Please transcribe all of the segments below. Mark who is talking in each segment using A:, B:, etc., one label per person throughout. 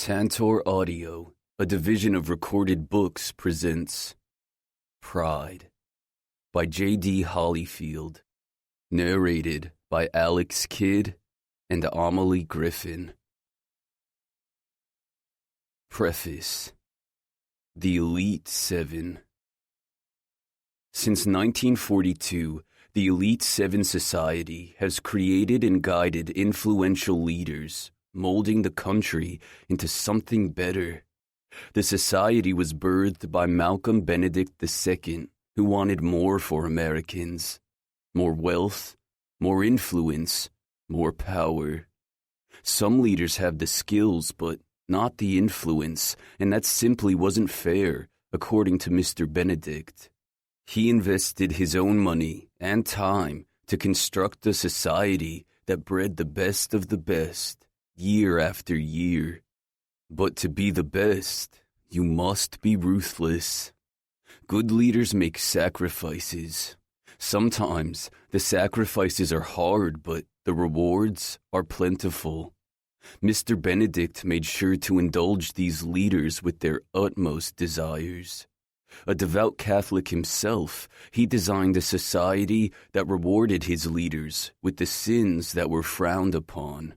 A: Tantor Audio, a division of Recorded Books, presents Pride by J.D. Hollyfield, narrated by Alex Kidd and Amelie Griffin. Preface. The Elite Seven. Since 1942, the Elite Seven Society has created and guided influential leaders, molding the country into something better. The society was birthed by Malcolm Benedict II, who wanted more for Americans. More wealth, more influence, more power. Some leaders have the skills, but not the influence, and that simply wasn't fair, according to Mr. Benedict. He invested his own money and time to construct a society that bred the best of the best, year after year. But to be the best, you must be ruthless. Good leaders make sacrifices. Sometimes the sacrifices are hard, but the rewards are plentiful. Mr. Benedict made sure to indulge these leaders with their utmost desires. A devout Catholic himself, he designed a society that rewarded his leaders with the sins that were frowned upon.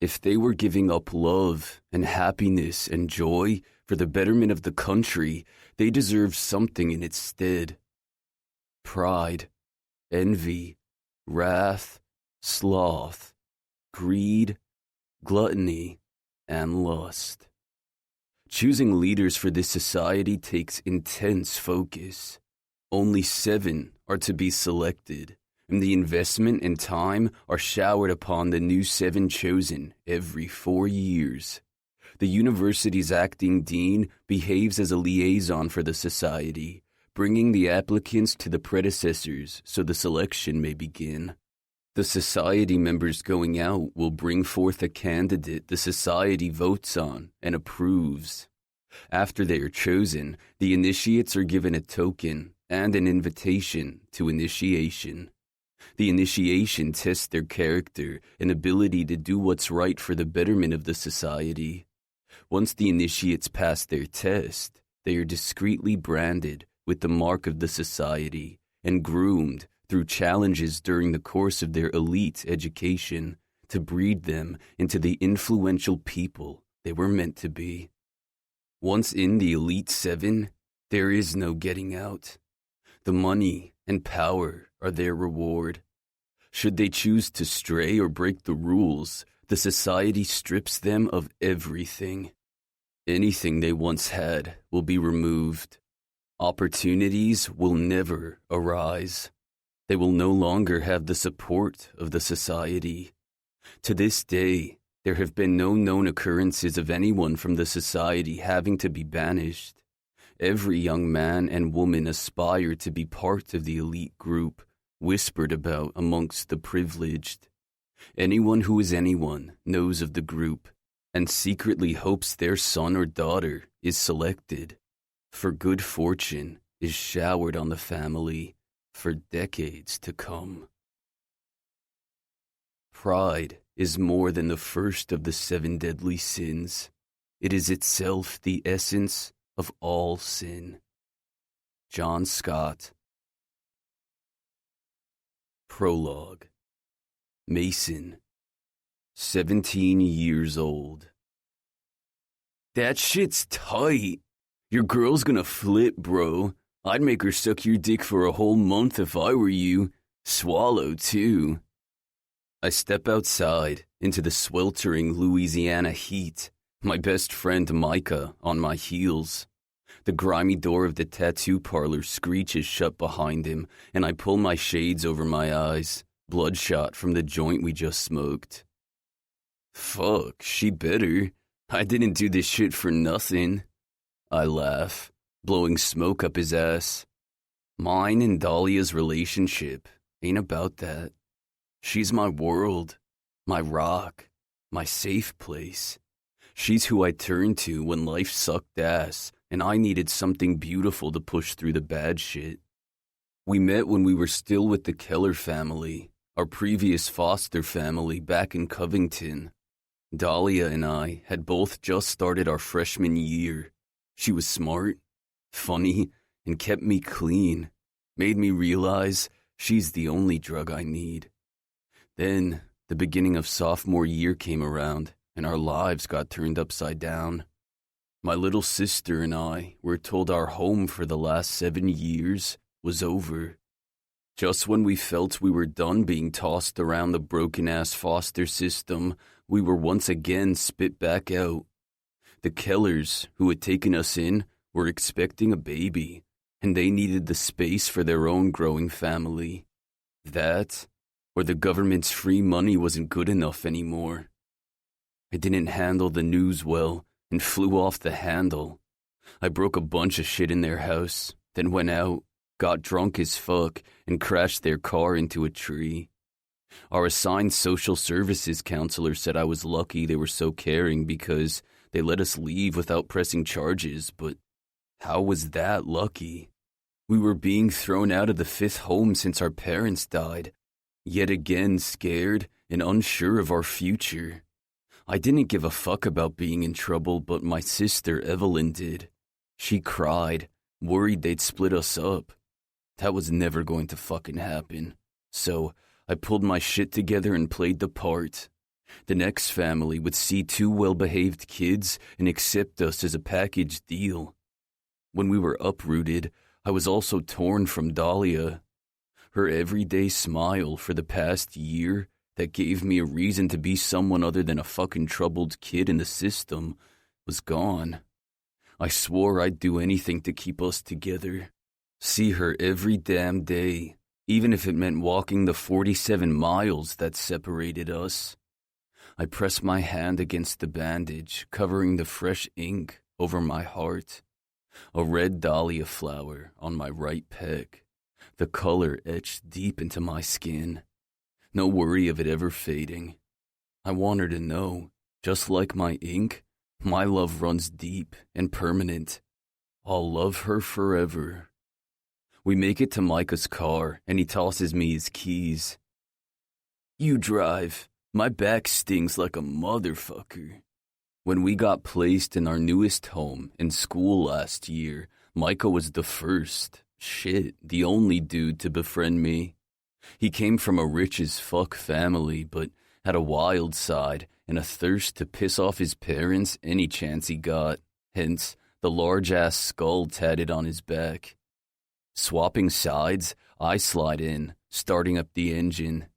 A: If they were giving up love and happiness and joy for the betterment of the country, they deserved something in its stead. Pride, envy, wrath, sloth, greed, gluttony, and lust. Choosing leaders for this society takes intense focus. Only 7 are to be selected, and the investment and time are showered upon the new 7 chosen every 4 years. The university's acting dean behaves as a liaison for the society, bringing the applicants to the predecessors so the selection may begin. The society members going out will bring forth a candidate the society votes on and approves. After they are chosen, the initiates are given a token and an invitation to initiation. The initiation tests their character and ability to do what's right for the betterment of the society. Once the initiates pass their test, they are discreetly branded with the mark of the society and groomed through challenges during the course of their elite education to breed them into the influential people they were meant to be. Once in the Elite Seven, there is no getting out. The money and power are their reward. Should they choose to stray or break the rules, the society strips them of everything. Anything they once had will be removed. Opportunities will never arise. They will no longer have the support of the society. To this day, there have been no known occurrences of anyone from the society having to be banished. Every young man and woman aspire to be part of the elite group, whispered about amongst the privileged. Anyone who is anyone knows of the group, and secretly hopes their son or daughter is selected. For good fortune is showered on the family for decades to come. Pride is more than the first of the 7 deadly sins. It is itself the essence of all sin. John Scott. Prologue. Mason, 17 years old. That shit's tight. Your girl's gonna flip, bro. I'd make her suck your dick for a whole month if I were you. Swallow, too. I step outside into the sweltering Louisiana heat, my best friend Micah on my heels. The grimy door of the tattoo parlor screeches shut behind him, and I pull my shades over my eyes, bloodshot from the joint we just smoked. Fuck, she better. I didn't do this shit for nothing. I laugh, blowing smoke up his ass. Mine and Dahlia's relationship ain't about that. She's my world, my rock, my safe place. She's who I turned to when life sucked ass and I needed something beautiful to push through the bad shit. We met when we were still with the Keller family, our previous foster family back in Covington. Dahlia and I had both just started our freshman year. She was smart, funny, and kept me clean. Made me realize she's the only drug I need. Then, the beginning of sophomore year came around, and our lives got turned upside down. My little sister and I were told our home for the last 7 years was over. Just when we felt we were done being tossed around the broken-ass foster system, we were once again spit back out. The Kellers, who had taken us in, were expecting a baby, and they needed the space for their own growing family. That, or the government's free money wasn't good enough anymore. I didn't handle the news well and flew off the handle. I broke a bunch of shit in their house, then went out, got drunk as fuck, and crashed their car into a tree. Our assigned social services counselor said I was lucky they were so caring because they let us leave without pressing charges, but how was that lucky? We were being thrown out of the 5th home since our parents died, yet again scared and unsure of our future. I didn't give a fuck about being in trouble, but my sister Evelyn did. She cried, worried they'd split us up. That was never going to fucking happen. So I pulled my shit together and played the part. The next family would see 2 well-behaved kids and accept us as a package deal. When we were uprooted, I was also torn from Dahlia. Her everyday smile for the past year that gave me a reason to be someone other than a fucking troubled kid in the system was gone. I swore I'd do anything to keep us together. See her every damn day, even if it meant walking the 47 miles that separated us. I pressed my hand against the bandage, covering the fresh ink over my heart. A red dahlia flower on my right pec, the color etched deep into my skin. No worry of it ever fading. I want her to know, just like my ink, my love runs deep and permanent. I'll love her forever. We make it to Micah's car, and he tosses me his keys. You drive. My back stings like a motherfucker. When we got placed in our newest home in school last year, Micah was the first, the only dude to befriend me. He came from a rich as fuck family, but had a wild side and a thirst to piss off his parents any chance he got, hence the large-ass skull tatted on his back. Swapping sides, I slide in, starting up the engine.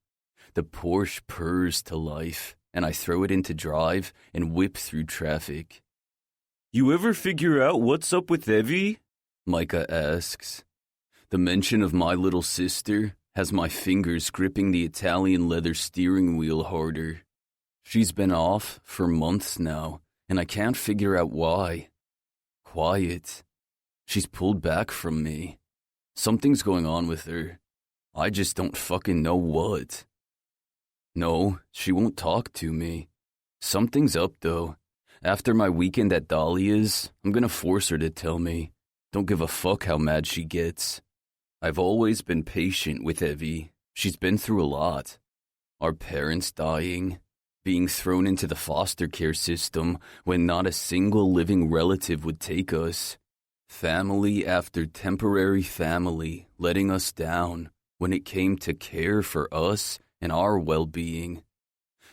A: The Porsche purrs to life, and I throw it into drive and whip through traffic. You ever figure out what's up with Evie? Micah asks. The mention of my little sister has my fingers gripping the Italian leather steering wheel harder. She's been off for months now, and I can't figure out why. Quiet. She's pulled back from me. Something's going on with her. I just don't fucking know what. No, she won't talk to me. Something's up, though. After my weekend at Dahlia's, I'm gonna force her to tell me. Don't give a fuck how mad she gets. I've always been patient with Evie. She's been through a lot. Our parents dying, being thrown into the foster care system when not a single living relative would take us. Family after temporary family letting us down when it came to care for us and our well-being.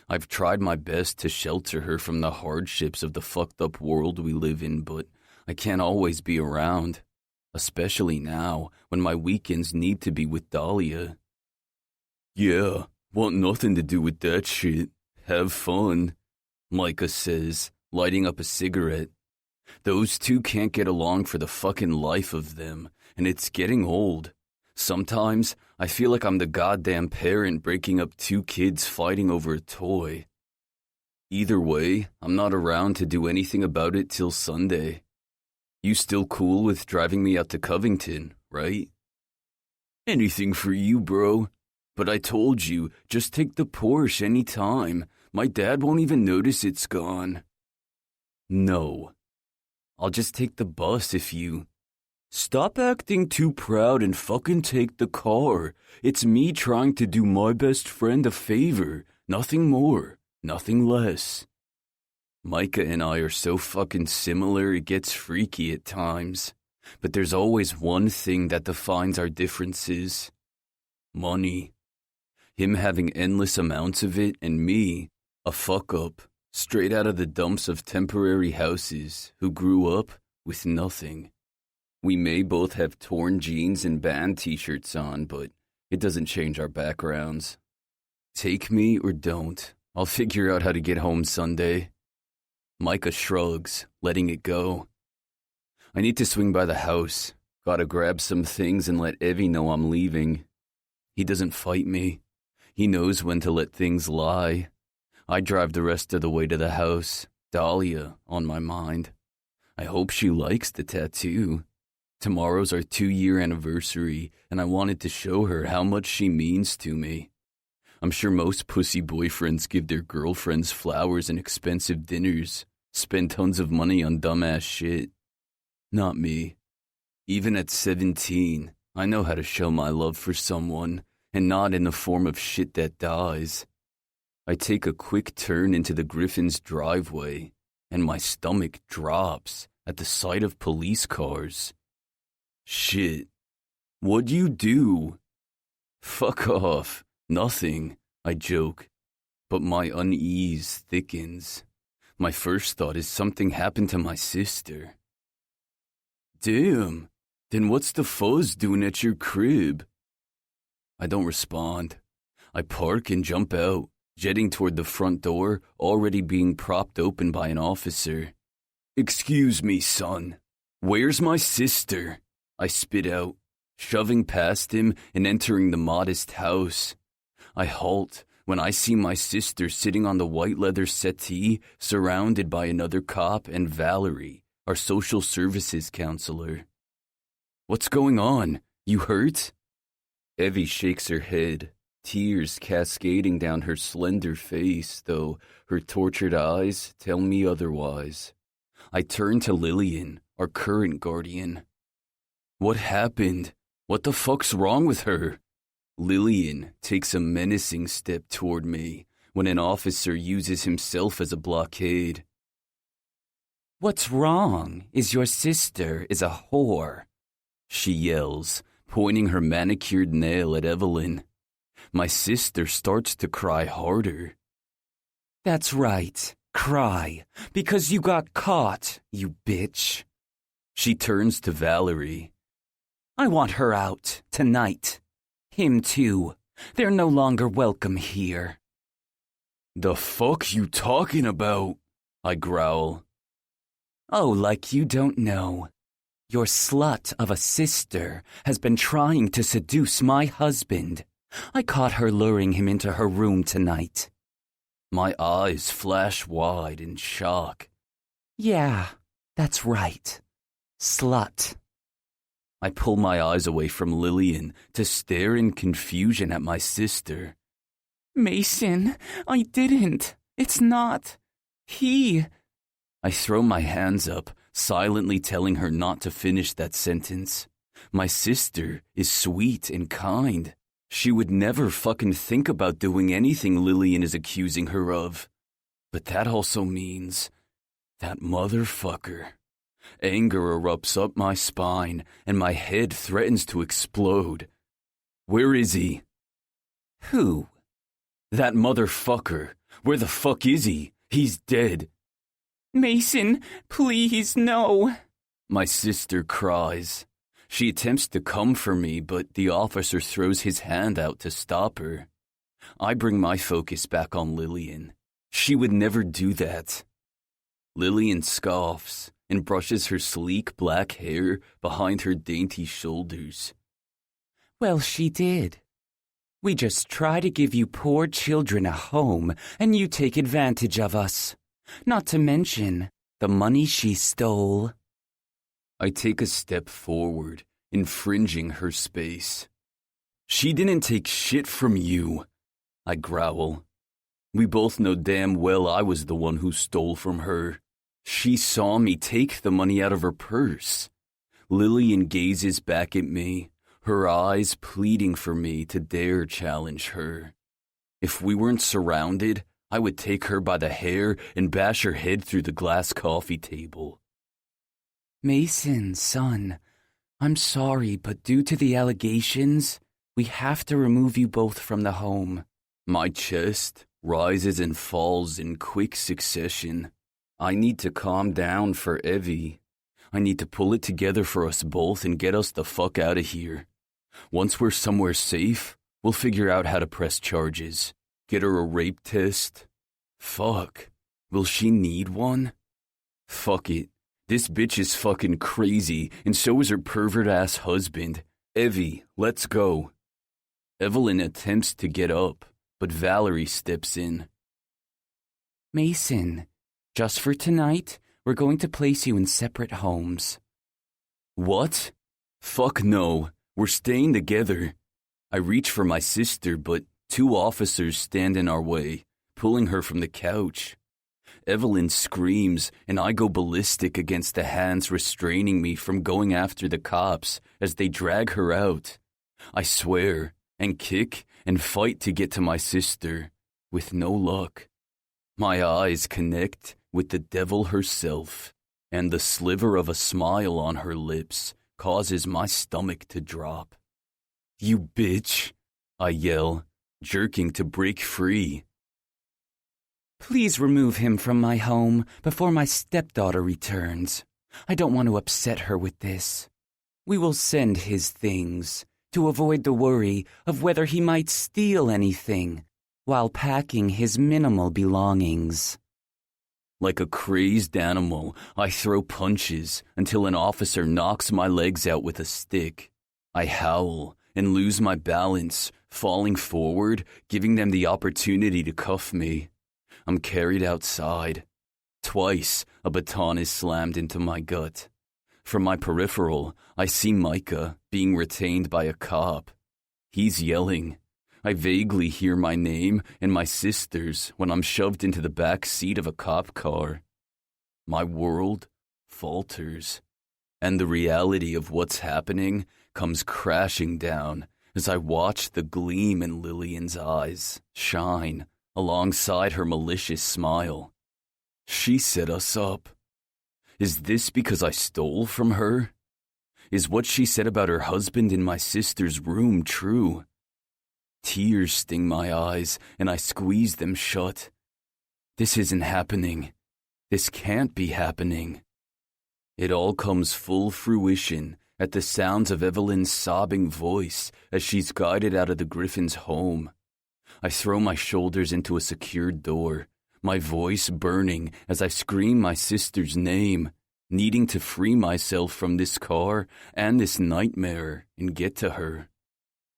A: I've tried my best to shelter her from the hardships of the fucked up world we live in, but I can't always be around, especially now when my weekends need to be with Dahlia. Yeah, want nothing to do with that shit. Have fun, Micah says, lighting up a cigarette. Those two can't get along for the fucking life of them, and it's getting old. Sometimes I feel like I'm the goddamn parent breaking up 2 kids fighting over a toy. Either way, I'm not around to do anything about it till Sunday. You still cool with driving me out to Covington, right? Anything for you, bro. But I told you, just take the Porsche any time. My dad won't even notice it's gone. No. I'll just take the bus if you... Stop acting too proud and fucking take the car. It's me trying to do my best friend a favor. Nothing more, nothing less. Micah and I are so fucking similar it gets freaky at times. But there's always one thing that defines our differences. Money. Him having endless amounts of it, and me, a fuck-up, straight out of the dumps of temporary houses, who grew up with nothing. We may both have torn jeans and band t-shirts on, but it doesn't change our backgrounds. Take me or don't, I'll figure out how to get home Sunday. Micah shrugs, letting it go. I need to swing by the house. Gotta grab some things and let Evie know I'm leaving. He doesn't fight me. He knows when to let things lie. I drive the rest of the way to the house, Dahlia on my mind. I hope she likes the tattoo. Tomorrow's our 2-year anniversary, and I wanted to show her how much she means to me. I'm sure most pussy boyfriends give their girlfriends flowers and expensive dinners, spend tons of money on dumbass shit. Not me. Even at 17, I know how to show my love for someone, and not in the form of shit that dies. I take a quick turn into the Griffin's driveway, and my stomach drops at the sight of police cars. Shit. What'd you do? Fuck off. Nothing, I joke. But my unease thickens. My first thought is something happened to my sister. Damn. Then what's the fuzz doing at your crib? I don't respond. I park and jump out, jetting toward the front door, already being propped open by an officer. Excuse me, son. Where's my sister? I spit out, shoving past him and entering the modest house. I halt when I see my sister sitting on the white leather settee, surrounded by another cop and Valerie, our social services counselor. What's going on? You hurt? Evie shakes her head, tears cascading down her slender face, though her tortured eyes tell me otherwise. I turn to Lillian, our current guardian. What happened? What the fuck's wrong with her? Lillian takes a menacing step toward me when an officer uses himself as a blockade. What's wrong is your sister is a whore, she yells, pointing her manicured nail at Evelyn. My sister starts to cry harder. That's right, cry, because you got caught, you bitch. She turns to Valerie. I want her out, tonight. Him too. They're no longer welcome here. The fuck you talking about? I growl. Oh, like you don't know. Your slut of a sister has been trying to seduce my husband. I caught her luring him into her room tonight. My eyes flash wide in shock. Yeah, that's right. Slut. I pull my eyes away from Lillian to stare in confusion at my sister. Mason, I didn't. It's not. He. I throw my hands up, silently telling her not to finish that sentence. My sister is sweet and kind. She would never fucking think about doing anything Lillian is accusing her of. But that also means that motherfucker. Anger erupts up my spine, and my head threatens to explode. Where is he? Who? That motherfucker. Where the fuck is he? He's dead. Mason, please, no. My sister cries. She attempts to come for me, but the officer throws his hand out to stop her. I bring my focus back on Lillian. She would never do that. Lillian scoffs and brushes her sleek black hair behind her dainty shoulders. Well, she did. We just try to give you poor children a home, and you take advantage of us. Not to mention the money she stole. I take a step forward, infringing her space. She didn't take shit from you, I growl. We both know damn well I was the one who stole from her. She saw me take the money out of her purse. Lillian gazes back at me, her eyes pleading for me to dare challenge her. If we weren't surrounded, I would take her by the hair and bash her head through the glass coffee table.
B: Mason, son, I'm sorry, but due to the allegations, we have to remove you both from the home.
A: My chest rises and falls in quick succession. I need to calm down for Evie. I need to pull it together for us both and get us the fuck out of here. Once we're somewhere safe, we'll figure out how to press charges. Get her a rape test. Fuck. Will she need one? Fuck it. This bitch is fucking crazy, and so is her pervert-ass husband. Evie, let's go. Evelyn attempts to get up, but Valerie steps in.
B: Mason, just for tonight, we're going to place you in separate homes.
A: What? Fuck no. We're staying together. I reach for my sister, but 2 officers stand in our way, pulling her from the couch. Evelyn screams, and I go ballistic against the hands restraining me from going after the cops as they drag her out. I swear, and kick, and fight to get to my sister, with no luck. My eyes connect with the devil herself, and the sliver of a smile on her lips causes my stomach to drop. You bitch, I yell, jerking to break free.
B: Please remove him from my home before my stepdaughter returns. I don't want to upset her with this. We will send his things to avoid the worry of whether he might steal anything while packing his minimal belongings.
A: Like a crazed animal, I throw punches until an officer knocks my legs out with a stick. I howl and lose my balance, falling forward, giving them the opportunity to cuff me. I'm carried outside. Twice, a baton is slammed into my gut. From my peripheral, I see Micah being retained by a cop. He's yelling. I vaguely hear my name and my sister's when I'm shoved into the back seat of a cop car. My world falters, and the reality of what's happening comes crashing down as I watch the gleam in Lillian's eyes shine alongside her malicious smile. She set us up. Is this because I stole from her? Is what she said about her husband in my sister's room true? Tears sting my eyes, and I squeeze them shut. This isn't happening. This can't be happening. It all comes full fruition at the sounds of Evelyn's sobbing voice as she's guided out of the Griffin's home. I throw my shoulders into a secured door, my voice burning as I scream my sister's name, needing to free myself from this car and this nightmare and get to her.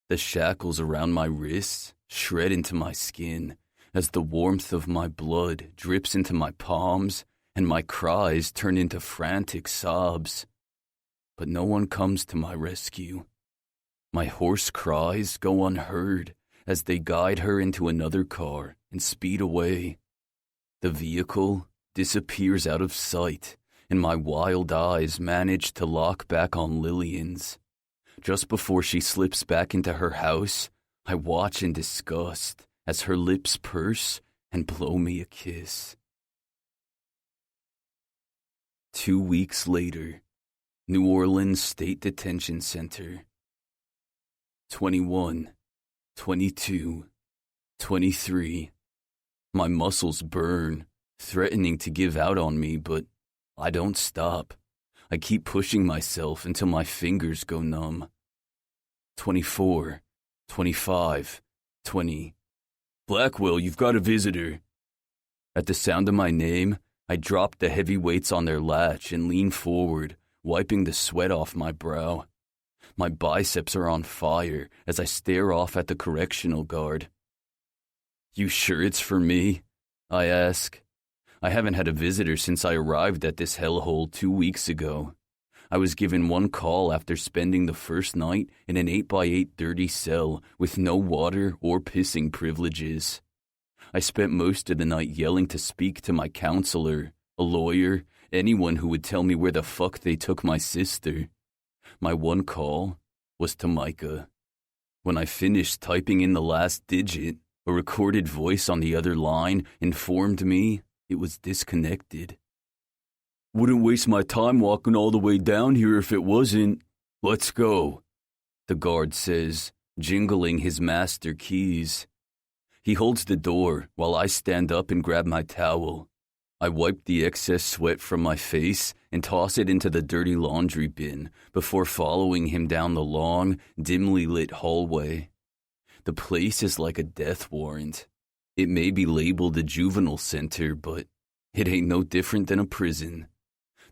A: The shackles around my wrists shred into my skin as the warmth of my blood drips into my palms and my cries turn into frantic sobs. But no one comes to my rescue. My hoarse cries go unheard as they guide her into another car and speed away. The vehicle disappears out of sight, and my wild eyes manage to lock back on Lillian's. Just before she slips back into her house, I watch in disgust as her lips purse and blow me a kiss. 2 weeks later, New Orleans State Detention Center. 21, 22, 23. My muscles burn, threatening to give out on me, but I don't stop. I keep pushing myself until my fingers go numb. 24, 25, 20. Blackwell, you've got a visitor. At the sound of my name, I drop the heavy weights on their latch and lean forward, wiping the sweat off my brow. My biceps are on fire as I stare off at the correctional guard. You sure it's for me? I ask. I haven't had a visitor since I arrived at this hellhole 2 weeks ago. I was given one call after spending the first night in an 8x8 dirty cell with no water or pissing privileges. I spent most of the night yelling to speak to my counselor, a lawyer, anyone who would tell me where the fuck they took my sister. My one call was to Micah. When I finished typing in the last digit, A recorded voice on the other line informed me it was disconnected. Wouldn't waste my time walking all the way down here if it wasn't. Let's go, the guard says, jingling his master keys. He holds the door while I stand up and grab my towel. I wipe the excess sweat from my face and toss it into the dirty laundry bin before following him down the long, dimly lit hallway. The place is like a death warrant. It may be labeled a juvenile center, but it ain't no different than a prison.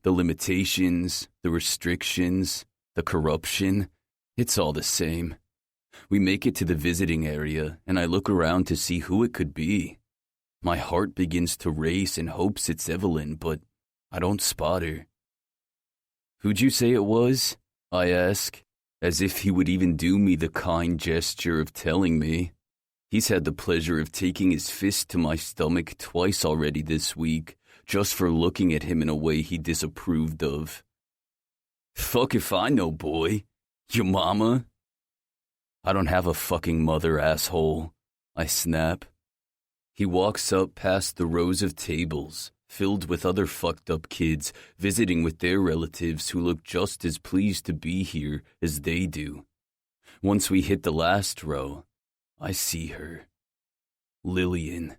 A: The limitations, the restrictions, the corruption, it's all the same. We make it to the visiting area, and I look around to see who it could be. My heart begins to race in hopes it's Evelyn, but I don't spot her. Who'd you say it was? I ask, as if he would even do me the kind gesture of telling me. He's had the pleasure of taking his fist to my stomach twice already this week, just for looking at him in a way he disapproved of. Fuck if I know, boy. Your mama? I don't have a fucking mother, asshole, I snap. He walks up past the rows of tables, filled with other fucked up kids visiting with their relatives who look just as pleased to be here as they do. Once we hit the last row, I see her. Lillian.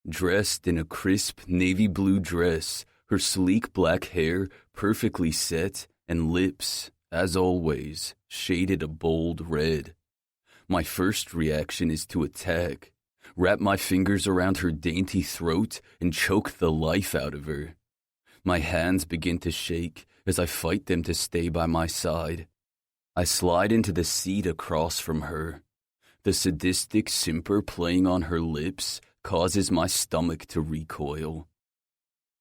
A: Dressed in a crisp navy blue dress, her sleek black hair perfectly set, and lips, as always, shaded a bold red. My first reaction is to attack, wrap my fingers around her dainty throat, and choke the life out of her. My hands begin to shake as I fight them to stay by my side. I slide into the seat across from her. The sadistic simper playing on her lips causes my stomach to recoil.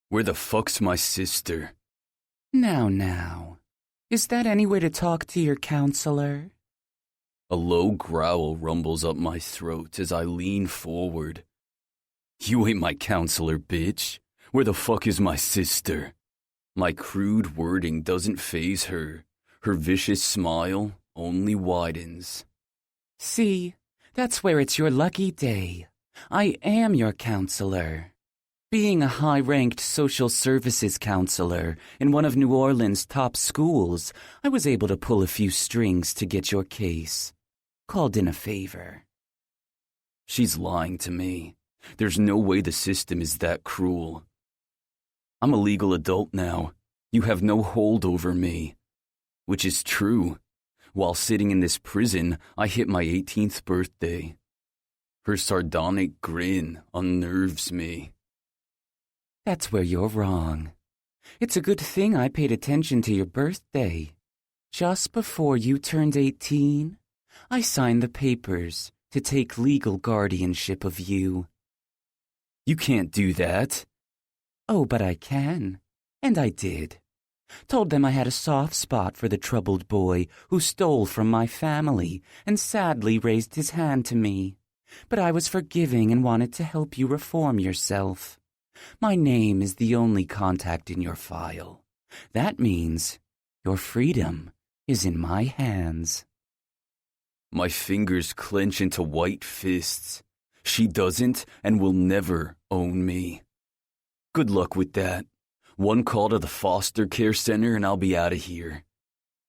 A: Where the fuck's my sister?
B: Now. Is that any way to talk to your counselor?
A: A low growl rumbles up my throat as I lean forward. You ain't my counselor, bitch. Where the fuck is my sister? My crude wording doesn't faze her. Her vicious smile only widens.
B: See, that's where it's your lucky day. I am your counselor. Being a high-ranked social services counselor in one of New Orleans' top schools, I was able to pull a few strings to get your case. Called in a favor.
A: She's lying to me. There's no way the system is that cruel. I'm a legal adult now. You have no hold over me. Which is true. While sitting in this prison, I hit my 18th birthday. Her sardonic grin unnerves me.
B: That's where you're wrong. It's a good thing I paid attention to your birthday. Just before you turned 18, I signed the papers to take legal guardianship of you.
A: You can't do that.
B: Oh, but I can. And I did. Told them I had a soft spot for the troubled boy who stole from my family and sadly raised his hand to me. But I was forgiving and wanted to help you reform yourself. My name is the only contact in your file. That means your freedom is in my hands.
A: My fingers clench into white fists. She doesn't and will never own me. Good luck with that. One call to the foster care center and I'll be out of here.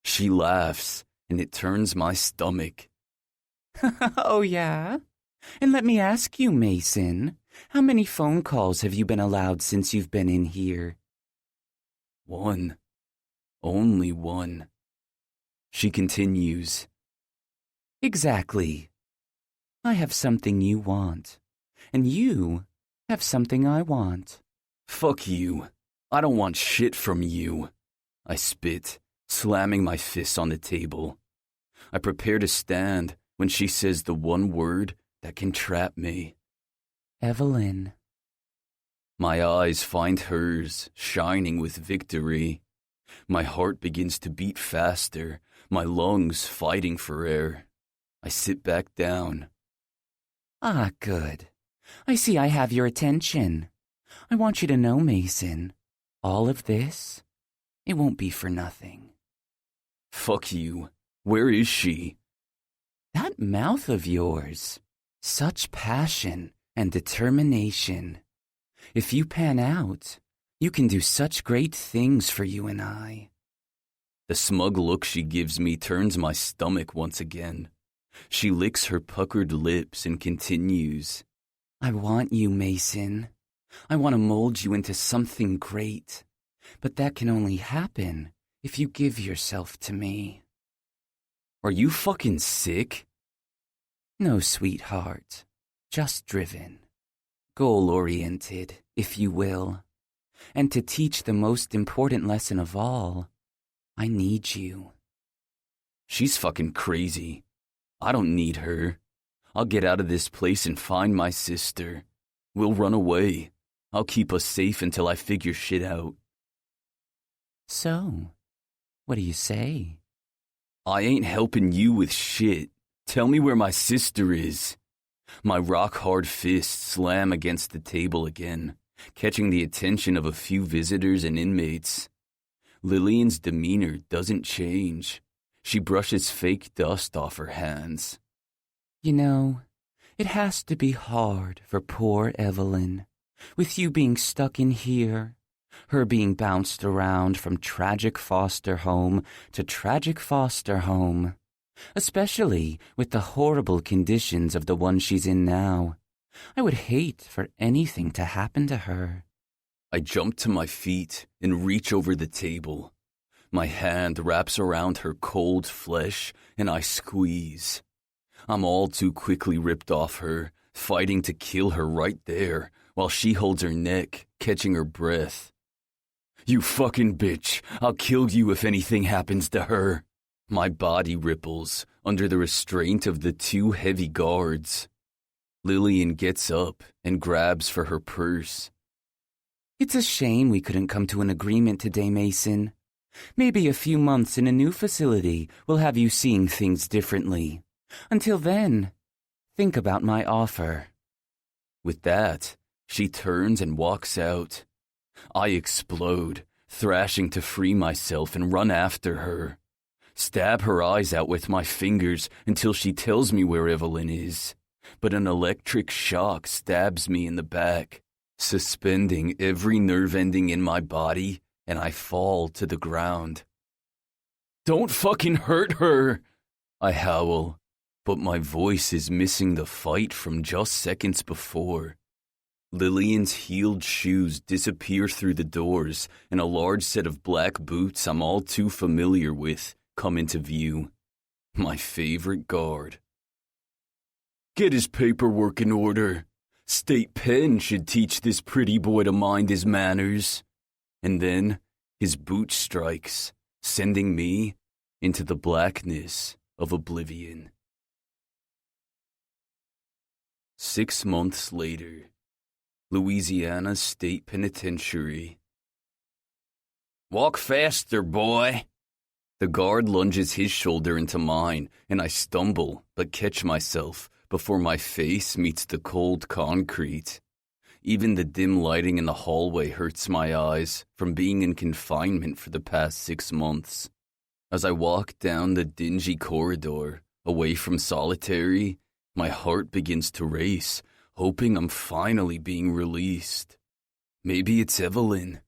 A: She laughs, and it turns my stomach.
B: Oh, yeah? And let me ask you, Mason, how many phone calls have you been allowed since you've been in here?
A: One. Only one. She continues.
B: Exactly. I have something you want, and you have something I want.
A: Fuck you. I don't want shit from you. I spit, slamming my fists on the table. I prepare to stand when she says the one word that can trap me.
B: Evelyn.
A: My eyes find hers, shining with victory. My heart begins to beat faster, my lungs fighting for air. I sit back down.
B: Ah, good. I see I have your attention. I want you to know, Mason, all of this, it won't be for nothing.
A: Fuck you. Where is she?
B: That mouth of yours. Such passion and determination. If you pan out, you can do such great things for you and I.
A: The smug look she gives me turns my stomach once again. She licks her puckered lips and continues.
B: I want you, Mason. I want to mold you into something great. But that can only happen if you give yourself to me.
A: Are you fucking sick?
B: No, sweetheart. Just driven. Goal-oriented, if you will. And to teach the most important lesson of all, I need you.
A: She's fucking crazy. I don't need her. I'll get out of this place and find my sister. We'll run away. I'll keep us safe until I figure shit out.
B: So, what do you say?
A: I ain't helping you with shit. Tell me where my sister is. My rock-hard fists slam against the table again, catching the attention of a few visitors and inmates. Lillian's demeanor doesn't change. She brushes fake dust off her hands.
B: You know, it has to be hard for poor Evelyn, with you being stuck in here, her being bounced around from tragic foster home to tragic foster home, especially with the horrible conditions of the one she's in now. I would hate for anything to happen to her.
A: I jump to my feet and reach over the table. My hand wraps around her cold flesh and I squeeze. I'm all too quickly ripped off her, fighting to kill her right there, while she holds her neck, catching her breath. You fucking bitch, I'll kill you if anything happens to her. My body ripples under the restraint of the two heavy guards. Lillian gets up and grabs for her purse.
B: It's a shame we couldn't come to an agreement today, Mason. Maybe a few months in a new facility will have you seeing things differently. Until then, think about my offer.
A: With that, she turns and walks out. I explode, thrashing to free myself and run after her. Stab her eyes out with my fingers until she tells me where Evelyn is. But an electric shock stabs me in the back, suspending every nerve ending in my body, and I fall to the ground. Don't fucking hurt her! I howl, but my voice is missing the fight from just seconds before. Lillian's heeled shoes disappear through the doors, and a large set of black boots I'm all too familiar with come into view. My favorite guard. Get his paperwork in order. State Pen should teach this pretty boy to mind his manners. And then his boot strikes, sending me into the blackness of oblivion. 6 months later, Louisiana State Penitentiary. Walk faster, boy. The guard lunges his shoulder into mine, and I stumble but catch myself before my face meets the cold concrete. Even the dim lighting in the hallway hurts my eyes from being in confinement for the past 6 months. As I walk down the dingy corridor, away from solitary, my heart begins to race, hoping I'm finally being released. Maybe it's Evelyn.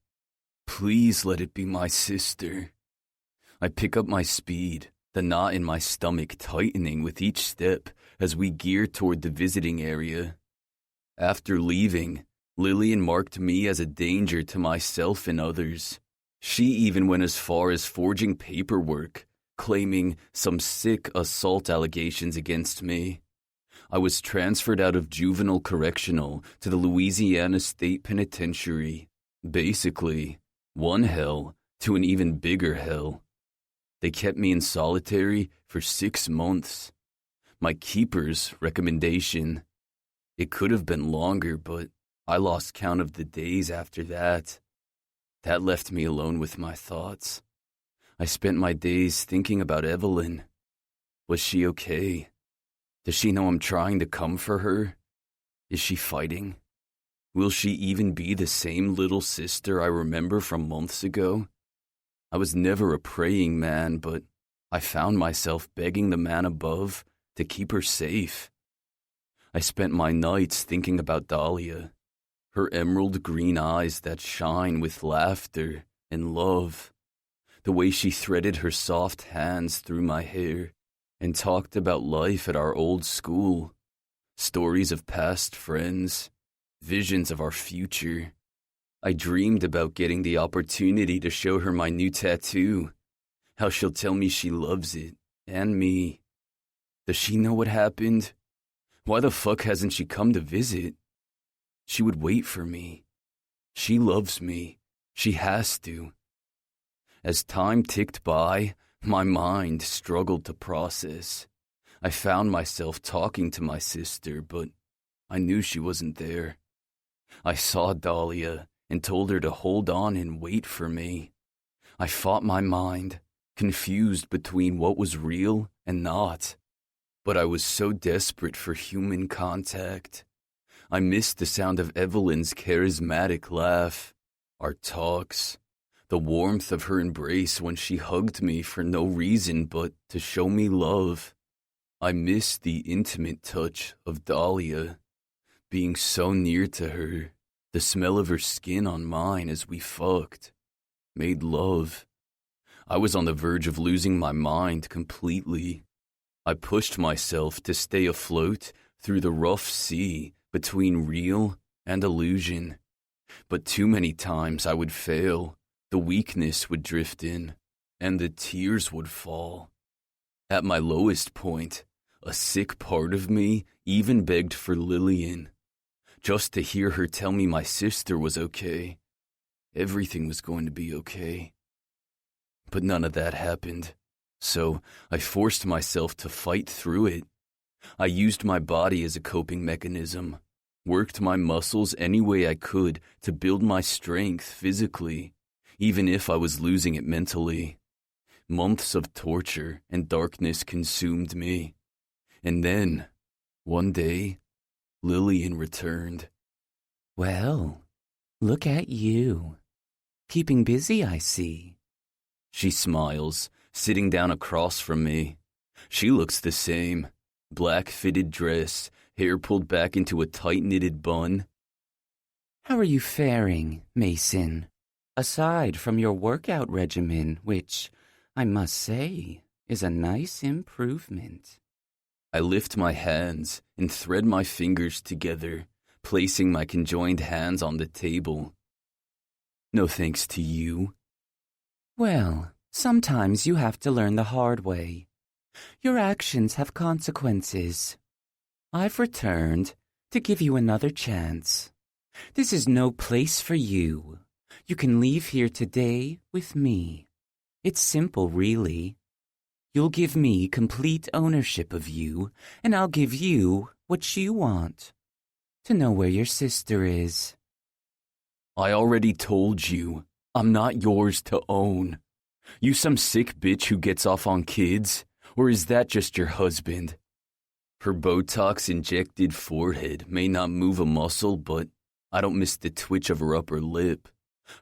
A: Please let it be my sister. I pick up my speed, the knot in my stomach tightening with each step as we gear toward the visiting area. After leaving, Lillian marked me as a danger to myself and others. She even went as far as forging paperwork, claiming some sick assault allegations against me. I was transferred out of juvenile correctional to the Louisiana State Penitentiary. Basically, one hell to an even bigger hell. They kept me in solitary for 6 months. My keeper's recommendation. It could have been longer, but I lost count of the days after that. That left me alone with my thoughts. I spent my days thinking about Evelyn. Was she okay? Does she know I'm trying to come for her? Is she fighting? Will she even be the same little sister I remember from months ago? I was never a praying man, but I found myself begging the man above to keep her safe. I spent my nights thinking about Dahlia, her emerald green eyes that shine with laughter and love, the way she threaded her soft hands through my hair and talked about life at our old school, stories of past friends, visions of our future. I dreamed about getting the opportunity to show her my new tattoo, how she'll tell me she loves it, and me. Does she know what happened? Why the fuck hasn't she come to visit? She would wait for me. She loves me. She has to. As time ticked by, my mind struggled to process. I found myself talking to my sister, but I knew she wasn't there. I saw Dahlia and told her to hold on and wait for me. I fought my mind, confused between what was real and not. But I was so desperate for human contact. I missed the sound of Evelyn's charismatic laugh, our talks, the warmth of her embrace when she hugged me for no reason but to show me love. I missed the intimate touch of Dahlia, being so near to her, the smell of her skin on mine as we fucked, made love. I was on the verge of losing my mind completely. I pushed myself to stay afloat through the rough sea between real and illusion. But too many times I would fail, the weakness would drift in, and the tears would fall. At my lowest point, a sick part of me even begged for Lillian, just to hear her tell me my sister was okay. Everything was going to be okay. But none of that happened. So I forced myself to fight through it. I used my body as a coping mechanism, worked my muscles any way I could to build my strength physically, even if I was losing it mentally. Months of torture and darkness consumed me. And then, one day, Lillian returned.
B: Well, look at you. Keeping busy, I see.
A: She smiles, sitting down across from me. She looks the same. Black fitted dress, hair pulled back into a tight-knitted bun.
B: How are you faring, Mason? Aside from your workout regimen, which, I must say, is a nice improvement.
A: I lift my hands and thread my fingers together, placing my conjoined hands on the table. No thanks to you.
B: Well, sometimes you have to learn the hard way. Your actions have consequences. I've returned to give you another chance. This is no place for you. You can leave here today with me. It's simple, really. You'll give me complete ownership of you, and I'll give you what you want. To know where your sister is.
A: I already told you, I'm not yours to own. You some sick bitch who gets off on kids? Or is that just your husband? Her Botox-injected forehead may not move a muscle, but I don't miss the twitch of her upper lip.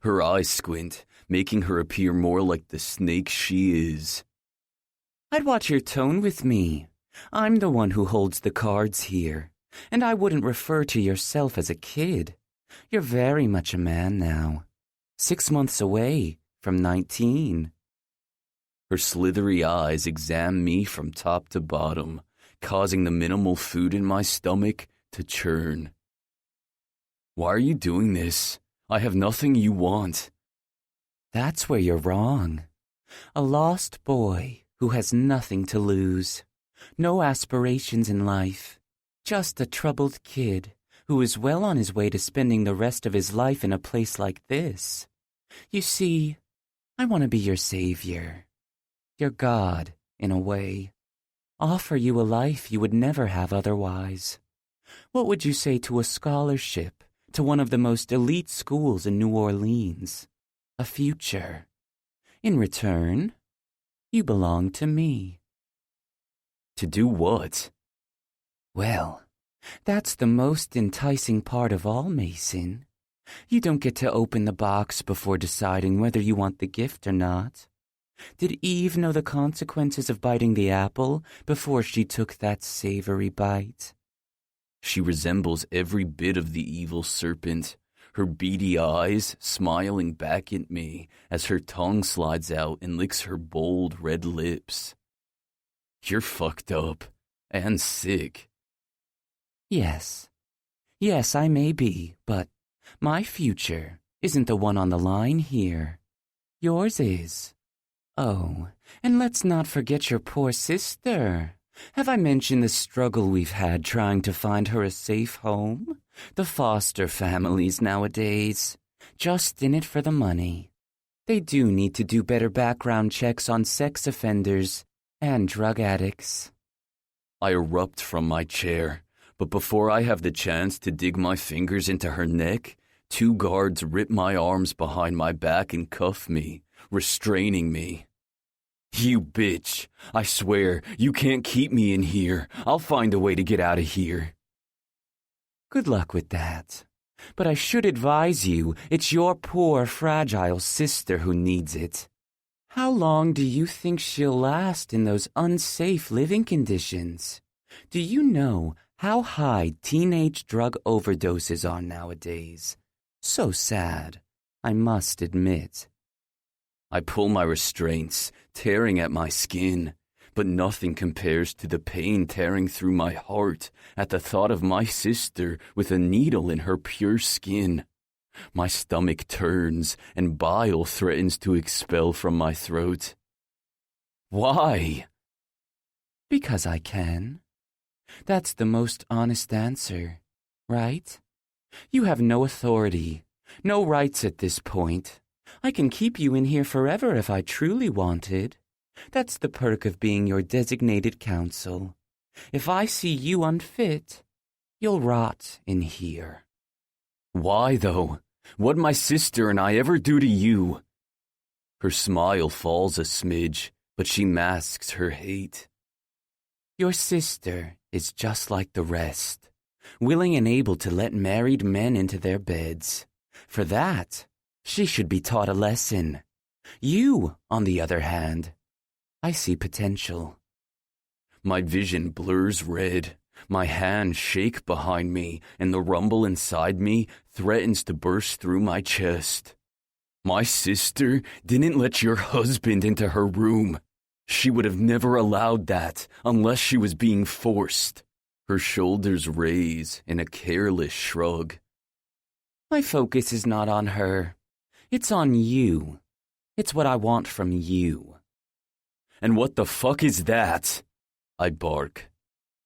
A: Her eyes squint, making her appear more like the snake she is.
B: I'd watch your tone with me. I'm the one who holds the cards here, and I wouldn't refer to yourself as a kid. You're very much a man now. 6 months away from 19.
A: Her slithery eyes examine me from top to bottom, causing the minimal food in my stomach to churn. Why are you doing this? I have nothing you want.
B: That's where you're wrong. A lost boy who has nothing to lose. No aspirations in life. Just a troubled kid who is well on his way to spending the rest of his life in a place like this. You see, I want to be your savior. Your God, in a way. Offer you a life you would never have otherwise. What would you say to a scholarship to one of the most elite schools in New Orleans? A future. In return, you belong to me.
A: To do what?
B: Well, that's the most enticing part of all, Mason. You don't get to open the box before deciding whether you want the gift or not. Did Eve know the consequences of biting the apple before she took that savory bite?
A: She resembles every bit of the evil serpent, her beady eyes smiling back at me as her tongue slides out and licks her bold red lips. You're fucked up and sick.
B: Yes. Yes, I may be, but my future isn't the one on the line here. Yours is. Oh, and let's not forget your poor sister. Have I mentioned the struggle we've had trying to find her a safe home? The foster families nowadays, just in it for the money. They do need to do better background checks on sex offenders and drug addicts.
A: I erupt from my chair, but before I have the chance to dig my fingers into her neck, 2 guards rip my arms behind my back and cuff me, restraining me. You bitch, I swear, you can't keep me in here. I'll find a way to get out of here.
B: Good luck with that. But I should advise you, it's your poor, fragile sister who needs it. How long do you think she'll last in those unsafe living conditions? Do you know how high teenage drug overdoses are nowadays? So sad, I must admit.
A: I pull my restraints, tearing at my skin, but nothing compares to the pain tearing through my heart at the thought of my sister with a needle in her pure skin. My stomach turns and bile threatens to expel from my throat. Why?
B: Because I can. That's the most honest answer, right? You have no authority, no rights at this point. I can keep you in here forever if I truly wanted. That's the perk of being your designated counsel. If I see you unfit, you'll rot in here.
A: Why, though? What'd my sister and I ever do to you? Her smile falls a smidge, but she masks her hate.
B: Your sister is just like the rest, willing and able to let married men into their beds. For that, she should be taught a lesson. You, on the other hand, I see potential.
A: My vision blurs red. My hands shake behind me, and the rumble inside me threatens to burst through my chest. My sister didn't let your husband into her room. She would have never allowed that unless she was being forced. Her shoulders raise in a careless shrug.
B: My focus is not on her. It's on you. It's what I want from you.
A: And what the fuck is that? I bark.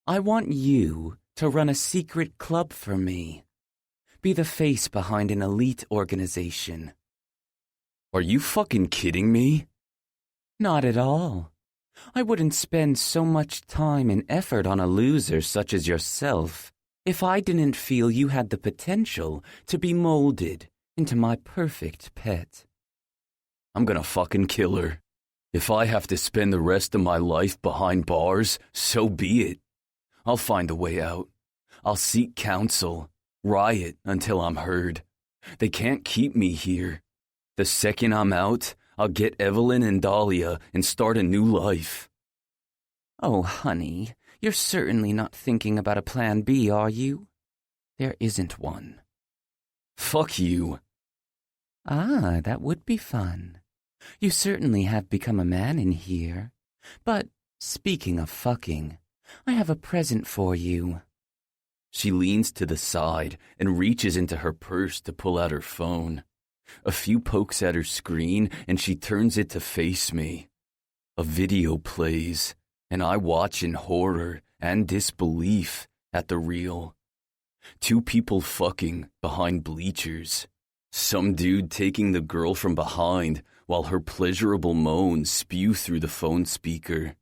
B: I want you to run a secret club for me. Be the face behind an elite organization.
A: Are you fucking kidding me?
B: Not at all. I wouldn't spend so much time and effort on a loser such as yourself if I didn't feel you had the potential to be molded into my perfect pet.
A: I'm gonna fucking kill her. If I have to spend the rest of my life behind bars, so be it. I'll find a way out. I'll seek counsel, riot until I'm heard. They can't keep me here. The second I'm out, I'll get Evelyn and Dahlia and start a new life.
B: Oh, honey, you're certainly not thinking about a plan B, are you? There isn't one.
A: Fuck you.
B: Ah, that would be fun. You certainly have become a man in here. But, speaking of fucking, I have a present for you.
A: She leans to the side and reaches into her purse to pull out her phone. A few pokes at her screen and she turns it to face me. A video plays, and I watch in horror and disbelief at the reel. 2 people fucking behind bleachers. Some dude taking the girl from behind while her pleasurable moans spew through the phone speaker.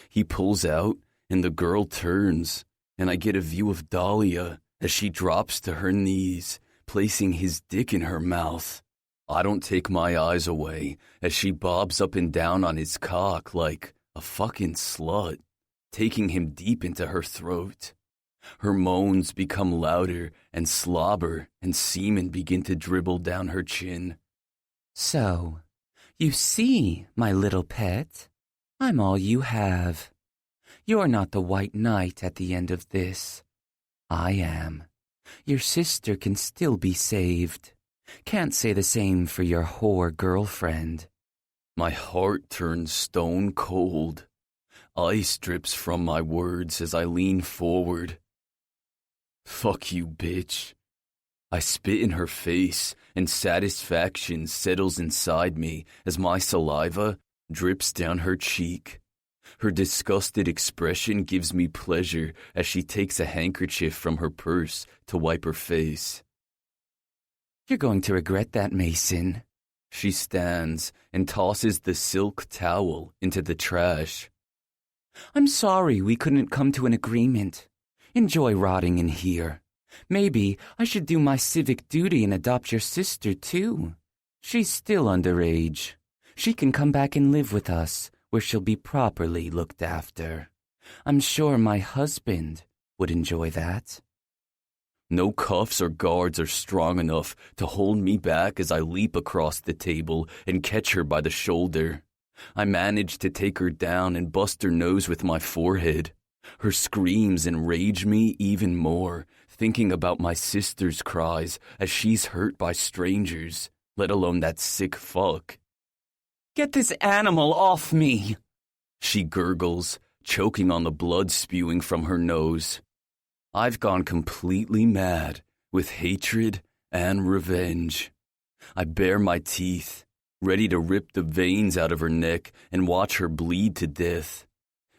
A: He pulls out and the girl turns, and I get a view of Dahlia as she drops to her knees, placing his dick in her mouth. I don't take my eyes away as she bobs up and down on his cock like a fucking slut, taking him deep into her throat. Her moans become louder and slobber and semen begin to dribble down her chin.
B: So, you see, my little pet, I'm all you have. You're not the white knight at the end of this. I am. Your sister can still be saved. Can't say the same for your whore girlfriend.
A: My heart turns stone cold. Ice drips from my words as I lean forward. Fuck you, bitch. I spit in her face, and satisfaction settles inside me as my saliva drips down her cheek. Her disgusted expression gives me pleasure as she takes a handkerchief from her purse to wipe her face.
B: You're going to regret that, Mason.
A: She stands and tosses the silk towel into the trash.
B: I'm sorry we couldn't come to an agreement. Enjoy rotting in here. Maybe I should do my civic duty and adopt your sister, too. She's still underage. She can come back and live with us, where she'll be properly looked after. I'm sure my husband would enjoy that.
A: No cuffs or guards are strong enough to hold me back as I leap across the table and catch her by the shoulder. I manage to take her down and bust her nose with my forehead. Her screams enrage me even more, thinking about my sister's cries as she's hurt by strangers, let alone that sick fuck.
B: Get this animal off me!
A: She gurgles, choking on the blood spewing from her nose. I've gone completely mad with hatred and revenge. I bare my teeth, ready to rip the veins out of her neck and watch her bleed to death.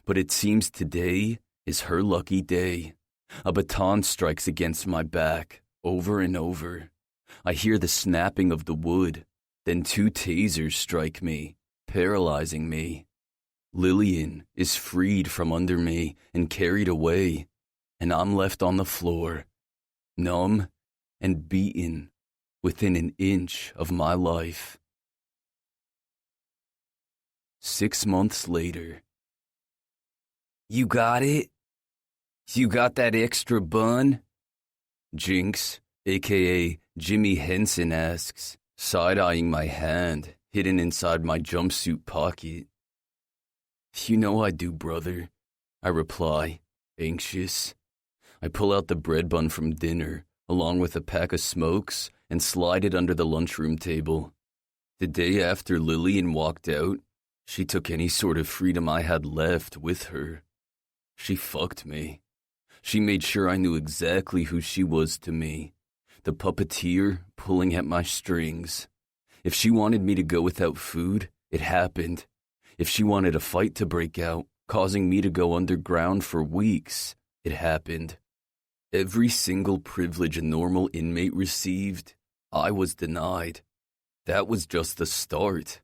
A: But it seems today is her lucky day. A baton strikes against my back, over and over. I hear the snapping of the wood. Then 2 tasers strike me, paralyzing me. Lillian is freed from under me and carried away, and I'm left on the floor, numb and beaten within an inch of my life. 6 months later. You got it? You got that extra bun? Jinx, a.k.a. Jimmy Henson, asks, side-eyeing my hand hidden inside my jumpsuit pocket. You know I do, brother, I reply, anxious. I pull out the bread bun from dinner, along with a pack of smokes, and slide it under the lunchroom table. The day after Lillian walked out, she took any sort of freedom I had left with her. She fucked me. She made sure I knew exactly who she was to me. The puppeteer pulling at my strings. If she wanted me to go without food, it happened. If she wanted a fight to break out, causing me to go underground for weeks, it happened. Every single privilege a normal inmate received, I was denied. That was just the start.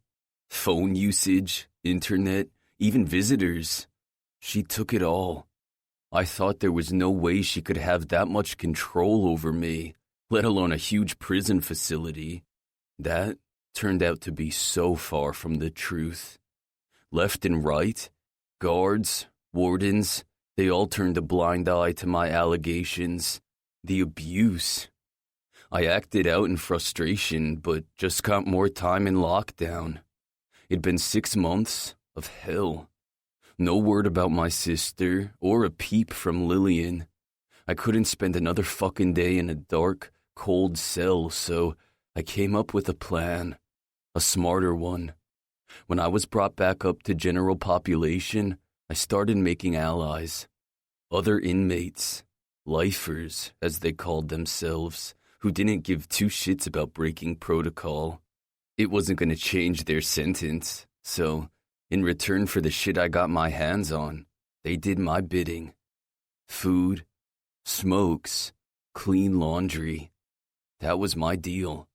A: Phone usage, internet, even visitors. She took it all. I thought there was no way she could have that much control over me, let alone a huge prison facility. That turned out to be so far from the truth. Left and right, guards, wardens, they all turned a blind eye to my allegations. The abuse. I acted out in frustration, but just got more time in lockdown. It'd been 6 months of hell. No word about my sister or a peep from Lillian. I couldn't spend another fucking day in a dark, cold cell, so I came up with a plan. A smarter one. When I was brought back up to general population, I started making allies. Other inmates, lifers, as they called themselves, who didn't give 2 shits about breaking protocol. It wasn't going to change their sentence, so in return for the shit I got my hands on, they did my bidding. Food, smokes, clean laundry. That was my deal.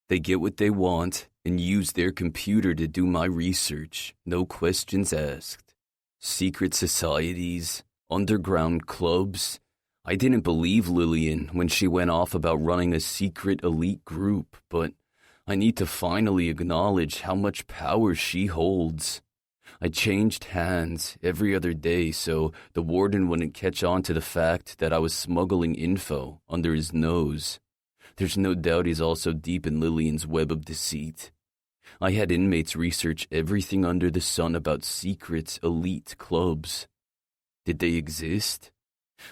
A: They get what they want and use their computer to do my research, no questions asked. Secret societies, underground clubs. I didn't believe Lillian when she went off about running a secret elite group, but I need to finally acknowledge how much power she holds. I changed hands every other day so the warden wouldn't catch on to the fact that I was smuggling info under his nose. There's no doubt he's also deep in Lillian's web of deceit. I had inmates research everything under the sun about secret elite clubs. Did they exist?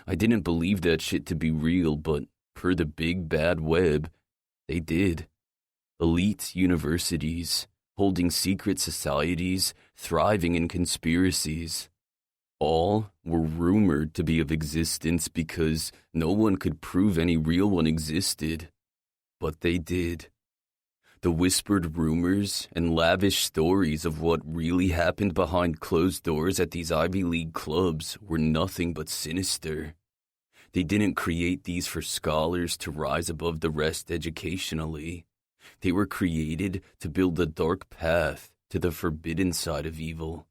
A: I didn't believe that shit to be real, but per the big bad web, they did. Elite universities, holding secret societies, thriving in conspiracies. All were rumored to be of existence because no one could prove any real one existed. But they did. The whispered rumors and lavish stories of what really happened behind closed doors at these Ivy League clubs were nothing but sinister. They didn't create these for scholars to rise above the rest educationally. They were created to build a dark path to the forbidden side of evil.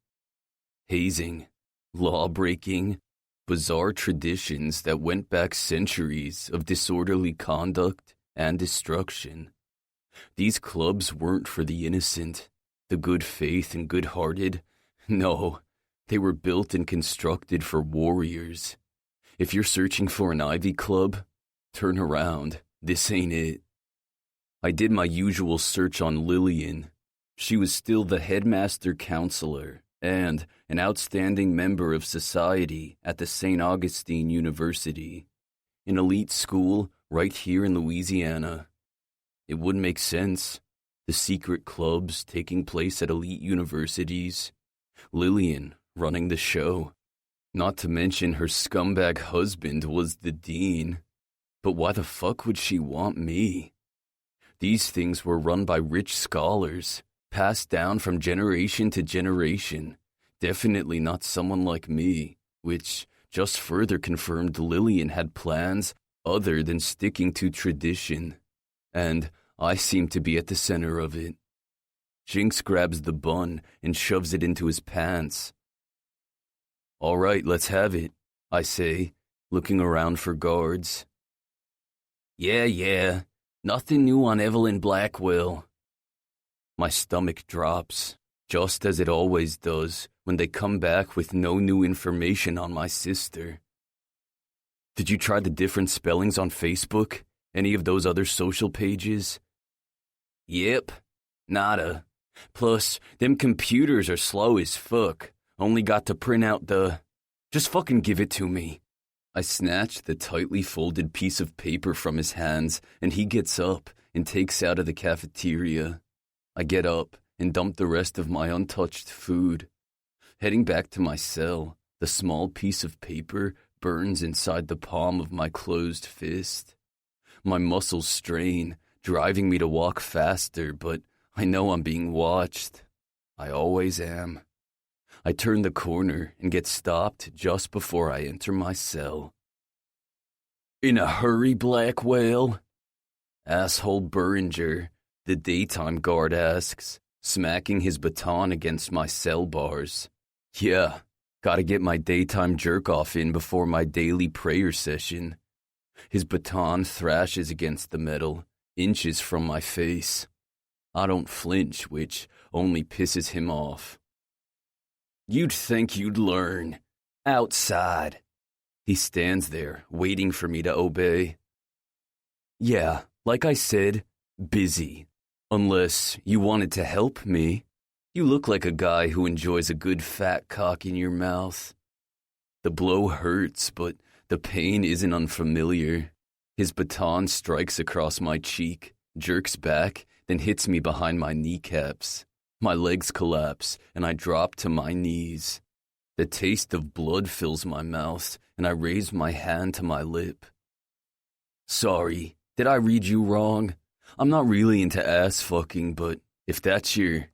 A: Hazing, law-breaking, bizarre traditions that went back centuries of disorderly conduct and destruction. These clubs weren't for the innocent, the good faith and good-hearted. No, they were built and constructed for warriors. If you're searching for an Ivy Club, turn around. This ain't it. I did my usual search on Lillian. She was still the headmaster counselor and an outstanding member of society at the St. Augustine University, an elite school right here in Louisiana. It would make sense. The secret clubs taking place at elite universities. Lillian running the show. Not to mention her scumbag husband was the dean. But why the fuck would she want me? These things were run by rich scholars, passed down from generation to generation. Definitely not someone like me, which just further confirmed Lillian had plans other than sticking to tradition. And I seem to be at the center of it. Jinx grabs the bun and shoves it into his pants. All right, let's have it, I say, looking around for guards. Yeah, nothing new on Evelyn Blackwell. My stomach drops, just as it always does when they come back with no new information on my sister. Did you try the different spellings on Facebook? Any of those other social pages? Yep, nada. Plus, them computers are slow as fuck. Only got to print out the... Just fucking give it to me. I snatch the tightly folded piece of paper from his hands, and he gets up and takes out of the cafeteria. I get up and dump the rest of my untouched food. Heading back to my cell, the small piece of paper burns inside the palm of my closed fist. My muscles strain, driving me to walk faster, but I know I'm being watched. I always am. I turn the corner and get stopped just before I enter my cell. In a hurry, Blackwell? Asshole Burringer, the daytime guard asks, smacking his baton against my cell bars. Yeah, gotta get my daytime jerk-off in before my daily prayer session. His baton thrashes against the metal, inches from my face. I don't flinch, which only pisses him off. You'd think you'd learn. Outside. He stands there, waiting for me to obey. Yeah, like I said, busy. Unless you wanted to help me. You look like a guy who enjoys a good fat cock in your mouth. The blow hurts, but the pain isn't unfamiliar. His baton strikes across my cheek, jerks back, then hits me behind my kneecaps. My legs collapse, and I drop to my knees. The taste of blood fills my mouth, and I raise my hand to my lip. Sorry, did I read you wrong? I'm not really into ass fucking, but if that's your...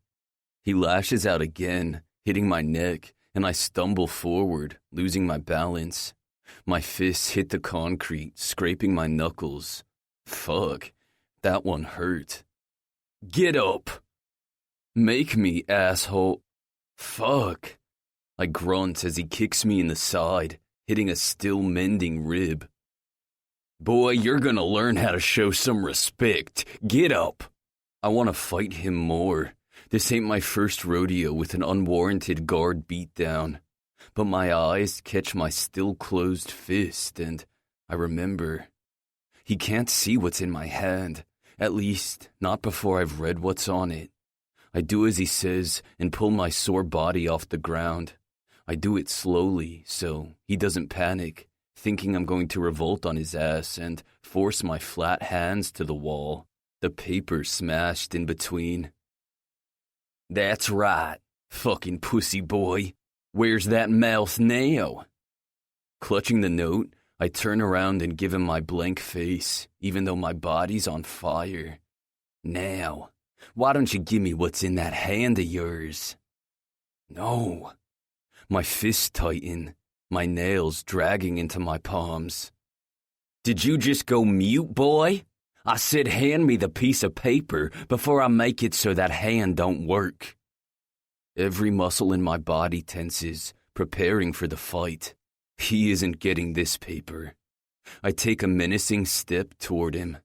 A: He lashes out again, hitting my neck, and I stumble forward, losing my balance. My fists hit the concrete, scraping my knuckles. Fuck, that one hurt. Get up! Make me, asshole. Fuck. I grunt as he kicks me in the side, hitting a still mending rib. Boy, you're gonna learn how to show some respect. Get up. I want to fight him more. This ain't my first rodeo with an unwarranted guard beatdown. But my eyes catch my still closed fist, and I remember. He can't see what's in my hand, at least not before I've read what's on it. I do as he says and pull my sore body off the ground. I do it slowly, so he doesn't panic, thinking I'm going to revolt on his ass and force my flat hands to the wall, the paper smashed in between. That's right, fucking pussy boy. Where's that mouth now? Clutching the note, I turn around and give him my blank face, even though my body's on fire. Now, why don't you give me what's in that hand of yours? No. My fists tighten, my nails dragging into my palms. Did you just go mute, boy? I said hand me the piece of paper before I make it so that hand don't work. Every muscle in my body tenses, preparing for the fight. He isn't getting this paper. I take a menacing step toward him.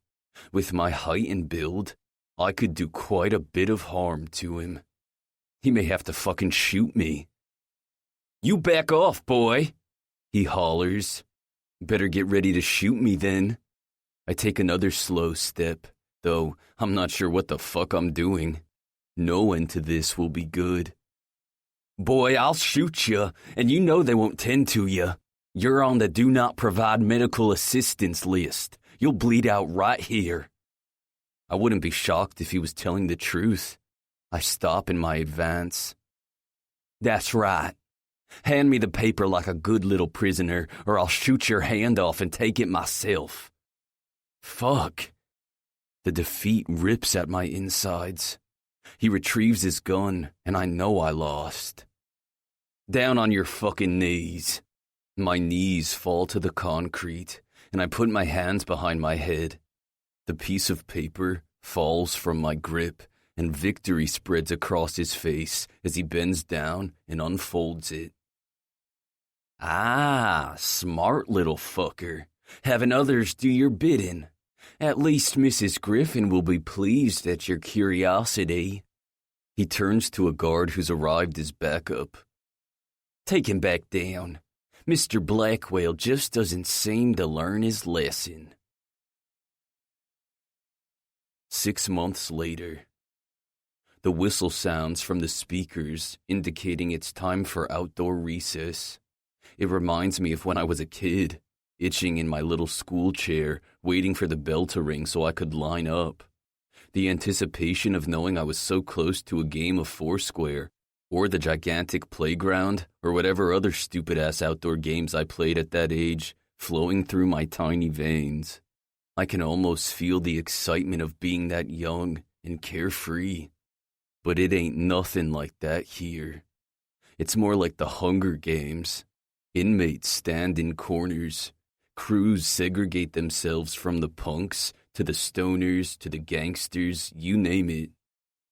A: With my height and build, I could do quite a bit of harm to him. He may have to fucking shoot me. You back off, boy, he hollers. Better get ready to shoot me then. I take another slow step, though I'm not sure what the fuck I'm doing. No end to this will be good. Boy, I'll shoot you, and you know they won't tend to you. You're on the do not provide medical assistance list. You'll bleed out right here. I wouldn't be shocked if he was telling the truth. I stop in my advance. That's right. Hand me the paper like a good little prisoner, or I'll shoot your hand off and take it myself. Fuck. The defeat rips at my insides. He retrieves his gun, and I know I lost. Down on your fucking knees. My knees fall to the concrete, and I put my hands behind my head. The piece of paper falls from my grip, and victory spreads across his face as he bends down and unfolds it. Ah, smart little fucker. Having others do your bidding. At least Mrs. Griffin will be pleased at your curiosity. He turns to a guard who's arrived as backup. Take him back down. Mr. Blackwell just doesn't seem to learn his lesson. 6 months later. The whistle sounds from the speakers, indicating it's time for outdoor recess. It reminds me of when I was a kid, itching in my little school chair, waiting for the bell to ring so I could line up. The anticipation of knowing I was so close to a game of Foursquare, or the gigantic playground, or whatever other stupid-ass outdoor games I played at that age, flowing through my tiny veins. I can almost feel the excitement of being that young and carefree. But it ain't nothing like that here. It's more like the Hunger Games. Inmates stand in corners. Crews segregate themselves from the punks, to the stoners, to the gangsters, you name it.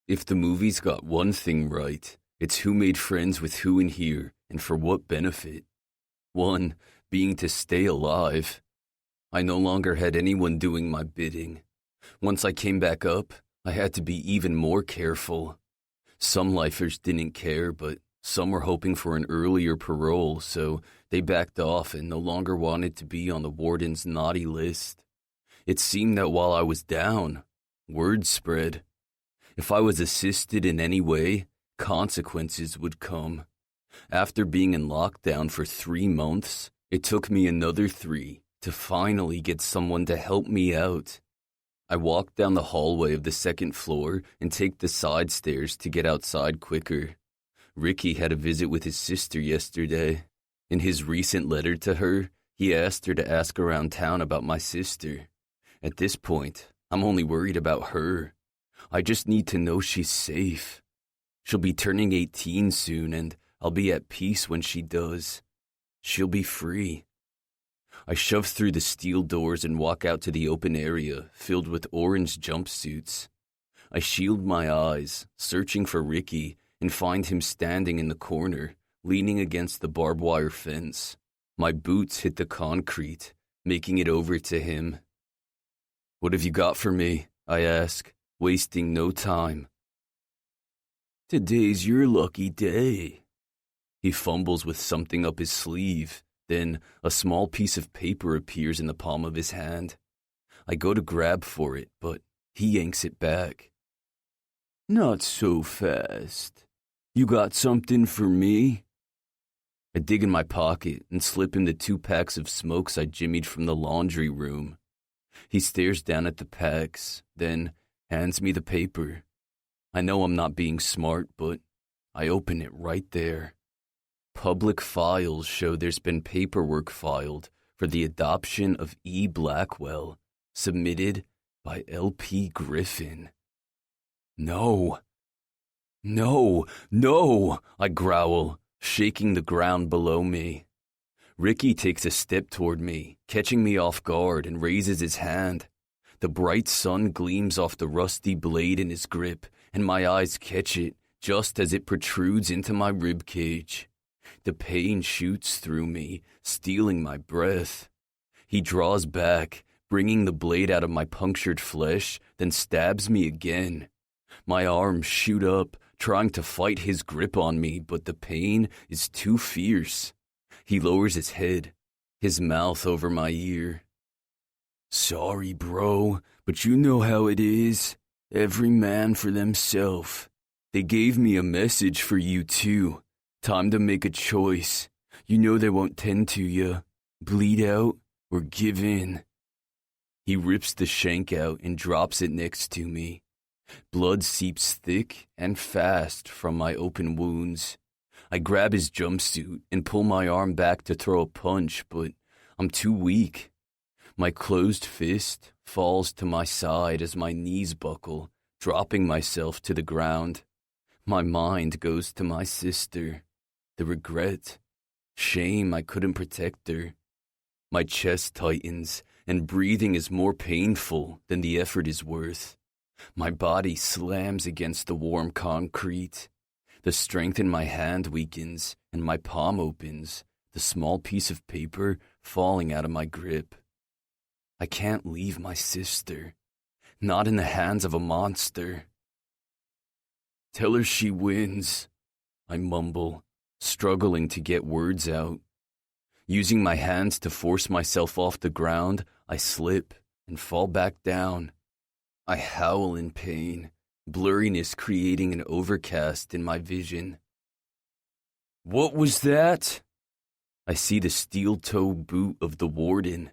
A: If the movie's got one thing right, it's who made friends with who in here, and for what benefit. One being to stay alive. I no longer had anyone doing my bidding. Once I came back up, I had to be even more careful. Some lifers didn't care, but some were hoping for an earlier parole, so they backed off and no longer wanted to be on the warden's naughty list. It seemed that while I was down, word spread. If I was assisted in any way, consequences would come. After being in lockdown for 3 months, it took me another 3 to finally get someone to help me out. I walk down the hallway of the second floor and take the side stairs to get outside quicker. Ricky had a visit with his sister yesterday. In his recent letter to her, he asked her to ask around town about my sister. At this point, I'm only worried about her. I just need to know she's safe. She'll be turning 18 soon, and I'll be at peace when she does. She'll be free. I shove through the steel doors and walk out to the open area filled with orange jumpsuits. I shield my eyes, searching for Ricky, and find him standing in the corner, leaning against the barbed wire fence. My boots hit the concrete, making it over to him. "What have you got for me?" I ask, wasting no time. "Today's your lucky day." He fumbles with something up his sleeve. Then a small piece of paper appears in the palm of his hand. I go to grab for it, but he yanks it back. "Not so fast. You got something for me?" I dig in my pocket and slip him the 2 packs of smokes I jimmied from the laundry room. He stares down at the packs, then hands me the paper. I know I'm not being smart, but I open it right there. Public files show there's been paperwork filed for the adoption of E. Blackwell, submitted by L.P. Griffin. No, I growl, shaking the ground below me. Ricky takes a step toward me, catching me off guard, and raises his hand. The bright sun gleams off the rusty blade in his grip, and my eyes catch it just as it protrudes into my rib cage. The pain shoots through me, stealing my breath. He draws back, bringing the blade out of my punctured flesh, then stabs me again. My arms shoot up, trying to fight his grip on me, but the pain is too fierce. He lowers his head, his mouth over my ear. Sorry, bro, but you know how it is. Every man for themself. They gave me a message for you, too. Time to make a choice. You know they won't tend to you. Bleed out or give in. He rips the shank out and drops it next to me. Blood seeps thick and fast from my open wounds. I grab his jumpsuit and pull my arm back to throw a punch, but I'm too weak. My closed fist falls to my side as my knees buckle, dropping myself to the ground. My mind goes to my sister. The regret, shame I couldn't protect her. My chest tightens, and breathing is more painful than the effort is worth. My body slams against the warm concrete. The strength in my hand weakens, and my palm opens, the small piece of paper falling out of my grip. I can't leave my sister, not in the hands of a monster. Tell her she wins, I mumble, struggling to get words out. Using my hands to force myself off the ground, I slip and fall back down. I howl in pain, blurriness creating an overcast in my vision. What was that? I see the steel-toe boot of the warden.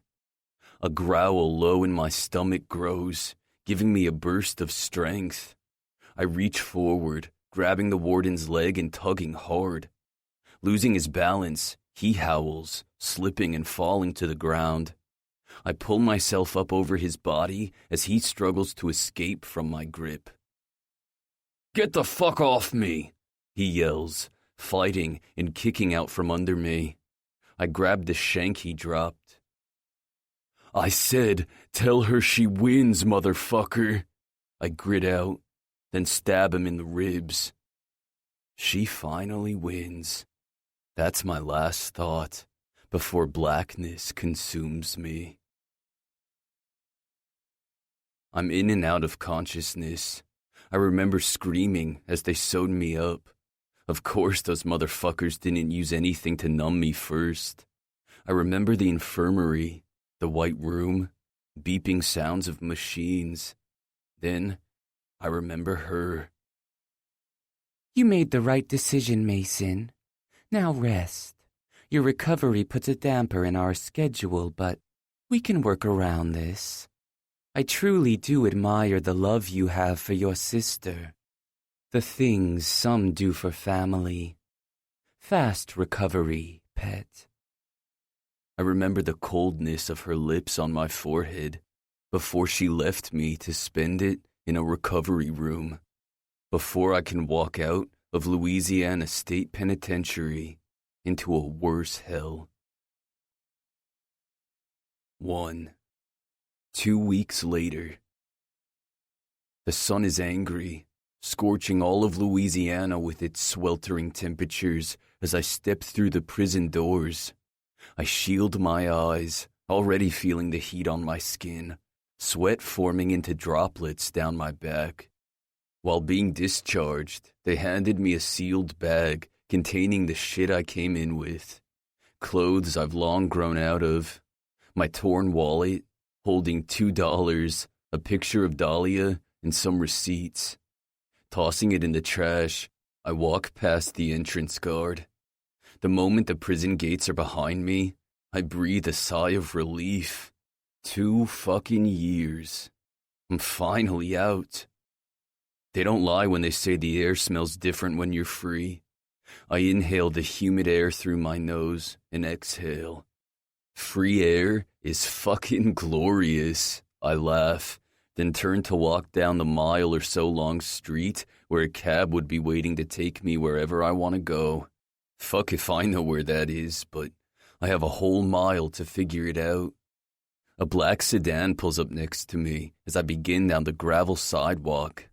A: A growl low in my stomach grows, giving me a burst of strength. I reach forward, grabbing the warden's leg and tugging hard. Losing his balance, he howls, slipping and falling to the ground. I pull myself up over his body as he struggles to escape from my grip. Get the fuck off me, he yells, fighting and kicking out from under me. I grab the shank he dropped. I said, tell her she wins, motherfucker. I grit out, then stab him in the ribs. She finally wins. That's my last thought, before blackness consumes me. I'm in and out of consciousness. I remember screaming as they sewed me up. Of course those motherfuckers didn't use anything to numb me first. I remember the infirmary, the white room, beeping sounds of machines. Then I remember her.
B: You made the right decision, Mason. Now rest. Your recovery puts a damper in our schedule, but we can work around this. I truly do admire the love you have for your sister. The things some do for family. Fast recovery, pet.
A: I remember the coldness of her lips on my forehead before she left me to spend it in a recovery room. Before I can walk out of Louisiana State Penitentiary into a worse hell. 1. 2 weeks later. The sun is angry, scorching all of Louisiana with its sweltering temperatures as I step through the prison doors. I shield my eyes, already feeling the heat on my skin, sweat forming into droplets down my back. While being discharged, they handed me a sealed bag containing the shit I came in with. Clothes I've long grown out of, my torn wallet, holding $2, a picture of Dahlia, and some receipts. Tossing it in the trash, I walk past the entrance guard. The moment the prison gates are behind me, I breathe a sigh of relief. 2 fucking years. I'm finally out. They don't lie when they say the air smells different when you're free. I inhale the humid air through my nose and exhale. Free air is fucking glorious, I laugh, then turn to walk down the mile or so long street where a cab would be waiting to take me wherever I want to go. Fuck if I know where that is, but I have a whole mile to figure it out. A black sedan pulls up next to me as I begin down the gravel sidewalk.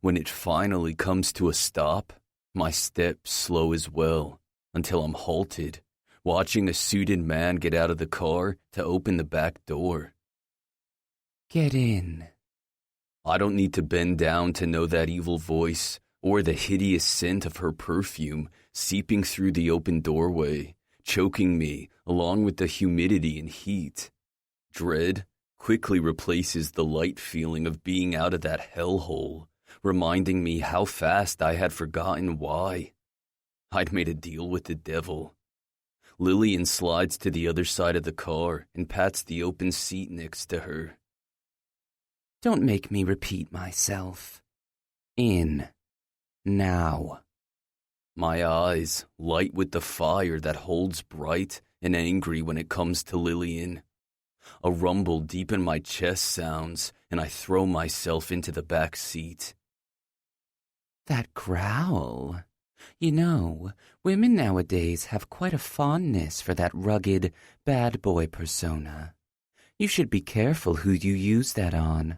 A: When it finally comes to a stop, my steps slow as well, until I'm halted, watching a suited man get out of the car to open the back door.
B: Get in.
A: I don't need to bend down to know that evil voice or the hideous scent of her perfume seeping through the open doorway, choking me along with the humidity and heat. Dread quickly replaces the light feeling of being out of that hellhole, reminding me how fast I had forgotten why. I'd made a deal with the devil. Lillian slides to the other side of the car and pats the open seat next to her.
B: Don't make me repeat myself. In. Now.
A: My eyes light with the fire that holds bright and angry when it comes to Lillian. A rumble deep in my chest sounds, and I throw myself into the back seat.
B: That growl. You know, women nowadays have quite a fondness for that rugged, bad boy persona. You should be careful who you use that on.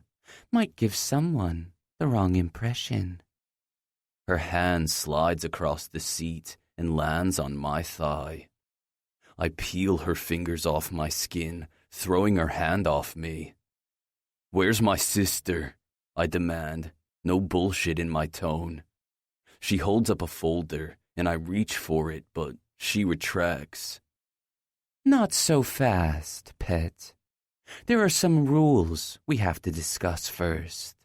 B: Might give someone the wrong impression.
A: Her hand slides across the seat and lands on my thigh. I peel her fingers off my skin, throwing her hand off me. "Where's my sister?" I demand, no bullshit in my tone. She holds up a folder, and I reach for it, but she retracts.
B: Not so fast, pet. There are some rules we have to discuss first.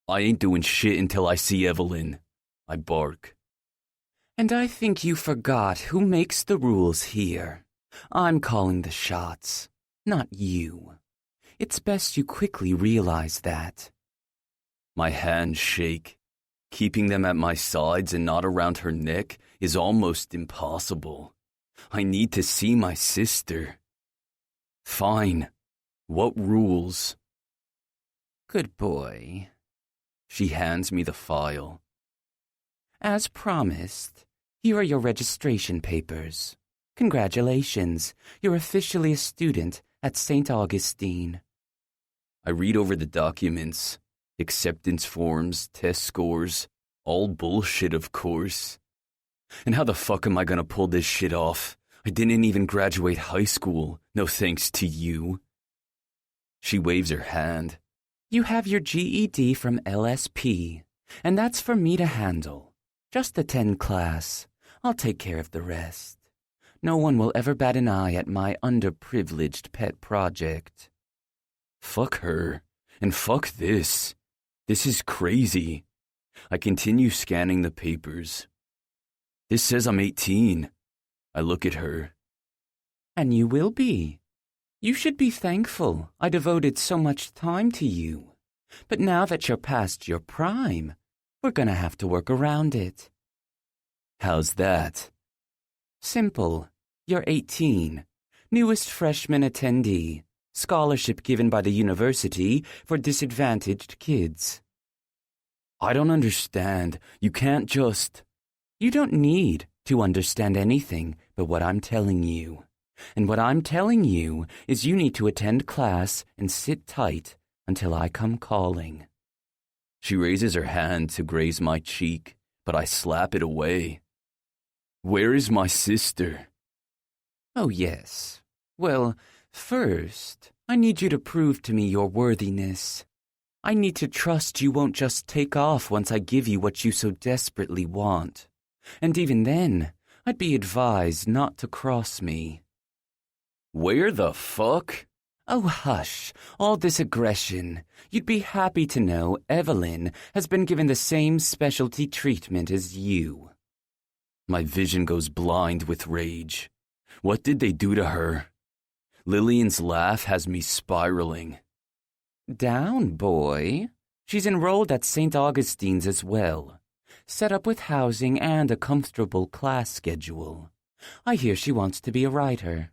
A: I ain't doing shit until I see Evelyn, I bark.
B: And I think you forgot who makes the rules here. I'm calling the shots, not you. It's best you quickly realize that.
A: My hands shake. Keeping them at my sides and not around her neck is almost impossible. I need to see my sister. Fine. What rules?
B: Good boy.
A: She hands me the file.
B: As promised, here are your registration papers. Congratulations, you're officially a student at St. Augustine.
A: I read over the documents. Acceptance forms, test scores, all bullshit, of course. And how the fuck am I gonna pull this shit off? I didn't even graduate high school, no thanks to you. She waves her hand.
B: You have your GED from LSP, and that's for me to handle. Just attend class. I'll take care of the rest. No one will ever bat an eye at my underprivileged pet project.
A: Fuck her, and fuck this. This is crazy. I continue scanning the papers. This says I'm 18. I look at her.
B: And you will be. You should be thankful I devoted so much time to you. But now that you're past your prime, we're gonna have to work around it.
A: How's that?
B: Simple. You're 18. Newest freshman attendee. Scholarship given by the university for disadvantaged kids.
A: I don't understand. You can't just...
B: You don't need to understand anything but what I'm telling you. And what I'm telling you is you need to attend class and sit tight until I come calling.
A: She raises her hand to graze my cheek, but I slap it away. Where is my sister?
B: Oh, yes. Well, first, I need you to prove to me your worthiness. I need to trust you won't just take off once I give you what you so desperately want. And even then, I'd be advised not to cross me.
A: Where the fuck?
B: Oh, hush. All this aggression. You'd be happy to know Evelyn has been given the same specialty treatment as you.
A: My vision goes blind with rage. What did they do to her? Lillian's laugh has me spiraling.
B: Down, boy. She's enrolled at St. Augustine's as well. Set up with housing and a comfortable class schedule. I hear she wants to be a writer.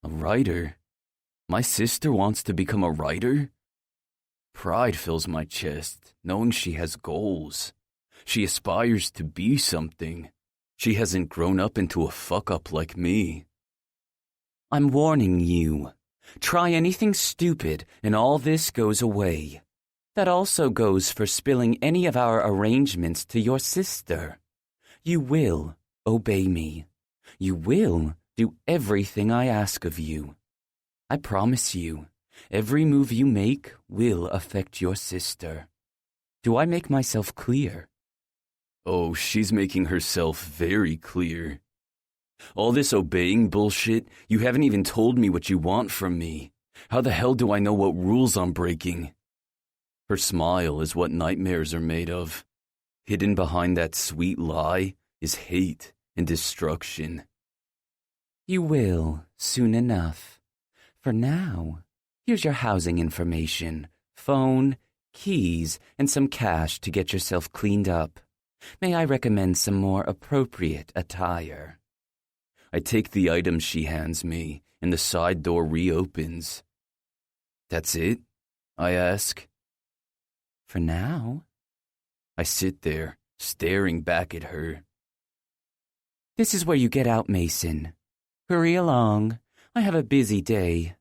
A: A writer? My sister wants to become a writer? Pride fills my chest, knowing she has goals. She aspires to be something. She hasn't grown up into a fuck-up like me.
B: I'm warning you. Try anything stupid and all this goes away. That also goes for spilling any of our arrangements to your sister. You will obey me. You will do everything I ask of you. I promise you, every move you make will affect your sister. Do I make myself clear?
A: Oh, she's making herself very clear. All this obeying bullshit, you haven't even told me what you want from me. How the hell do I know what rules I'm breaking? Her smile is what nightmares are made of. Hidden behind that sweet lie is hate and destruction.
B: You will, soon enough. For now, here's your housing information, phone, keys, and some cash to get yourself cleaned up. May I recommend some more appropriate attire?
A: I take the items she hands me, and the side door reopens. That's it? I ask.
B: For now.
A: I sit there, staring back at her.
B: This is where you get out, Mason. Hurry along. I have a busy day.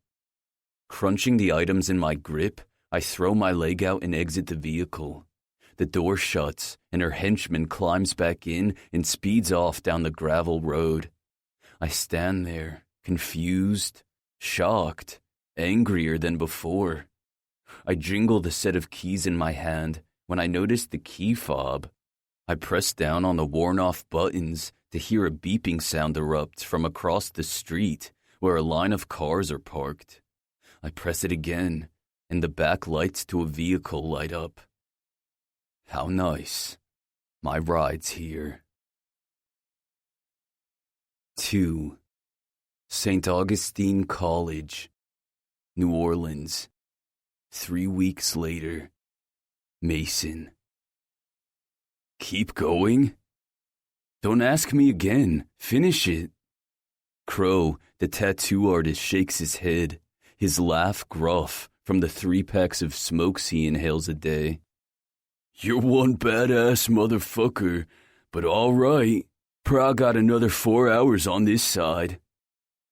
A: Crunching the items in my grip, I throw my leg out and exit the vehicle. The door shuts, and her henchman climbs back in and speeds off down the gravel road. I stand there, confused, shocked, angrier than before. I jingle the set of keys in my hand when I notice the key fob. I press down on the worn-off buttons to hear a beeping sound erupt from across the street where a line of cars are parked. I press it again, and the back lights to a vehicle light up. How nice. My ride's here. 2. St. Augustine College, New Orleans. 3 weeks later. Mason. Keep going? Don't ask me again. Finish it. Crow, the tattoo artist, shakes his head, his laugh gruff from the 3 packs of smokes he inhales a day. You're one badass motherfucker, but all right. Pra got another 4 hours on this side.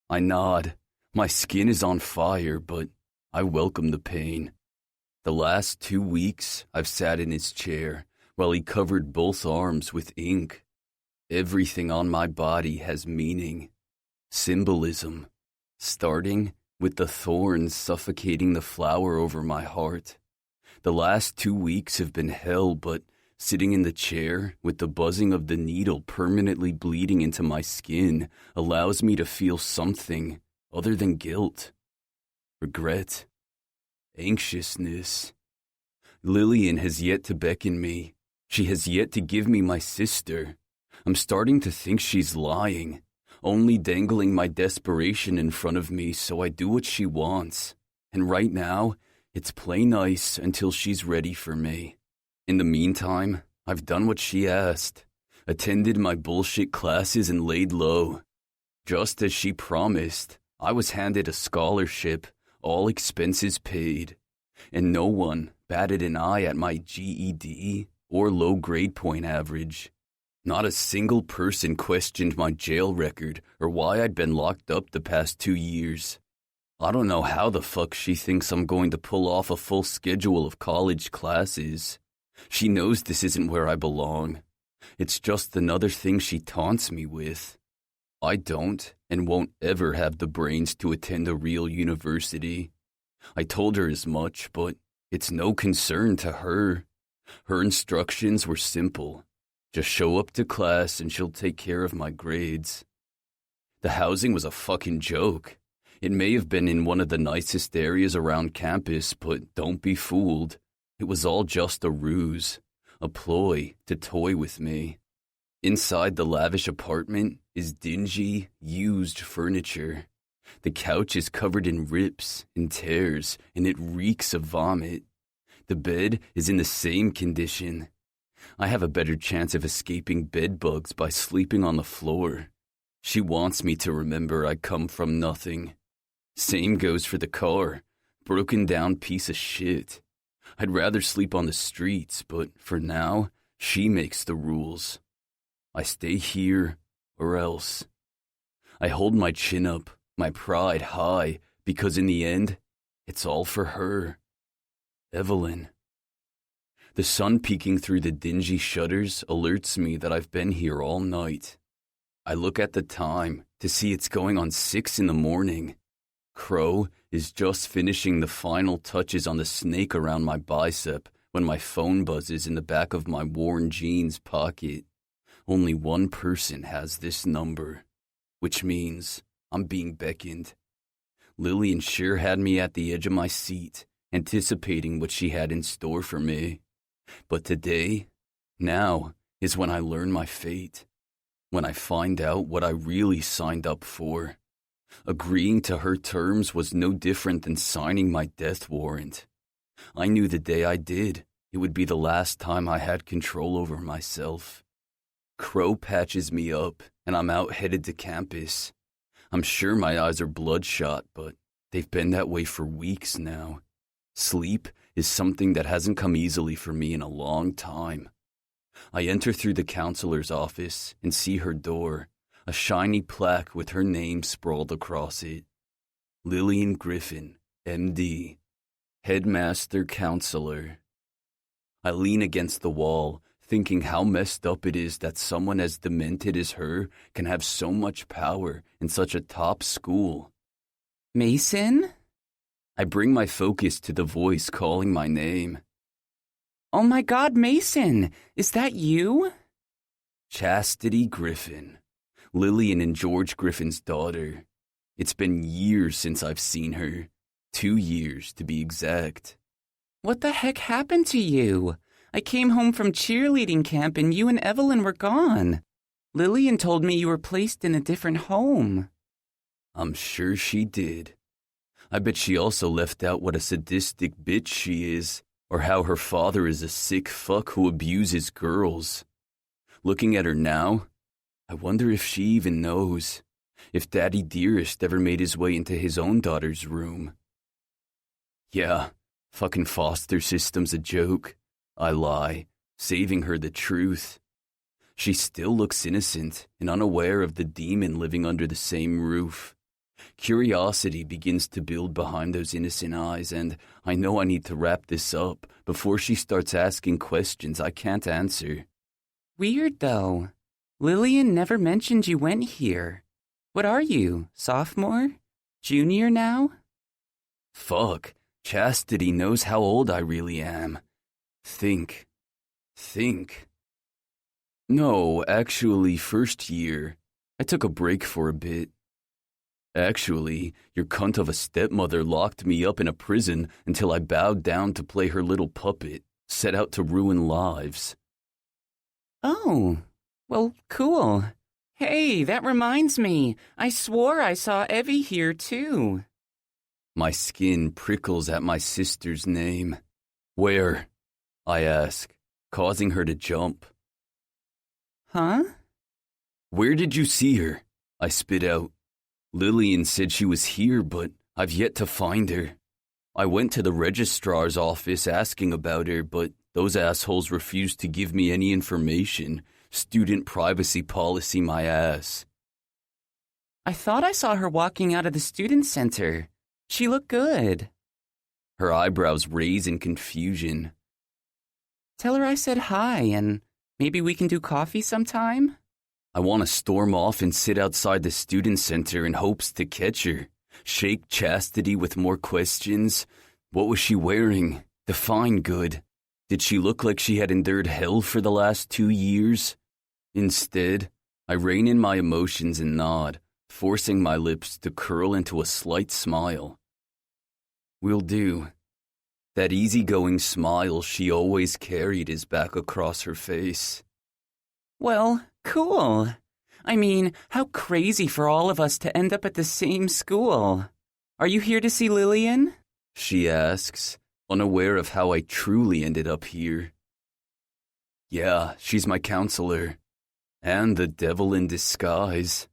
A: I nod. My skin is on fire, but I welcome the pain. The last 2 weeks, I've sat in his chair while he covered both arms with ink. Everything on my body has meaning, symbolism, starting with the thorns suffocating the flower over my heart. The last 2 weeks have been hell, but sitting in the chair with the buzzing of the needle permanently bleeding into my skin allows me to feel something other than guilt, regret, anxiousness. Lillian has yet to beckon me. She has yet to give me my sister. I'm starting to think she's lying, only dangling my desperation in front of me so I do what she wants. And right now, it's play nice until she's ready for me. In the meantime, I've done what she asked, attended my bullshit classes and laid low. Just as she promised, I was handed a scholarship, all expenses paid, and no one batted an eye at my GED or low grade point average. Not a single person questioned my jail record or why I'd been locked up the past 2 years. I don't know how the fuck she thinks I'm going to pull off a full schedule of college classes. She knows this isn't where I belong. It's just another thing she taunts me with. I don't and won't ever have the brains to attend a real university. I told her as much, but it's no concern to her. Her instructions were simple. Just show up to class and she'll take care of my grades. The housing was a fucking joke. It may have been in one of the nicest areas around campus, but don't be fooled. It was all just a ruse, a ploy to toy with me. Inside the lavish apartment is dingy, used furniture. The couch is covered in rips and tears, and it reeks of vomit. The bed is in the same condition. I have a better chance of escaping bed bugs by sleeping on the floor. She wants me to remember I come from nothing. Same goes for the car. Broken down piece of shit. I'd rather sleep on the streets, but for now, she makes the rules. I stay here or else. I hold my chin up, my pride high, because in the end, it's all for her. Evelyn. The sun peeking through the dingy shutters alerts me that I've been here all night. I look at the time to see it's going on 6 a.m. Crow is just finishing the final touches on the snake around my bicep when my phone buzzes in the back of my worn jeans pocket. Only one person has this number, which means I'm being beckoned. Lillian sure had me at the edge of my seat, anticipating what she had in store for me. But today, now, is when I learn my fate. When I find out what I really signed up for. Agreeing to her terms was no different than signing my death warrant. I knew the day I did, it would be the last time I had control over myself. Crow patches me up, and I'm out headed to campus. I'm sure my eyes are bloodshot, but they've been that way for weeks now. Sleep is something that hasn't come easily for me in a long time. I enter through the counselor's office and see her door, a shiny plaque with her name sprawled across it. Lillian Griffin, M.D., Headmaster Counselor. I lean against the wall, thinking how messed up it is that someone as demented as her can have so much power in such a top school.
B: Mason?
A: I bring my focus to the voice calling my name.
B: Oh my God, Mason! Is that you?
A: Chastity Griffin, Lillian and George Griffin's daughter. It's been years since I've seen her. 2 years, to be exact.
B: What the heck happened to you? I came home from cheerleading camp and you and Evelyn were gone. Lillian told me you were placed in a different home.
A: I'm sure she did. I bet she also left out what a sadistic bitch she is, or how her father is a sick fuck who abuses girls. Looking at her now, I wonder if she even knows. If Daddy Dearest ever made his way into his own daughter's room. Yeah, fucking foster system's a joke. I lie, saving her the truth. She still looks innocent and unaware of the demon living under the same roof. Curiosity begins to build behind those innocent eyes, and I know I need to wrap this up before she starts asking questions I can't answer.
B: Weird, though. Lillian never mentioned you went here. What are you, sophomore? Junior now?
A: Fuck, Chastity knows how old I really am. Think. No, actually, first year. I took a break for a bit. Actually, your cunt of a stepmother locked me up in a prison until I bowed down to play her little puppet, set out to ruin lives.
B: Oh, well, cool. Hey, that reminds me. I swore I saw Evie here, too.
A: My skin prickles at my sister's name. Where? I ask, causing her to jump.
B: Huh?
A: Where did you see her? I spit out. Lillian said she was here, but I've yet to find her. I went to the registrar's office asking about her, but those assholes refused to give me any information. Student privacy policy my ass.
B: I thought I saw her walking out of the student center. She looked good.
A: Her eyebrows raise in confusion.
B: Tell her I said hi, and maybe we can do coffee sometime?
A: I want to storm off and sit outside the student center in hopes to catch her. Shake Chastity with more questions. What was she wearing? Define good. Did she look like she had endured hell for the last 2 years? Instead, I rein in my emotions and nod, forcing my lips to curl into a slight smile. Will do. That easygoing smile she always carried is back across her face.
B: Well, Cool. I mean, how crazy for all of us to end up at the same school. Are you here to see Lillian?
A: She asks, unaware of how I truly ended up here. Yeah, she's my counselor. And the devil in disguise.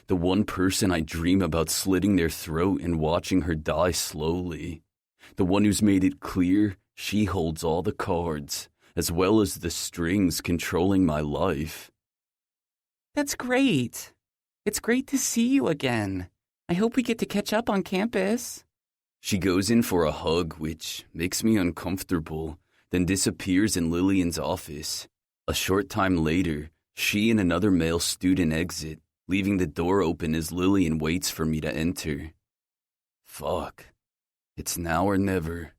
A: The one person I dream about slitting their throat and watching her die slowly. The one who's made it clear she holds all the cards, as well as the strings controlling my life.
B: That's great. It's great to see you again. I hope we get to catch up on campus.
A: She goes in for a hug, which makes me uncomfortable, then disappears in Lillian's office. A short time later, she and another male student exit, leaving the door open as Lillian waits for me to enter. Fuck. It's now or never.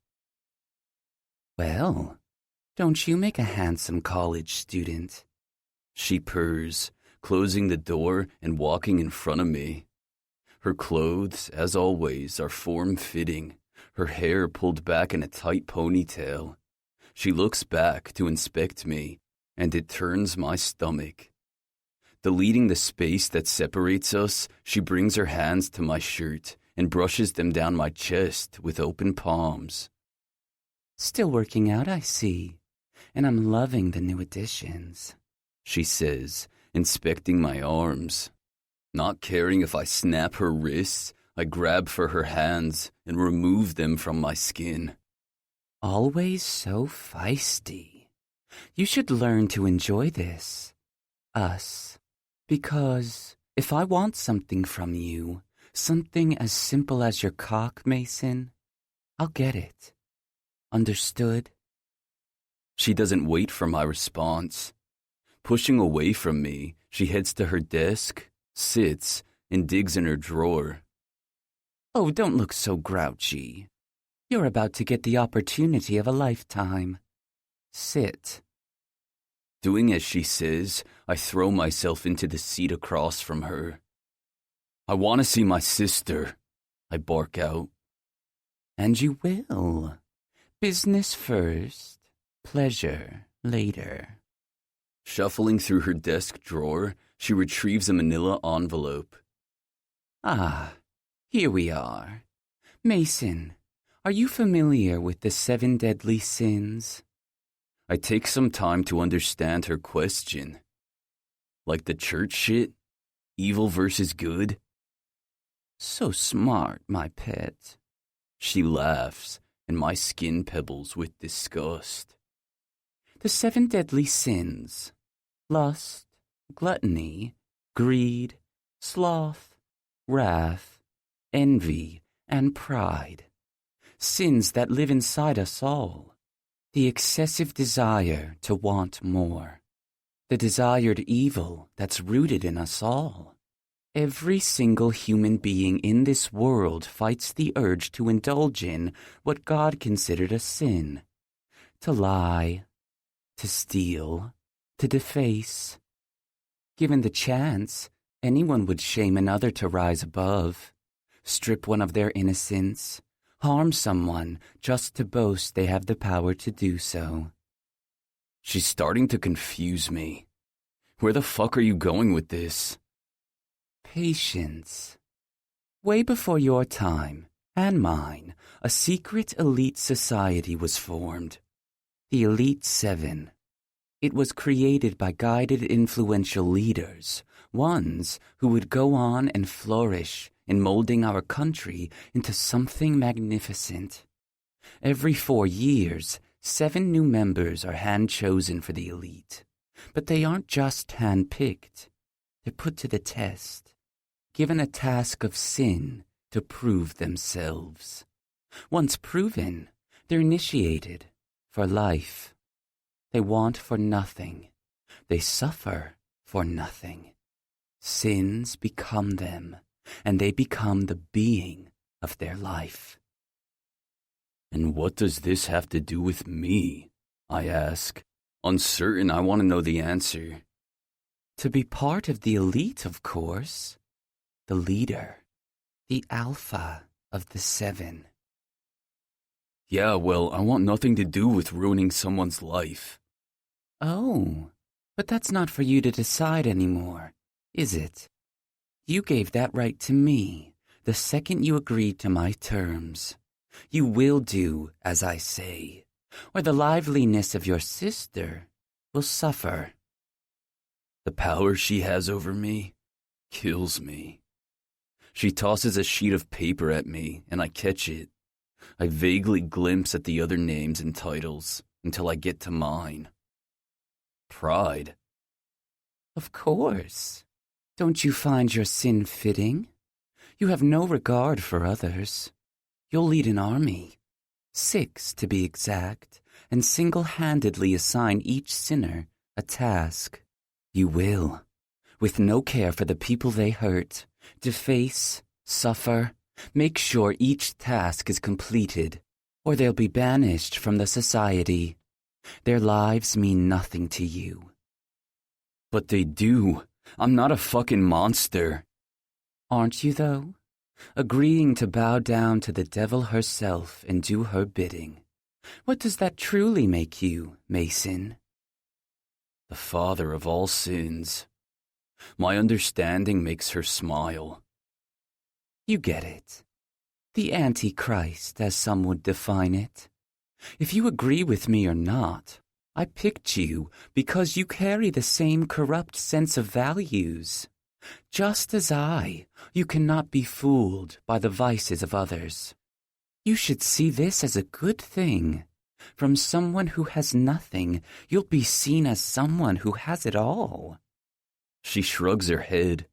B: Well, don't you make a handsome college student?
A: She purrs, closing the door and walking in front of me. Her clothes, as always, are form-fitting, her hair pulled back in a tight ponytail. She looks back to inspect me, and it turns my stomach. Deleting the space that separates us, she brings her hands to my shirt and brushes them down my chest with open palms.
B: Still working out, I see, and I'm loving the new additions,
A: she says, inspecting my arms. Not caring if I snap her wrists, I grab for her hands and remove them from my skin.
B: Always so feisty. You should learn to enjoy this. Us. Because if I want something from you, something as simple as your cock, Mason, I'll get it. Understood?
A: She doesn't wait for my response. Pushing away from me, she heads to her desk, sits, and digs in her drawer.
B: Oh, don't look so grouchy. You're about to get the opportunity of a lifetime. Sit.
A: Doing as she says, I throw myself into the seat across from her. I want to see my sister, I bark out.
B: And you will. Business first, pleasure later.
A: Shuffling through her desk drawer, she retrieves a manila envelope.
B: Ah, here we are. Mason, are you familiar with the 7 deadly sins?
A: I take some time to understand her question. Like the church shit? Evil versus good?
B: So smart, my pet.
A: She laughs, and my skin pebbles with disgust.
B: The 7 deadly sins: lust, gluttony, greed, sloth, wrath, envy, and pride. Sins that live inside us all. The excessive desire to want more. The desired evil that's rooted in us all. Every single human being in this world fights the urge to indulge in what God considered a sin. To lie, to steal, to deface. Given the chance, anyone would shame another to rise above, strip one of their innocence, harm someone just to boast they have the power to do so.
A: She's starting to confuse me. Where the fuck are you going with this?
B: Patience. Way before your time, and mine, a secret elite society was formed. The Elite 7. It was created by guided influential leaders, ones who would go on and flourish in molding our country into something magnificent. Every 4 years, 7 new members are hand-chosen for the elite. But they aren't just hand-picked. They're put to the test, given a task of sin to prove themselves. Once proven, they're initiated for life. They want for nothing. They suffer for nothing. Sins become them, and they become the being of their life.
A: And what does this have to do with me? I ask. Uncertain, I want to know the answer.
B: To be part of the elite, of course. The leader. The alpha of the 7.
A: Yeah, well, I want nothing to do with ruining someone's life.
B: Oh, But that's not for you to decide anymore, is it? You gave that right to me the second you agreed to my terms. You will do as I say, or the liveliness of your sister will suffer.
A: The power she has over me kills me. She tosses a sheet of paper at me, and I catch it. I vaguely glimpse at the other names and titles until I get to mine. Pride.
B: Of course. Don't you find your sin fitting? You have no regard for others. You'll lead an army, 6 to be exact, and single-handedly assign each sinner a task. You will, with no care for the people they hurt, deface, suffer, make sure each task is completed, or they'll be banished from the society. Their lives mean nothing to you.
A: But they do. I'm not a fucking monster.
B: Aren't you, though? Agreeing to bow down to the devil herself and do her bidding. What does that truly make you, Mason?
A: The father of all sins. My understanding makes her smile.
B: You get it. The Antichrist, as some would define it. If you agree with me or not, I picked you because you carry the same corrupt sense of values. Just as you cannot be fooled by the vices of others. You should see this as a good thing. From someone who has nothing, you'll be seen as someone who has it all.
A: She shrugs her head.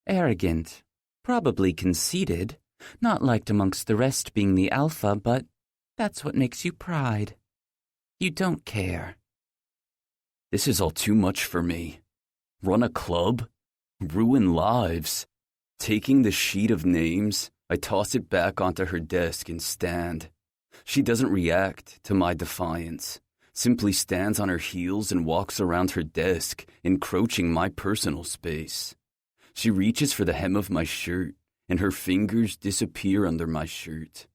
B: Arrogant, probably conceited, not liked amongst the rest being the alpha, but that's what makes you pride. You don't care.
A: This is all too much for me. Run a club? Ruin lives. Taking the sheet of names, I toss it back onto her desk and stand. She doesn't react to my defiance, simply stands on her heels and walks around her desk, encroaching my personal space. She reaches for the hem of my shirt, and her fingers disappear under my shirt.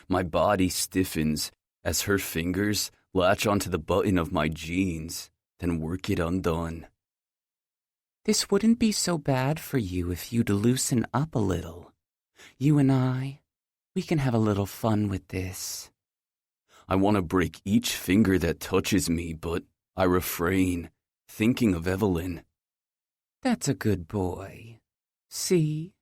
A: My body stiffens as her fingers latch onto the button of my jeans, then work it undone.
B: This wouldn't be so bad for you if you'd loosen up a little. You and we can have a little fun with this.
A: I want to break each finger that touches me, but I refrain, thinking of Evelyn.
B: That's a good boy. See?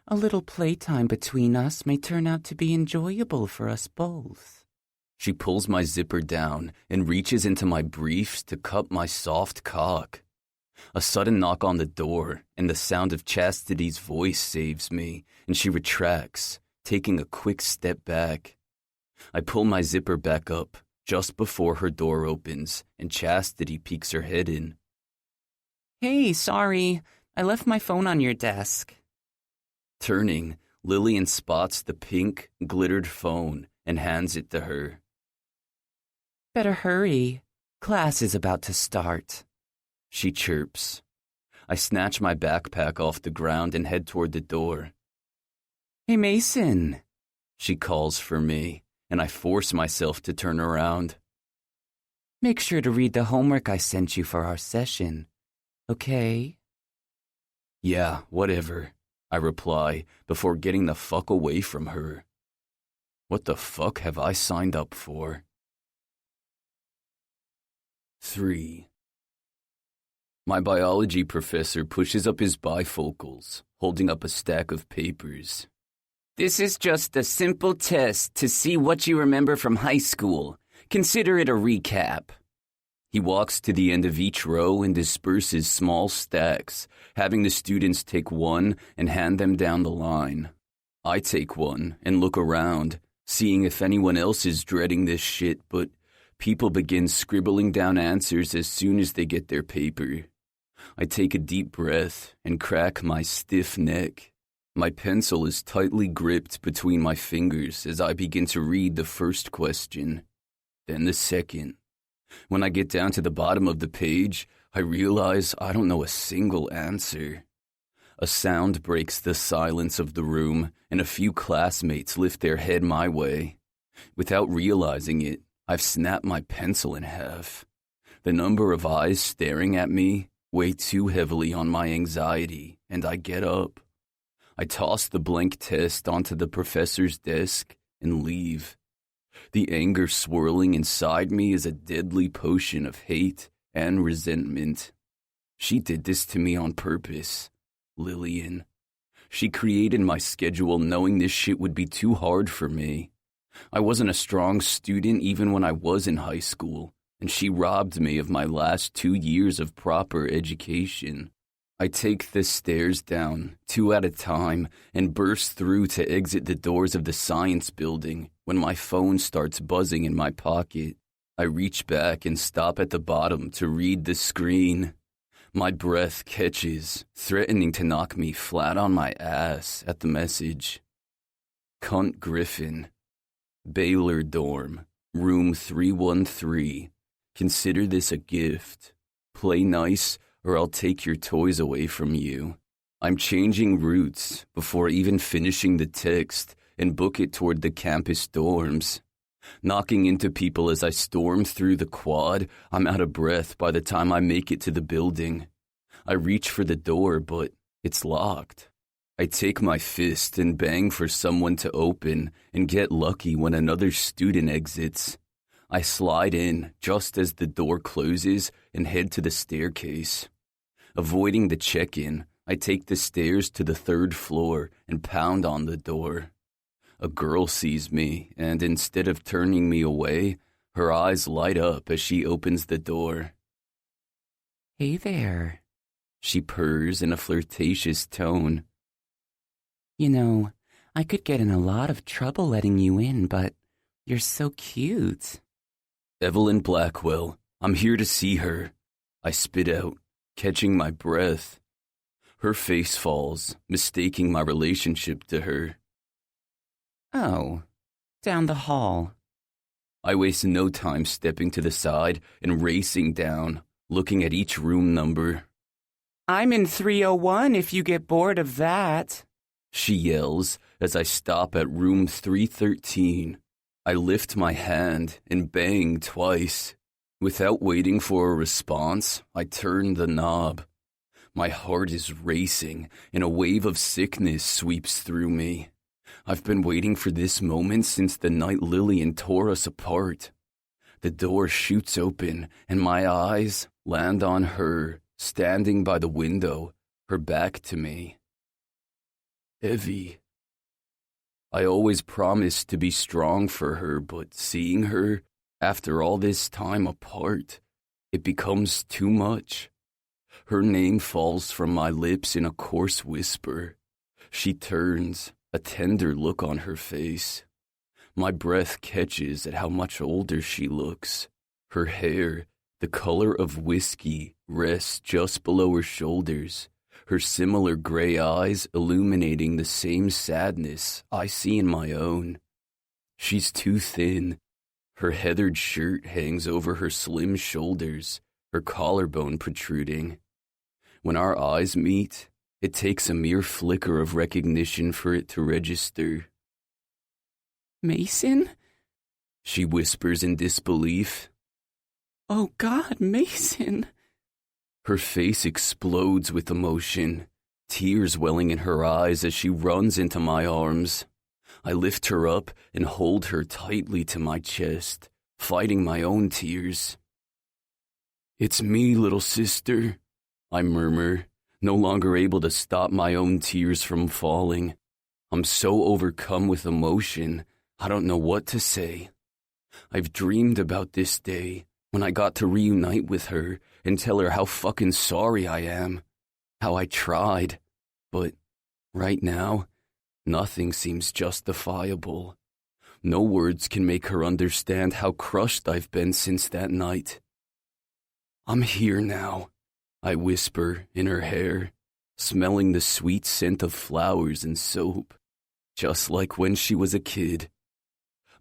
B: A little playtime between us may turn out to be enjoyable for us both.
A: She pulls my zipper down and reaches into my briefs to cup my soft cock. A sudden knock on the door, and the sound of Chastity's voice saves me, and she retracts, taking a quick step back. I pull my zipper back up, just before her door opens, and Chastity peeks her head in.
B: Hey, sorry, I left my phone on your desk.
A: Turning, Lillian spots the pink, glittered phone and hands it to her.
B: Better hurry. Class is about to start.
A: She chirps. I snatch my backpack off the ground and head toward the door.
B: Hey, Mason.
A: She calls for me, and I force myself to turn around.
B: Make sure to read the homework I sent you for our session, okay?
A: Yeah, whatever, I reply before getting the fuck away from her. What the fuck have I signed up for? 3. My biology professor pushes up his bifocals, holding up a stack of papers.
B: This is just a simple test to see what you remember from high school. Consider it a recap.
A: He walks to the end of each row and disperses small stacks, having the students take one and hand them down the line. I take one and look around, seeing if anyone else is dreading this shit, but people begin scribbling down answers as soon as they get their paper. I take a deep breath and crack my stiff neck. My pencil is tightly gripped between my fingers as I begin to read the first question, then the second. When I get down to the bottom of the page, I realize I don't know a single answer. A sound breaks the silence of the room, and a few classmates lift their head my way. Without realizing it, I've snapped my pencil in half. The number of eyes staring at me weigh too heavily on my anxiety, and I get up. I toss the blank test onto the professor's desk and leave. The anger swirling inside me is a deadly potion of hate and resentment. She did this to me on purpose, Lillian. She created my schedule knowing this shit would be too hard for me. I wasn't a strong student even when I was in high school, and she robbed me of my last 2 years of proper education. I take the stairs down, 2 at a time, and burst through to exit the doors of the science building when my phone starts buzzing in my pocket. I reach back and stop at the bottom to read the screen. My breath catches, threatening to knock me flat on my ass at the message. Cunt Griffin. Baylor dorm, room 313. Consider this a gift. Play nice or I'll take your toys away from you. I'm changing routes before even finishing the text and book it toward the campus dorms. Knocking into people as I storm through the quad, I'm out of breath by the time I make it to the building. I reach for the door, but it's locked. I take my fist and bang for someone to open and get lucky when another student exits. I slide in just as the door closes and head to the staircase. Avoiding the check-in, I take the stairs to the 3rd floor and pound on the door. A girl sees me, and instead of turning me away, her eyes light up as she opens the door.
B: Hey there,
A: she purrs in a flirtatious tone.
B: You know, I could get in a lot of trouble letting you in, but you're so cute.
A: Evelyn Blackwell, I'm here to see her. I spit out, catching my breath. Her face falls, mistaking my relationship to her.
B: Oh, down the hall.
A: I waste no time stepping to the side and racing down, looking at each room number.
B: I'm in 301 if you get bored of that,
A: she yells as I stop at room 313. I lift my hand and bang twice. Without waiting for a response, I turn the knob. My heart is racing and a wave of sickness sweeps through me. I've been waiting for this moment since the night Lillian tore us apart. The door shoots open and my eyes land on her, standing by the window, her back to me. Evie. I always promised to be strong for her, but seeing her, after all this time apart, it becomes too much. Her name falls from my lips in a coarse whisper. She turns, a tender look on her face. My breath catches at how much older she looks. Her hair, the color of whiskey, rests just below her shoulders, her similar gray eyes illuminating the same sadness I see in my own. She's too thin. Her heathered shirt hangs over her slim shoulders, her collarbone protruding. When our eyes meet, it takes a mere flicker of recognition for it to register.
B: Mason?
A: She whispers in disbelief.
B: Oh God, Mason!
A: Her face explodes with emotion, tears welling in her eyes as she runs into my arms. I lift her up and hold her tightly to my chest, fighting my own tears. It's me, little sister, I murmur, no longer able to stop my own tears from falling. I'm so overcome with emotion, I don't know what to say. I've dreamed about this day, when I got to reunite with her and tell her how fucking sorry I am, how I tried, but right now, nothing seems justifiable. No words can make her understand how crushed I've been since that night. I'm here now, I whisper in her hair, smelling the sweet scent of flowers and soap, just like when she was a kid.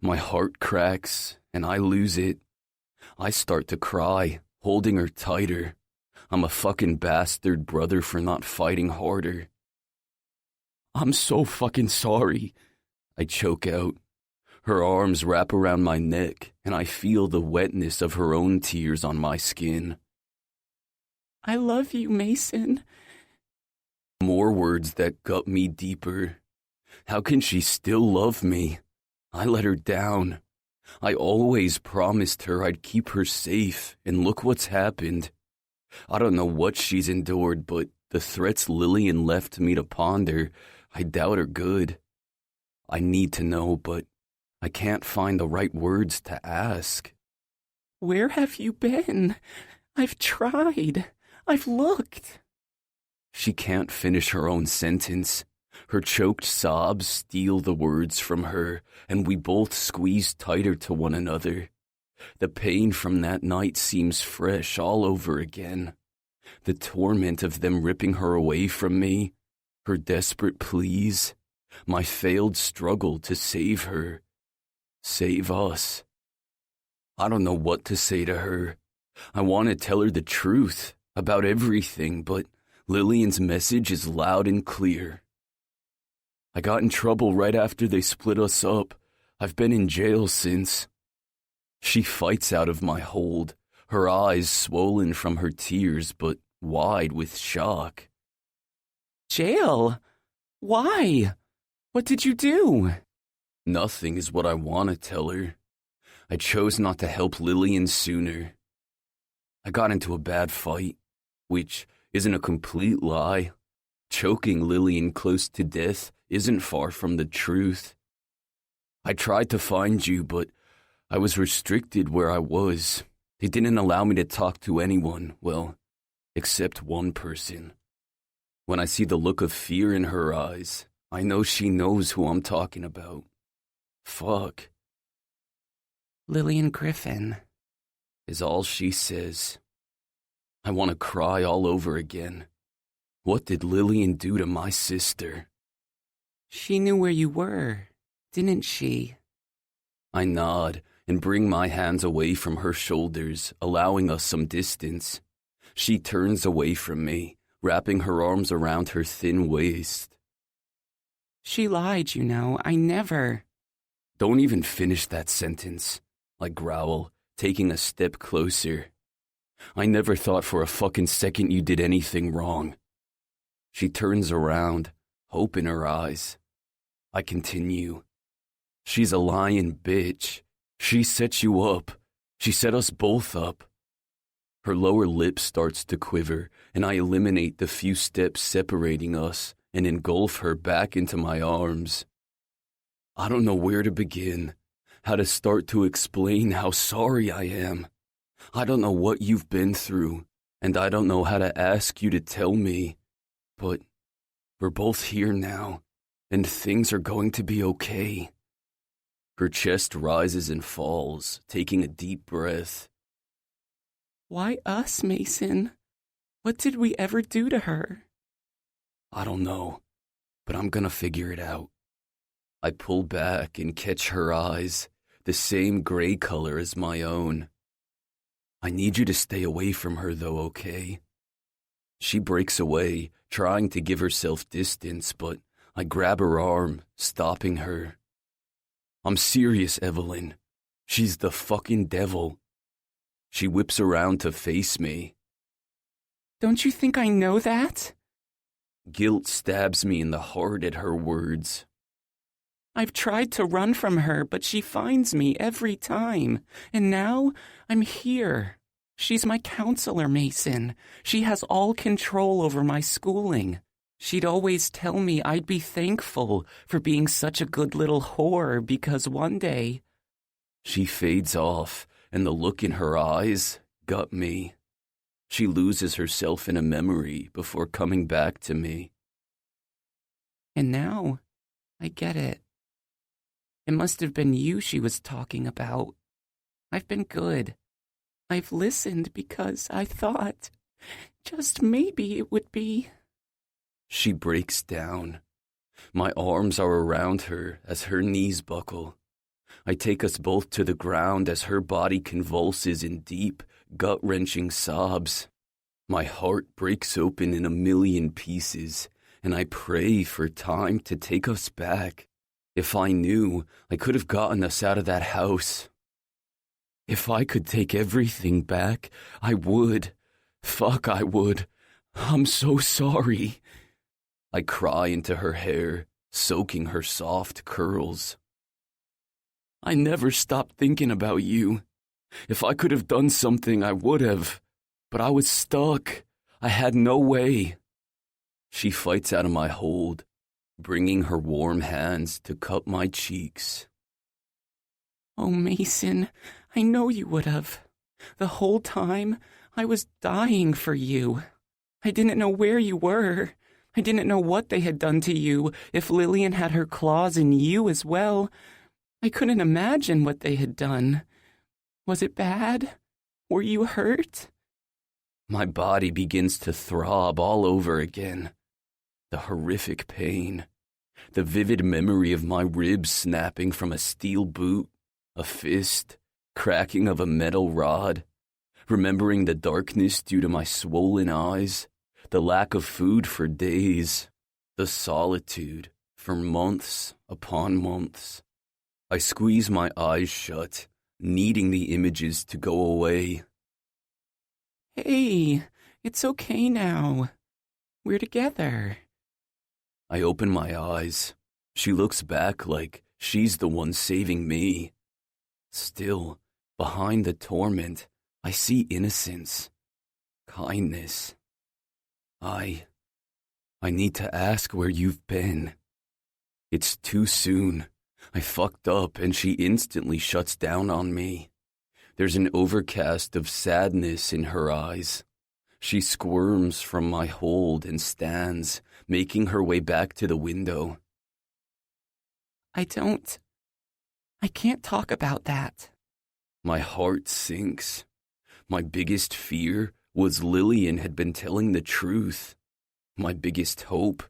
A: My heart cracks and I lose it. I start to cry, holding her tighter. I'm a fucking bastard brother for not fighting harder. I'm so fucking sorry, I choke out. Her arms wrap around my neck, and I feel the wetness of her own tears on my skin.
B: I love you, Mason.
A: More words that gut me deeper. How can she still love me? I let her down. I always promised her I'd keep her safe, and look what's happened. I don't know what she's endured, but the threats Lillian left me to ponder, I doubt are good. I need to know, but I can't find the right words to ask.
B: Where have you been? I've tried. I've looked.
A: She can't finish her own sentence. Her choked sobs steal the words from her, and we both squeeze tighter to one another. The pain from that night seems fresh all over again. The torment of them ripping her away from me, her desperate pleas, my failed struggle to save her. Save us. I don't know what to say to her. I want to tell her the truth about everything, but Lillian's message is loud and clear. I got in trouble right after they split us up. I've been in jail since. She fights out of my hold, her eyes swollen from her tears but wide with shock.
B: Jail? Why? What did you do?
A: Nothing is what I want to tell her. I chose not to help Lillian sooner. I got into a bad fight, which isn't a complete lie. Choking Lillian close to death isn't far from the truth. I tried to find you, but I was restricted where I was. They didn't allow me to talk to anyone, well, except one person. When I see the look of fear in her eyes, I know she knows who I'm talking about. Fuck.
B: Lillian Griffin,
A: is all she says. I want to cry all over again. What did Lillian do to my sister?
B: She knew where you were, didn't she?
A: I nod and bring my hands away from her shoulders, allowing us some distance. She turns away from me, wrapping her arms around her thin waist.
B: She lied, you know. I never...
A: Don't even finish that sentence, I growl, taking a step closer. I never thought for a fucking second you did anything wrong. She turns around, hope in her eyes. I continue. She's a lying bitch. She set you up. She set us both up. Her lower lip starts to quiver, and I eliminate the few steps separating us and engulf her back into my arms. I don't know where to begin, how to start to explain how sorry I am. I don't know what you've been through, and I don't know how to ask you to tell me, but we're both here now, and things are going to be okay. Her chest rises and falls, taking a deep breath.
B: Why us, Mason? What did we ever do to her?
A: I don't know, but I'm gonna figure it out. I pull back and catch her eyes, the same gray color as my own. I need you to stay away from her though, okay? She breaks away, trying to give herself distance, but I grab her arm, stopping her. I'm serious, Evelyn. She's the fucking devil. She whips around to face me.
B: Don't you think I know that?
A: Guilt stabs me in the heart at her words.
B: I've tried to run from her, but she finds me every time. And now I'm here. She's my counselor, Mason. She has all control over my schooling. She'd always tell me I'd be thankful for being such a good little whore because one day...
A: She fades off, and the look in her eyes got me. She loses herself in a memory before coming back to me.
B: And now, I get it. It must have been you she was talking about. I've been good. I've listened because I thought, just maybe it would be...
A: She breaks down. My arms are around her as her knees buckle. I take us both to the ground as her body convulses in deep, gut-wrenching sobs. My heart breaks open in a million pieces, and I pray for time to take us back. If I knew, I could have gotten us out of that house. If I could take everything back, I would. Fuck, I would. I'm so sorry. I cry into her hair, soaking her soft curls. I never stopped thinking about you. If I could have done something, I would have. But I was stuck. I had no way. She fights out of my hold, bringing her warm hands to cup my cheeks.
B: Oh, Mason, I know you would have. The whole time, I was dying for you. I didn't know where you were. I didn't know what they had done to you, if Lillian had her claws in you as well. I couldn't imagine what they had done. Was it bad? Were you hurt?
A: My body begins to throb all over again. The horrific pain. The vivid memory of my ribs snapping from a steel boot, a fist, cracking of a metal rod. Remembering the darkness due to my swollen eyes. The lack of food for days. The solitude for months upon months. I squeeze my eyes shut, needing the images to go away.
B: Hey, it's okay now. We're together.
A: I open my eyes. She looks back like she's the one saving me. Still, behind the torment, I see innocence, kindness. I need to ask where you've been. It's too soon. I fucked up and she instantly shuts down on me. There's an overcast of sadness in her eyes. She squirms from my hold and stands, making her way back to the window.
B: I can't talk about that.
A: My heart sinks. My biggest fear was Lillian had been telling the truth. My biggest hope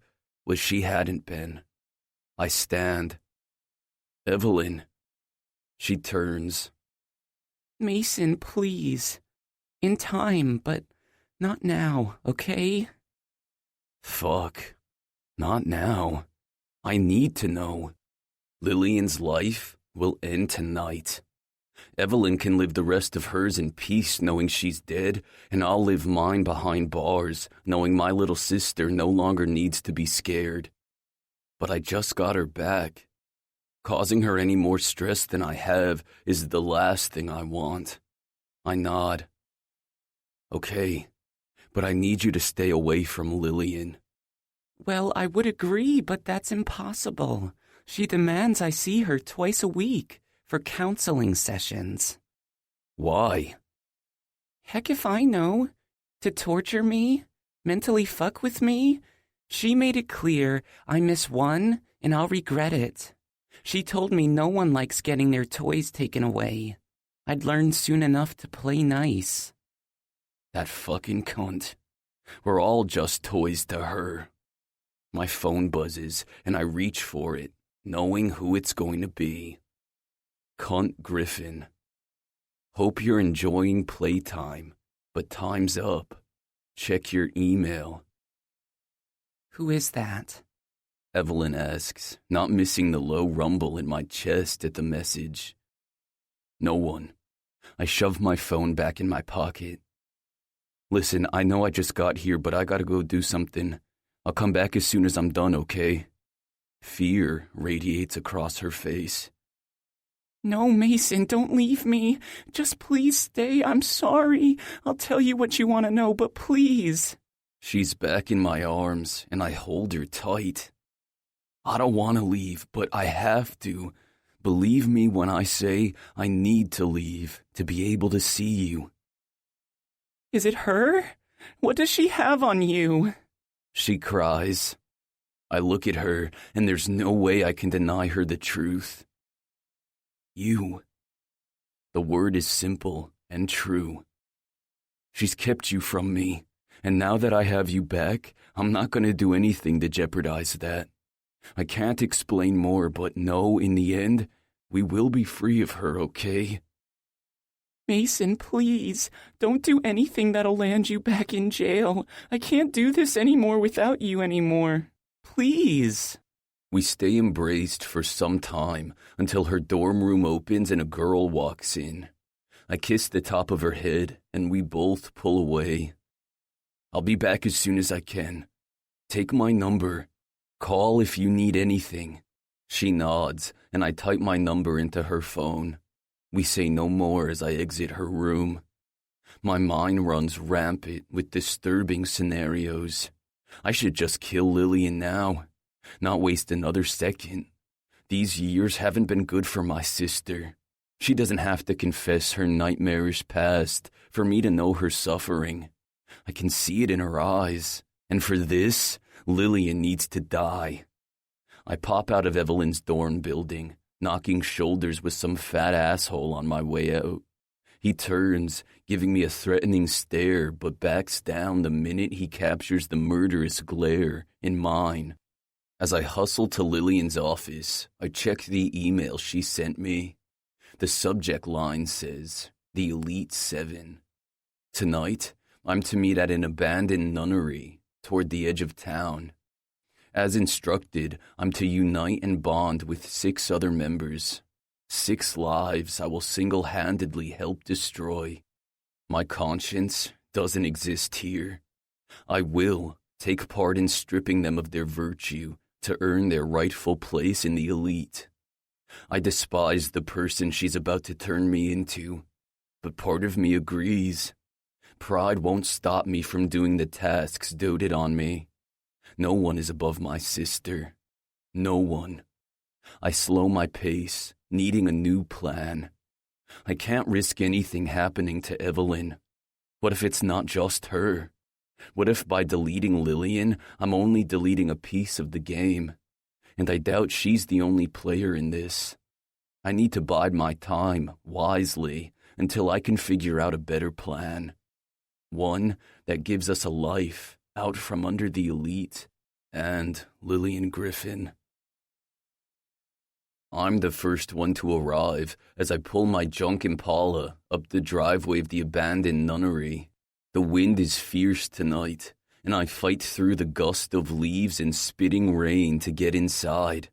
A: was she hadn't been. I stand. Evelyn. She turns.
B: Mason, please. In time, but not now, okay?
A: Fuck. Not now. I need to know. Lillian's life will end tonight. Evelyn can live the rest of hers in peace knowing she's dead, and I'll live mine behind bars, knowing my little sister no longer needs to be scared. But I just got her back. Causing her any more stress than I have is the last thing I want. I nod. Okay, but I need you to stay away from Lillian.
B: Well, I would agree, but that's impossible. She demands I see her twice a week for counseling sessions.
A: Why?
B: Heck if I know. To torture me? Mentally fuck with me? She made it clear I miss one and I'll regret it. She told me no one likes getting their toys taken away. I'd learn soon enough to play nice.
A: That fucking cunt. We're all just toys to her. My phone buzzes and I reach for it, knowing who it's going to be. Cunt Griffin. Hope you're enjoying playtime, but time's up. Check your email.
B: Who is that?
A: Evelyn asks, not missing the low rumble in my chest at the message. No one. I shove my phone back in my pocket. Listen, I know I just got here, but I gotta go do something. I'll come back as soon as I'm done, okay? Fear radiates across her face.
B: No, Mason, don't leave me. Just please stay. I'm sorry. I'll tell you what you want to know, but please.
A: She's back in my arms, and I hold her tight. I don't want to leave, but I have to. Believe me when I say I need to leave to be able to see you.
B: Is it her? What does she have on you?
A: She cries. I look at her, and there's no way I can deny her the truth. You. The word is simple and true. She's kept you from me, and now that I have you back, I'm not going to do anything to jeopardize that. I can't explain more, but know in the end, we will be free of her, okay?
B: Mason, please, don't do anything that'll land you back in jail. I can't do this anymore without you anymore. Please.
A: We stay embraced for some time until her dorm room opens and a girl walks in. I kiss the top of her head and we both pull away. I'll be back as soon as I can. Take my number. Call if you need anything. She nods and I type my number into her phone. We say no more as I exit her room. My mind runs rampant with disturbing scenarios. I should just kill Lillian now. Not waste another second. These years haven't been good for my sister. She doesn't have to confess her nightmarish past for me to know her suffering. I can see it in her eyes. And for this, Lillian needs to die. I pop out of Evelyn's dorm building, knocking shoulders with some fat asshole on my way out. He turns, giving me a threatening stare, but backs down the minute he captures the murderous glare in mine. As I hustle to Lillian's office, I check the email she sent me. The subject line says, The Elite Seven. Tonight, I'm to meet at an abandoned nunnery toward the edge of town. As instructed, I'm to unite and bond with 6 other members. 6 lives I will single-handedly help destroy. My conscience doesn't exist here. I will take part in stripping them of their virtue to earn their rightful place in the elite. I despise the person she's about to turn me into, but part of me agrees. Pride won't stop me from doing the tasks doted on me. No one is above my sister. No one. I slow my pace, needing a new plan. I can't risk anything happening to Evelyn. What if it's not just her? What if by deleting Lillian, I'm only deleting a piece of the game? And I doubt she's the only player in this. I need to bide my time, wisely, until I can figure out a better plan. One that gives us a life out from under the elite and Lillian Griffin. I'm the first one to arrive as I pull my junk Impala up the driveway of the abandoned nunnery. The wind is fierce tonight, and I fight through the gust of leaves and spitting rain to get inside.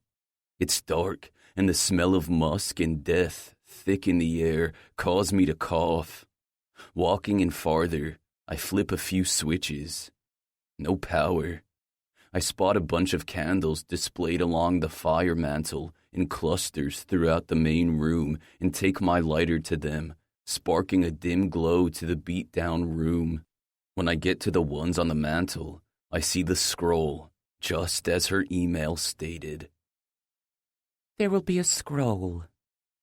A: It's dark, and the smell of musk and death thick in the air cause me to cough. Walking in farther, I flip a few switches. No power. I spot a bunch of candles displayed along the fire mantle in clusters throughout the main room and take my lighter to them, sparking a dim glow to the beat-down room. When I get to the ones on the mantle, I see the scroll, just as her email stated.
B: There will be a scroll.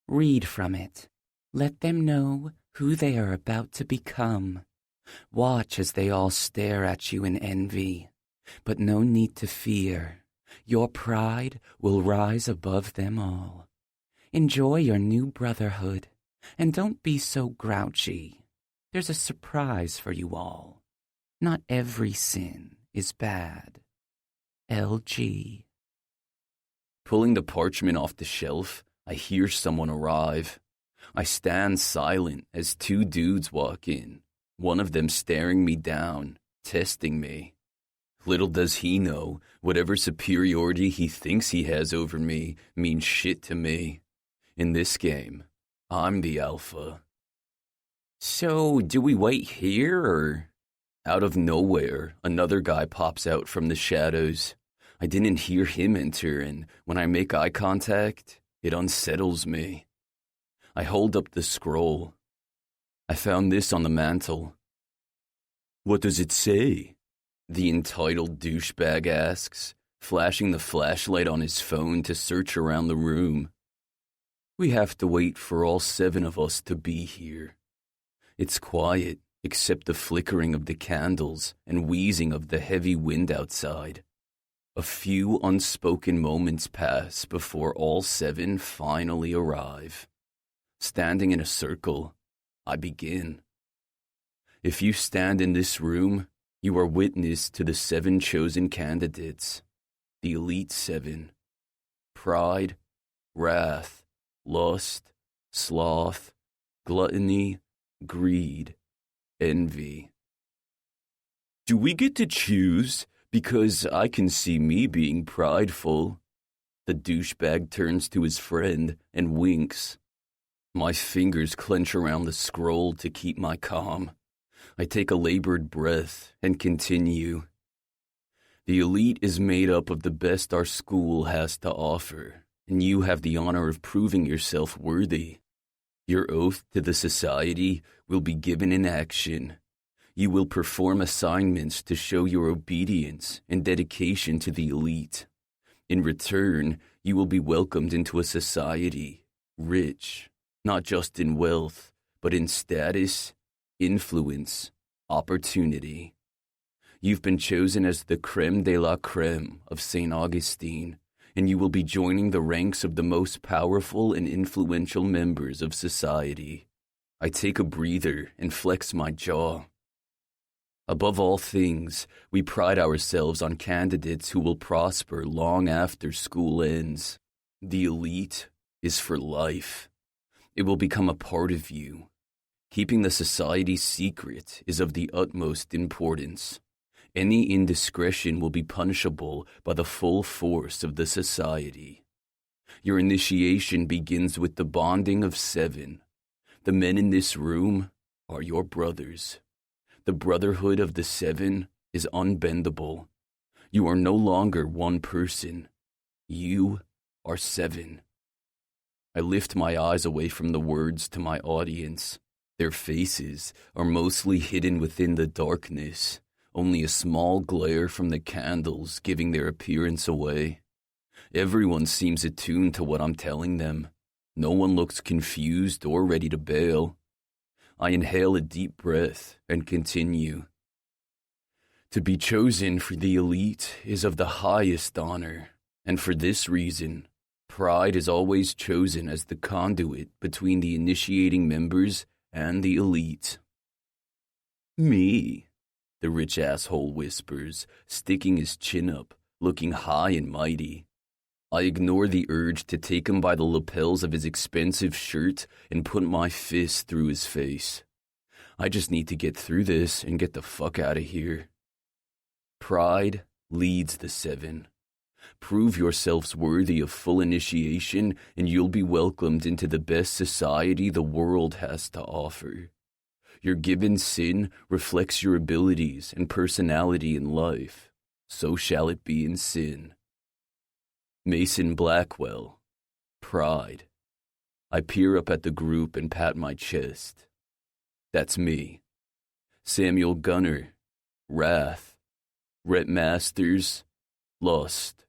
B: Read from it. Let them know who they are about to become. Watch as they all stare at you in envy. But no need to fear. Your pride will rise above them all. Enjoy your new brotherhood, and don't be so grouchy. There's a surprise for you all. Not every sin is bad. LG.
A: Pulling the parchment off the shelf, I hear someone arrive. I stand silent as 2 dudes walk in, one of them staring me down, testing me. Little does he know, whatever superiority he thinks he has over me means shit to me. In this game, I'm the alpha.
B: So, do we wait here, or?
A: Out of nowhere, another guy pops out from the shadows. I didn't hear him enter, and when I make eye contact, it unsettles me. I hold up the scroll. I found this on the mantle. What does it say? The entitled douchebag asks, flashing the flashlight on his phone to search around the room. We have to wait for all 7 of us to be here. It's quiet, except the flickering of the candles and wheezing of the heavy wind outside. A few unspoken moments pass before all 7 finally arrive. Standing in a circle, I begin. If you stand in this room, you are witness to the 7 chosen candidates, the Elite 7. Pride, wrath, lust, sloth, gluttony, greed, envy. Do we get to choose? Because I can see me being prideful. The douchebag turns to his friend and winks. My fingers clench around the scroll to keep my calm. I take a labored breath and continue. The elite is made up of the best our school has to offer, and you have the honor of proving yourself worthy. Your oath to the society will be given in action. You will perform assignments to show your obedience and dedication to the elite. In return, you will be welcomed into a society, rich, not just in wealth, but in status, influence, opportunity. You've been chosen as the creme de la creme of St. Augustine, and you will be joining the ranks of the most powerful and influential members of society. I take a breather and flex my jaw. Above all things, we pride ourselves on candidates who will prosper long after school ends. The elite is for life. It will become a part of you. Keeping the society secret is of the utmost importance. Any indiscretion will be punishable by the full force of the society. Your initiation begins with the bonding of 7. The men in this room are your brothers. The brotherhood of the 7 is unbendable. You are no longer one person. You are 7. I lift my eyes away from the words to my audience. Their faces are mostly hidden within the darkness, only a small glare from the candles giving their appearance away. Everyone seems attuned to what I'm telling them. No one looks confused or ready to bail. I inhale a deep breath and continue. To be chosen for the elite is of the highest honor, and for this reason, pride is always chosen as the conduit between the initiating members and the elite. Me, the rich asshole whispers, sticking his chin up, looking high and mighty. I ignore the urge to take him by the lapels of his expensive shirt and put my fist through his face. I just need to get through this and get the fuck out of here. Pride leads the 7. Prove yourselves worthy of full initiation, and you'll be welcomed into the best society the world has to offer. Your given sin reflects your abilities and personality in life. So shall it be in sin. Mason Blackwell, Pride. I peer up at the group and pat my chest. That's me. Samuel Gunner, Wrath. Rhett Masters, Lust.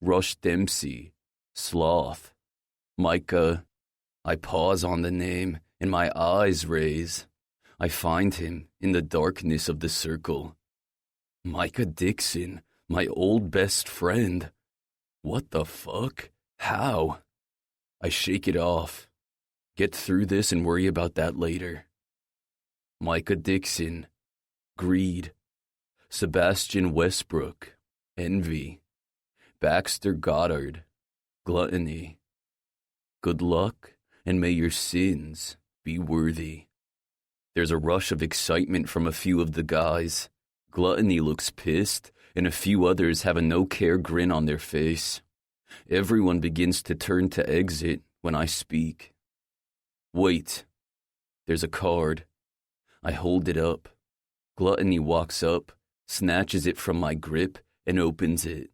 A: Rush Dempsey, Sloth. Micah. I pause on the name and my eyes raise. I find him in the darkness of the circle. Micah Dixon, my old best friend. What the fuck? How? I shake it off. Get through this and worry about that later. Micah Dixon, Greed. Sebastian Westbrook, Envy. Baxter Goddard, Gluttony. Good luck, and may your sins be worthy. There's a rush of excitement from a few of the guys. Gluttony looks pissed, and a few others have a no-care grin on their face. Everyone begins to turn to exit when I speak. Wait. There's a card. I hold it up. Gluttony walks up, snatches it from my grip, and opens it.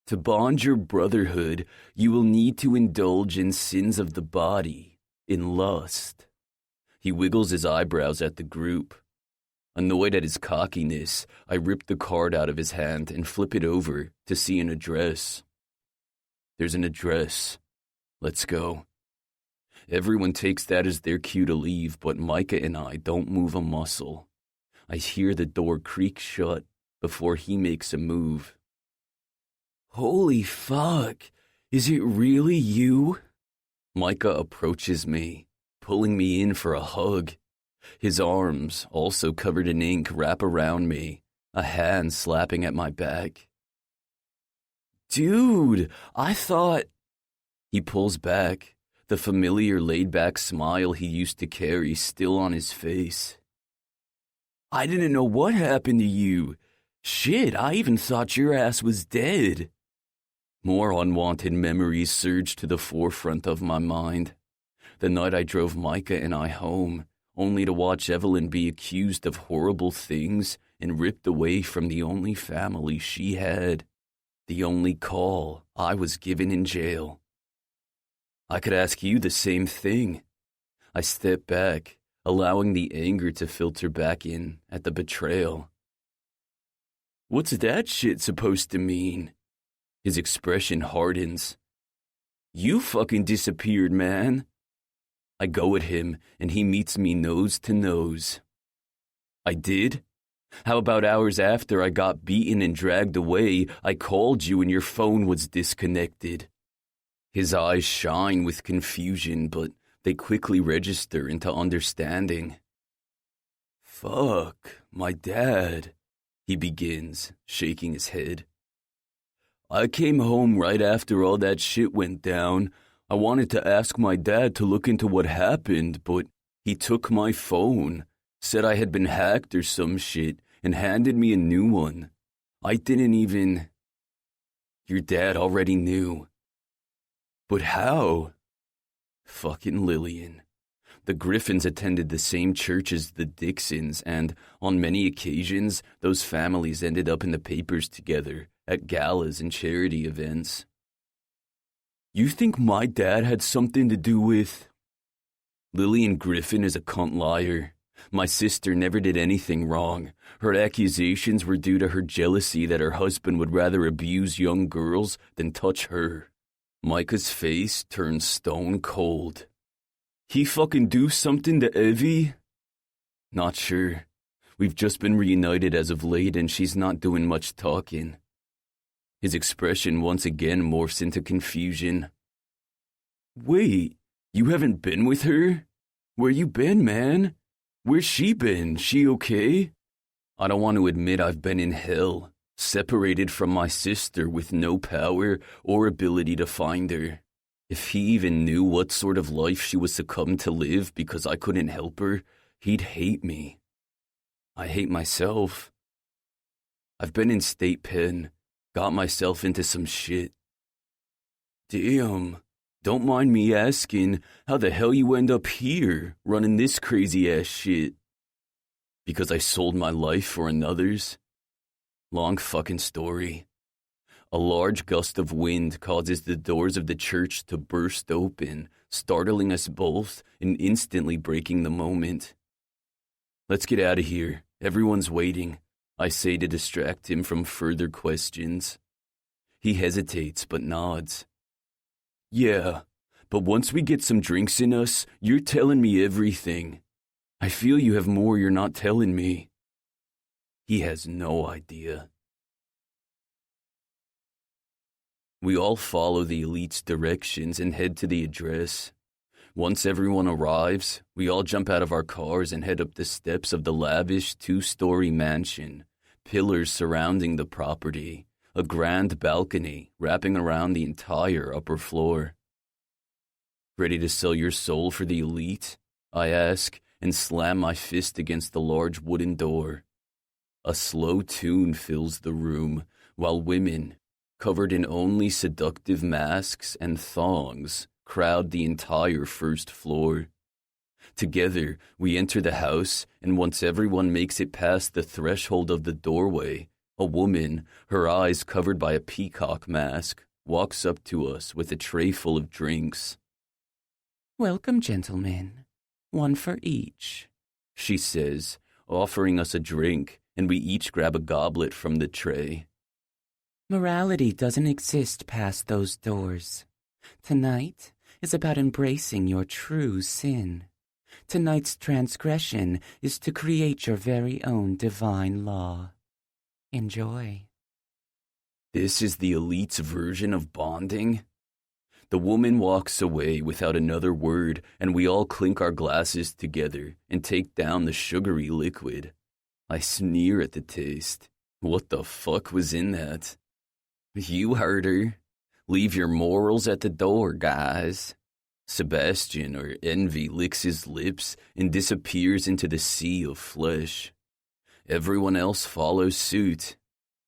A: To bond your brotherhood, you will need to indulge in sins of the body, in lust. He wiggles his eyebrows at the group. Annoyed at his cockiness, I rip the card out of his hand and flip it over to see an address. There's an address. Let's go. Everyone takes that as their cue to leave, but Micah and I don't move a muscle. I hear the door creak shut before he makes a move. Holy fuck, is it really you? Micah approaches me, pulling me in for a hug. His arms, also covered in ink, wrap around me, a hand slapping at my back. Dude, I thought... He pulls back, the familiar laid-back smile he used to carry still on his face. I didn't know what happened to you. Shit, I even thought your ass was dead. More unwanted memories surged to the forefront of my mind. The night I drove Micah and I home, only to watch Evelyn be accused of horrible things and ripped away from the only family she had, the only call I was given in jail. I could ask you the same thing. I stepped back, allowing the anger to filter back in at the betrayal. What's that shit supposed to mean? His expression hardens. You fucking disappeared, man. I go at him, and he meets me nose to nose. I did? How about hours after I got beaten and dragged away, I called you and your phone was disconnected? His eyes shine with confusion, but they quickly register into understanding. Fuck, my dad, he begins, shaking his head. I came home right after all that shit went down. I wanted to ask my dad to look into what happened, but he took my phone, said I had been hacked or some shit, and handed me a new one. I didn't even... Your dad already knew. But how? Fucking Lillian. The Griffins attended the same church as the Dixons, and on many occasions, those families ended up in the papers together, at galas and charity events. You think my dad had something to do with... Lillian Griffin is a cunt liar. My sister never did anything wrong. Her accusations were due to her jealousy that her husband would rather abuse young girls than touch her. Micah's face turned stone cold. He fucking do something to Evie? Not sure. We've just been reunited as of late and she's not doing much talking. His expression once again morphs into confusion. Wait, you haven't been with her? Where you been, man? Where's she been? She okay? I don't want to admit I've been in hell, separated from my sister with no power or ability to find her. If he even knew what sort of life she was succumbed to live because I couldn't help her, he'd hate me. I hate myself. I've been in state pen, got myself into some shit. Damn, don't mind me asking, how the hell you end up here, running this crazy-ass shit? Because I sold my life for another's? Long fucking story. A large gust of wind causes the doors of the church to burst open, startling us both and instantly breaking the moment. Let's get out of here. Everyone's waiting, I say to distract him from further questions. He hesitates but nods. Yeah, but once we get some drinks in us, you're telling me everything. I feel you have more you're not telling me. He has no idea. We all follow the elite's directions and head to the address. Once everyone arrives, we all jump out of our cars and head up the steps of the lavish 2-story mansion, pillars surrounding the property, a grand balcony wrapping around the entire upper floor. Ready to sell your soul for the elite? I ask, and slam my fist against the large wooden door. A slow tune fills the room, while women, covered in only seductive masks and thongs, crowd the entire first floor. Together, we enter the house, and once everyone makes it past the threshold of the doorway, a woman, her eyes covered by a peacock mask, walks up to us with a tray full of drinks.
B: Welcome, gentlemen. One for each,
A: she says, offering us a drink, and we each grab a goblet from the tray.
B: Morality doesn't exist past those doors. Tonight is about embracing your true sin. Tonight's transgression is to create your very own divine law. Enjoy.
A: This is the elite's version of bonding? The woman walks away without another word, and we all clink our glasses together and take down the sugary liquid. I sneer at the taste. What the fuck was in that? You heard her. Leave your morals at the door, guys. Sebastian, or Envy, licks his lips and disappears into the sea of flesh. Everyone else follows suit.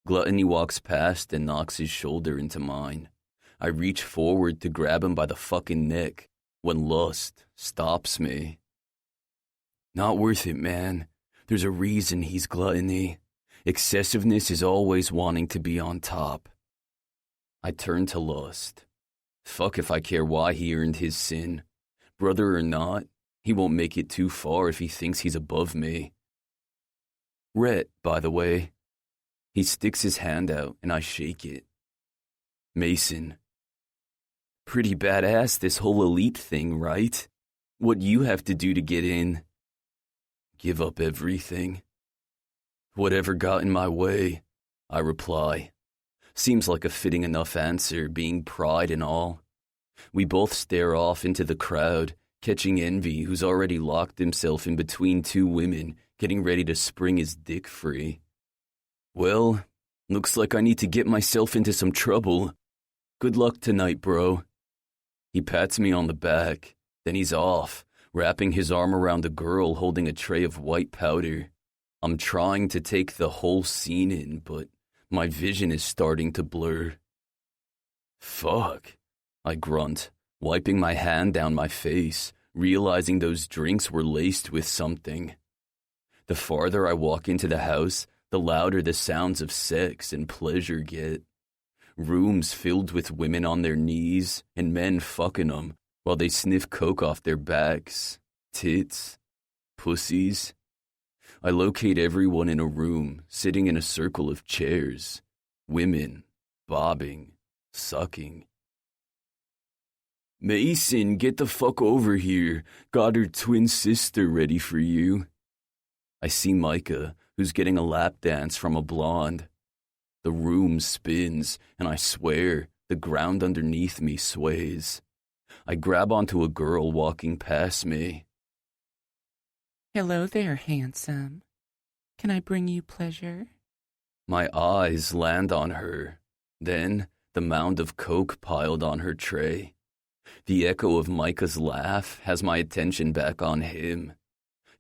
A: Gluttony walks past and knocks his shoulder into mine. I reach forward to grab him by the fucking neck when lust stops me. Not worth it, man. There's a reason he's gluttony. Excessiveness is always wanting to be on top. I turn to lust. Fuck if I care why he earned his sin. Brother or not, he won't make it too far if he thinks he's above me. Rhett, by the way. He sticks his hand out and I shake it. Mason. Pretty badass, this whole elite thing, right? What you have to do to get in. Give up everything. Whatever got in my way, I reply. Seems like a fitting enough answer, being pride and all. We both stare off into the crowd, catching Envy, who's already locked himself in between two women, getting ready to spring his dick free. Well, looks like I need to get myself into some trouble. Good luck tonight, bro. He pats me on the back, then he's off, wrapping his arm around a girl holding a tray of white powder. I'm trying to take the whole scene in, but my vision is starting to blur. Fuck, I grunt, wiping my hand down my face, realizing those drinks were laced with something. The farther I walk into the house, the louder the sounds of sex and pleasure get. Rooms filled with women on their knees and men fucking them while they sniff coke off their backs, tits, pussies. I locate everyone in a room, sitting in a circle of chairs. Women, bobbing, sucking. Mason, get the fuck over here. Got her twin sister ready for you. I see Micah, who's getting a lap dance from a blonde. The room spins, and I swear the ground underneath me sways. I grab onto a girl walking past me.
B: Hello there, handsome. Can I bring you pleasure?
A: My eyes land on her. Then the mound of coke piled on her tray. The echo of Micah's laugh has my attention back on him.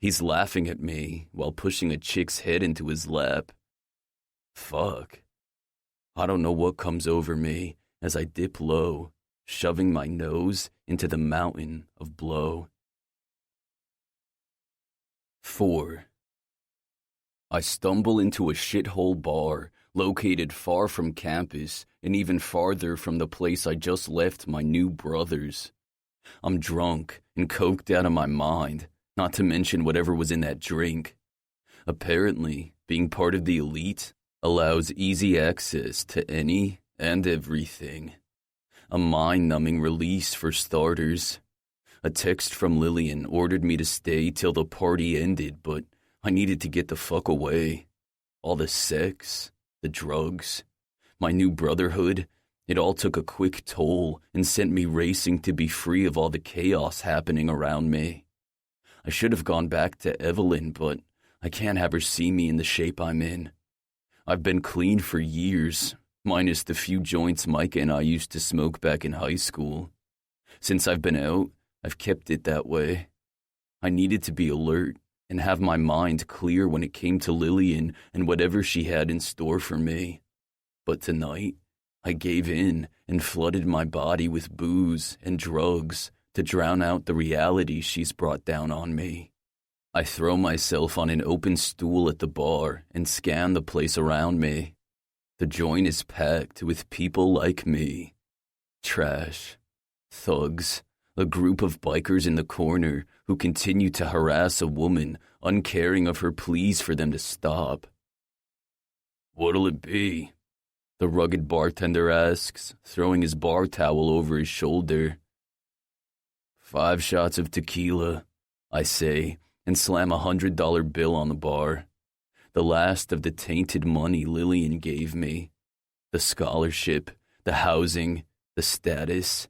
A: He's laughing at me while pushing a chick's head into his lap. Fuck. I don't know what comes over me as I dip low, shoving my nose into the mountain of blow. 4. I stumble into a shithole bar located far from campus and even farther from the place I just left my new brothers. I'm drunk and coked out of my mind, not to mention whatever was in that drink. Apparently, being part of the elite allows easy access to any and everything. A mind-numbing release for starters. A text from Lillian ordered me to stay till the party ended, but I needed to get the fuck away. All the sex, the drugs, my new brotherhood, it all took a quick toll and sent me racing to be free of all the chaos happening around me. I should have gone back to Evelyn, but I can't have her see me in the shape I'm in. I've been clean for years, minus the few joints Micah and I used to smoke back in high school. Since I've been out, I've kept it that way. I needed to be alert and have my mind clear when it came to Lillian and whatever she had in store for me. But tonight, I gave in and flooded my body with booze and drugs to drown out the reality she's brought down on me. I throw myself on an open stool at the bar and scan the place around me. The joint is packed with people like me. Trash. Thugs. A group of bikers in the corner who continue to harass a woman, uncaring of her pleas for them to stop. What'll it be? The rugged bartender asks, throwing his bar towel over his shoulder. 5 shots of tequila, I say, and slam $100 bill on the bar. The last of the tainted money Lillian gave me. The scholarship, the housing, the status.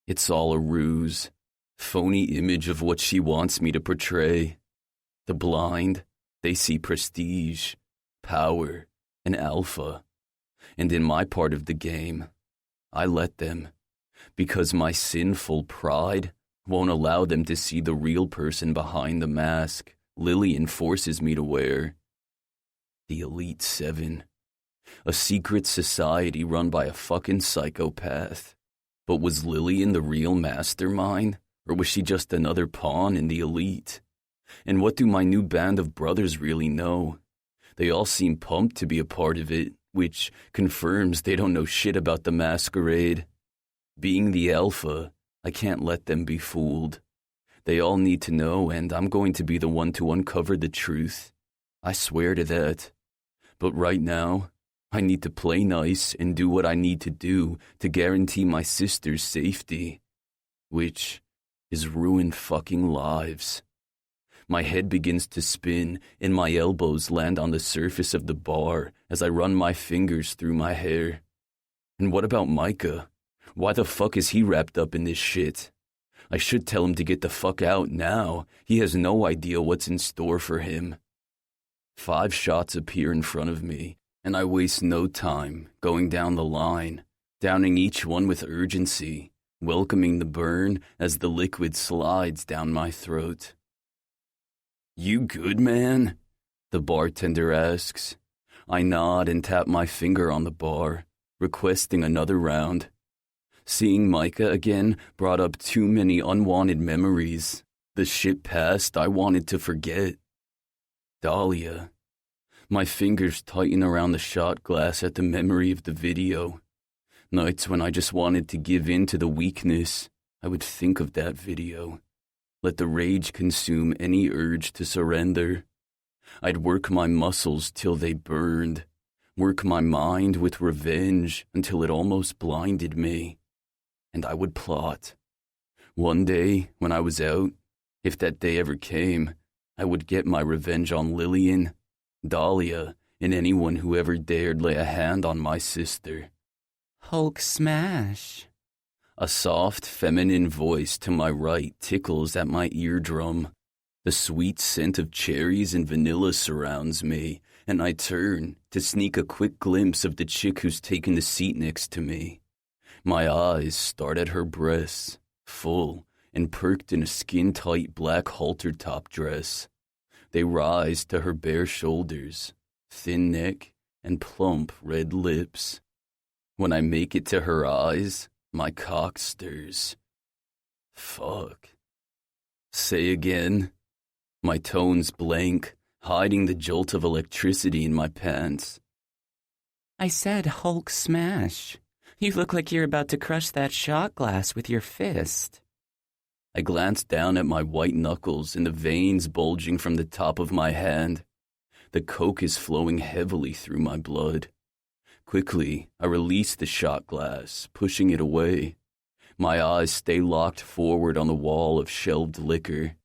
A: It's all a ruse. Phony image of what she wants me to portray. The blind, they see prestige, power, and alpha. And in my part of the game, I let them. Because my sinful pride won't allow them to see the real person behind the mask Lillian forces me to wear. The Elite 7. A secret society run by a fucking psychopath. But was Lillian the real mastermind, or was she just another pawn in the elite? And what do my new band of brothers really know? They all seem pumped to be a part of it, which confirms they don't know shit about the masquerade. Being the alpha, I can't let them be fooled. They all need to know, and I'm going to be the one to uncover the truth. I swear to that. But right now, I need to play nice and do what I need to do to guarantee my sister's safety, which is ruin fucking lives. My head begins to spin and my elbows land on the surface of the bar as I run my fingers through my hair. And what about Micah? Why the fuck is he wrapped up in this shit? I should tell him to get the fuck out now. He has no idea what's in store for him. 5 shots appear in front of me, and I waste no time going down the line, downing each one with urgency, welcoming the burn as the liquid slides down my throat. "You good, man?" the bartender asks. I nod and tap my finger on the bar, requesting another round. Seeing Micah again brought up too many unwanted memories. The shit past I wanted to forget. Dahlia. My fingers tighten around the shot glass at the memory of the video. Nights when I just wanted to give in to the weakness, I would think of that video. Let the rage consume any urge to surrender. I'd work my muscles till they burned, work my mind with revenge until it almost blinded me. And I would plot. One day, when I was out, if that day ever came, I would get my revenge on Lillian, Dahlia, and anyone who ever dared lay a hand on my sister.
B: Hulk smash.
A: A soft, feminine voice to my right tickles at my eardrum. The sweet scent of cherries and vanilla surrounds me, and I turn to sneak a quick glimpse of the chick who's taken the seat next to me. My eyes start at her breasts, full and perked in a skin-tight black halter-top dress. They rise to her bare shoulders, thin neck, and plump red lips. When I make it to her eyes, my cock stirs. Fuck. Say again. My tones blank, hiding the jolt of electricity in my pants.
B: I said Hulk smash. You look like you're about to crush that shot glass with your fist.
A: I glance down at my white knuckles and the veins bulging from the top of my hand. The coke is flowing heavily through my blood. Quickly, I release the shot glass, pushing it away. My eyes stay locked forward on the wall of shelved liquor.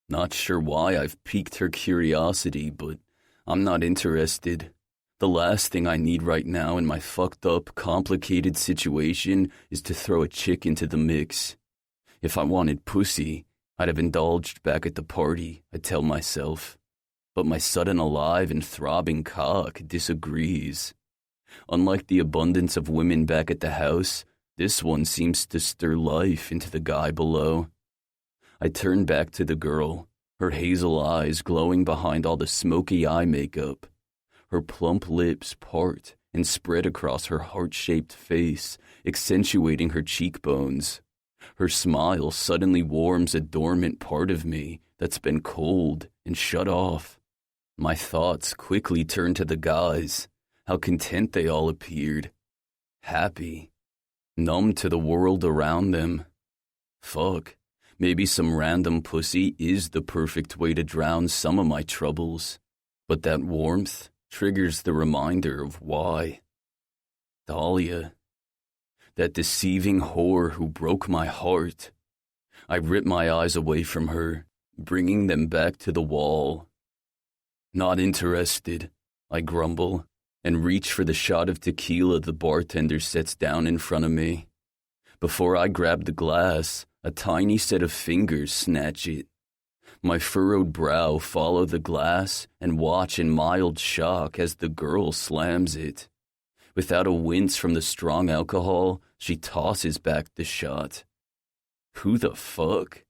A: Not sure why I've piqued her curiosity, but I'm not interested. The last thing I need right now in my fucked up, complicated situation is to throw a chick into the mix. If I wanted pussy, I'd have indulged back at the party, I tell myself. But my sudden alive and throbbing cock disagrees. Unlike the abundance of women back at the house, this one seems to stir life into the guy below. I turn back to the girl, her hazel eyes glowing behind all the smoky eye makeup. Her plump lips part and spread across her heart-shaped face, accentuating her cheekbones. Her smile suddenly warms a dormant part of me that's been cold and shut off. My thoughts quickly turn to the guys, how content they all appeared. Happy. Numb to the world around them. Fuck, maybe some random pussy is the perfect way to drown some of my troubles. But that warmth triggers the reminder of why. Dahlia. That deceiving whore who broke my heart. I rip my eyes away from her, bringing them back to the wall. Not interested, I grumble, and reach for the shot of tequila the bartender sets down in front of me. Before I grab the glass, a tiny set of fingers snatch it. My furrowed brow follow the glass and watch in mild shock as the girl slams it. Without a wince from the strong alcohol, she tosses back the shot. Who the fuck?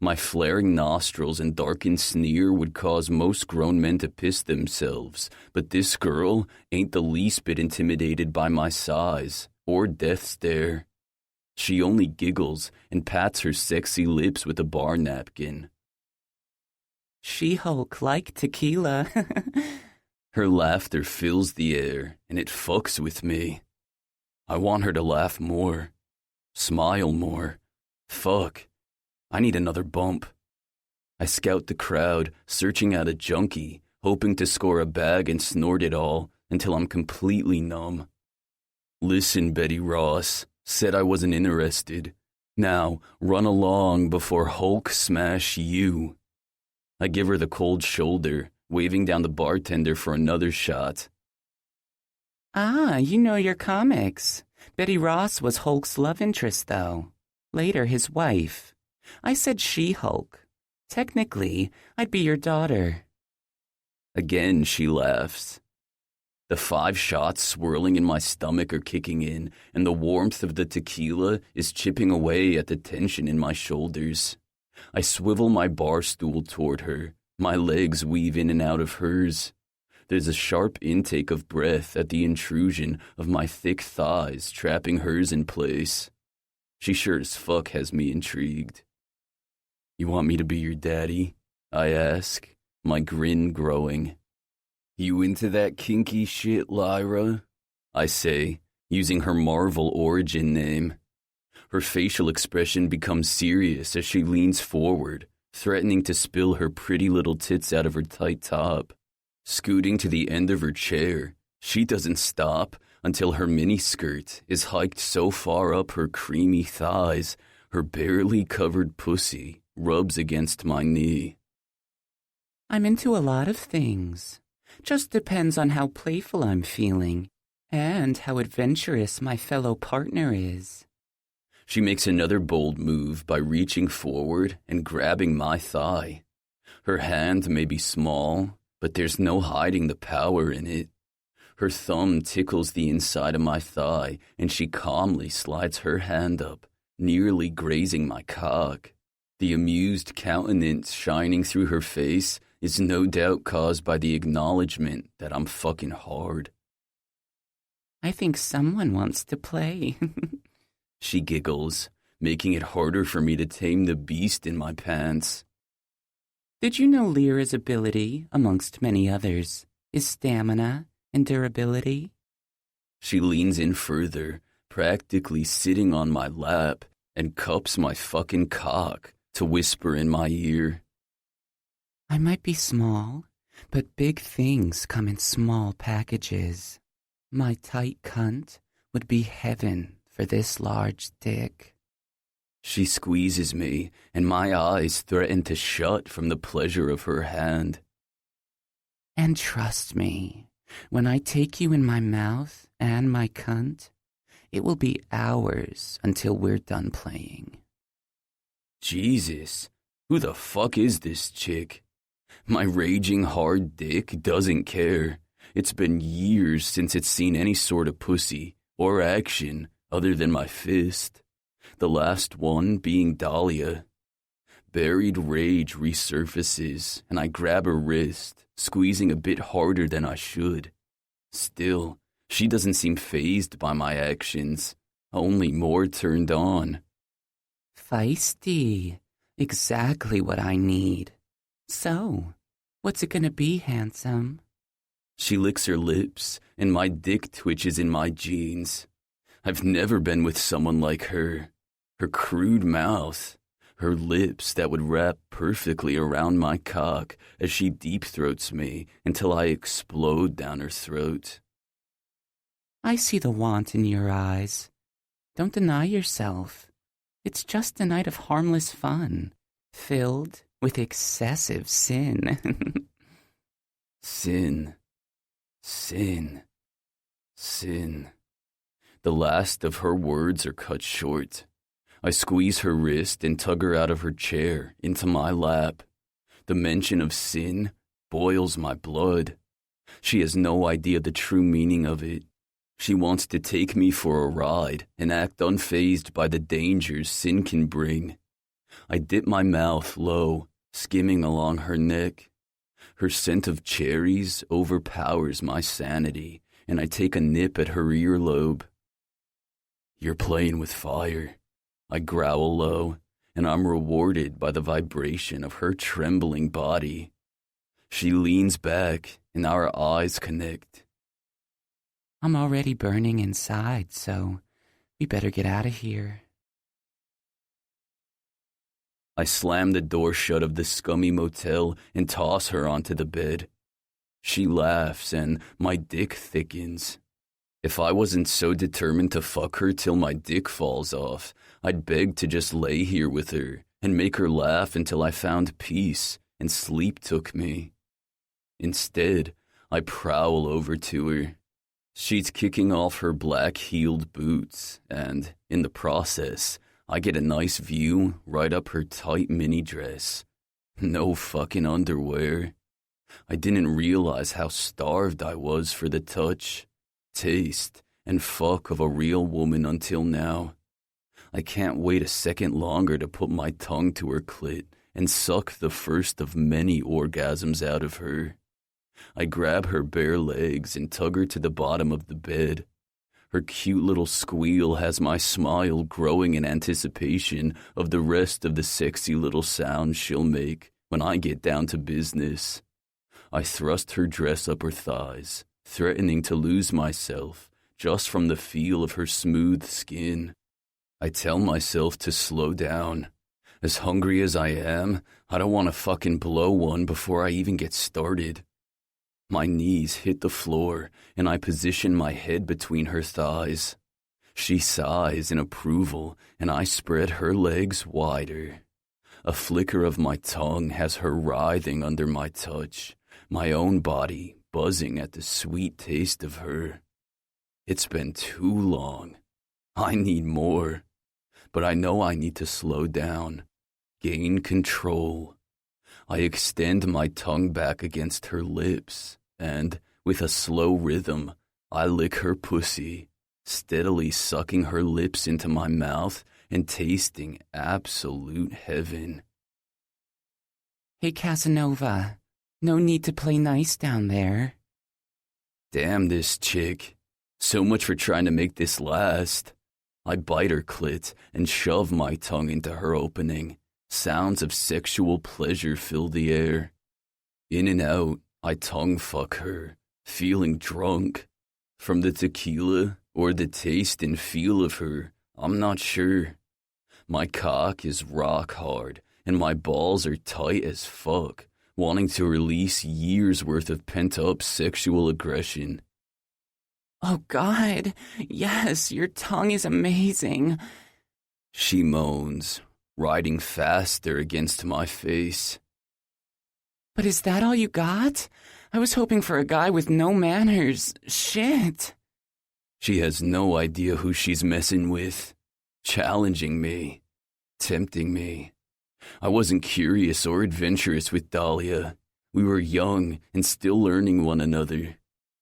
A: My flaring nostrils and darkened sneer would cause most grown men to piss themselves, but this girl ain't the least bit intimidated by my size or death stare. She only giggles and pats her sexy lips with a bar napkin.
B: She-Hulk like tequila.
A: Her laughter fills the air, and it fucks with me. I want her to laugh more, smile more. Fuck, I need another bump. I scout the crowd, searching out a junkie, hoping to score a bag and snort it all until I'm completely numb. Listen, Betty Ross, said I wasn't interested. Now, run along before Hulk smash you. I give her the cold shoulder, waving down the bartender for another shot.
B: Ah, you know your comics. Betty Ross was Hulk's love interest, though. Later, his wife. I said She-Hulk. Technically, I'd be your daughter.
A: Again, she laughs. The 5 shots swirling in my stomach are kicking in, and the warmth of the tequila is chipping away at the tension in my shoulders. I swivel my bar stool toward her. My legs weave in and out of hers. There's a sharp intake of breath at the intrusion of my thick thighs trapping hers in place. She sure as fuck has me intrigued. You want me to be your daddy? I ask, my grin growing. You into that kinky shit, Lyra? I say, using her Marvel origin name. Her facial expression becomes serious as she leans forward, threatening to spill her pretty little tits out of her tight top. Scooting to the end of her chair, she doesn't stop until her miniskirt is hiked so far up her creamy thighs, her barely covered pussy rubs against my knee.
B: I'm into a lot of things. Just depends on how playful I'm feeling and how adventurous my fellow partner is.
A: She makes another bold move by reaching forward and grabbing my thigh. Her hand may be small, but there's no hiding the power in it. Her thumb tickles the inside of my thigh, and she calmly slides her hand up, nearly grazing my cock. The amused countenance shining through her face is no doubt caused by the acknowledgement that I'm fucking hard.
B: I think someone wants to play.
A: She giggles, making it harder for me to tame the beast in my pants.
B: Did you know Lyra's ability, amongst many others, is stamina and durability?
A: She leans in further, practically sitting on my lap, and cups my fucking cock to whisper in my ear.
B: I might be small, but big things come in small packages. My tight cunt would be heaven for this large dick.
A: She squeezes me, and my eyes threaten to shut from the pleasure of her hand.
B: And trust me, when I take you in my mouth and my cunt, it will be hours until we're done playing.
A: Jesus, who the fuck is this chick? My raging hard dick doesn't care. It's been years since it's seen any sort of pussy or action other than my fist. The last one being Dahlia. Buried rage resurfaces, and I grab her wrist, squeezing a bit harder than I should. Still, she doesn't seem fazed by my actions, only more turned on.
B: Feisty. Exactly what I need. So, what's it gonna be, handsome?
A: She licks her lips, and my dick twitches in my jeans. I've never been with someone like her. Her crude mouth, her lips that would wrap perfectly around my cock as she deep-throats me until I explode down her throat.
B: I see the want in your eyes. Don't deny yourself. It's just a night of harmless fun, filled with excessive sin.
A: Sin. Sin. Sin. The last of her words are cut short. I squeeze her wrist and tug her out of her chair into my lap. The mention of sin boils my blood. She has no idea the true meaning of it. She wants to take me for a ride and act unfazed by the dangers sin can bring. I dip my mouth low, skimming along her neck. Her scent of cherries overpowers my sanity, and I take a nip at her earlobe. You're playing with fire, I growl low, and I'm rewarded by the vibration of her trembling body. She leans back, and our eyes connect.
B: I'm already burning inside, so we better get out of here.
A: I slam the door shut of the scummy motel and toss her onto the bed. She laughs, and my dick thickens. If I wasn't so determined to fuck her till my dick falls off, I'd beg to just lay here with her and make her laugh until I found peace and sleep took me. Instead, I prowl over to her. She's kicking off her black-heeled boots, and, in the process, I get a nice view right up her tight mini dress. No fucking underwear. I didn't realize how starved I was for the touch, taste, and fuck of a real woman until now. I can't wait a second longer to put my tongue to her clit and suck the first of many orgasms out of her. I grab her bare legs and tug her to the bottom of the bed. Her cute little squeal has my smile growing in anticipation of the rest of the sexy little sounds she'll make when I get down to business. I thrust her dress up her thighs, threatening to lose myself just from the feel of her smooth skin. I tell myself to slow down. As hungry as I am, I don't want to fucking blow one before I even get started. My knees hit the floor, and I position my head between her thighs. She sighs in approval, and I spread her legs wider. A flicker of my tongue has her writhing under my touch, my own body buzzing at the sweet taste of her. It's been too long. I need more. But I know I need to slow down, gain control. I extend my tongue back against her lips, and, with a slow rhythm, I lick her pussy, steadily sucking her lips into my mouth and tasting absolute heaven.
B: Hey, Casanova, no need to play nice down there.
A: Damn this chick. So much for trying to make this last. I bite her clit and shove my tongue into her opening. Sounds of sexual pleasure fill the air. In and out, I tongue fuck her, feeling drunk. From the tequila or the taste and feel of her, I'm not sure. My cock is rock hard, and my balls are tight as fuck, wanting to release years' worth of pent-up sexual aggression.
B: Oh, God, yes, your tongue is amazing.
A: She moans, riding faster against my face.
B: But is that all you got? I was hoping for a guy with no manners. Shit.
A: She has no idea who she's messing with. Challenging me. Tempting me. I wasn't curious or adventurous with Dahlia. We were young and still learning one another.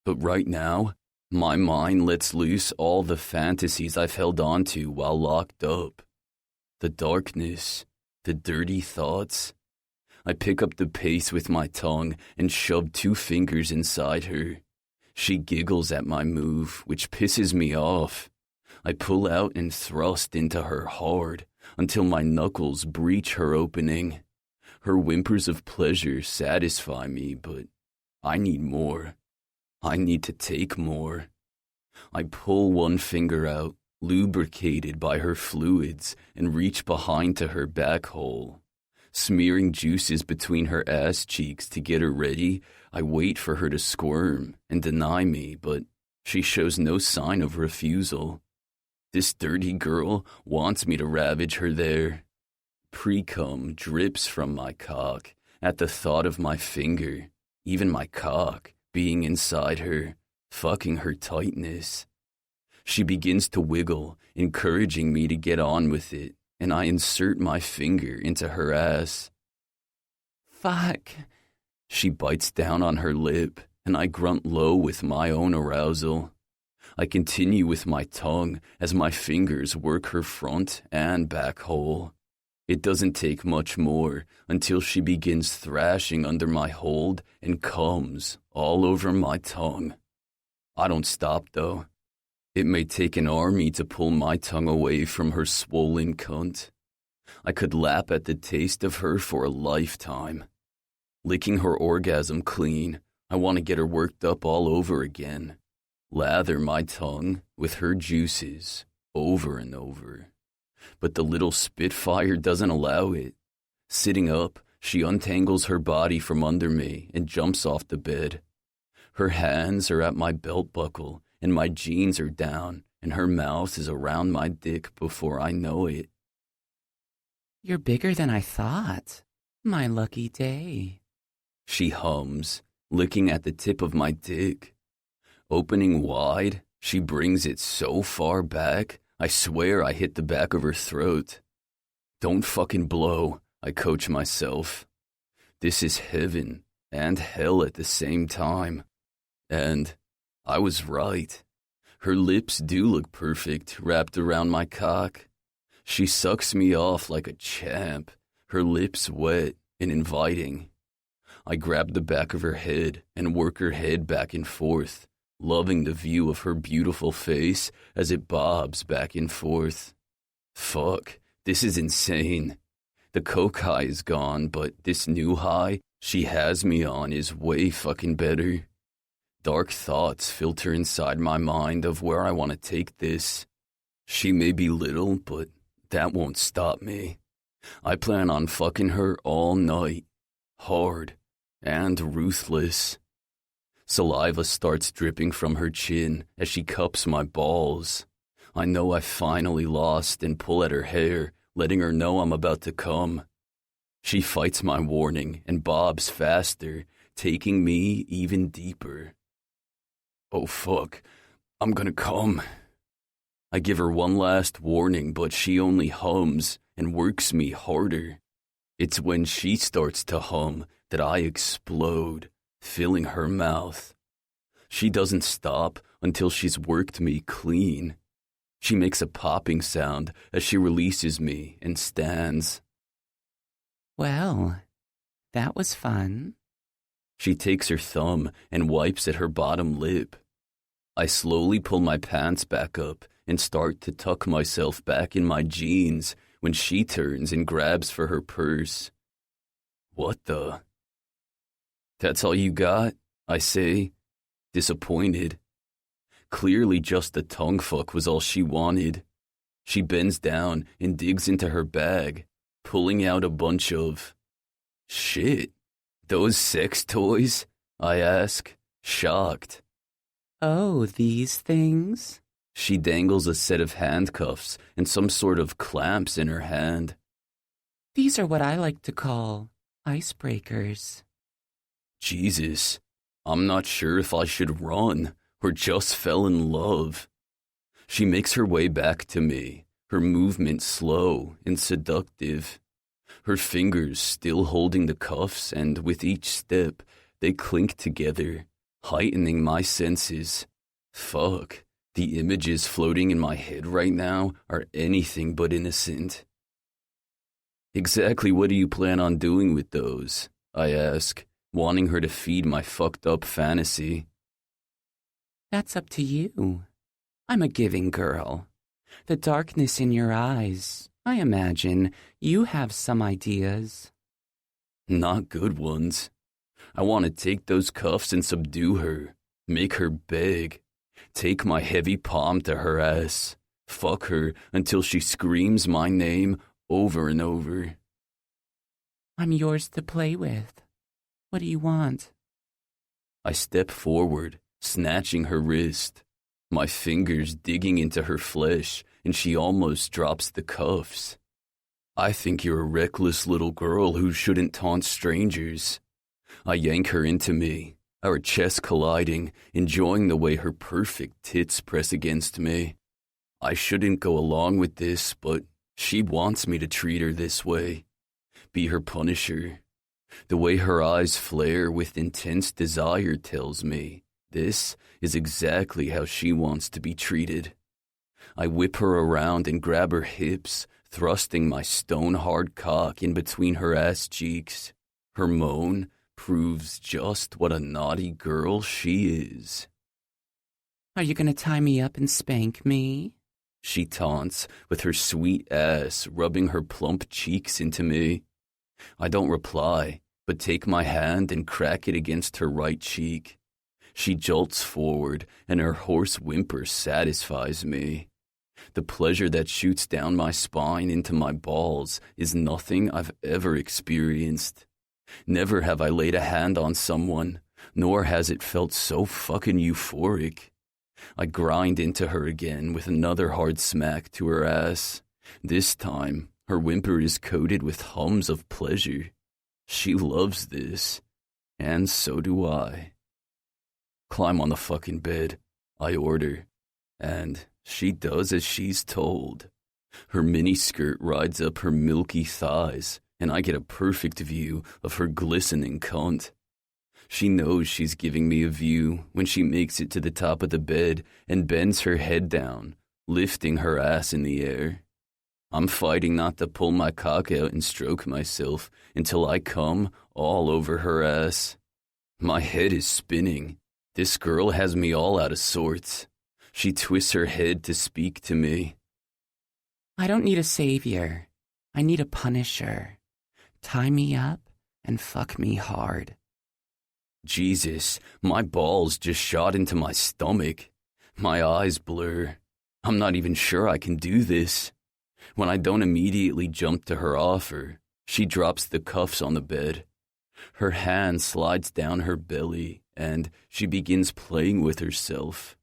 A: But right now, my mind lets loose all the fantasies I've held on to while locked up. The darkness, the dirty thoughts. I pick up the pace with my tongue and shove 2 fingers inside her. She giggles at my move, which pisses me off. I pull out and thrust into her hard until my knuckles breach her opening. Her whimpers of pleasure satisfy me, but I need more. I need to take more. I pull 1 finger out, lubricated by her fluids, and reach behind to her back hole. Smearing juices between her ass cheeks to get her ready, I wait for her to squirm and deny me, but she shows no sign of refusal. This dirty girl wants me to ravage her there. Pre-cum drips from my cock at the thought of my finger, even my cock, being inside her, fucking her tightness. She begins to wiggle, encouraging me to get on with it, and I insert my finger into her ass.
B: Fuck.
A: She bites down on her lip, and I grunt low with my own arousal. I continue with my tongue as my fingers work her front and back hole. It doesn't take much more until she begins thrashing under my hold and comes all over my tongue. I don't stop, though. It may take an army to pull my tongue away from her swollen cunt. I could lap at the taste of her for a lifetime. Licking her orgasm clean, I want to get her worked up all over again. Lather my tongue with her juices over and over. But the little spitfire doesn't allow it. Sitting up, she untangles her body from under me and jumps off the bed. Her hands are at my belt buckle and my jeans are down and her mouth is around my dick before I know it.
B: You're bigger than I thought. My lucky day.
A: She hums, licking at the tip of my dick. Opening wide, she brings it so far back, I swear I hit the back of her throat. Don't fucking blow, I coach myself. This is heaven and hell at the same time. And I was right. Her lips do look perfect wrapped around my cock. She sucks me off like a champ, her lips wet and inviting. I grab the back of her head and work her head back and forth, loving the view of her beautiful face as it bobs back and forth. Fuck, this is insane. The coke high is gone, but this new high she has me on is way fucking better. Dark thoughts filter inside my mind of where I want to take this. She may be little, but that won't stop me. I plan on fucking her all night, hard and ruthless. Saliva starts dripping from her chin as she cups my balls. I know I finally lost and pull at her hair, letting her know I'm about to come. She fights my warning and bobs faster, taking me even deeper. Oh fuck, I'm gonna come. I give her one last warning, but she only hums and works me harder. It's when she starts to hum that I explode, filling her mouth. She doesn't stop until she's worked me clean. She makes a popping sound as she releases me and stands.
B: Well, that was fun.
A: She takes her thumb and wipes at her bottom lip. I slowly pull my pants back up and start to tuck myself back in my jeans when she turns and grabs for her purse. What the? That's all you got? I say, disappointed. Clearly just a tongue fuck was all she wanted. She bends down and digs into her bag, pulling out a bunch of... Shit, those sex toys? I ask, shocked.
B: Oh, these things?
A: She dangles a set of handcuffs and some sort of clamps in her hand.
B: These are what I like to call icebreakers.
A: Jesus, I'm not sure if I should run or just fell in love. She makes her way back to me, her movement slow and seductive. Her fingers still holding the cuffs, and with each step, they clink together, heightening my senses. Fuck, the images floating in my head right now are anything but innocent. Exactly what do you plan on doing with those? I ask, wanting her to feed my fucked up fantasy.
B: That's up to you. I'm a giving girl. The darkness in your eyes, I imagine you have some ideas.
A: Not good ones. I want to take those cuffs and subdue her, make her beg, take my heavy palm to her ass, fuck her until she screams my name over and over.
B: I'm yours to play with. What do you want?
A: I step forward, snatching her wrist, my fingers digging into her flesh, and she almost drops the cuffs. I think you're a reckless little girl who shouldn't taunt strangers. I yank her into me, our chests colliding, enjoying the way her perfect tits press against me. I shouldn't go along with this, but she wants me to treat her this way, be her punisher. The way her eyes flare with intense desire tells me this is exactly how she wants to be treated. I whip her around and grab her hips, thrusting my stone-hard cock in between her ass cheeks. Her moan proves just what a naughty girl she is.
B: Are you gonna tie me up and spank me?
A: She taunts, with her sweet ass rubbing her plump cheeks into me. I don't reply, but take my hand and crack it against her right cheek. She jolts forward, and her hoarse whimper satisfies me. The pleasure that shoots down my spine into my balls is nothing I've ever experienced. Never have I laid a hand on someone, nor has it felt so fucking euphoric. I grind into her again with another hard smack to her ass. This time, her whimper is coated with hums of pleasure. She loves this, and so do I. Climb on the fucking bed, I order, and she does as she's told. Her miniskirt rides up her milky thighs, and I get a perfect view of her glistening cunt. She knows she's giving me a view when she makes it to the top of the bed and bends her head down, lifting her ass in the air. I'm fighting not to pull my cock out and stroke myself until I come all over her ass. My head is spinning. This girl has me all out of sorts. She twists her head to speak to me.
B: I don't need a savior. I need a punisher. Tie me up and fuck me hard.
A: Jesus, my balls just shot into my stomach. My eyes blur. I'm not even sure I can do this. When I don't immediately jump to her offer, she drops the cuffs on the bed. Her hand slides down her belly, and she begins playing with herself.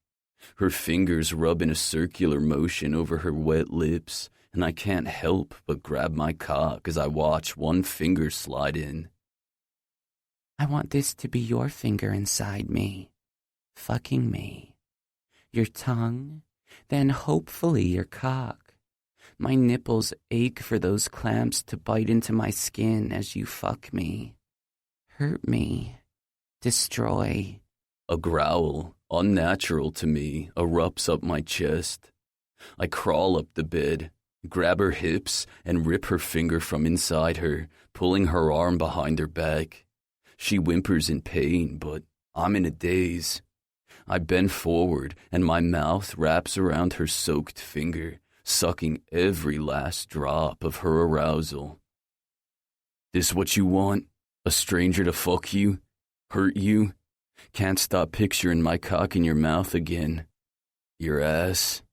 A: Her fingers rub in a circular motion over her wet lips, and I can't help but grab my cock as I watch one finger slide in.
B: I want this to be your finger inside me, fucking me. Your tongue, then hopefully your cock. My nipples ache for those clamps to bite into my skin as you fuck me. Hurt me. Destroy.
A: A growl, unnatural to me, erupts up my chest. I crawl up the bed, grab her hips, and rip her finger from inside her, pulling her arm behind her back. She whimpers in pain, but I'm in a daze. I bend forward, and my mouth wraps around her soaked finger, sucking every last drop of her arousal. This what you want? A stranger to fuck you? Hurt you? Can't stop picturing my cock in your mouth again. Your ass?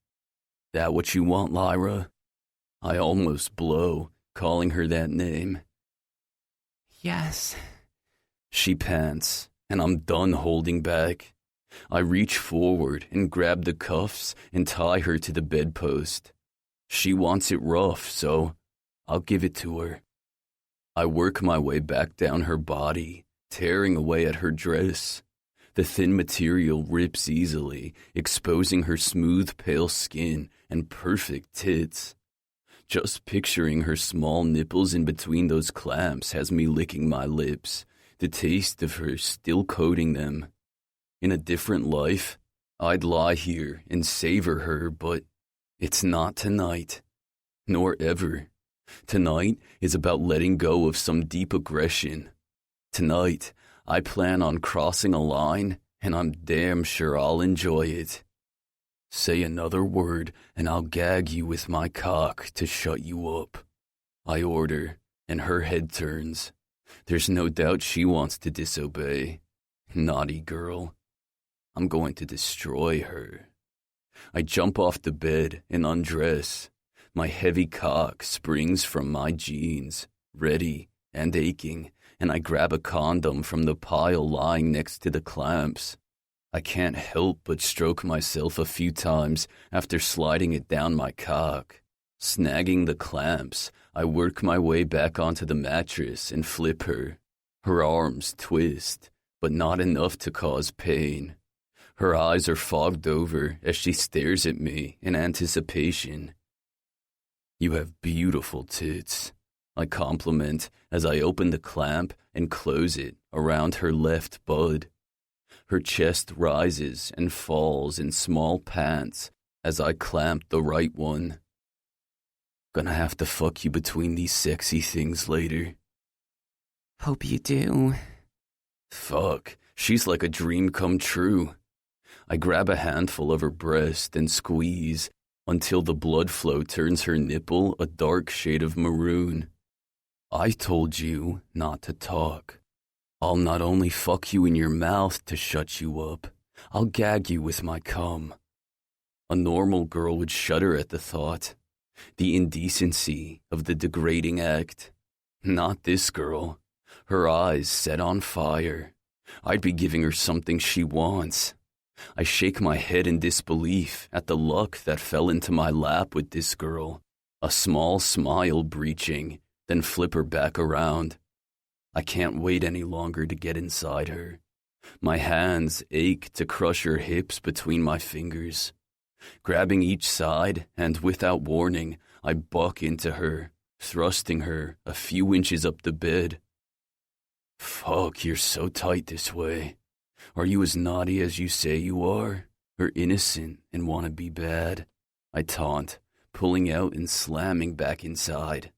A: That what you want, Lyra? I almost blow, calling her that name.
B: Yes.
A: She pants, and I'm done holding back. I reach forward and grab the cuffs and tie her to the bedpost. She wants it rough, so I'll give it to her. I work my way back down her body, tearing away at her dress. The thin material rips easily, exposing her smooth, pale skin and perfect tits. Just picturing her small nipples in between those clamps has me licking my lips, the taste of her still coating them. In a different life, I'd lie here and savor her, but it's not tonight, nor ever. Tonight is about letting go of some deep aggression. Tonight, I plan on crossing a line, and I'm damn sure I'll enjoy it. Say another word, and I'll gag you with my cock to shut you up. I order, and her head turns. There's no doubt she wants to disobey. Naughty girl. I'm going to destroy her. I jump off the bed and undress. My heavy cock springs from my jeans, ready and aching, and I grab a condom from the pile lying next to the clamps. I can't help but stroke myself a few times after sliding it down my cock. Snagging the clamps, I work my way back onto the mattress and flip her. Her arms twist, but not enough to cause pain. Her eyes are fogged over as she stares at me in anticipation. You have beautiful tits, I compliment as I open the clamp and close it around her left bud. Her chest rises and falls in small pants as I clamp the right one. Gonna have to fuck you between these sexy things later.
B: Hope you do.
A: Fuck, she's like a dream come true. I grab a handful of her breast and squeeze until the blood flow turns her nipple a dark shade of maroon. I told you not to talk. I'll not only fuck you in your mouth to shut you up, I'll gag you with my cum. A normal girl would shudder at the thought. The indecency of the degrading act. Not this girl. Her eyes set on fire. I'd be giving her something she wants. I shake my head in disbelief at the luck that fell into my lap with this girl. A small smile breaching, then flip her back around. I can't wait any longer to get inside her. My hands ache to crush her hips between my fingers. Grabbing each side, and without warning, I buck into her, thrusting her a few inches up the bed. Fuck, you're so tight this way. Are you as naughty as you say you are? Or innocent and want to be bad? I taunt, pulling out and slamming back inside.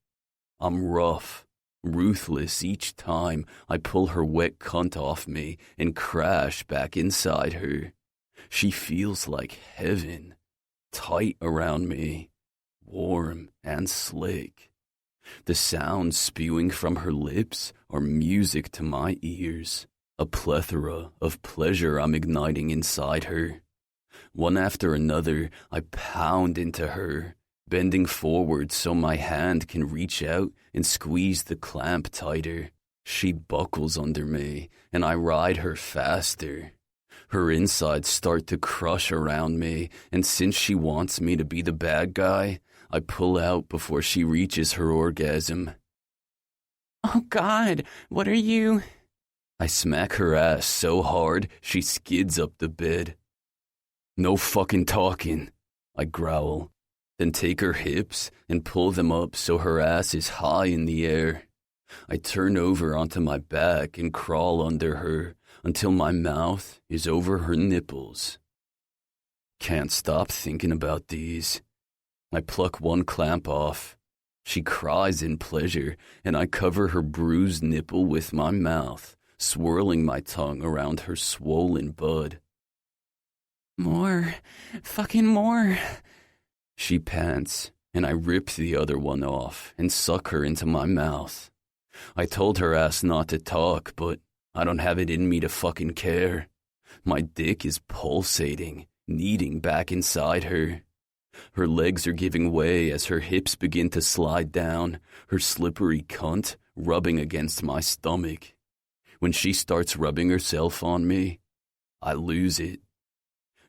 A: I'm rough, ruthless each time I pull her wet cunt off me and crash back inside her. She feels like heaven, tight around me, warm and slick. The sounds spewing from her lips are music to my ears, a plethora of pleasure I'm igniting inside her. One after another, I pound into her, bending forward so my hand can reach out and squeeze the clamp tighter. She buckles under me, and I ride her faster. Her insides start to crush around me, and since she wants me to be the bad guy, I pull out before she reaches her orgasm.
B: Oh God, what are you?
A: I smack her ass so hard she skids up the bed. No fucking talking, I growl, then take her hips and pull them up so her ass is high in the air. I turn over onto my back and crawl under her until my mouth is over her nipples. Can't stop thinking about these. I pluck one clamp off. She cries in pleasure, and I cover her bruised nipple with my mouth, swirling my tongue around her swollen bud.
B: More. Fucking more.
A: She pants, and I rip the other one off and suck her into my mouth. I told her ass not to talk, but I don't have it in me to fucking care. My dick is pulsating, kneading back inside her. Her legs are giving way as her hips begin to slide down, her slippery cunt rubbing against my stomach. When she starts rubbing herself on me, I lose it.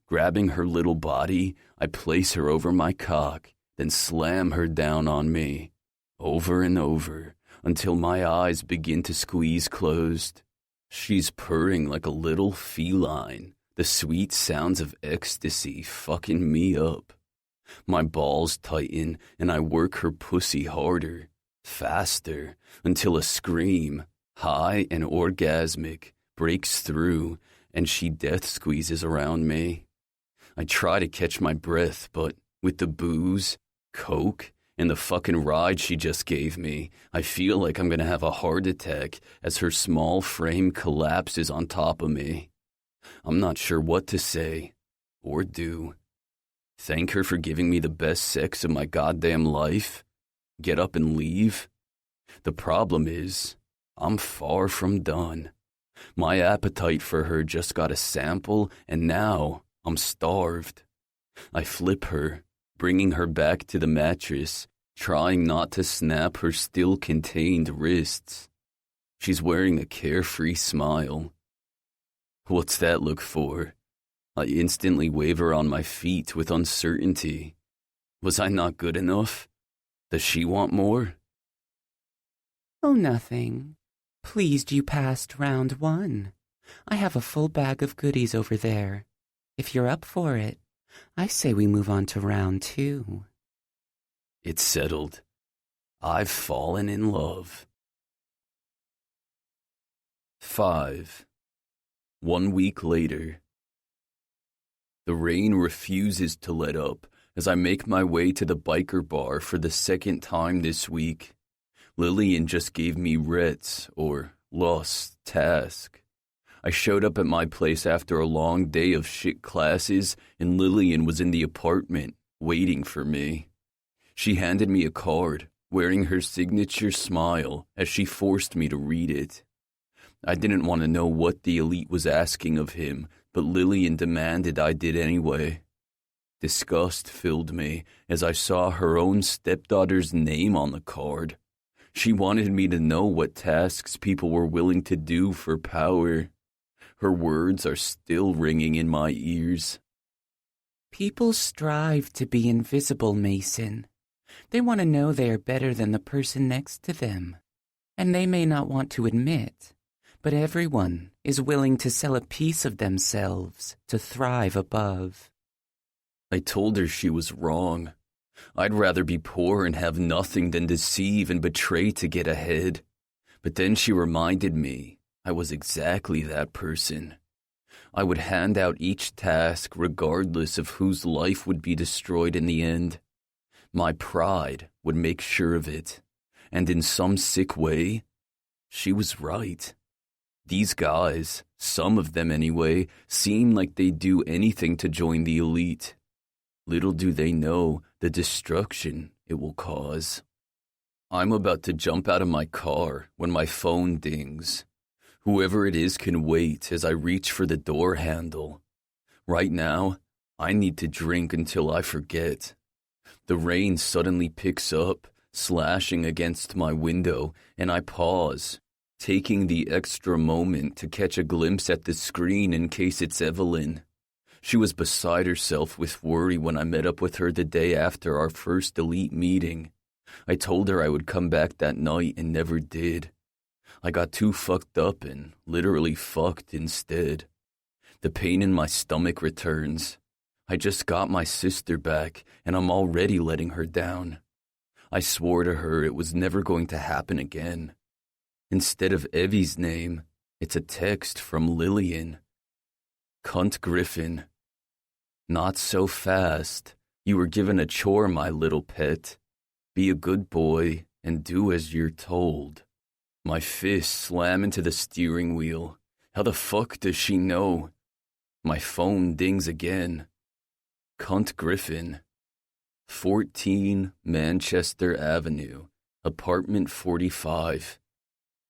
A: Grabbing her little body, I place her over my cock, then slam her down on me, over and over, until my eyes begin to squeeze closed. She's purring like a little feline, the sweet sounds of ecstasy fucking me up. My balls tighten and I work her pussy harder, faster, until a scream, high and orgasmic, breaks through and she death squeezes around me. I try to catch my breath, but with the booze, coke, and the fucking ride she just gave me, I feel like I'm gonna have a heart attack as her small frame collapses on top of me. I'm not sure what to say or do. Thank her for giving me the best sex of my goddamn life? Get up and leave? The problem is, I'm far from done. My appetite for her just got a sample, and now I'm starved. I flip her, bringing her back to the mattress, trying not to snap her still contained wrists. She's wearing a carefree smile. What's that look for? I instantly waver on my feet with uncertainty. Was I not good enough? Does she want more?
B: Oh, nothing. Pleased you passed round 1. I have a full bag of goodies over there. If you're up for it, I say we move on to round 2.
A: It's settled. I've fallen in love. 5. 1 week later. The rain refuses to let up as I make my way to the biker bar for the second time this week. Lillian just gave me Rets, or Lost Task. I showed up at my place after a long day of shit classes, and Lillian was in the apartment, waiting for me. She handed me a card, wearing her signature smile as she forced me to read it. I didn't want to know what the elite was asking of him, but Lillian demanded I did anyway. Disgust filled me as I saw her own stepdaughter's name on the card. She wanted me to know what tasks people were willing to do for power. Her words are still ringing in my ears.
B: People strive to be invisible, Mason. They want to know they are better than the person next to them. And they may not want to admit, but everyone is willing to sell a piece of themselves to thrive above.
A: I told her she was wrong. I'd rather be poor and have nothing than deceive and betray to get ahead. But then she reminded me I was exactly that person. I would hand out each task regardless of whose life would be destroyed in the end. My pride would make sure of it. And in some sick way, she was right. These guys, some of them anyway, seem like they'd do anything to join the elite. Little do they know the destruction it will cause. I'm about to jump out of my car when my phone dings. Whoever it is can wait as I reach for the door handle. Right now, I need to drink until I forget. The rain suddenly picks up, slashing against my window, and I pause, taking the extra moment to catch a glimpse at the screen in case it's Evelyn. She was beside herself with worry when I met up with her the day after our first elite meeting. I told her I would come back that night and never did. I got too fucked up and literally fucked instead. The pain in my stomach returns. I just got my sister back and I'm already letting her down. I swore to her it was never going to happen again. Instead of Evie's name, it's a text from Lillian. Cunt Griffin. Not so fast. You were given a chore, my little pet. Be a good boy and do as you're told. My fists slam into the steering wheel. How the fuck does she know? My phone dings again. Cunt Griffin. 14 Manchester Avenue, apartment 45.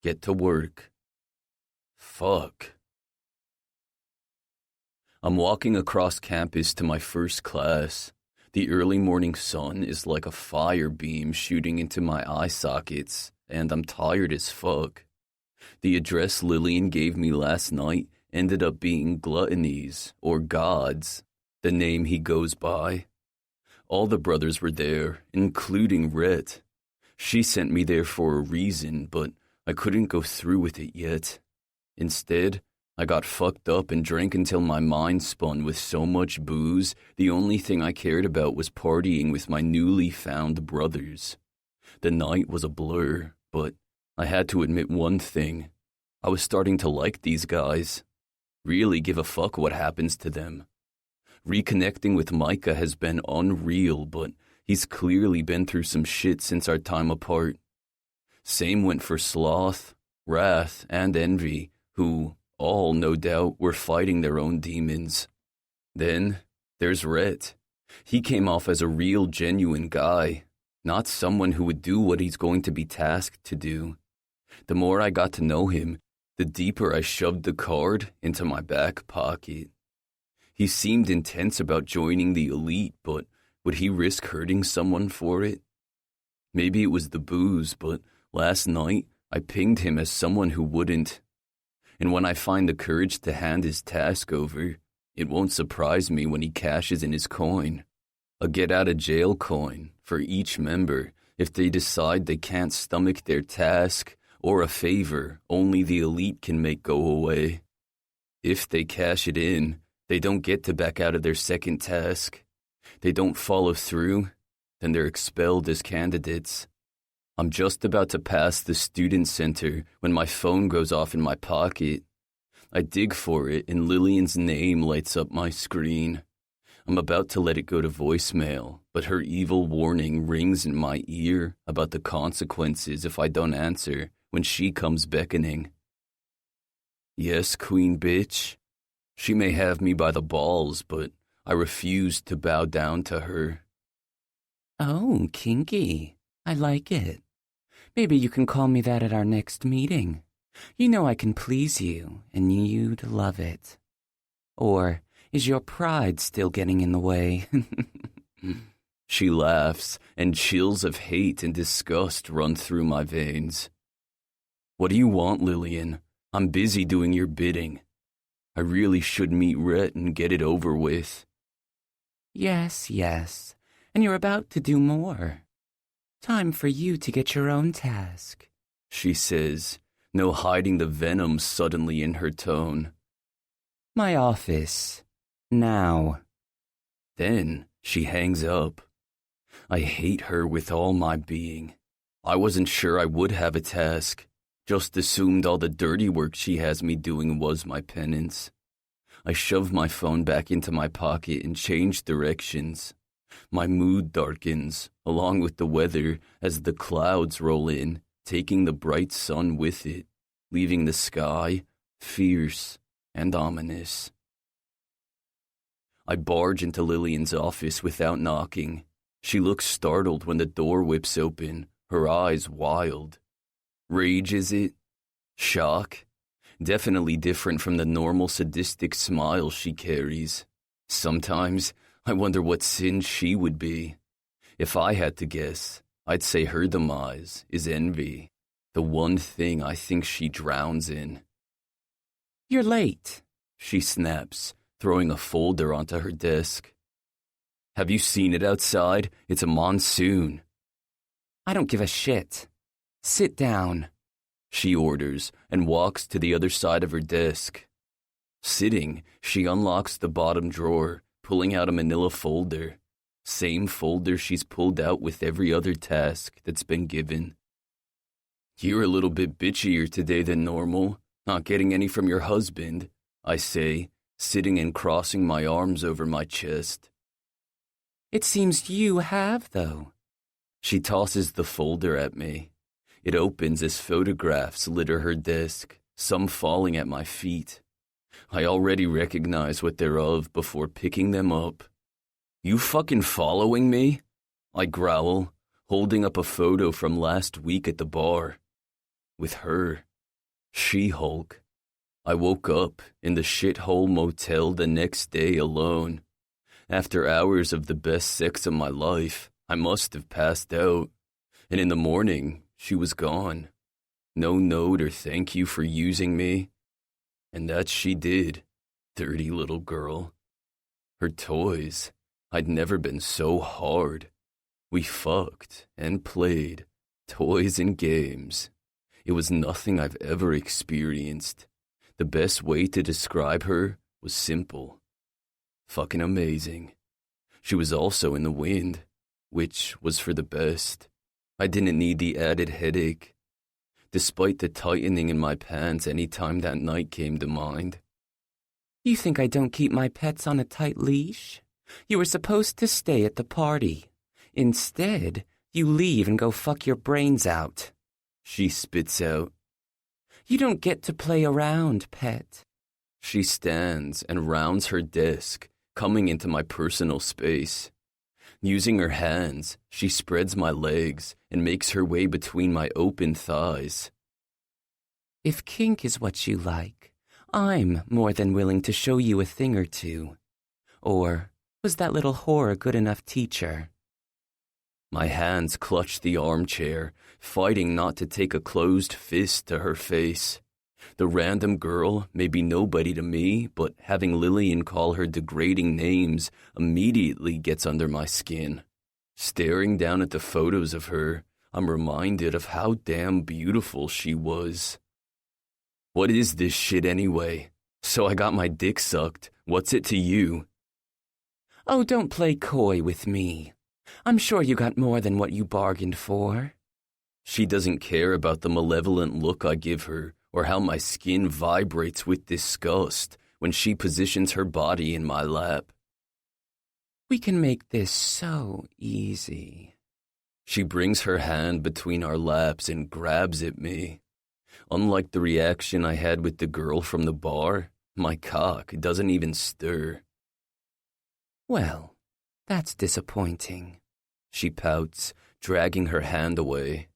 A: Get to work. Fuck. I'm walking across campus to my first class. The early morning sun is like a fire beam shooting into my eye sockets, and I'm tired as fuck. The address Lillian gave me last night ended up being Gluttony's, or God's, the name he goes by. All the brothers were there, including Rhett. She sent me there for a reason, but I couldn't go through with it yet. Instead, I got fucked up and drank until my mind spun with so much booze, the only thing I cared about was partying with my newly found brothers. The night was a blur, but I had to admit one thing. I was starting to like these guys. Really give a fuck what happens to them. Reconnecting with Micah has been unreal, but he's clearly been through some shit since our time apart. Same went for Sloth, Wrath, and Envy, who all, no doubt, were fighting their own demons. Then there's Rhett. He came off as a real, genuine guy, not someone who would do what he's going to be tasked to do. The more I got to know him, the deeper I shoved the card into my back pocket. He seemed intense about joining the elite, but would he risk hurting someone for it? Maybe it was the booze, but last night I pinged him as someone who wouldn't. And when I find the courage to hand his task over, it won't surprise me when he cashes in his coin. A get-out-of-jail coin for each member if they decide they can't stomach their task or a favor only the elite can make go away. If they cash it in, they don't get to back out of their second task. They don't follow through, then they're expelled as candidates. I'm just about to pass the student center when my phone goes off in my pocket. I dig for it and Lillian's name lights up my screen. I'm about to let it go to voicemail, but her evil warning rings in my ear about the consequences if I don't answer when she comes beckoning. Yes, queen bitch. She may have me by the balls, but I refuse to bow down to her.
B: Oh, kinky. I like it. Maybe you can call me that at our next meeting. You know I can please you, and you'd love it. Or is your pride still getting in the way?
A: She laughs, and chills of hate and disgust run through my veins. What do you want, Lillian? I'm busy doing your bidding. I really should meet Rhett and get it over with.
B: Yes, and you're about to do more. Time for you to get your own task,
A: She says, no hiding the venom suddenly in her tone.
B: My office. Now.
A: Then she hangs up. I hate her with all my being. I wasn't sure I would have a task. Just assumed all the dirty work she has me doing was my penance. I shove my phone back into my pocket and change directions. My mood darkens, along with the weather, as the clouds roll in, taking the bright sun with it, leaving the sky fierce and ominous. I barge into Lillian's office without knocking. She looks startled when the door whips open, her eyes wild. Rage, is it? Shock? Definitely different from the normal sadistic smile she carries. Sometimes I wonder what sin she would be. If I had to guess, I'd say her demise is envy, the one thing I think she drowns in.
B: You're late,
A: She snaps, throwing a folder onto her desk. Have you seen it outside? It's a monsoon.
B: I don't give a shit. Sit down,
A: She orders and walks to the other side of her desk. Sitting, she unlocks the bottom drawer, pulling out a manila folder. Same folder she's pulled out with every other task that's been given. You're a little bit bitchier today than normal, not getting any from your husband, I say, sitting and crossing my arms over my chest.
B: It seems you have, though.
A: She tosses the folder at me. It opens as photographs litter her desk, some falling at my feet. I already recognize what they're of before picking them up. You fucking following me? I growl, holding up a photo from last week at the bar. With her. She-Hulk. I woke up in the shithole motel the next day alone. After hours of the best sex of my life, I must have passed out. And in the morning, she was gone. No note or thank you for using me. And that she did, dirty little girl. Her toys, I'd never been so hard. We fucked and played, toys and games. It was nothing I've ever experienced. The best way to describe her was simple. Fucking amazing. She was also in the wind, which was for the best. I didn't need the added headache, despite the tightening in my pants any time that night came to mind.
B: You think I don't keep my pets on a tight leash? You were supposed to stay at the party. Instead, you leave and go fuck your brains out.
A: She spits out.
B: You don't get to play around, pet.
A: She stands and rounds her desk, coming into my personal space. Using her hands, she spreads my legs and makes her way between my open thighs.
B: If kink is what you like, I'm more than willing to show you a thing or two. Or was that little whore a good enough teacher?
A: My hands clutch the armchair, fighting not to take a closed fist to her face. The random girl may be nobody to me, but having Lillian call her degrading names immediately gets under my skin. Staring down at the photos of her, I'm reminded of how damn beautiful she was. What is this shit anyway? So I got my dick sucked. What's it to you?
B: Oh, don't play coy with me. I'm sure you got more than what you bargained for.
A: She doesn't care about the malevolent look I give her, or how my skin vibrates with disgust when she positions her body in my lap.
B: We can make this so easy.
A: She brings her hand between our laps and grabs at me. Unlike the reaction I had with the girl from the bar, my cock doesn't even stir.
B: Well, that's disappointing.
A: She pouts, dragging her hand away.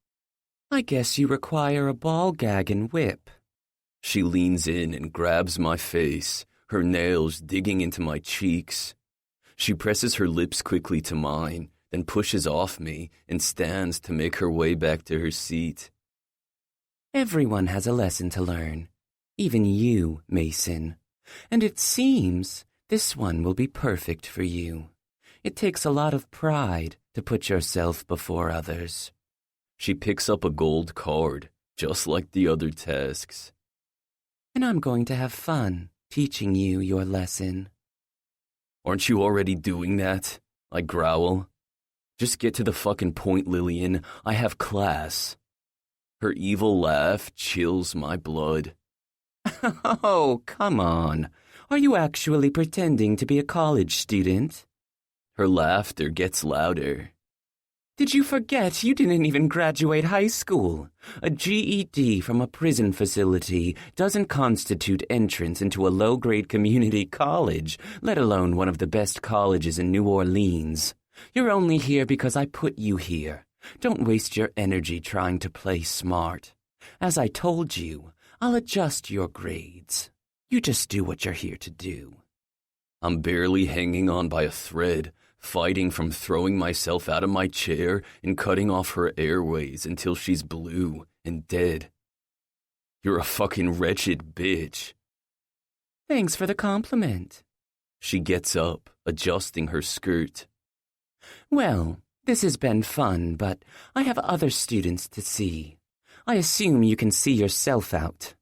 B: I guess you require a ball gag and whip.
A: She leans in and grabs my face, her nails digging into my cheeks. She presses her lips quickly to mine, then pushes off me and stands to make her way back to her seat.
B: Everyone has a lesson to learn, even you, Mason. And it seems this one will be perfect for you. It takes a lot of pride to put yourself before others.
A: She picks up a gold card, just like the other tasks.
B: And I'm going to have fun teaching you your lesson.
A: Aren't you already doing that? I growl. Just get to the fucking point, Lillian. I have class. Her evil laugh chills my blood.
B: Oh, come on. Are you actually pretending to be a college student?
A: Her laughter gets louder.
B: Did you forget you didn't even graduate high school? A GED from a prison facility doesn't constitute entrance into a low-grade community college, let alone one of the best colleges in New Orleans. You're only here because I put you here. Don't waste your energy trying to play smart. As I told you, I'll adjust your grades. You just do what you're here to do.
A: I'm barely hanging on by a thread, fighting from throwing myself out of my chair and cutting off her airways until she's blue and dead. You're a fucking wretched bitch.
B: Thanks for the compliment.
A: She gets up, adjusting her skirt.
B: Well, this has been fun, but I have other students to see. I assume you can see yourself out.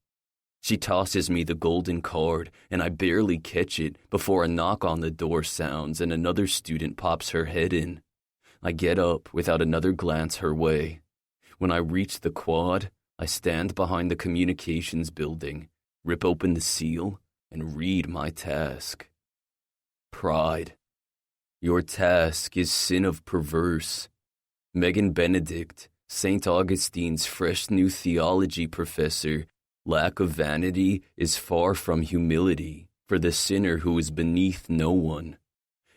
A: She tosses me the golden card, and I barely catch it before a knock on the door sounds and another student pops her head in. I get up without another glance her way. When I reach the quad, I stand behind the communications building, rip open the seal, and read my task. Pride. Your task is sin of perverse. Megan Benedict, St. Augustine's fresh new theology professor, lack of vanity is far from humility for the sinner who is beneath no one.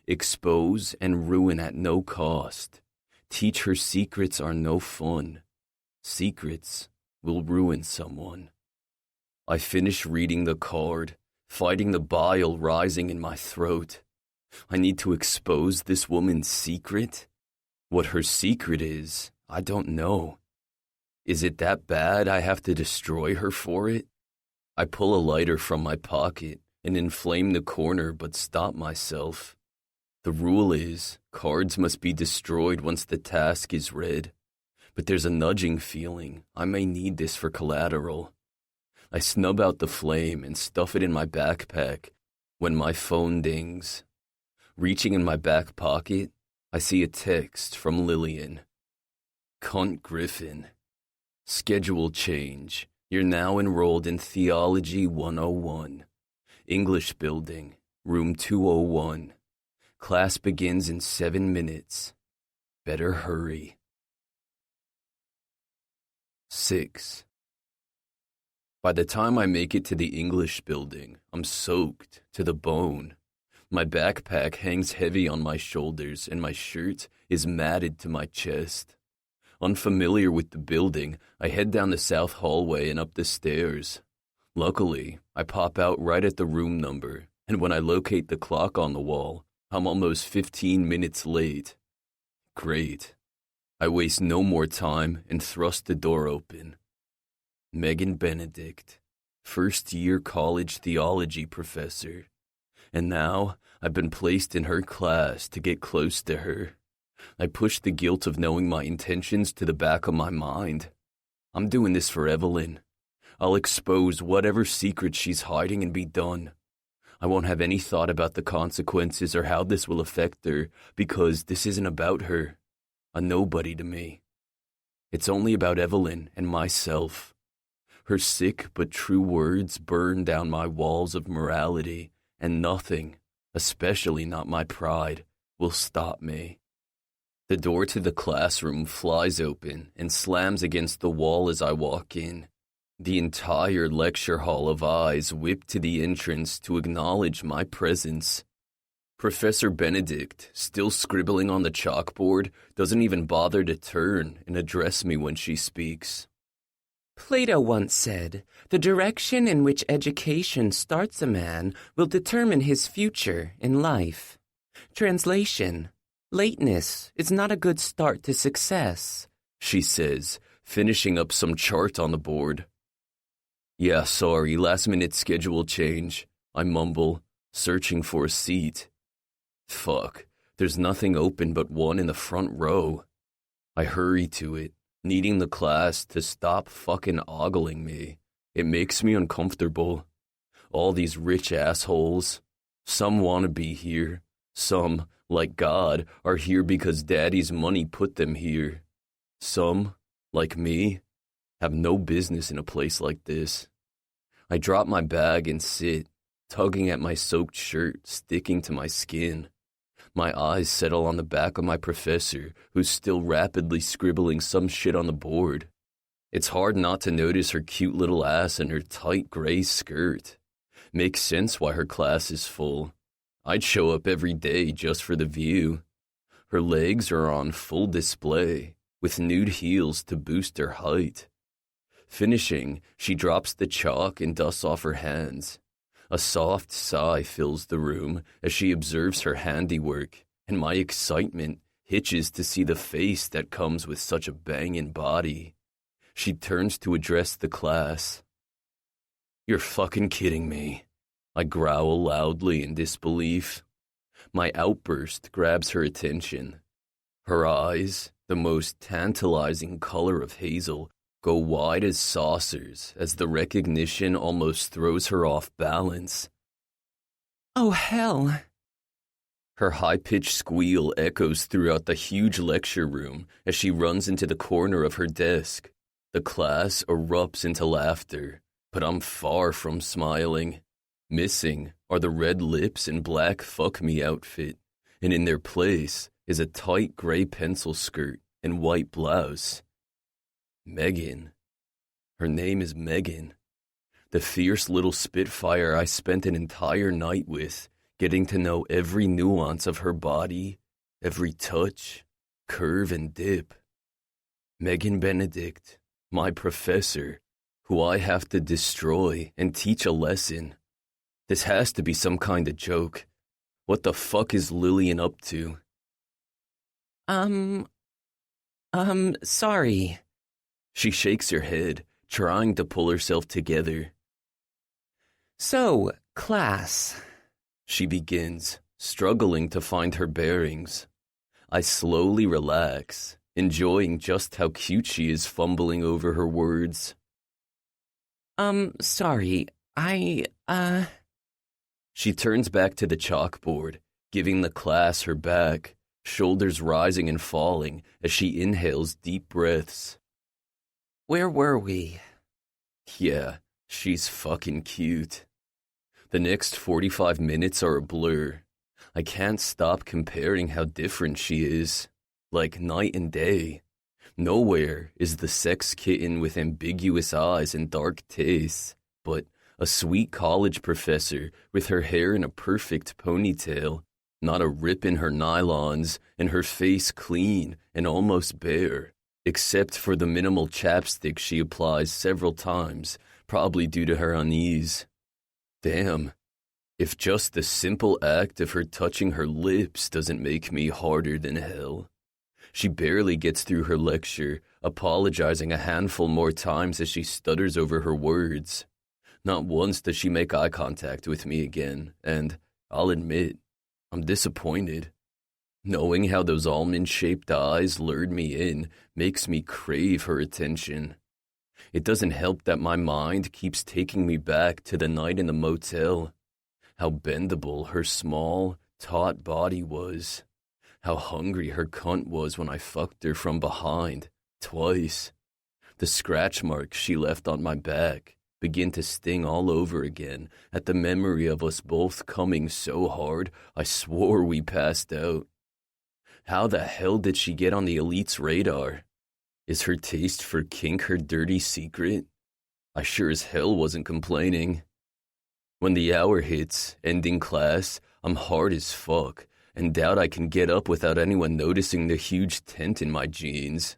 A: Expose and ruin at no cost. Teach her secrets are no fun. Secrets will ruin someone. I finish reading the card, fighting the bile rising in my throat. I need to expose this woman's secret? What her secret is, I don't know. Is it that bad I have to destroy her for it? I pull a lighter from my pocket and inflame the corner but stop myself. The rule is, cards must be destroyed once the task is read. But there's a nudging feeling I may need this for collateral. I snub out the flame and stuff it in my backpack when my phone dings. Reaching in my back pocket, I see a text from Lillian. Cunt Griffin. Schedule change. You're now enrolled in Theology 101. English building, room 201. Class begins in 7 minutes. Better hurry. 6. By the time I make it to the English building, I'm soaked to the bone. My backpack hangs heavy on my shoulders and my shirt is matted to my chest. Unfamiliar with the building, I head down the south hallway and up the stairs. Luckily, I pop out right at the room number, and when I locate the clock on the wall, I'm almost 15 minutes late. Great. I waste no more time and thrust the door open. Megan Benedict, first-year college theology professor. And now I've been placed in her class to get close to her. I push the guilt of knowing my intentions to the back of my mind. I'm doing this for Evelyn. I'll expose whatever secret she's hiding and be done. I won't have any thought about the consequences or how this will affect her because this isn't about her. A nobody to me. It's only about Evelyn and myself. Her sick but true words burn down my walls of morality, and nothing, especially not my pride, will stop me. The door to the classroom flies open and slams against the wall as I walk in. The entire lecture hall of eyes whipped to the entrance to acknowledge my presence. Professor Benedict, still scribbling on the chalkboard, doesn't even bother to turn and address me when she speaks.
B: Plato once said, "The direction in which education starts a man will determine his future in life." Translation: lateness is not a good start to success,
A: she says, finishing up some chart on the board. Yeah, sorry, last-minute schedule change, I mumble, searching for a seat. Fuck, there's nothing open but one in the front row. I hurry to it, needing the class to stop fucking ogling me. It makes me uncomfortable. All these rich assholes. Some want to be here. Some, like God, are here because Daddy's money put them here. Some, like me, have no business in a place like this. I drop my bag and sit, tugging at my soaked shirt, sticking to my skin. My eyes settle on the back of my professor, who's still rapidly scribbling some shit on the board. It's hard not to notice her cute little ass and her tight gray skirt. Makes sense why her class is full. I'd show up every day just for the view. Her legs are on full display, with nude heels to boost her height. Finishing, she drops the chalk and dusts off her hands. A soft sigh fills the room as she observes her handiwork, and my excitement hitches to see the face that comes with such a banging body. She turns to address the class. You're fucking kidding me. I growl loudly in disbelief. My outburst grabs her attention. Her eyes, the most tantalizing color of hazel, go wide as saucers as the recognition almost throws her off balance.
B: Oh, hell.
A: Her high-pitched squeal echoes throughout the huge lecture room as she runs into the corner of her desk. The class erupts into laughter, but I'm far from smiling. Missing are the red lips and black fuck-me outfit, and in their place is a tight gray pencil skirt and white blouse. Megan. Her name is Megan. The fierce little spitfire I spent an entire night with, getting to know every nuance of her body, every touch, curve, and dip. Megan Benedict, my professor, who I have to destroy and teach a lesson. This has to be some kind of joke. What the fuck is Lillian up to?
B: Sorry.
A: She shakes her head, trying to pull herself together.
B: So, class,
A: she begins, struggling to find her bearings. I slowly relax, enjoying just how cute she is fumbling over her words.
B: Sorry,
A: She turns back to the chalkboard, giving the class her back, shoulders rising and falling as she inhales deep breaths.
B: Where were we?
A: Yeah, she's fucking cute. The next 45 minutes are a blur. I can't stop comparing how different she is. Like night and day. Nowhere is the sex kitten with ambiguous eyes and dark tastes, but a sweet college professor with her hair in a perfect ponytail, not a rip in her nylons, and her face clean and almost bare, except for the minimal chapstick she applies several times, probably due to her unease. Damn, if just the simple act of her touching her lips doesn't make me harder than hell. She barely gets through her lecture, apologizing a handful more times as she stutters over her words. Not once does she make eye contact with me again, and I'll admit, I'm disappointed. Knowing how those almond-shaped eyes lured me in makes me crave her attention. It doesn't help that my mind keeps taking me back to the night in the motel. How bendable her small, taut body was. How hungry her cunt was when I fucked her from behind, twice. The scratch marks she left on my back begin to sting all over again at the memory of us both coming so hard I swore we passed out. How the hell did she get on the elite's radar? Is her taste for kink her dirty secret? I sure as hell wasn't complaining. When the hour hits, ending class, I'm hard as fuck and doubt I can get up without anyone noticing the huge tent in my jeans.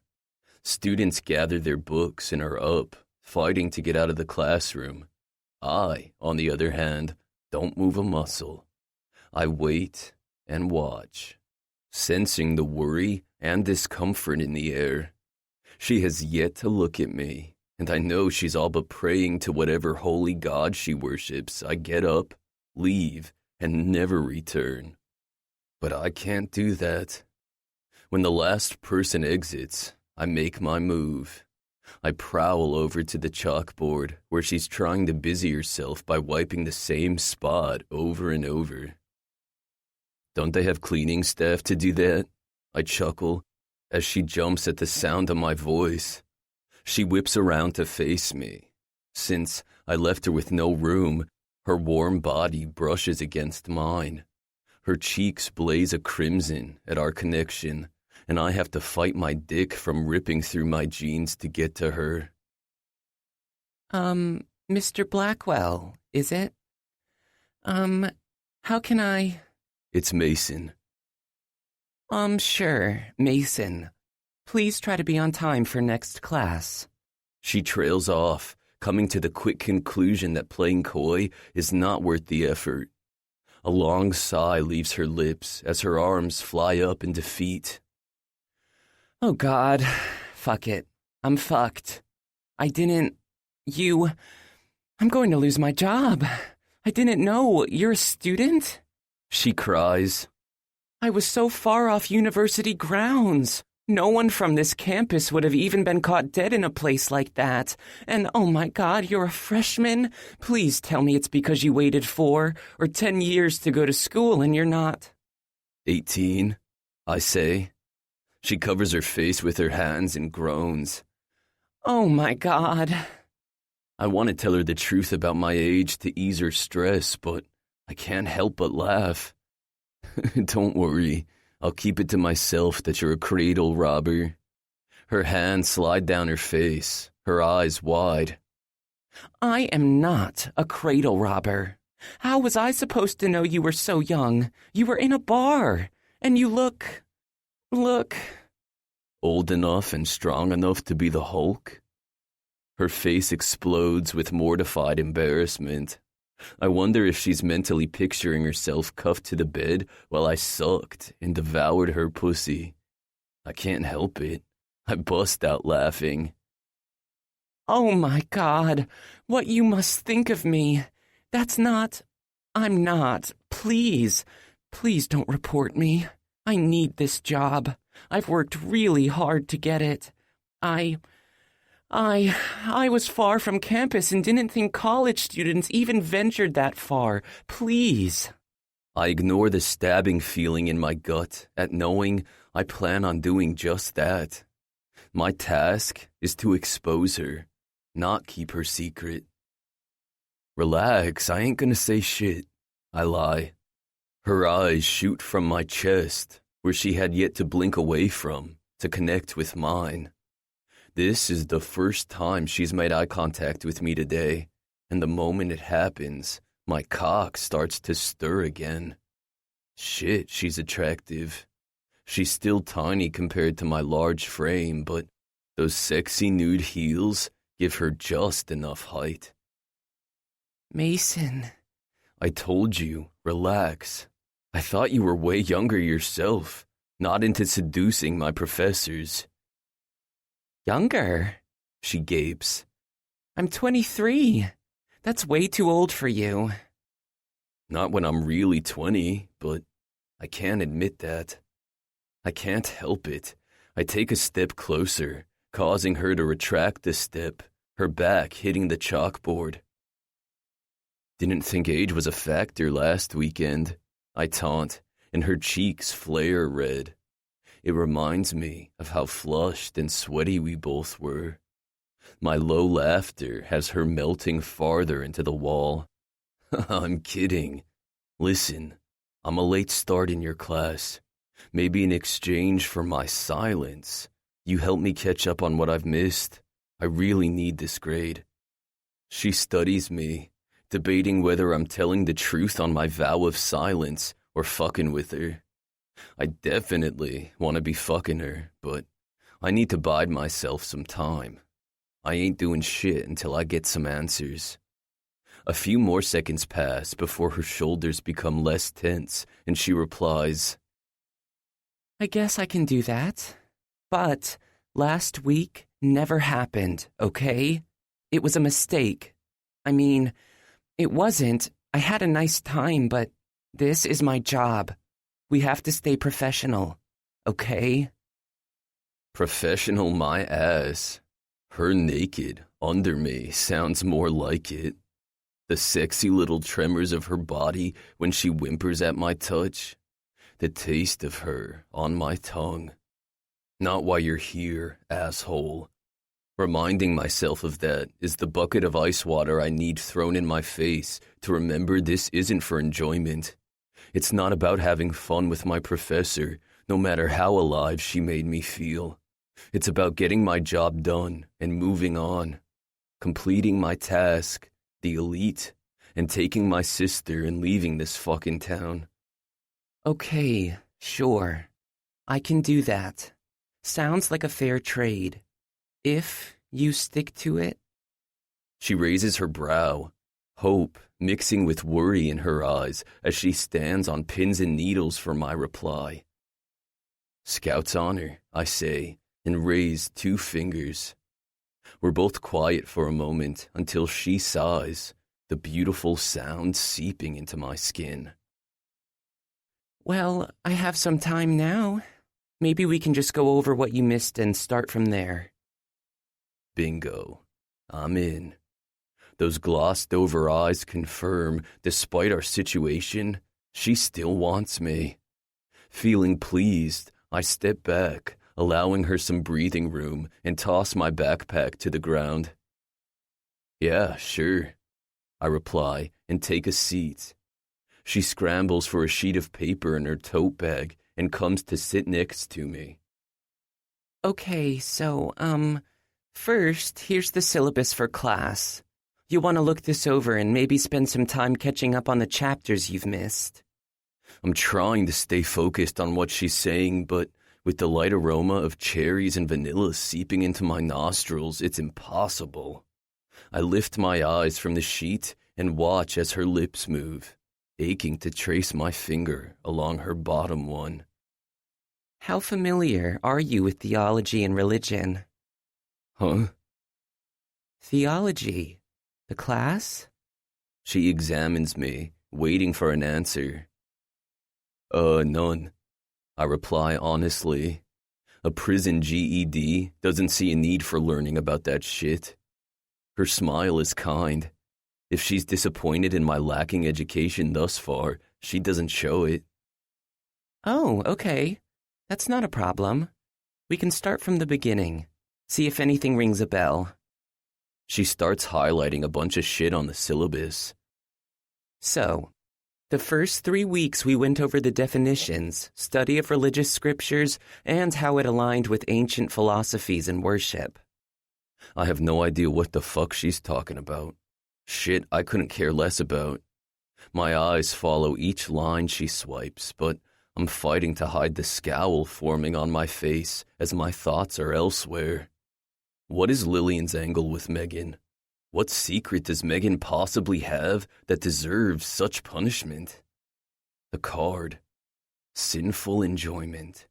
A: Students gather their books and are up, fighting to get out of the classroom. I, on the other hand, don't move a muscle. I wait and watch, sensing the worry and discomfort in the air. She has yet to look at me, and I know she's all but praying to whatever holy god she worships. I get up, leave, and never return. But I can't do that. When the last person exits, I make my move. I prowl over to the chalkboard where she's trying to busy herself by wiping the same spot over and over. Don't they have cleaning staff to do that? I chuckle as she jumps at the sound of my voice. She whips around to face me. Since I left her with no room, her warm body brushes against mine. Her cheeks blaze a crimson at our connection, and I have to fight my dick from ripping through my jeans to get to her.
B: Mr. Blackwell, is it? How can I...
A: It's Mason.
B: Sure, Mason. Please try to be on time for next class.
A: She trails off, coming to the quick conclusion that playing coy is not worth the effort. A long sigh leaves her lips as her arms fly up in defeat.
B: Oh God, fuck it. I'm fucked. I'm going to lose my job. I didn't know. You're a student?
A: She cries.
B: I was so far off university grounds. No one from this campus would have even been caught dead in a place like that. And oh my God, you're a freshman? Please tell me it's because you waited 4 or 10 years to go to school and you're not.
A: 18, I say. She covers her face with her hands and groans.
B: Oh my God.
A: I want to tell her the truth about my age to ease her stress, but I can't help but laugh. Don't worry. I'll keep it to myself that you're a cradle robber. Her hands slide down her face, her eyes wide.
B: I am not a cradle robber. How was I supposed to know you were so young? You were in a bar, and you look...
A: Old enough and strong enough to be the Hulk? Her face explodes with mortified embarrassment. I wonder if she's mentally picturing herself cuffed to the bed while I sucked and devoured her pussy. I can't help it. I bust out laughing.
B: Oh my God, what you must think of me. I'm not. Please don't report me. I need this job. I've worked really hard to get it. I was far from campus and didn't think college students even ventured that far. Please.
A: I ignore the stabbing feeling in my gut at knowing I plan on doing just that. My task is to expose her, not keep her secret. Relax, I ain't gonna say shit. I lie. Her eyes shoot from my chest, where she had yet to blink away from, to connect with mine. This is the first time she's made eye contact with me today, and the moment it happens, my cock starts to stir again. Shit, she's attractive. She's still tiny compared to my large frame, but those sexy nude heels give her just enough height.
B: Mason.
A: I told you, relax. I thought you were way younger yourself, not into seducing my professors.
B: Younger? She gapes. I'm 23. That's way too old for you.
A: Not when I'm really 20, but I can't admit that. I can't help it. I take a step closer, causing her to retract a step, her back hitting the chalkboard. Didn't think age was a factor last weekend, I taunt, and her cheeks flare red. It reminds me of how flushed and sweaty we both were. My low laughter has her melting farther into the wall. I'm kidding. Listen, I'm a late start in your class. Maybe in exchange for my silence, you help me catch up on what I've missed. I really need this grade. She studies me, debating whether I'm telling the truth on my vow of silence or fucking with her. I definitely want to be fucking her, but I need to bide myself some time. I ain't doing shit until I get some answers. A few more seconds pass before her shoulders become less tense, and she replies,
B: I guess I can do that. But last week never happened, okay? It was a mistake. I mean, it wasn't. I had a nice time, but this is my job. We have to stay professional, okay?
A: Professional my ass. Her naked, under me, sounds more like it. The sexy little tremors of her body when she whimpers at my touch. The taste of her on my tongue. Not why you're here, asshole. Reminding myself of that is the bucket of ice water I need thrown in my face to remember this isn't for enjoyment. It's not about having fun with my professor, no matter how alive she made me feel. It's about getting my job done and moving on. Completing my task, the elite, and taking my sister and leaving this fucking town.
B: Okay, sure. I can do that. Sounds like a fair trade. If you stick to it.
A: She raises her brow, hope mixing with worry in her eyes as she stands on pins and needles for my reply. Scout's honor, I say, and raise 2 fingers. We're both quiet for a moment until she sighs, the beautiful sound seeping into my skin.
B: Well, I have some time now. Maybe we can just go over what you missed and start from there.
A: Bingo. I'm in. Those glossed-over eyes confirm, despite our situation, she still wants me. Feeling pleased, I step back, allowing her some breathing room, and toss my backpack to the ground. Yeah, sure, I reply, and take a seat. She scrambles for a sheet of paper in her tote bag and comes to sit next to me.
B: Okay, so, first, here's the syllabus for class. You want to look this over and maybe spend some time catching up on the chapters you've missed.
A: I'm trying to stay focused on what she's saying, but with the light aroma of cherries and vanilla seeping into my nostrils, it's impossible. I lift my eyes from the sheet and watch as her lips move, aching to trace my finger along her bottom one.
B: How familiar are you with theology and religion?
A: Huh?
B: Theology. The class?
A: She examines me, waiting for an answer. None. I reply honestly. A prison GED doesn't see a need for learning about that shit. Her smile is kind. If she's disappointed in my lacking education thus far, she doesn't show it.
B: Oh, okay. That's not a problem. We can start from the beginning. See if anything rings a bell.
A: She starts highlighting a bunch of shit on the syllabus.
B: So, the first 3 weeks we went over the definitions, study of religious scriptures, and how it aligned with ancient philosophies and worship.
A: I have no idea what the fuck she's talking about. Shit I couldn't care less about. My eyes follow each line she swipes, but I'm fighting to hide the scowl forming on my face as my thoughts are elsewhere. What is Lillian's angle with Megan? What secret does Megan possibly have that deserves such punishment? The card. Sinful enjoyment.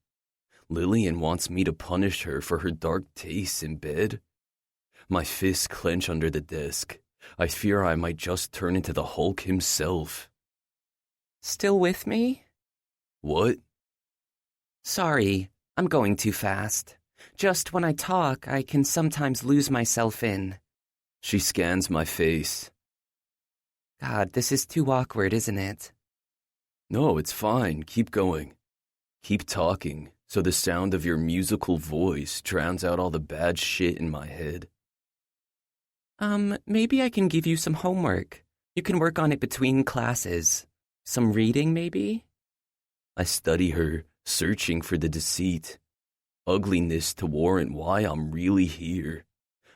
A: Lillian wants me to punish her for her dark tastes in bed. My fists clench under the desk. I fear I might just turn into the Hulk himself.
B: Still with me?
A: What?
B: Sorry, I'm going too fast. Just when I talk, I can sometimes lose myself in.
A: She scans my face.
B: God, this is too awkward, isn't it?
A: No, it's fine. Keep going. Keep talking, so the sound of your musical voice drowns out all the bad shit in my head.
B: Maybe I can give you some homework. You can work on it between classes. Some reading, maybe?
A: I study her, searching for the deceit. Ugliness to warrant why I'm really here.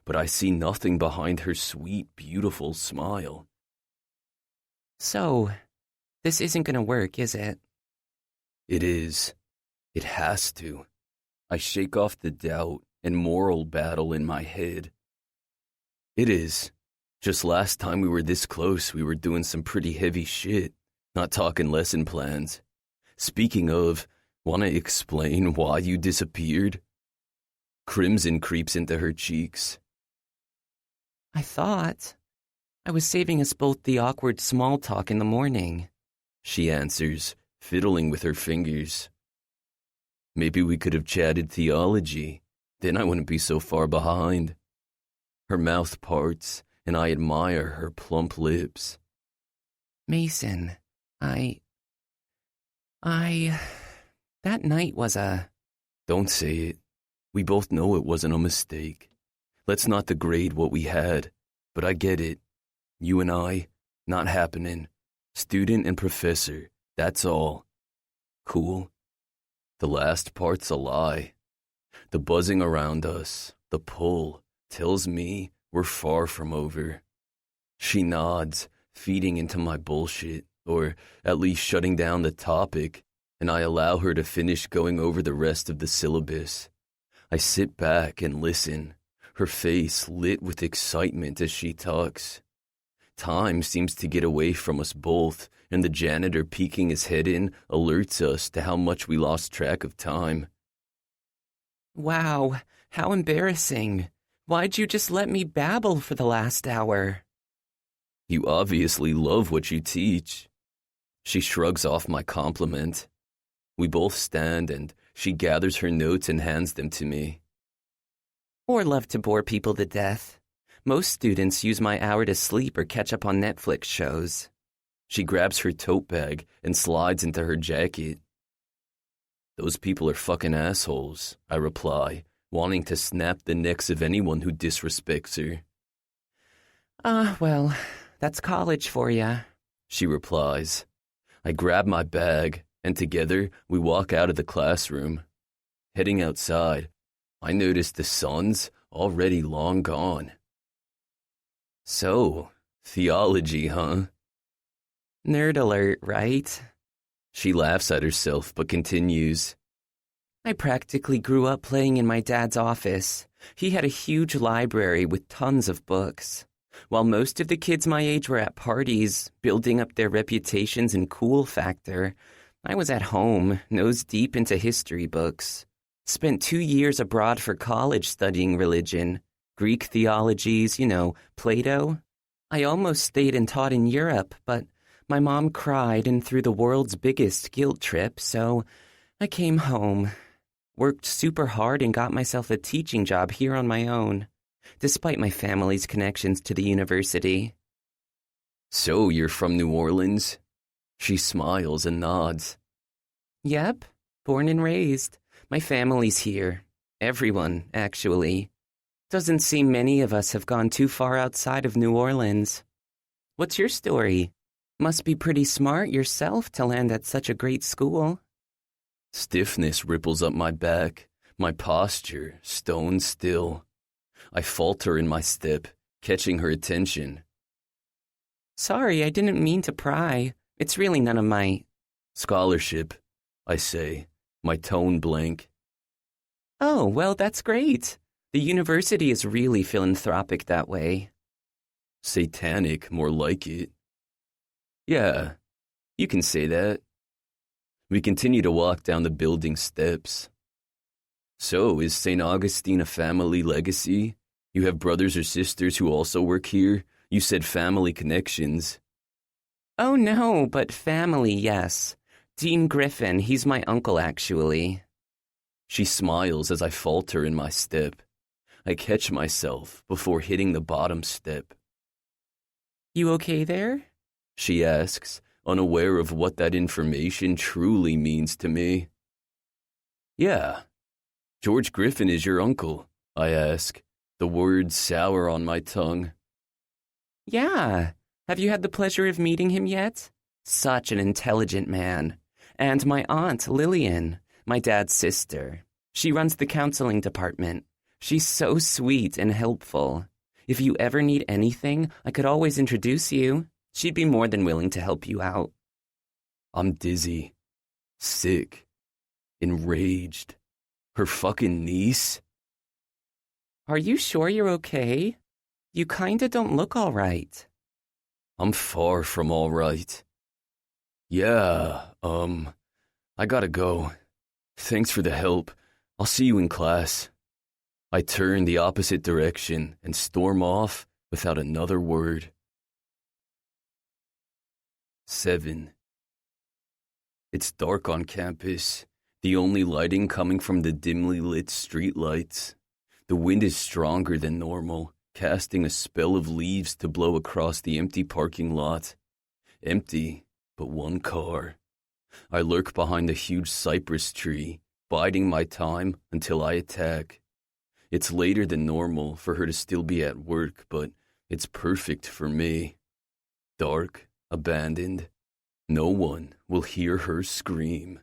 A: but I see nothing behind her sweet, beautiful smile.
B: So, this isn't gonna work, is it?
A: It is. It has to. I shake off the doubt and moral battle in my head. It is. Just last time we were this close, we were doing some pretty heavy shit. Not talking lesson plans. Speaking of, wanna explain why you disappeared? Crimson creeps into her cheeks.
B: I thought I was saving us both the awkward small talk in the morning,
A: She answers, fiddling with her fingers. Maybe we could have chatted theology. Then I wouldn't be so far behind. Her mouth parts, and I admire her plump lips.
B: Mason, that night was a...
A: Don't say it. We both know it wasn't a mistake. Let's not degrade what we had. But I get it. You and I, not happening. Student and professor, that's all. Cool. The last part's a lie. The buzzing around us, the pull, tells me we're far from over. She nods, feeding into my bullshit, or at least shutting down the topic, and I allow her to finish going over the rest of the syllabus. I sit back and listen, her face lit with excitement as she talks. Time seems to get away from us both, and the janitor peeking his head in alerts us to how much we lost track of time.
B: Wow, how embarrassing. Why'd you just let me babble for the last hour?
A: You obviously love what you teach. She shrugs off my compliment. We both stand and she gathers her notes and hands them to me.
B: Or love to bore people to death. Most students use my hour to sleep or catch up on Netflix shows.
A: She grabs her tote bag and slides into her jacket. Those people are fucking assholes, I reply, wanting to snap the necks of anyone who disrespects her.
B: Well, that's college for ya,
A: she replies. I grab my bag, and together we walk out of the classroom. Heading outside, I notice the sun's already long gone. So, theology, huh?
B: Nerd alert, right?
A: She laughs at herself but continues.
B: I practically grew up playing in my dad's office. He had a huge library with tons of books. While most of the kids my age were at parties, building up their reputations and cool factor, I was at home, nose deep into history books. Spent 2 years abroad for college studying religion, Greek theologies, Plato. I almost stayed and taught in Europe, but my mom cried and threw the world's biggest guilt trip, so I came home. Worked super hard and got myself a teaching job here on my own, despite my family's connections to the university.
A: So you're from New Orleans? She smiles and nods.
B: Yep, born and raised. My family's here. Everyone, actually. Doesn't seem many of us have gone too far outside of New Orleans. What's your story? Must be pretty smart yourself to land at such a great school.
A: Stiffness ripples up my back, my posture stone still. I falter in my step, catching her attention.
B: Sorry, I didn't mean to pry. It's really none of my...
A: Scholarship, I say, my tone blank.
B: Oh, well, that's great. The university is really philanthropic that way.
A: Satanic, more like it. Yeah, you can say that. We continue to walk down the building steps. So, is St. Augustine a family legacy? You have brothers or sisters who also work here? You said family connections.
B: Oh, no, but family, yes. Dean Griffin, he's my uncle, actually.
A: She smiles as I falter in my step. I catch myself before hitting the bottom step.
B: You okay there?
A: She asks, unaware of what that information truly means to me. Yeah. George Griffin is your uncle, I ask, the words sour on my tongue.
B: Yeah. Have you had the pleasure of meeting him yet? Such an intelligent man. And my aunt, Lillian, my dad's sister. She runs the counseling department. She's so sweet and helpful. If you ever need anything, I could always introduce you. She'd be more than willing to help you out.
A: I'm dizzy, sick, enraged. Her fucking niece?
B: Are you sure you're okay? You kinda don't look all right.
A: I'm far from all right. Yeah, I gotta go. Thanks for the help. I'll see you in class. I turn the opposite direction and storm off without another word. 7. It's dark on campus, the only lighting coming from the dimly lit streetlights. The wind is stronger than normal, casting a spell of leaves to blow across the empty parking lot. Empty, but one car. I lurk behind a huge cypress tree, biding my time until I attack. It's later than normal for her to still be at work, but it's perfect for me. Dark, abandoned. No one will hear her scream.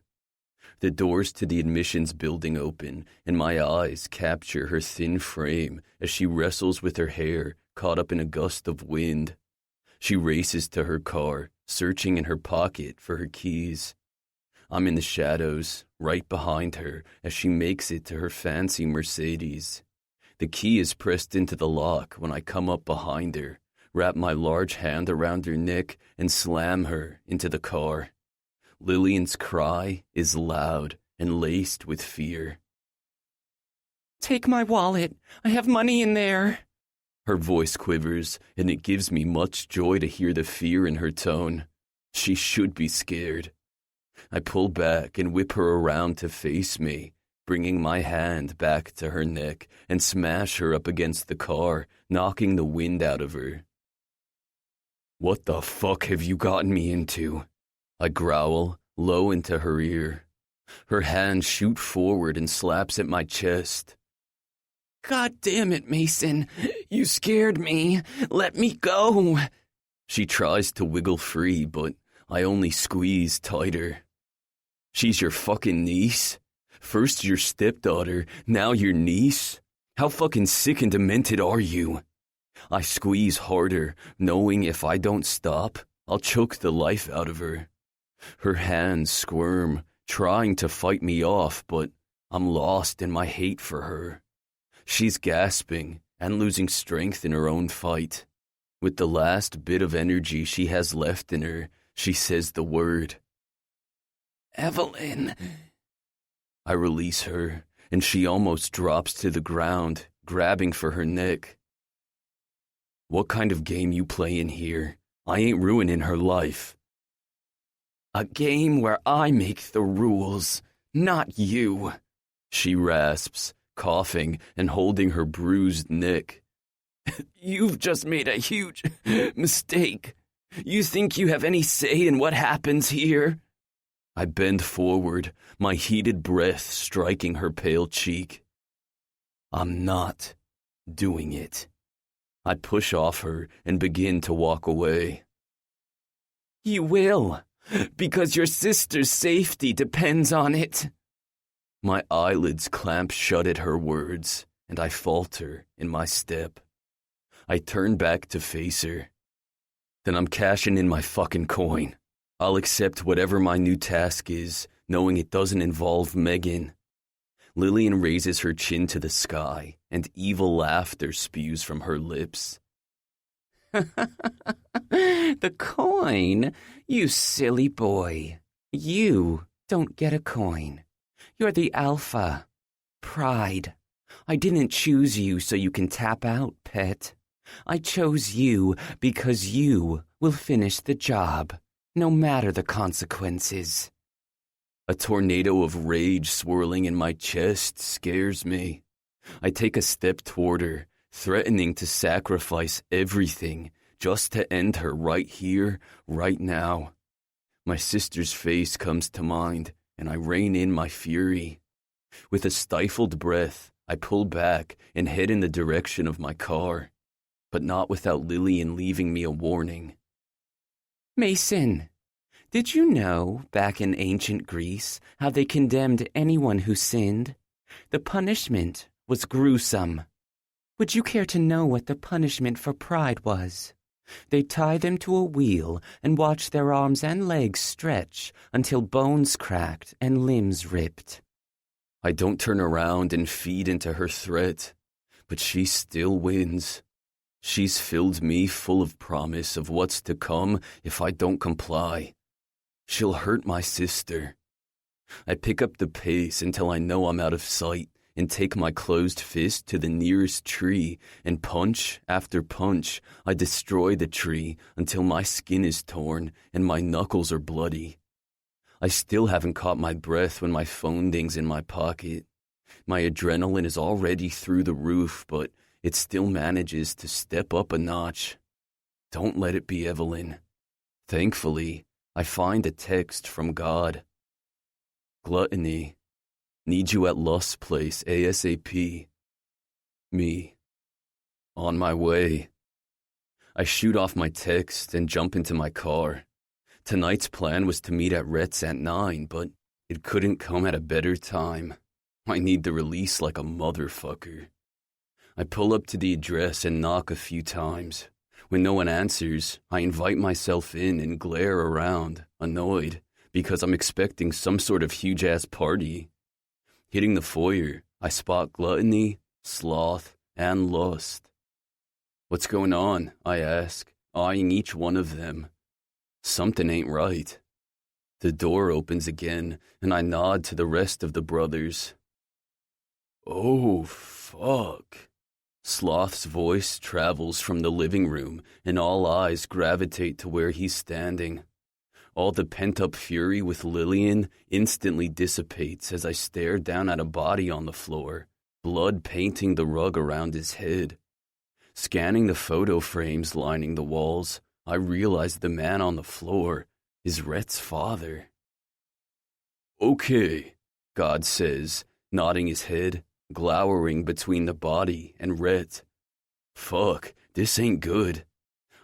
A: The doors to the admissions building open, and my eyes capture her thin frame as she wrestles with her hair caught up in a gust of wind. She races to her car, searching in her pocket for her keys. I'm in the shadows, right behind her, as she makes it to her fancy Mercedes. The key is pressed into the lock when I come up behind her, wrap my large hand around her neck, and slam her into the car. Lillian's cry is loud and laced with fear.
B: Take my wallet. I have money in there.
A: Her voice quivers, and it gives me much joy to hear the fear in her tone. She should be scared. I pull back and whip her around to face me, bringing my hand back to her neck and smash her up against the car, knocking the wind out of her. What the fuck have you gotten me into? I growl, low into her ear. Her hands shoot forward and slaps at my chest.
B: God damn it, Mason. You scared me. Let me go.
A: She tries to wiggle free, but I only squeeze tighter. She's your fucking niece? First your stepdaughter, now your niece? How fucking sick and demented are you? I squeeze harder, knowing if I don't stop, I'll choke the life out of her. Her hands squirm, trying to fight me off, but I'm lost in my hate for her. She's gasping and losing strength in her own fight. With the last bit of energy she has left in her, she says the word.
B: Evelyn.
A: I release her, and she almost drops to the ground, grabbing for her neck. What kind of game you playin' here? I ain't ruining her life.
B: A game where I make the rules, not you,
A: she rasps, coughing and holding her bruised neck.
B: You've just made a huge mistake. You think you have any say in what happens here?
A: I bend forward, my heated breath striking her pale cheek. I'm not doing it. I push off her and begin to walk away.
B: You will, because your sister's safety depends on it.
A: My eyelids clamp shut at her words, and I falter in my step. I turn back to face her. Then I'm cashing in my fucking coin. I'll accept whatever my new task is, knowing it doesn't involve Megan. Lillian raises her chin to the sky, and evil laughter spews from her lips.
B: The coin? You silly boy. You don't get a coin. You're the alpha. Pride. I didn't choose you so you can tap out, pet. I chose you because you will finish the job, no matter the consequences.
A: A tornado of rage swirling in my chest scares me. I take a step toward her, threatening to sacrifice everything just to end her right here, right now. My sister's face comes to mind, and I rein in my fury. With a stifled breath, I pull back and head in the direction of my car, but not without Lillian leaving me a warning.
B: Mason, did you know, back in ancient Greece, how they condemned anyone who sinned? The punishment was gruesome. Would you care to know what the punishment for pride was? They tie them to a wheel and watch their arms and legs stretch until bones cracked and limbs ripped.
A: I don't turn around and feed into her threat, but she still wins. She's filled me full of promise of what's to come if I don't comply. She'll hurt my sister. I pick up the pace until I know I'm out of sight and take my closed fist to the nearest tree, and punch after punch, I destroy the tree until my skin is torn and my knuckles are bloody. I still haven't caught my breath when my phone dings in my pocket. My adrenaline is already through the roof, but it still manages to step up a notch. Don't let it be Evelyn. Thankfully, I find a text from God. Gluttony. Need you at Lust's place ASAP. Me. On my way. I shoot off my text and jump into my car. Tonight's plan was to meet at Rhett's at 9, but it couldn't come at a better time. I need the release like a motherfucker. I pull up to the address and knock a few times. When no one answers, I invite myself in and glare around, annoyed, because I'm expecting some sort of huge-ass party. Hitting the foyer, I spot gluttony, sloth, and lust. What's going on? I ask, eyeing each one of them. Something ain't right. The door opens again, and I nod to the rest of the brothers. Oh, fuck. Sloth's voice travels from the living room, and all eyes gravitate to where he's standing. All the pent-up fury with Lillian instantly dissipates as I stare down at a body on the floor, blood painting the rug around his head. Scanning the photo frames lining the walls, I realize the man on the floor is Rhett's father. Okay, God says, nodding his head, glowering between the body and Rhett. Fuck, this ain't good.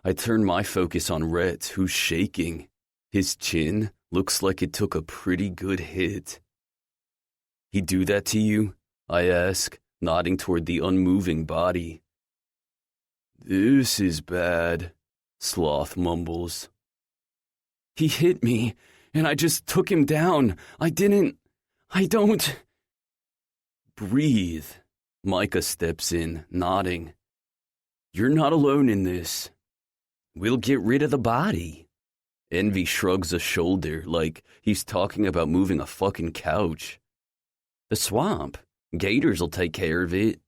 A: I turn my focus on Rhett, who's shaking. His chin looks like it took a pretty good hit. He do that to you? I ask, nodding toward the unmoving body. This is bad, Sloth mumbles. He hit me, and I just took him down. I don't... Breathe. Micah steps in, nodding. You're not alone in this. We'll get rid of the body. Envy shrugs a shoulder like he's talking about moving a fucking couch. The swamp. Gators'll take care of it.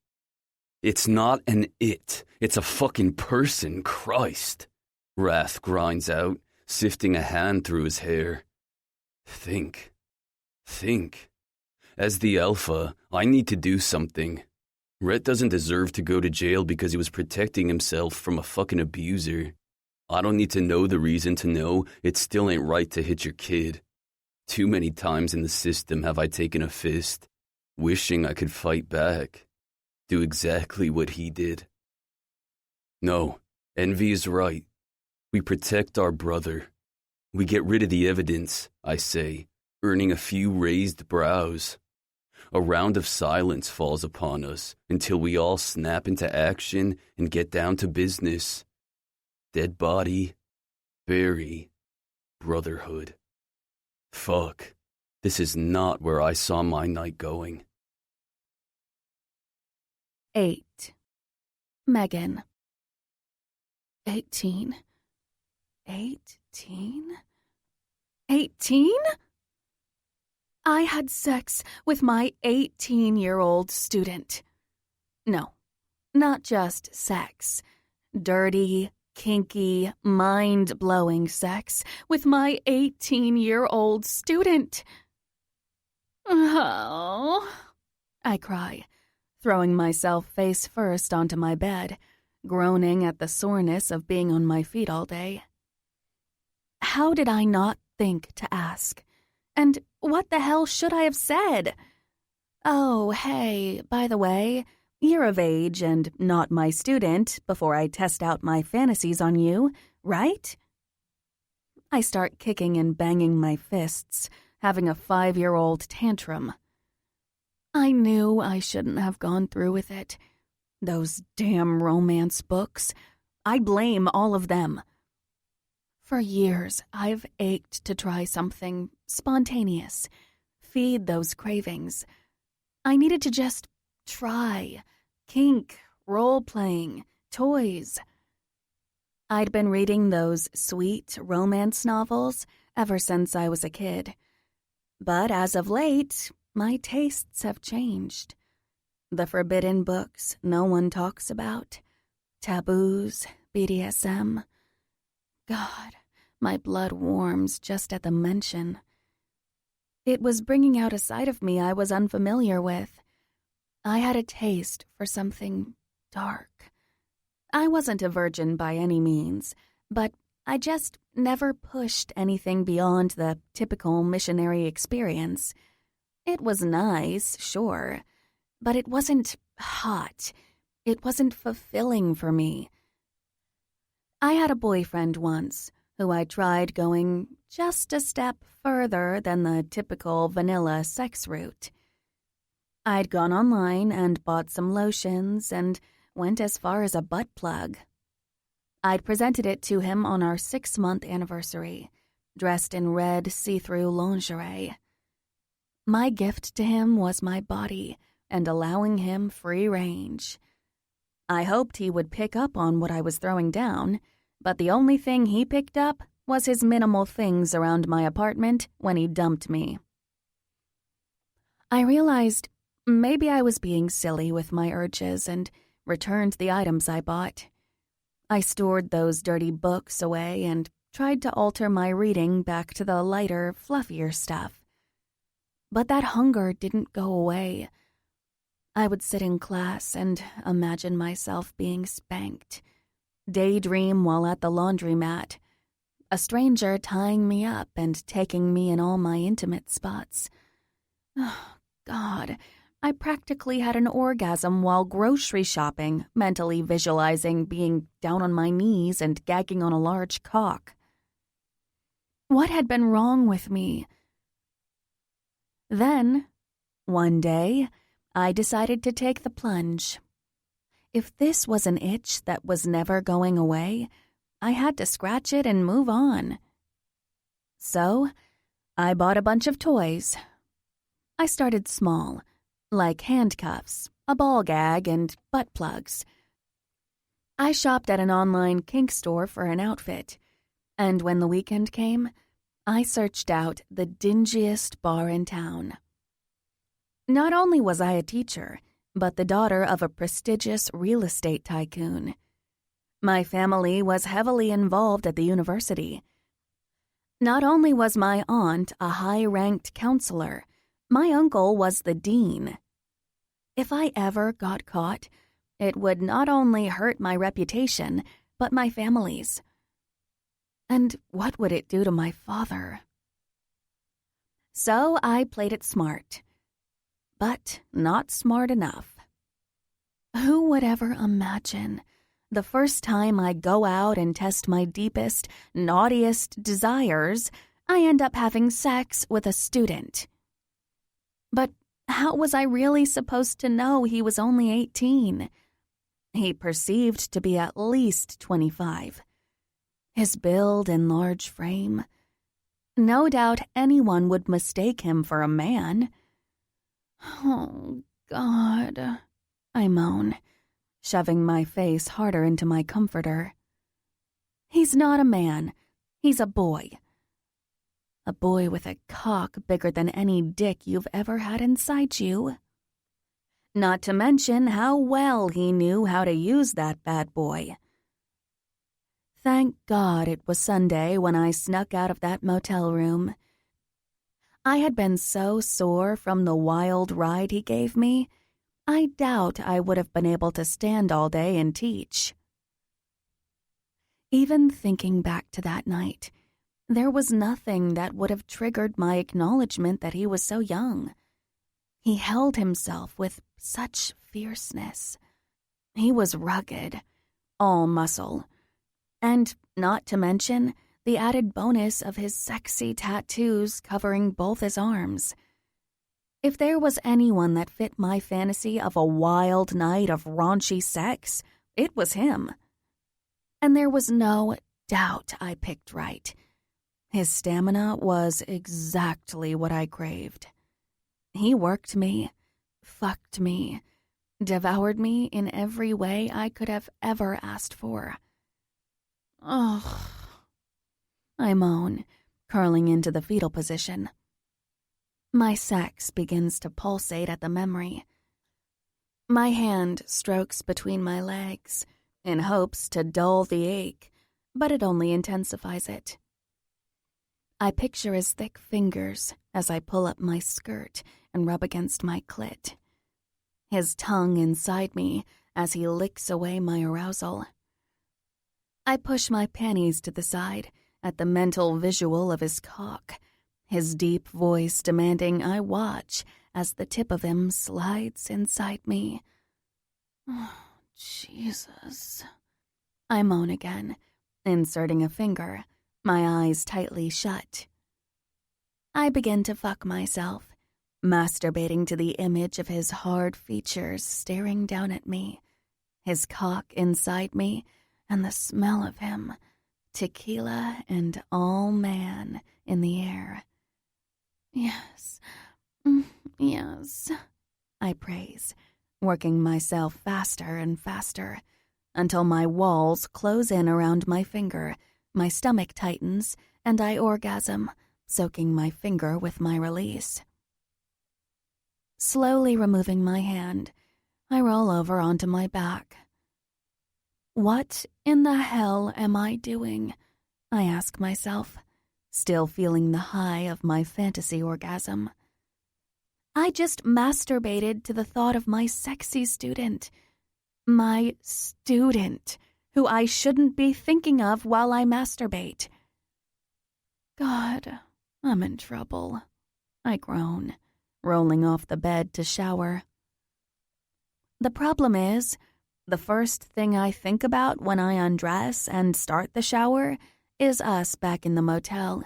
A: It's not an it. It's a fucking person, Christ. Wrath grinds out, sifting a hand through his hair. Think. As the alpha, I need to do something. Rhett doesn't deserve to go to jail because he was protecting himself from a fucking abuser. I don't need to know the reason to know it still ain't right to hit your kid. Too many times in the system have I taken a fist, wishing I could fight back, do exactly what he did. No, Envy is right. We protect our brother. We get rid of the evidence, I say, earning a few raised brows. A round of silence falls upon us until we all snap into action and get down to business. Dead body, bury, brotherhood. Fuck, this is not where I saw my night going.
C: 8. Megan. 18. 18? I had sex with my 18-year-old student. No, not just sex. Dirty, kinky, mind-blowing sex with my 18-year-old student. Oh, I cry, throwing myself face first onto my bed, groaning at the soreness of being on my feet all day. How did I not think to ask? And what the hell should I have said? Oh, hey, by the way, you're of age and not my student before I test out my fantasies on you, right? I start kicking and banging my fists, having a 5-year-old tantrum. I knew I shouldn't have gone through with it. Those damn romance books. I blame all of them. For years, I've ached to try something spontaneous, feed those cravings. I needed to just try. Kink, role-playing, toys. I'd been reading those sweet romance novels ever since I was a kid. But as of late, my tastes have changed. The forbidden books no one talks about. Taboos, BDSM. God, my blood warms just at the mention. It was bringing out a side of me I was unfamiliar with. I had a taste for something dark. I wasn't a virgin by any means, but I just never pushed anything beyond the typical missionary experience. It was nice, sure, but it wasn't hot. It wasn't fulfilling for me. I had a boyfriend once who I tried going just a step further than the typical vanilla sex route. I'd gone online and bought some lotions and went as far as a butt plug. I'd presented it to him on our 6-month anniversary, dressed in red see-through lingerie. My gift to him was my body and allowing him free range. I hoped he would pick up on what I was throwing down, but the only thing he picked up was his minimal things around my apartment when he dumped me. I realized maybe I was being silly with my urges and returned the items I bought. I stored those dirty books away and tried to alter my reading back to the lighter, fluffier stuff. But that hunger didn't go away. I would sit in class and imagine myself being spanked, daydream while at the laundromat, a stranger tying me up and taking me in all my intimate spots. Oh, God, I practically had an orgasm while grocery shopping, mentally visualizing being down on my knees and gagging on a large cock. What had been wrong with me? Then, one day, I decided to take the plunge. If this was an itch that was never going away, I had to scratch it and move on. So, I bought a bunch of toys. I started small, like handcuffs, a ball gag, and butt plugs. I shopped at an online kink store for an outfit, and when the weekend came, I searched out the dingiest bar in town. Not only was I a teacher, but the daughter of a prestigious real estate tycoon. My family was heavily involved at the university. Not only was my aunt a high-ranked counselor, my uncle was the dean. If I ever got caught, it would not only hurt my reputation, but my family's. And what would it do to my father? So I played it smart, but not smart enough. Who would ever imagine the first time I go out and test my deepest, naughtiest desires, I end up having sex with a student? But how was I really supposed to know he was only 18? He perceived to be at least 25. His build and large frame. No doubt anyone would mistake him for a man. Oh, God, I moan, shoving my face harder into my comforter. He's not a man. He's a boy. A boy with a cock bigger than any dick you've ever had inside you. Not to mention how well he knew how to use that bad boy. Thank God it was Sunday when I snuck out of that motel room. I had been so sore from the wild ride he gave me, I doubt I would have been able to stand all day and teach. Even thinking back to that night, there was nothing that would have triggered my acknowledgement that he was so young. He held himself with such fierceness. He was rugged, all muscle, and not to mention the added bonus of his sexy tattoos covering both his arms. If there was anyone that fit my fantasy of a wild night of raunchy sex, it was him. And there was no doubt I picked right. His stamina was exactly what I craved. He worked me, fucked me, devoured me in every way I could have ever asked for. Ugh. I moan, curling into the fetal position. My sex begins to pulsate at the memory. My hand strokes between my legs in hopes to dull the ache, but it only intensifies it. I picture his thick fingers as I pull up my skirt and rub against my clit. His tongue inside me as he licks away my arousal. I push my panties to the side at the mental visual of his cock, his deep voice demanding I watch as the tip of him slides inside me. Oh, Jesus. I moan again, inserting a finger, my eyes tightly shut. I begin to fuck myself, masturbating to the image of his hard features staring down at me, his cock inside me, and the smell of him, tequila and all man in the air. Yes, yes, I praise, working myself faster and faster, until my walls close in around my finger, my stomach tightens, and I orgasm, soaking my finger with my release. Slowly removing my hand, I roll over onto my back. What in the hell am I doing? I ask myself, still feeling the high of my fantasy orgasm. I just masturbated to the thought of my sexy student. My student, who I shouldn't be thinking of while I masturbate. God, I'm in trouble, I groan, rolling off the bed to shower. The problem is, the first thing I think about when I undress and start the shower is us back in the motel,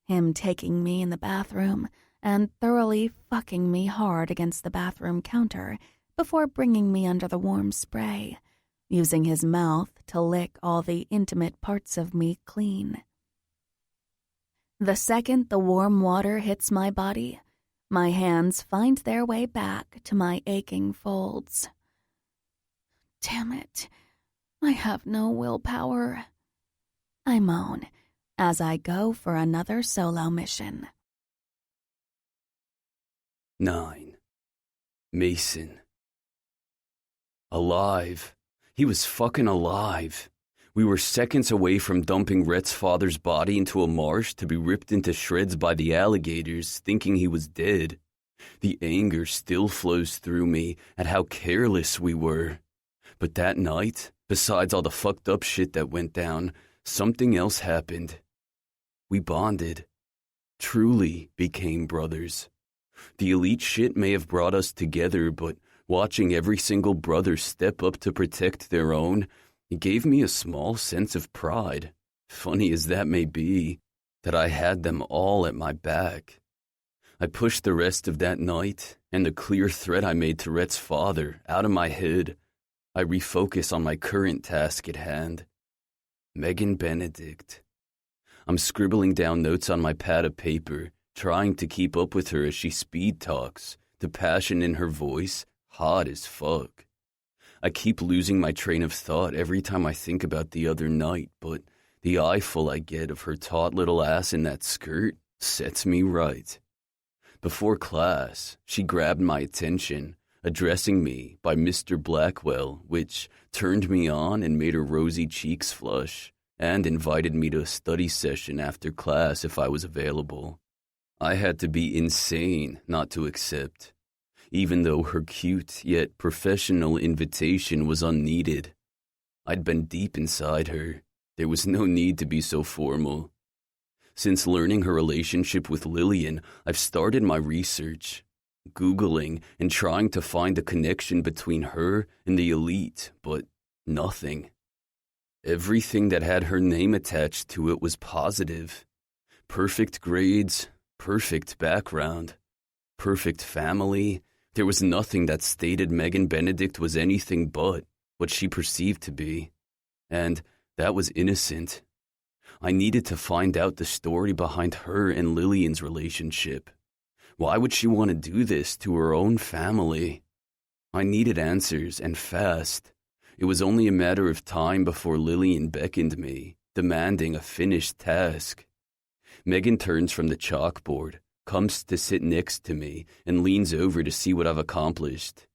C: him taking me in the bathroom and thoroughly fucking me hard against the bathroom counter before bringing me under the warm spray, using his mouth to lick all the intimate parts of me clean. The second the warm water hits my body, my hands find their way back to my aching folds. Damn it, I have no willpower. I moan as I go for another solo mission.
A: 9. Mason. Alive. He was fucking alive. We were seconds away from dumping Rhett's father's body into a marsh to be ripped into shreds by the alligators, thinking he was dead. The anger still flows through me at how careless we were. But that night, besides all the fucked up shit that went down, something else happened. We bonded. Truly became brothers. The elite shit may have brought us together, but watching every single brother step up to protect their own, it gave me a small sense of pride, funny as that may be, that I had them all at my back. I pushed the rest of that night and the clear threat I made to Rhett's father out of my head. I refocus on my current task at hand. Megan Benedict. I'm scribbling down notes on my pad of paper, trying to keep up with her as she speed talks, the passion in her voice hot as fuck. I keep losing my train of thought every time I think about the other night, but the eyeful I get of her taut little ass in that skirt sets me right. Before class, she grabbed my attention, addressing me by Mr. Blackwell, which turned me on and made her rosy cheeks flush, and invited me to a study session after class if I was available. I had to be insane not to accept, even though her cute yet professional invitation was unneeded. I'd been deep inside her. There was no need to be so formal. Since learning her relationship with Lillian, I've started my research, Googling and trying to find a connection between her and the elite, but nothing. Everything that had her name attached to it was positive. Perfect grades, perfect background. perfect family. There was nothing that stated Megan Benedict was anything but what she perceived to be. And that was innocent. I needed to find out the story behind her and Lillian's relationship. Why would she want to do this to her own family? I needed answers, and fast. It was only a matter of time before Lillian beckoned me, demanding a finished task. Megan turns from the chalkboard, comes to sit next to me, and leans over to see what I've accomplished.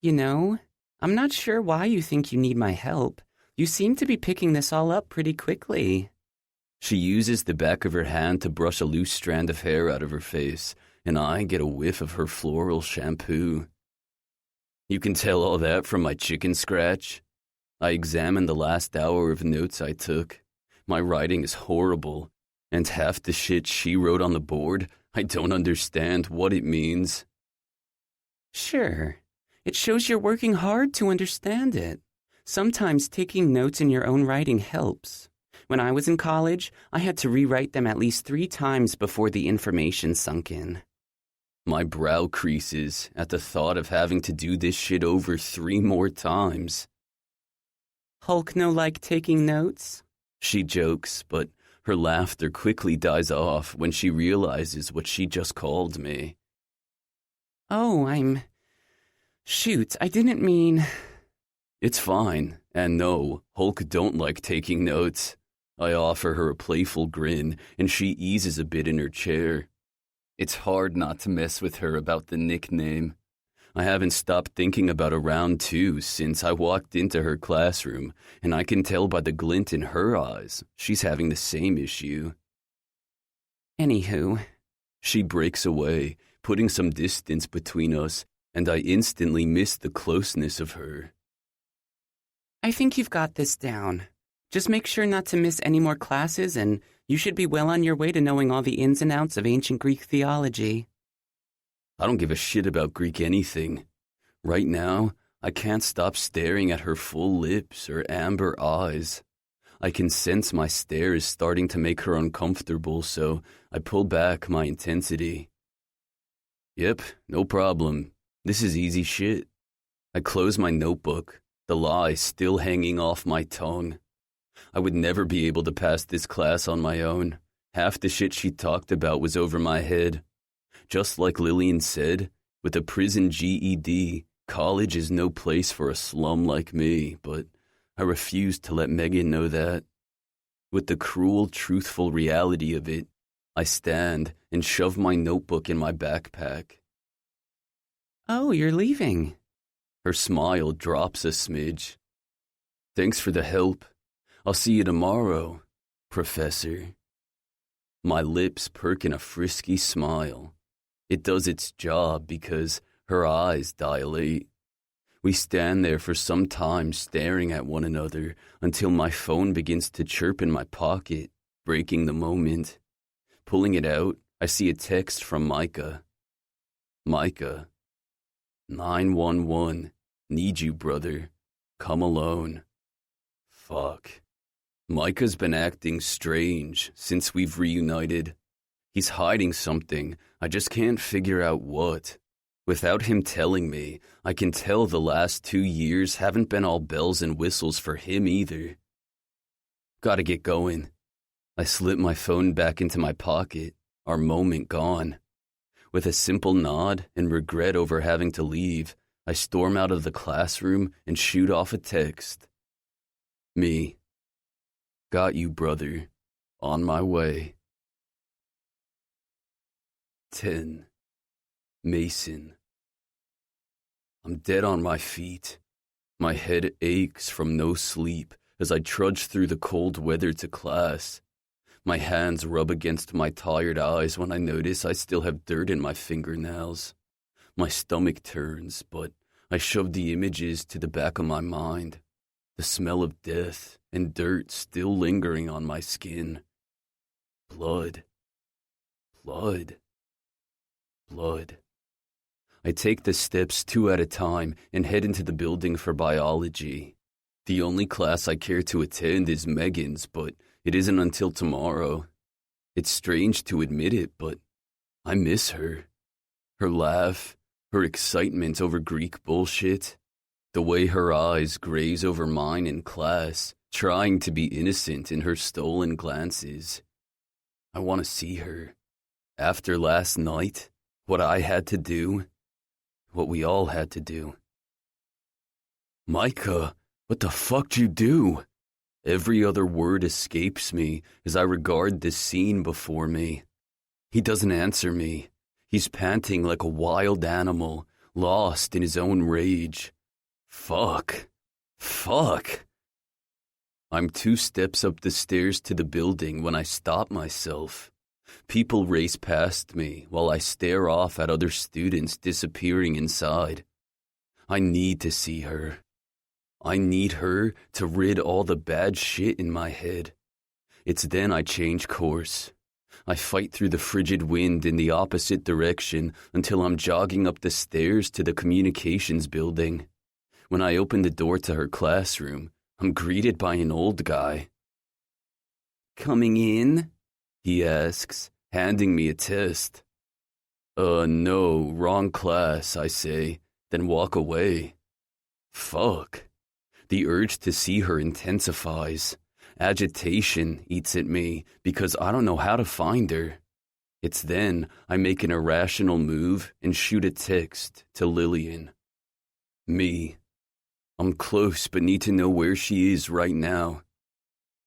B: You know, I'm not sure why you think you need my help. You seem to be picking this all up pretty quickly.
A: She uses the back of her hand to brush a loose strand of hair out of her face, and I get a whiff of her floral shampoo. You can tell all that from my chicken scratch. I examined the last hour of notes I took. My writing is horrible, and half the shit she wrote on the board, I don't understand what it means.
B: Sure. It shows you're working hard to understand it. Sometimes taking notes in your own writing helps. When I was in college, I had to rewrite them at least 3 times before the information sunk in.
A: My brow creases at the thought of having to do this shit over 3 more times.
B: Hulk no like taking notes?
A: She jokes, but her laughter quickly dies off when she realizes what she just called me.
B: Oh, Shoot, I didn't mean...
A: It's fine, and no, Hulk don't like taking notes. I offer her a playful grin, and she eases a bit in her chair. It's hard not to mess with her about the nickname. I haven't stopped thinking about a round 2 since I walked into her classroom, and I can tell by the glint in her eyes she's having the same issue.
B: Anywho,
A: she breaks away, putting some distance between us, and I instantly miss the closeness of her.
B: I think you've got this down. Just make sure not to miss any more classes, and you should be well on your way to knowing all the ins and outs of ancient Greek theology.
A: I don't give a shit about Greek anything. Right now, I can't stop staring at her full lips or amber eyes. I can sense my stare is starting to make her uncomfortable, so I pull back my intensity. Yep, no problem. This is easy shit. I close my notebook, the lie still hanging off my tongue. I would never be able to pass this class on my own. Half the shit she talked about was over my head. Just like Lillian said, with a prison GED, college is no place for a slum like me, but I refuse to let Megan know that. With the cruel, truthful reality of it, I stand and shove my notebook in my backpack.
B: Oh, you're leaving.
A: Her smile drops a smidge. Thanks for the help. I'll see you tomorrow, Professor. My lips perk in a frisky smile. It does its job because her eyes dilate. We stand there for some time staring at one another until my phone begins to chirp in my pocket, breaking the moment. Pulling it out, I see a text from Micah. Micah, 911, need you, brother. Come alone. Fuck. Micah's been acting strange since we've reunited. He's hiding something, I just can't figure out what. Without him telling me, I can tell the last 2 years haven't been all bells and whistles for him either. Gotta get going. I slip my phone back into my pocket, our moment gone. With a simple nod and regret over having to leave, I storm out of the classroom and shoot off a text. Me. Got you, brother. On my way. 10. Mason. I'm dead on my feet. My head aches from no sleep as I trudge through the cold weather to class. My hands rub against my tired eyes when I notice I still have dirt in my fingernails. My stomach turns, but I shove the images to the back of my mind. The smell of death and dirt still lingering on my skin. Blood. Blood. Blood. I take the steps 2 at a time and head into the building for biology. The only class I care to attend is Megan's, but it isn't until tomorrow. It's strange to admit it, but I miss her. Her laugh, her excitement over Greek bullshit, the way her eyes graze over mine in class, trying to be innocent in her stolen glances. I want to see her. After last night, what I had to do, what we all had to do. Micah, what the fuck'd you do? Every other word escapes me as I regard this scene before me. He doesn't answer me. He's panting like a wild animal, lost in his own rage. Fuck. I'm 2 steps up the stairs to the building when I stop myself. People race past me while I stare off at other students disappearing inside. I need to see her. I need her to rid all the bad shit in my head. It's then I change course. I fight through the frigid wind in the opposite direction until I'm jogging up the stairs to the communications building. When I open the door to her classroom, I'm greeted by an old guy. "Coming in?" he asks, handing me a test. No, wrong class," I say, then walk away. Fuck. The urge to see her intensifies. Agitation eats at me because I don't know how to find her. It's then I make an irrational move and shoot a text to Lillian. Me. I'm close but need to know where she is right now.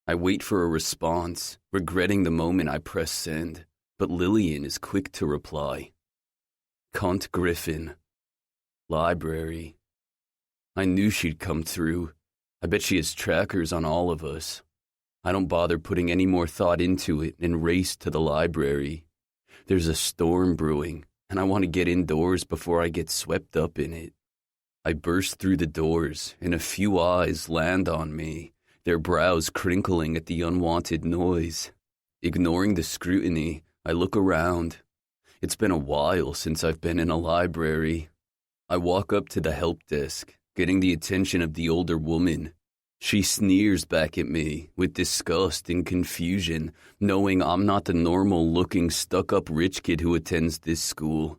A: I wait for a response, regretting the moment I press send, but Lillian is quick to reply. Cunt Griffin. Library. I knew she'd come through. I bet she has trackers on all of us. I don't bother putting any more thought into it and race to the library. There's a storm brewing, and I want to get indoors before I get swept up in it. I burst through the doors, and a few eyes land on me, their brows crinkling at the unwanted noise. Ignoring the scrutiny, I look around. It's been a while since I've been in a library. I walk up to the help desk, getting the attention of the older woman. She sneers back at me with disgust and confusion, knowing I'm not the normal-looking, stuck-up rich kid who attends this school.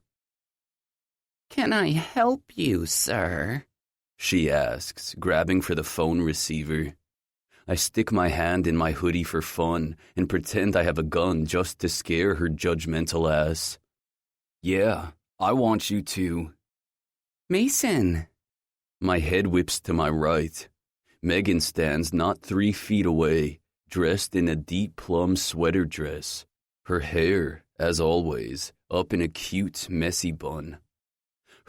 B: "Can I help you, sir?"
A: she asks, grabbing for the phone receiver. I stick my hand in my hoodie for fun and pretend I have a gun just to scare her judgmental ass. "Yeah, I want you to."
B: "Mason."
A: My head whips to my right. Megan stands not 3 feet away, dressed in a deep plum sweater dress. Her hair, as always, up in a cute, messy bun.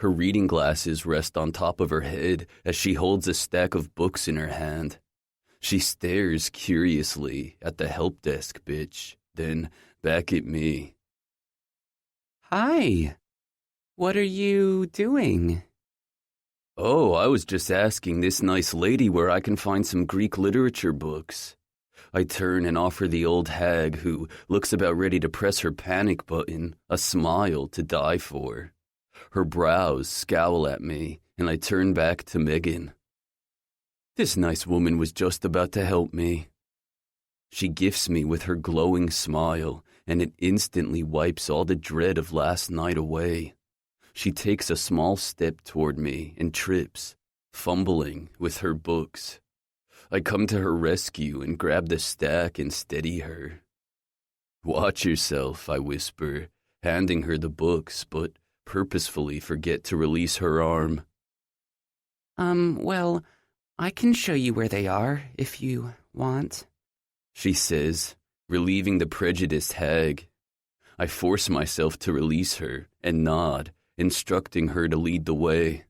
A: Her reading glasses rest on top of her head as she holds a stack of books in her hand. She stares curiously at the help desk bitch, then back at me.
B: "Hi. What are you doing?"
A: "Oh, I was just asking this nice lady where I can find some Greek literature books." I turn and offer the old hag, who looks about ready to press her panic button, a smile to die for. Her brows scowl at me, and I turn back to Megan. This nice woman was just about to help me. She gifts me with her glowing smile, and it instantly wipes all the dread of last night away. She takes a small step toward me and trips, fumbling with her books. I come to her rescue and grab the stack and steady her. "Watch yourself," I whisper, handing her the books, but purposefully forget to release her arm.
B: Well, I can show you where they are, if you want,"
A: she says, relieving the prejudiced hag. I force myself to release her and nod, instructing her to lead the way.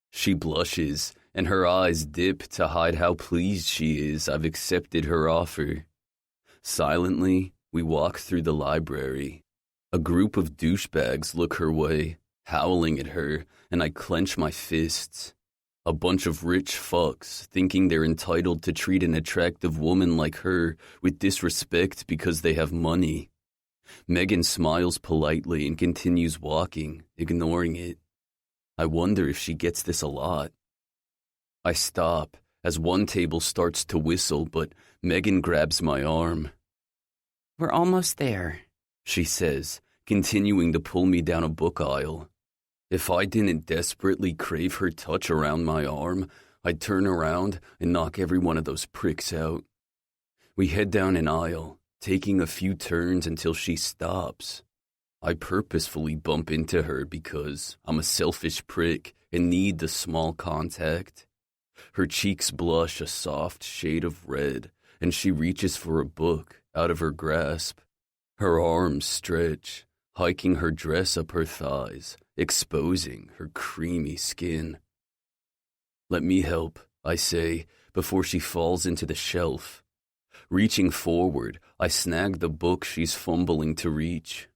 A: She blushes, and her eyes dip to hide how pleased she is I've accepted her offer. Silently, we walk through the library. A group of douchebags look her way, howling at her, and I clench my fists. A bunch of rich fucks thinking they're entitled to treat an attractive woman like her with disrespect because they have money. Megan smiles politely and continues walking, ignoring it. I wonder if she gets this a lot. I stop as one table starts to whistle, but Megan grabs my arm.
B: "We're almost there,"
A: she says, continuing to pull me down a book aisle. If I didn't desperately crave her touch around my arm, I'd turn around and knock every one of those pricks out. We head down an aisle, taking a few turns until she stops. I purposefully bump into her because I'm a selfish prick and need the small contact. Her cheeks blush a soft shade of red, and she reaches for a book out of her grasp. Her arms stretch, hiking her dress up her thighs, exposing her creamy skin. "Let me help," I say, before she falls into the shelf. Reaching forward, I snag the book she's fumbling to reach.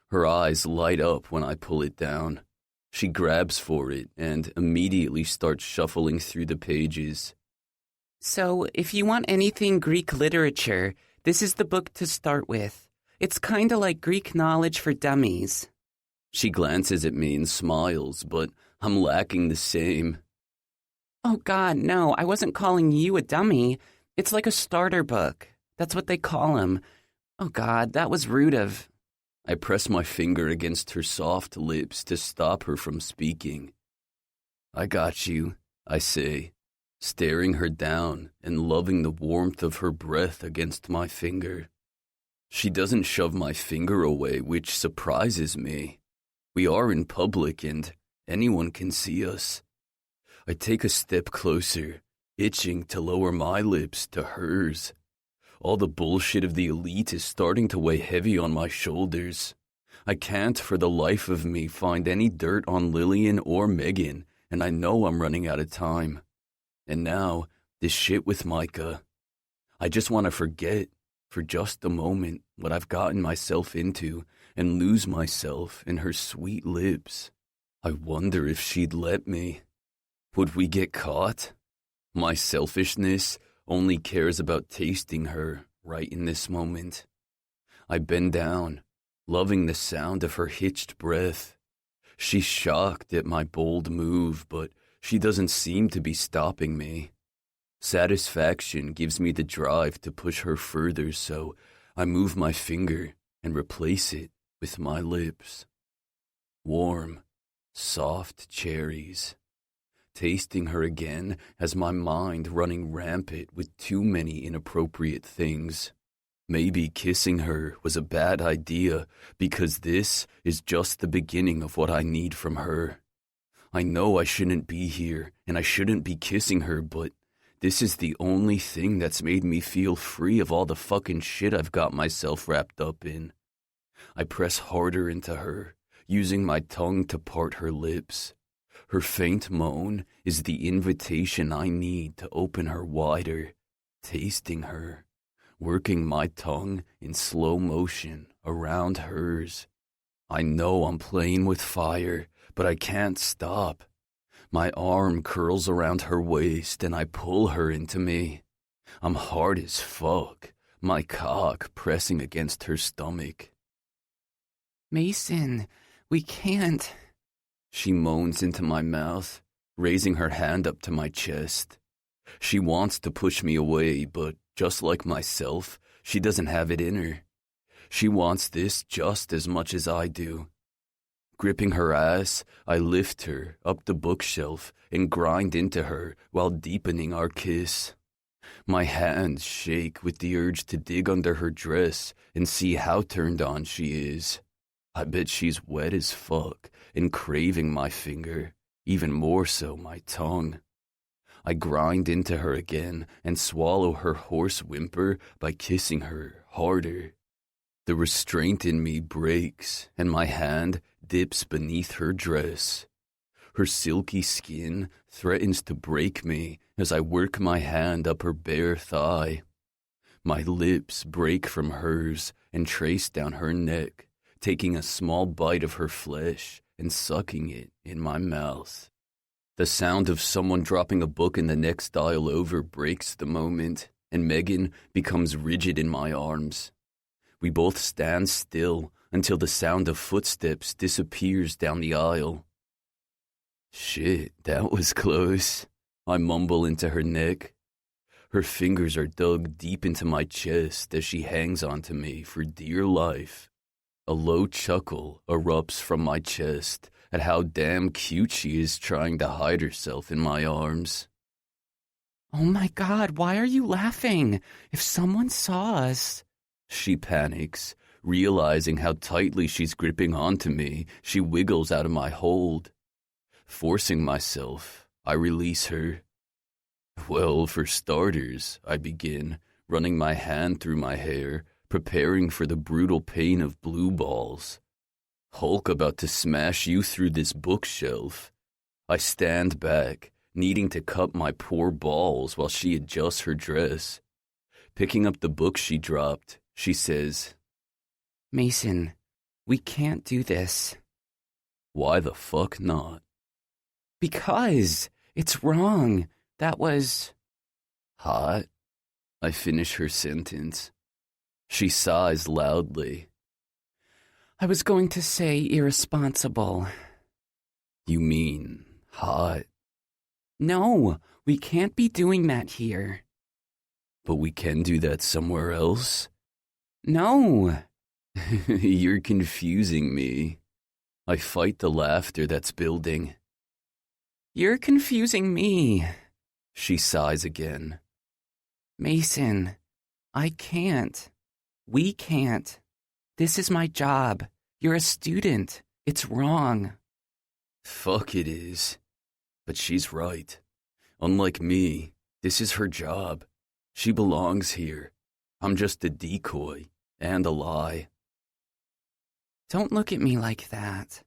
A: Her eyes light up when I pull it down. She grabs for it and immediately starts shuffling through the pages.
B: "So, if you want anything Greek literature, this is the book to start with. It's kinda like Greek knowledge for dummies."
A: She glances at me and smiles, but I'm lacking the same.
B: "Oh God, no, I wasn't calling you a dummy. It's like a starter book. That's what they call 'em. Oh God, that was rude of..."
A: I press my finger against her soft lips to stop her from speaking. "I got you," I say, staring her down and loving the warmth of her breath against my finger. She doesn't shove my finger away, which surprises me. We are in public and anyone can see us. I take a step closer, itching to lower my lips to hers. All the bullshit of the elite is starting to weigh heavy on my shoulders. I can't for the life of me find any dirt on Lillian or Megan, and I know I'm running out of time. And now, this shit with Micah. I just want to forget, for just a moment, what I've gotten myself into and lose myself in her sweet lips. I wonder if she'd let me. Would we get caught? My selfishness only cares about tasting her right in this moment. I bend down, loving the sound of her hitched breath. She's shocked at my bold move, but she doesn't seem to be stopping me. Satisfaction gives me the drive to push her further, so I move my finger and replace it with my lips. Warm, soft cherries. Tasting her again has my mind running rampant with too many inappropriate things. Maybe kissing her was a bad idea because this is just the beginning of what I need from her. I know I shouldn't be here and I shouldn't be kissing her, but this is the only thing that's made me feel free of all the fucking shit I've got myself wrapped up in. I press harder into her, using my tongue to part her lips. Her faint moan is the invitation I need to open her wider, tasting her, working my tongue in slow motion around hers. I know I'm playing with fire, but I can't stop. My arm curls around her waist and I pull her into me. I'm hard as fuck, my cock pressing against her stomach.
B: "Mason, we can't..."
A: She moans into my mouth, raising her hand up to my chest. She wants to push me away, but just like myself, she doesn't have it in her. She wants this just as much as I do. Gripping her ass, I lift her up the bookshelf and grind into her while deepening our kiss. My hands shake with the urge to dig under her dress and see how turned on she is. I bet she's wet as fuck and craving my finger, even more so my tongue. I grind into her again and swallow her hoarse whimper by kissing her harder. The restraint in me breaks and my hand dips beneath her dress. Her silky skin threatens to break me as I work my hand up her bare thigh. My lips break from hers and trace down her neck, taking a small bite of her flesh and sucking it in my mouth. The sound of someone dropping a book in the next aisle over breaks the moment, and Megan becomes rigid in my arms. We both stand still until the sound of footsteps disappears down the aisle. "Shit, that was close," I mumble into her neck. Her fingers are dug deep into my chest as she hangs onto me for dear life. A low chuckle erupts from my chest at how damn cute she is trying to hide herself in my arms.
B: Oh my God, why are you laughing? If someone saw us...
A: She panics, realizing how tightly she's gripping onto me. She wiggles out of my hold. Forcing myself, I release her. Well, for starters, I begin, running my hand through my hair, preparing for the brutal pain of blue balls. Hulk about to smash you through this bookshelf. I stand back, needing to cup my poor balls while she adjusts her dress. Picking up the book she dropped, she says,
B: Mason, we can't do this.
A: Why the fuck not?
B: Because it's wrong. That was...
A: Hot? I finish her sentence. She sighs loudly.
B: I was going to say irresponsible.
A: You mean hot?
B: No, we can't be doing that here.
A: But we can do that somewhere else?
B: No.
A: You're confusing me. I fight the laughter that's building.
B: You're confusing me.
A: She sighs again.
B: Mason, I can't. We can't. This is my job. You're a student. It's wrong.
A: Fuck it is. But she's right. Unlike me, this is her job. She belongs here. I'm just a decoy and a lie.
B: Don't look at me like that,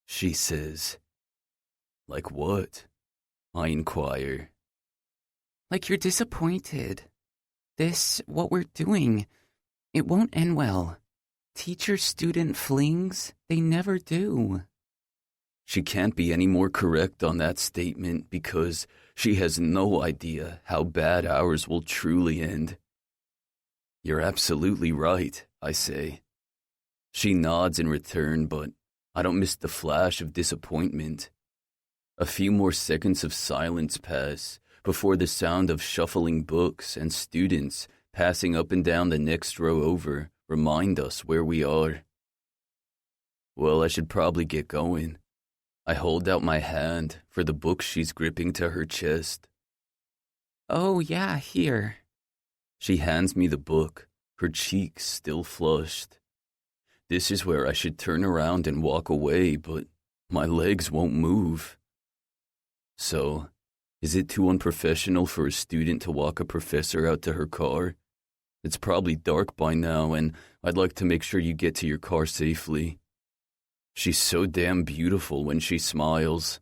A: she says. Like what? I inquire.
B: Like you're disappointed. What we're doing, it won't end well. Teacher-student flings, they never do.
A: She can't be any more correct on that statement because she has no idea how bad ours will truly end. You're absolutely right, I say. She nods in return, but I don't miss the flash of disappointment. A few more seconds of silence pass before the sound of shuffling books and students passing up and down the next row over remind us where we are. Well, I should probably get going. I hold out my hand for the book she's gripping to her chest.
B: Oh, yeah, here.
A: She hands me the book, her cheeks still flushed. This is where I should turn around and walk away, but my legs won't move. So, is it too unprofessional for a student to walk a professor out to her car? It's probably dark by now, and I'd like to make sure you get to your car safely. She's so damn beautiful when she smiles.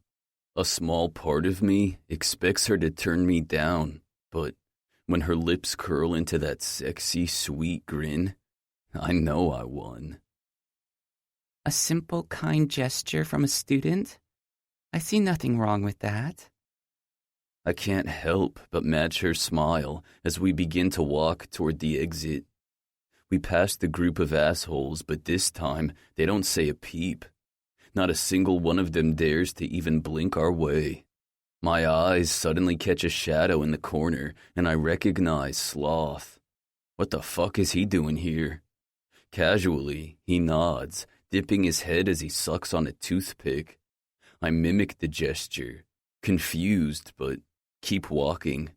A: A small part of me expects her to turn me down, but when her lips curl into that sexy, sweet grin, I know I won.
B: A simple, kind gesture from a student? I see nothing wrong with that.
A: I can't help but match her smile as we begin to walk toward the exit. We pass the group of assholes, but this time they don't say a peep. Not a single one of them dares to even blink our way. My eyes suddenly catch a shadow in the corner, and I recognize Sloth. What the fuck is he doing here? Casually, he nods, dipping his head as he sucks on a toothpick. I mimic the gesture, confused, but keep walking.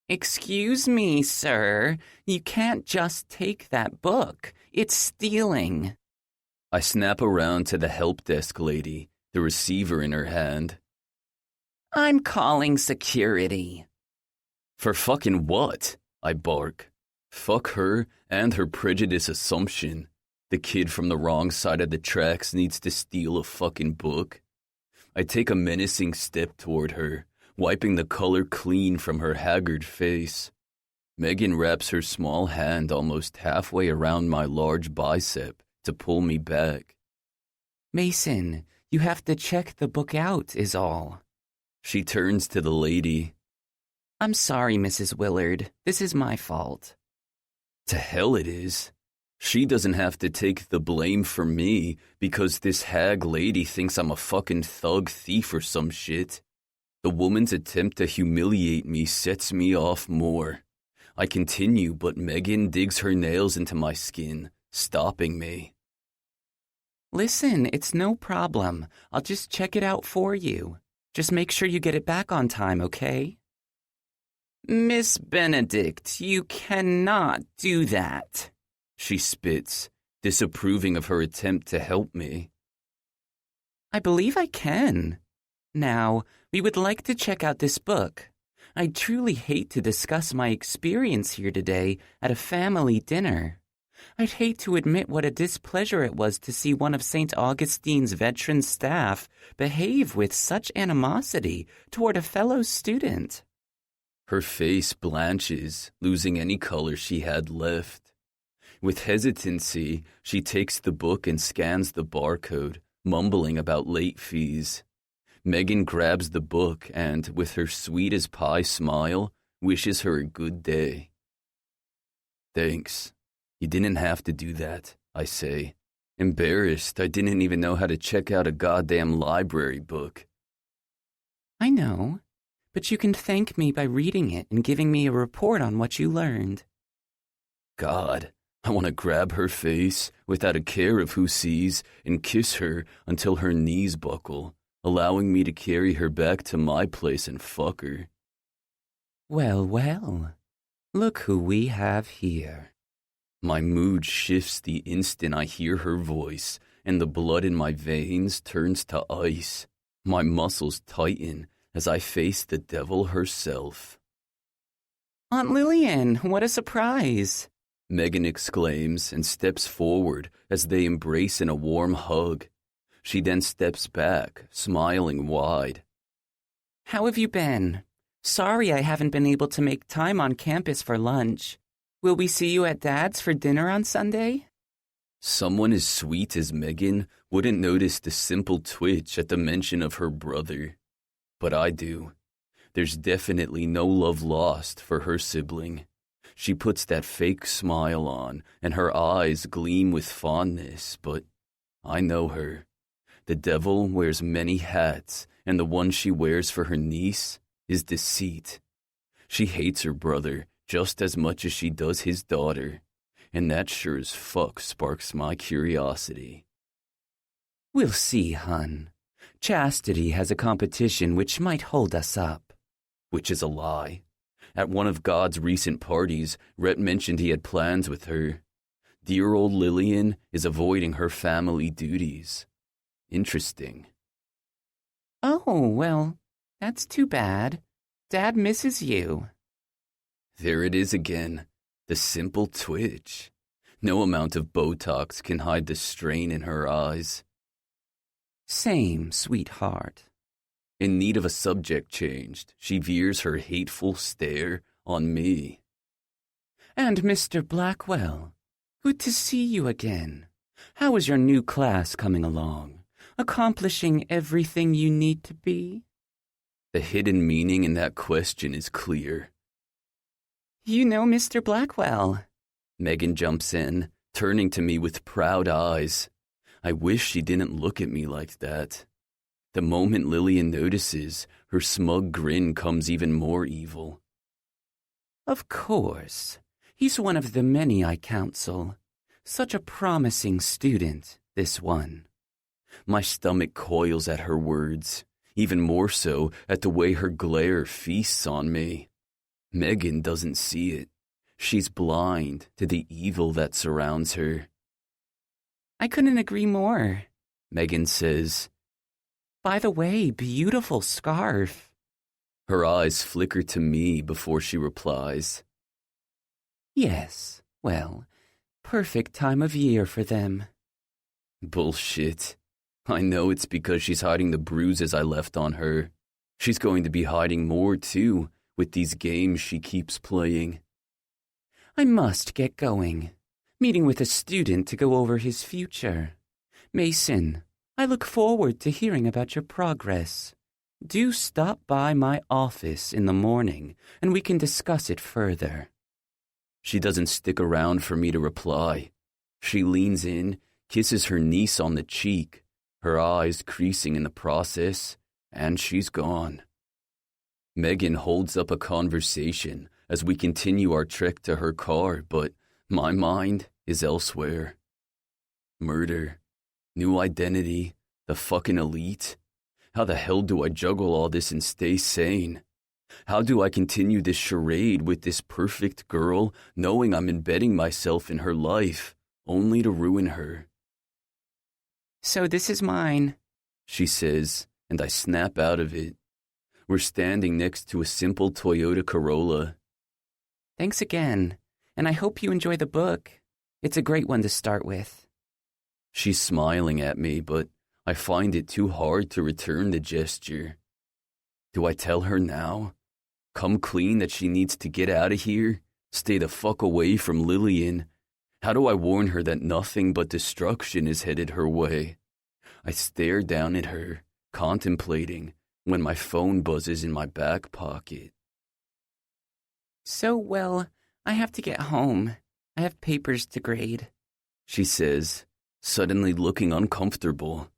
B: Excuse me, sir. You can't just take that book. It's stealing.
A: I snap around to the help desk lady, the receiver in her hand.
B: I'm calling security.
A: For fucking what? I bark. Fuck her and her prejudice assumption. The kid from the wrong side of the tracks needs to steal a fucking book. I take a menacing step toward her, wiping the color clean from her haggard face. Megan wraps her small hand almost halfway around my large bicep to pull me back.
B: Mason, you have to check the book out, is all.
A: She turns to the lady.
B: I'm sorry, Mrs. Willard. This is my fault.
A: To hell it is. She doesn't have to take the blame for me because this hag lady thinks I'm a fucking thug thief or some shit. The woman's attempt to humiliate me sets me off more. I continue, but Megan digs her nails into my skin, stopping me.
B: Listen, it's no problem. I'll just check it out for you. Just make sure you get it back on time, okay? Miss Benedict, you cannot do that,
A: she spits, disapproving of her attempt to help me.
B: I believe I can. Now, we would like to check out this book. I truly hate to discuss my experience here today at a family dinner. I'd hate to admit what a displeasure it was to see one of St. Augustine's veteran staff behave with such animosity toward a fellow student.
A: Her face blanches, losing any color she had left. With hesitancy, she takes the book and scans the barcode, mumbling about late fees. Megan grabs the book and, with her sweet-as-pie smile, wishes her a good day. Thanks. You didn't have to do that, I say. Embarrassed, I didn't even know how to check out a goddamn library book.
B: I know, but you can thank me by reading it and giving me a report on what you learned.
A: God, I want to grab her face without a care of who sees and kiss her until her knees buckle, allowing me to carry her back to my place and fuck her.
B: Well, well, look who we have here.
A: My mood shifts the instant I hear her voice, and the blood in my veins turns to ice. My muscles tighten as I face the devil herself.
B: Aunt Lillian, what a surprise!
A: Megan exclaims and steps forward as they embrace in a warm hug. She then steps back, smiling wide.
B: How have you been? Sorry I haven't been able to make time on campus for lunch. Will we see you at Dad's for dinner on Sunday?
A: Someone as sweet as Megan wouldn't notice the simple twitch at the mention of her brother. But I do. There's definitely no love lost for her sibling. She puts that fake smile on, and her eyes gleam with fondness, but I know her. The devil wears many hats, and the one she wears for her niece is deceit. She hates her brother just as much as she does his daughter, and that sure as fuck sparks my curiosity.
B: We'll see, hun. Chastity has a competition which might hold us up.
A: Which is a lie. At one of God's recent parties, Rhett mentioned he had plans with her. Dear old Lillian is avoiding her family duties. Interesting.
B: Oh, well, that's too bad. Dad misses you.
A: There it is again, the simple twitch. No amount of Botox can hide the strain in her eyes.
B: Same, sweetheart.
A: In need of a subject changed, she veers her hateful stare on me.
B: And Mr. Blackwell, good to see you again. How is your new class coming along? Accomplishing everything you need to be?
A: The hidden meaning in that question is clear.
B: You know Mr. Blackwell.
A: Megan jumps in, turning to me with proud eyes. I wish she didn't look at me like that. The moment Lillian notices, her smug grin comes even more evil.
B: Of course. He's one of the many I counsel. Such a promising student, this one.
A: My stomach coils at her words, even more so at the way her glare feasts on me. Megan doesn't see it. She's blind to the evil that surrounds her.
B: I couldn't agree more,
A: Megan says.
B: By the way, beautiful scarf.
A: Her eyes flicker to me before she replies.
B: Yes, well, perfect time of year for them.
A: Bullshit. I know it's because she's hiding the bruises I left on her. She's going to be hiding more, too, with these games she keeps playing.
B: I must get going. Meeting with a student to go over his future. Mason, I look forward to hearing about your progress. Do stop by my office in the morning, and we can discuss it further.
A: She doesn't stick around for me to reply. She leans in, kisses her niece on the cheek, her eyes creasing in the process, and she's gone. Megan holds up a conversation as we continue our trek to her car, but my mind is elsewhere. Murder. New identity, the fucking elite. How the hell do I juggle all this and stay sane? How do I continue this charade with this perfect girl, knowing I'm embedding myself in her life, only to ruin her?
B: So this is mine,
A: she says, and I snap out of it. We're standing next to a simple Toyota Corolla.
B: Thanks again, and I hope you enjoy the book. It's a great one to start with.
A: She's smiling at me, but I find it too hard to return the gesture. Do I tell her now? Come clean that she needs to get out of here? Stay the fuck away from Lillian? How do I warn her that nothing but destruction is headed her way? I stare down at her, contemplating, when my phone buzzes in my back pocket.
B: So, well, I have to get home. I have papers to grade,
A: she says, suddenly looking uncomfortable.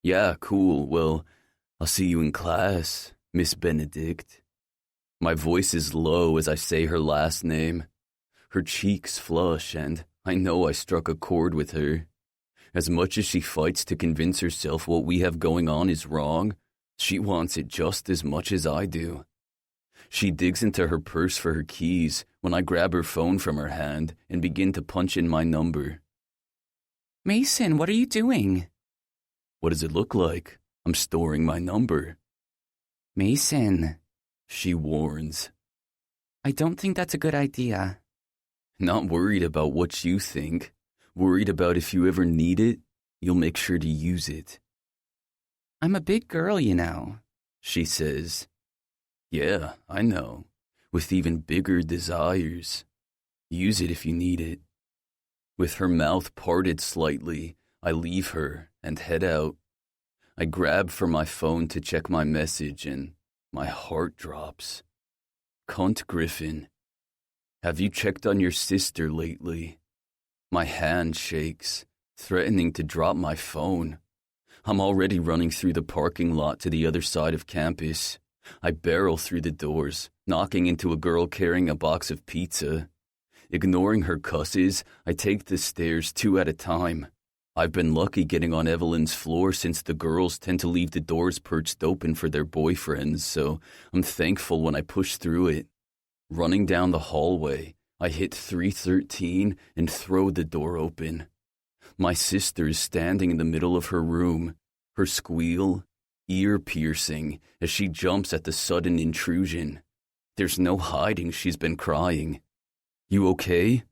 A: Yeah, cool. Well, I'll see you in class, Miss Benedict. My voice is low as I say her last name. Her cheeks flush, and I know I struck a chord with her. As much as she fights to convince herself what we have going on is wrong, she wants it just as much as I do. She digs into her purse for her keys when I grab her phone from her hand and begin to punch in my number.
B: Mason, what are you doing?
A: What does it look like? I'm storing my number.
B: Mason,
A: she warns.
B: I don't think that's a good idea.
A: Not worried about what you think. Worried about if you ever need it, you'll make sure to use it.
B: I'm a big girl, you know,
A: she says. Yeah, I know. With even bigger desires. Use it if you need it. With her mouth parted slightly, I leave her and head out. I grab for my phone to check my message and my heart drops. Cunt Griffin. Have you checked on your sister lately? My hand shakes, threatening to drop my phone. I'm already running through the parking lot to the other side of campus. I barrel through the doors, knocking into a girl carrying a box of pizza. Ignoring her cusses, I take the stairs 2 at a time. I've been lucky getting on Evelyn's floor since the girls tend to leave the doors perched open for their boyfriends, so I'm thankful when I push through it. Running down the hallway, I hit 313 and throw the door open. My sister is standing in the middle of her room, her squeal ear-piercing as she jumps at the sudden intrusion. There's no hiding she's been crying. You okay?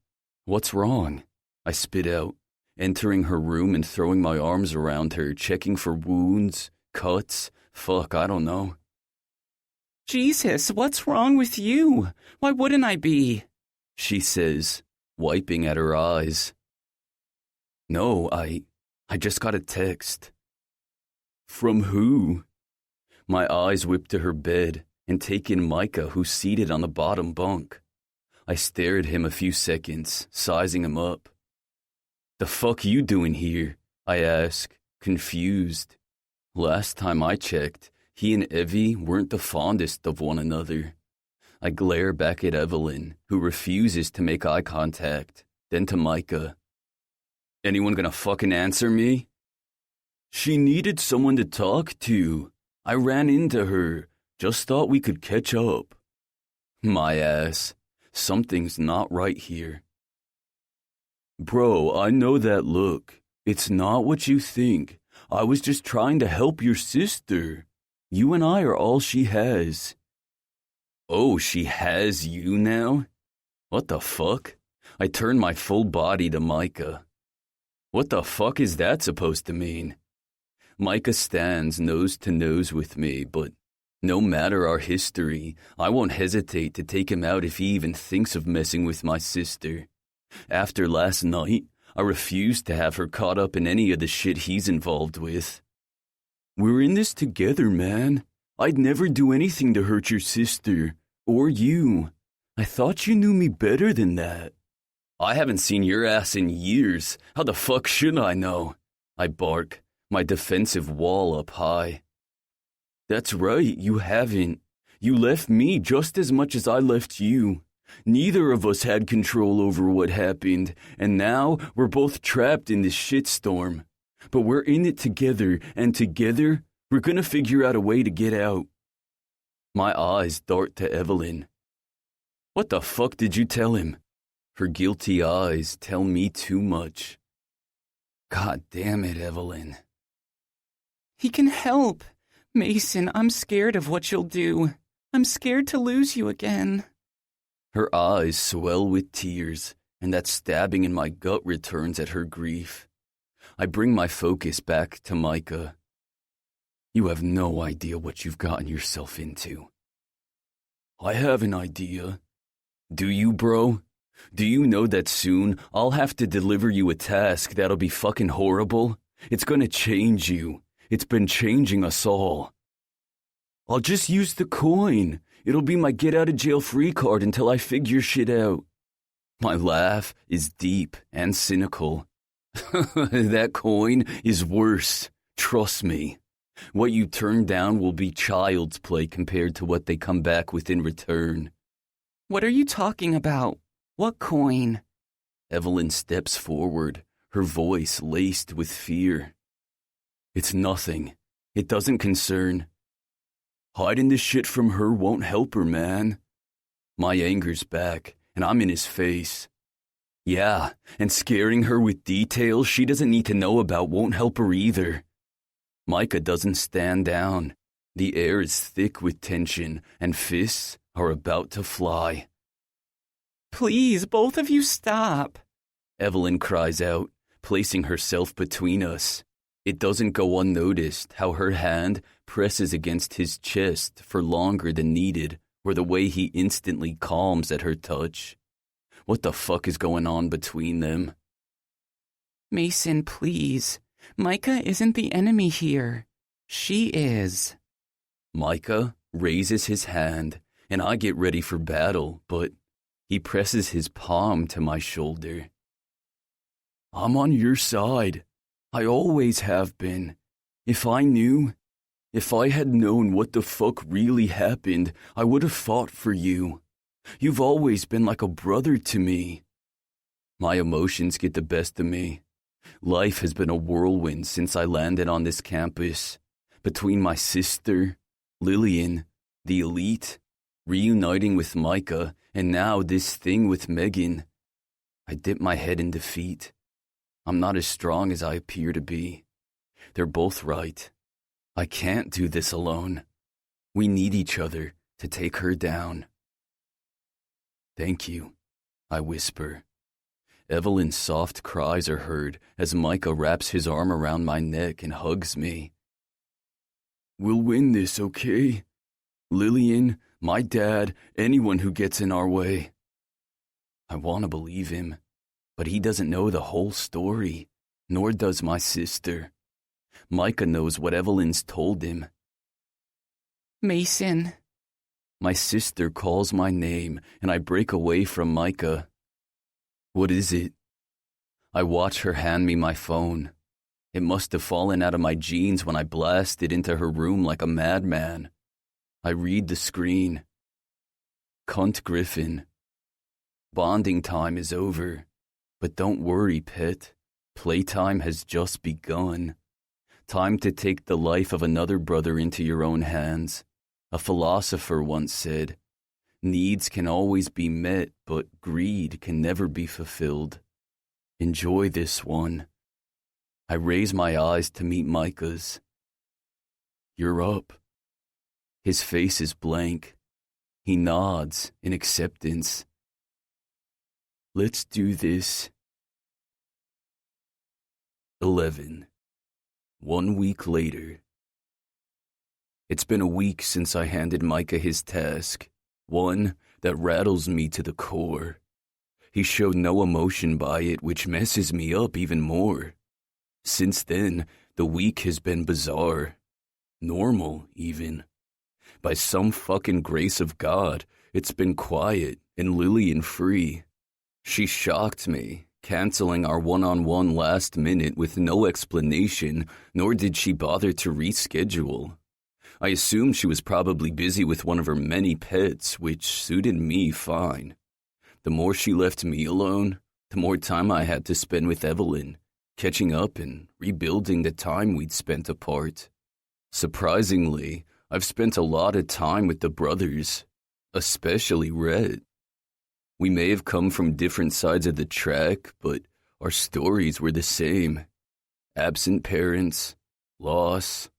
A: What's wrong? I spit out, entering her room and throwing my arms around her, checking for wounds, cuts, fuck, I don't know.
B: Jesus, what's wrong with you? Why wouldn't I be?
A: She says, wiping at her eyes. No, I just got a text. From who? My eyes whip to her bed and take in Micah, who's seated on the bottom bunk. I stare at him a few seconds, sizing him up. The fuck you doing here? I ask, confused. Last time I checked, he and Evie weren't the fondest of one another. I glare back at Evelyn, who refuses to make eye contact, then to Micah. Anyone gonna fucking answer me? She needed someone to talk to. I ran into her. Just thought we could catch up. My ass. Something's not right here. Bro, I know that look. It's not what you think. I was just trying to help your sister. You and I are all she has. Oh, she has you now? What the fuck? I turn my full body to Micah. What the fuck is that supposed to mean? Micah stands nose to nose with me, but no matter our history, I won't hesitate to take him out if he even thinks of messing with my sister. After last night, I refuse to have her caught up in any of the shit he's involved with. We're in this together, man. I'd never do anything to hurt your sister, or you. I thought you knew me better than that. I haven't seen your ass in years. How the fuck should I know? I bark, my defensive wall up high. That's right, you haven't. You left me just as much as I left you. Neither of us had control over what happened, and now we're both trapped in this shitstorm. But we're in it together, and together, we're gonna figure out a way to get out. My eyes dart to Evelyn. What the fuck did you tell him? Her guilty eyes tell me too much. God damn it, Evelyn.
B: He can help. Mason, I'm scared of what you'll do. I'm scared to lose you again.
A: Her eyes swell with tears, and that stabbing in my gut returns at her grief. I bring my focus back to Micah. You have no idea what you've gotten yourself into. I have an idea. Do you, bro? Do you know that soon I'll have to deliver you a task that'll be fucking horrible? It's gonna change you. It's been changing us all. I'll just use the coin. It'll be my get-out-of-jail-free card until I figure shit out. My laugh is deep and cynical. That coin is worse. Trust me. What you turn down will be child's play compared to what they come back with in return.
B: What are you talking about? What coin?
A: Evelyn steps forward, her voice laced with fear. It's nothing. It doesn't concern. Hiding this shit from her won't help her, man. My anger's back, and I'm in his face. Yeah, and scaring her with details she doesn't need to know about won't help her either. Micah doesn't stand down. The air is thick with tension, and fists are about to fly.
B: Please, both of you stop.
A: Evelyn cries out, placing herself between us. It doesn't go unnoticed how her hand presses against his chest for longer than needed, or the way he instantly calms at her touch. What the fuck is going on between them?
B: Mason, please. Micah isn't the enemy here. She is.
A: Micah raises his hand, and I get ready for battle, but he presses his palm to my shoulder. I'm on your side. I always have been. If I had known what the fuck really happened, I would have fought for you. You've always been like a brother to me. My emotions get the best of me. Life has been a whirlwind since I landed on this campus. Between my sister, Lillian, the elite, reuniting with Micah, and now this thing with Megan. I dip my head in defeat. I'm not as strong as I appear to be. They're both right. I can't do this alone. We need each other to take her down. Thank you, I whisper. Evelyn's soft cries are heard as Micah wraps his arm around my neck and hugs me. We'll win this, okay? Lillian, my dad, anyone who gets in our way. I want to believe him, but he doesn't know the whole story, nor does my sister. Micah knows what Evelyn's told him.
B: Mason.
A: My sister calls my name, and I break away from Micah. What is it? I watch her hand me my phone. It must have fallen out of my jeans when I blasted into her room like a madman. I read the screen. Cunt Griffin. Bonding time is over. But don't worry, pet. Playtime has just begun. Time to take the life of another brother into your own hands. A philosopher once said, needs can always be met, but greed can never be fulfilled. Enjoy this one. I raise my eyes to meet Micah's. You're up. His face is blank. He nods in acceptance. Let's do this. 11. 1 week later. It's been a week since I handed Micah his task, one that rattles me to the core. He showed no emotion by it, which messes me up even more. Since then, the week has been bizarre. Normal, even. By some fucking grace of God, it's been quiet and Lillian free. She shocked me, canceling our one-on-one last minute with no explanation, nor did she bother to reschedule. I assumed she was probably busy with one of her many pets, which suited me fine. The more she left me alone, the more time I had to spend with Evelyn, catching up and rebuilding the time we'd spent apart. Surprisingly, I've spent a lot of time with the brothers, especially Rhett. We may have come from different sides of the track, but our stories were the same. Absent parents, loss.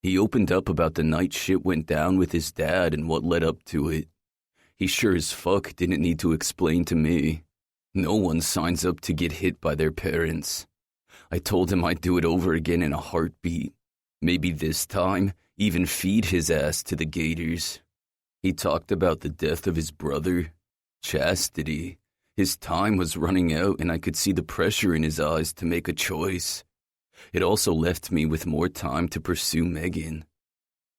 A: He opened up about the night shit went down with his dad and what led up to it. He sure as fuck didn't need to explain to me. No one signs up to get hit by their parents. I told him I'd do it over again in a heartbeat. Maybe this time, even feed his ass to the gators. He talked about the death of his brother, Chastity. His time was running out and I could see the pressure in his eyes to make a choice. It also left me with more time to pursue Megan.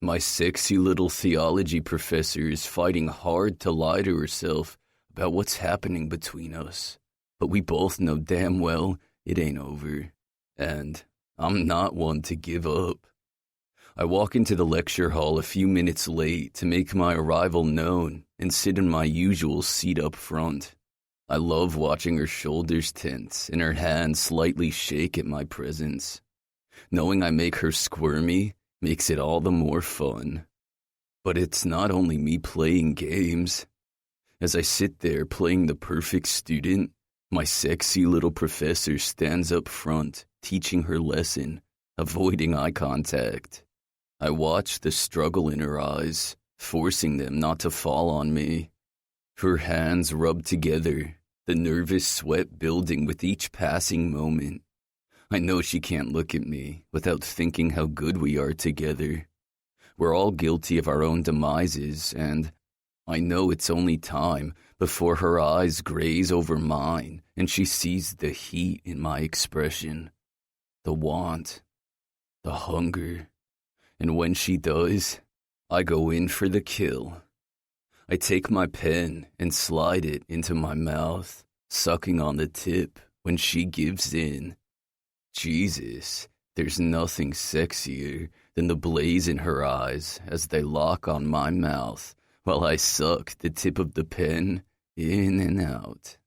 A: My sexy little theology professor is fighting hard to lie to herself about what's happening between us. But we both know damn well it ain't over. And I'm not one to give up. I walk into the lecture hall a few minutes late to make my arrival known and sit in my usual seat up front. I love watching her shoulders tense and her hands slightly shake at my presence. Knowing I make her squirmy makes it all the more fun. But it's not only me playing games. As I sit there playing the perfect student, my sexy little professor stands up front, teaching her lesson, avoiding eye contact. I watch the struggle in her eyes, forcing them not to fall on me. Her hands rub together, the nervous sweat building with each passing moment. I know she can't look at me without thinking how good we are together. We're all guilty of our own demises, and I know it's only time before her eyes graze over mine and she sees the heat in my expression, the want, the hunger. And when she does, I go in for the kill. I take my pen and slide it into my mouth, sucking on the tip when she gives in. Jesus, there's nothing sexier than the blaze in her eyes as they lock on my mouth while I suck the tip of the pen in and out.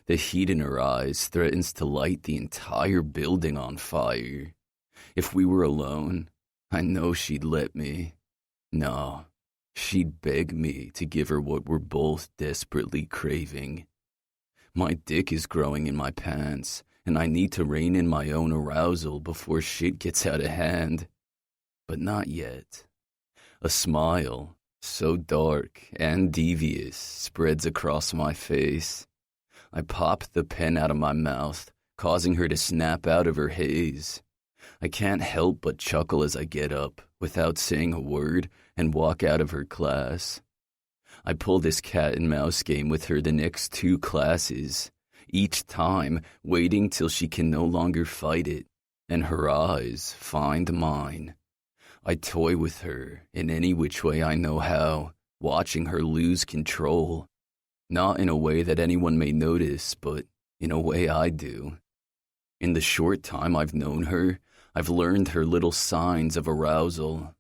A: The heat in her eyes threatens to light the entire building on fire. If we were alone, I know she'd let me. No, she'd beg me to give her what we're both desperately craving. My dick is growing in my pants, and I need to rein in my own arousal before shit gets out of hand. But not yet. A smile, so dark and devious, spreads across my face. I pop the pen out of my mouth, causing her to snap out of her haze. I can't help but chuckle as I get up, without saying a word, and walk out of her class. I pull this cat and mouse game with her the next 2 classes, each time waiting till she can no longer fight it, and her eyes find mine. I toy with her in any which way I know how, watching her lose control. Not in a way that anyone may notice, but in a way I do. In the short time I've known her, I've learned her little signs of arousal.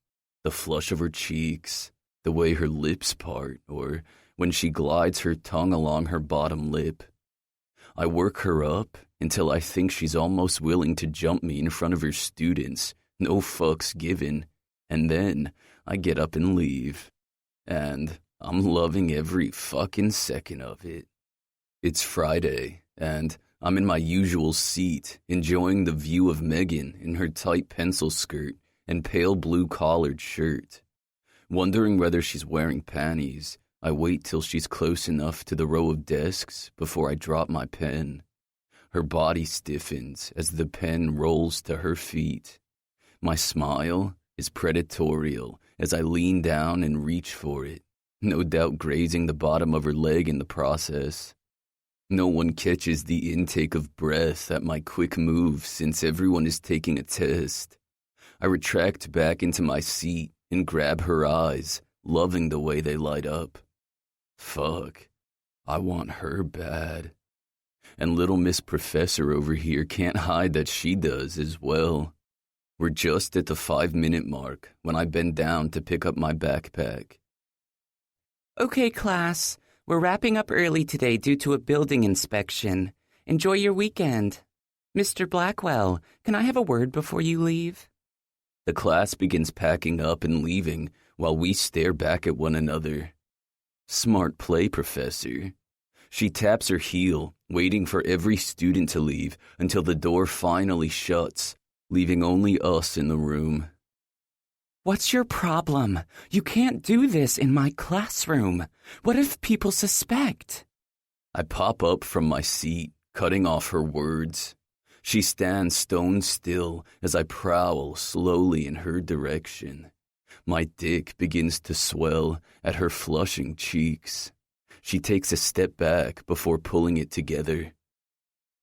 A: The flush of her cheeks, the way her lips part, or when she glides her tongue along her bottom lip. I work her up until I think she's almost willing to jump me in front of her students, no fucks given, and then I get up and leave. And I'm loving every fucking second of it. It's Friday, and I'm in my usual seat, enjoying the view of Megan in her tight pencil skirt and pale blue collared shirt. Wondering whether she's wearing panties, I wait till she's close enough to the row of desks before I drop my pen. Her body stiffens as the pen rolls to her feet. My smile is predatorial as I lean down and reach for it, no doubt grazing the bottom of her leg in the process. No one catches the intake of breath at my quick move since everyone is taking a test. I retract back into my seat and grab her eyes, loving the way they light up. Fuck, I want her bad. And little Miss Professor over here can't hide that she does as well. We're just at the 5-minute mark when I bend down to pick up my backpack.
B: Okay, class. We're wrapping up early today due to a building inspection. Enjoy your weekend. Mr. Blackwell, can I have a word before you leave?
A: The class begins packing up and leaving while we stare back at one another. Smart play, Professor. She taps her heel, waiting for every student to leave until the door finally shuts, leaving only us in the room.
B: What's your problem? You can't do this in my classroom. What if people suspect?
A: I pop up from my seat, cutting off her words. She stands stone still as I prowl slowly in her direction. My dick begins to swell at her flushing cheeks. She takes a step back before pulling it together.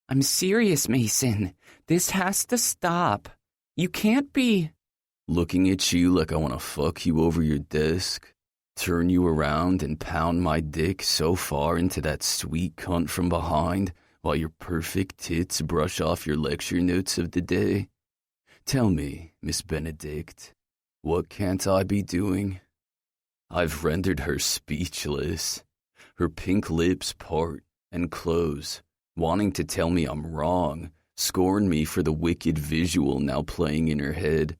B: I'm serious, Mason. This has to stop. You can't be...
A: Looking at you like I want to fuck you over your desk, turn you around and pound my dick so far into that sweet cunt from behind while your perfect tits brush off your lecture notes of the day. Tell me, Miss Benedict, what can't I be doing? I've rendered her speechless. Her pink lips part and close, wanting to tell me I'm wrong, scorn me for the wicked visual now playing in her head.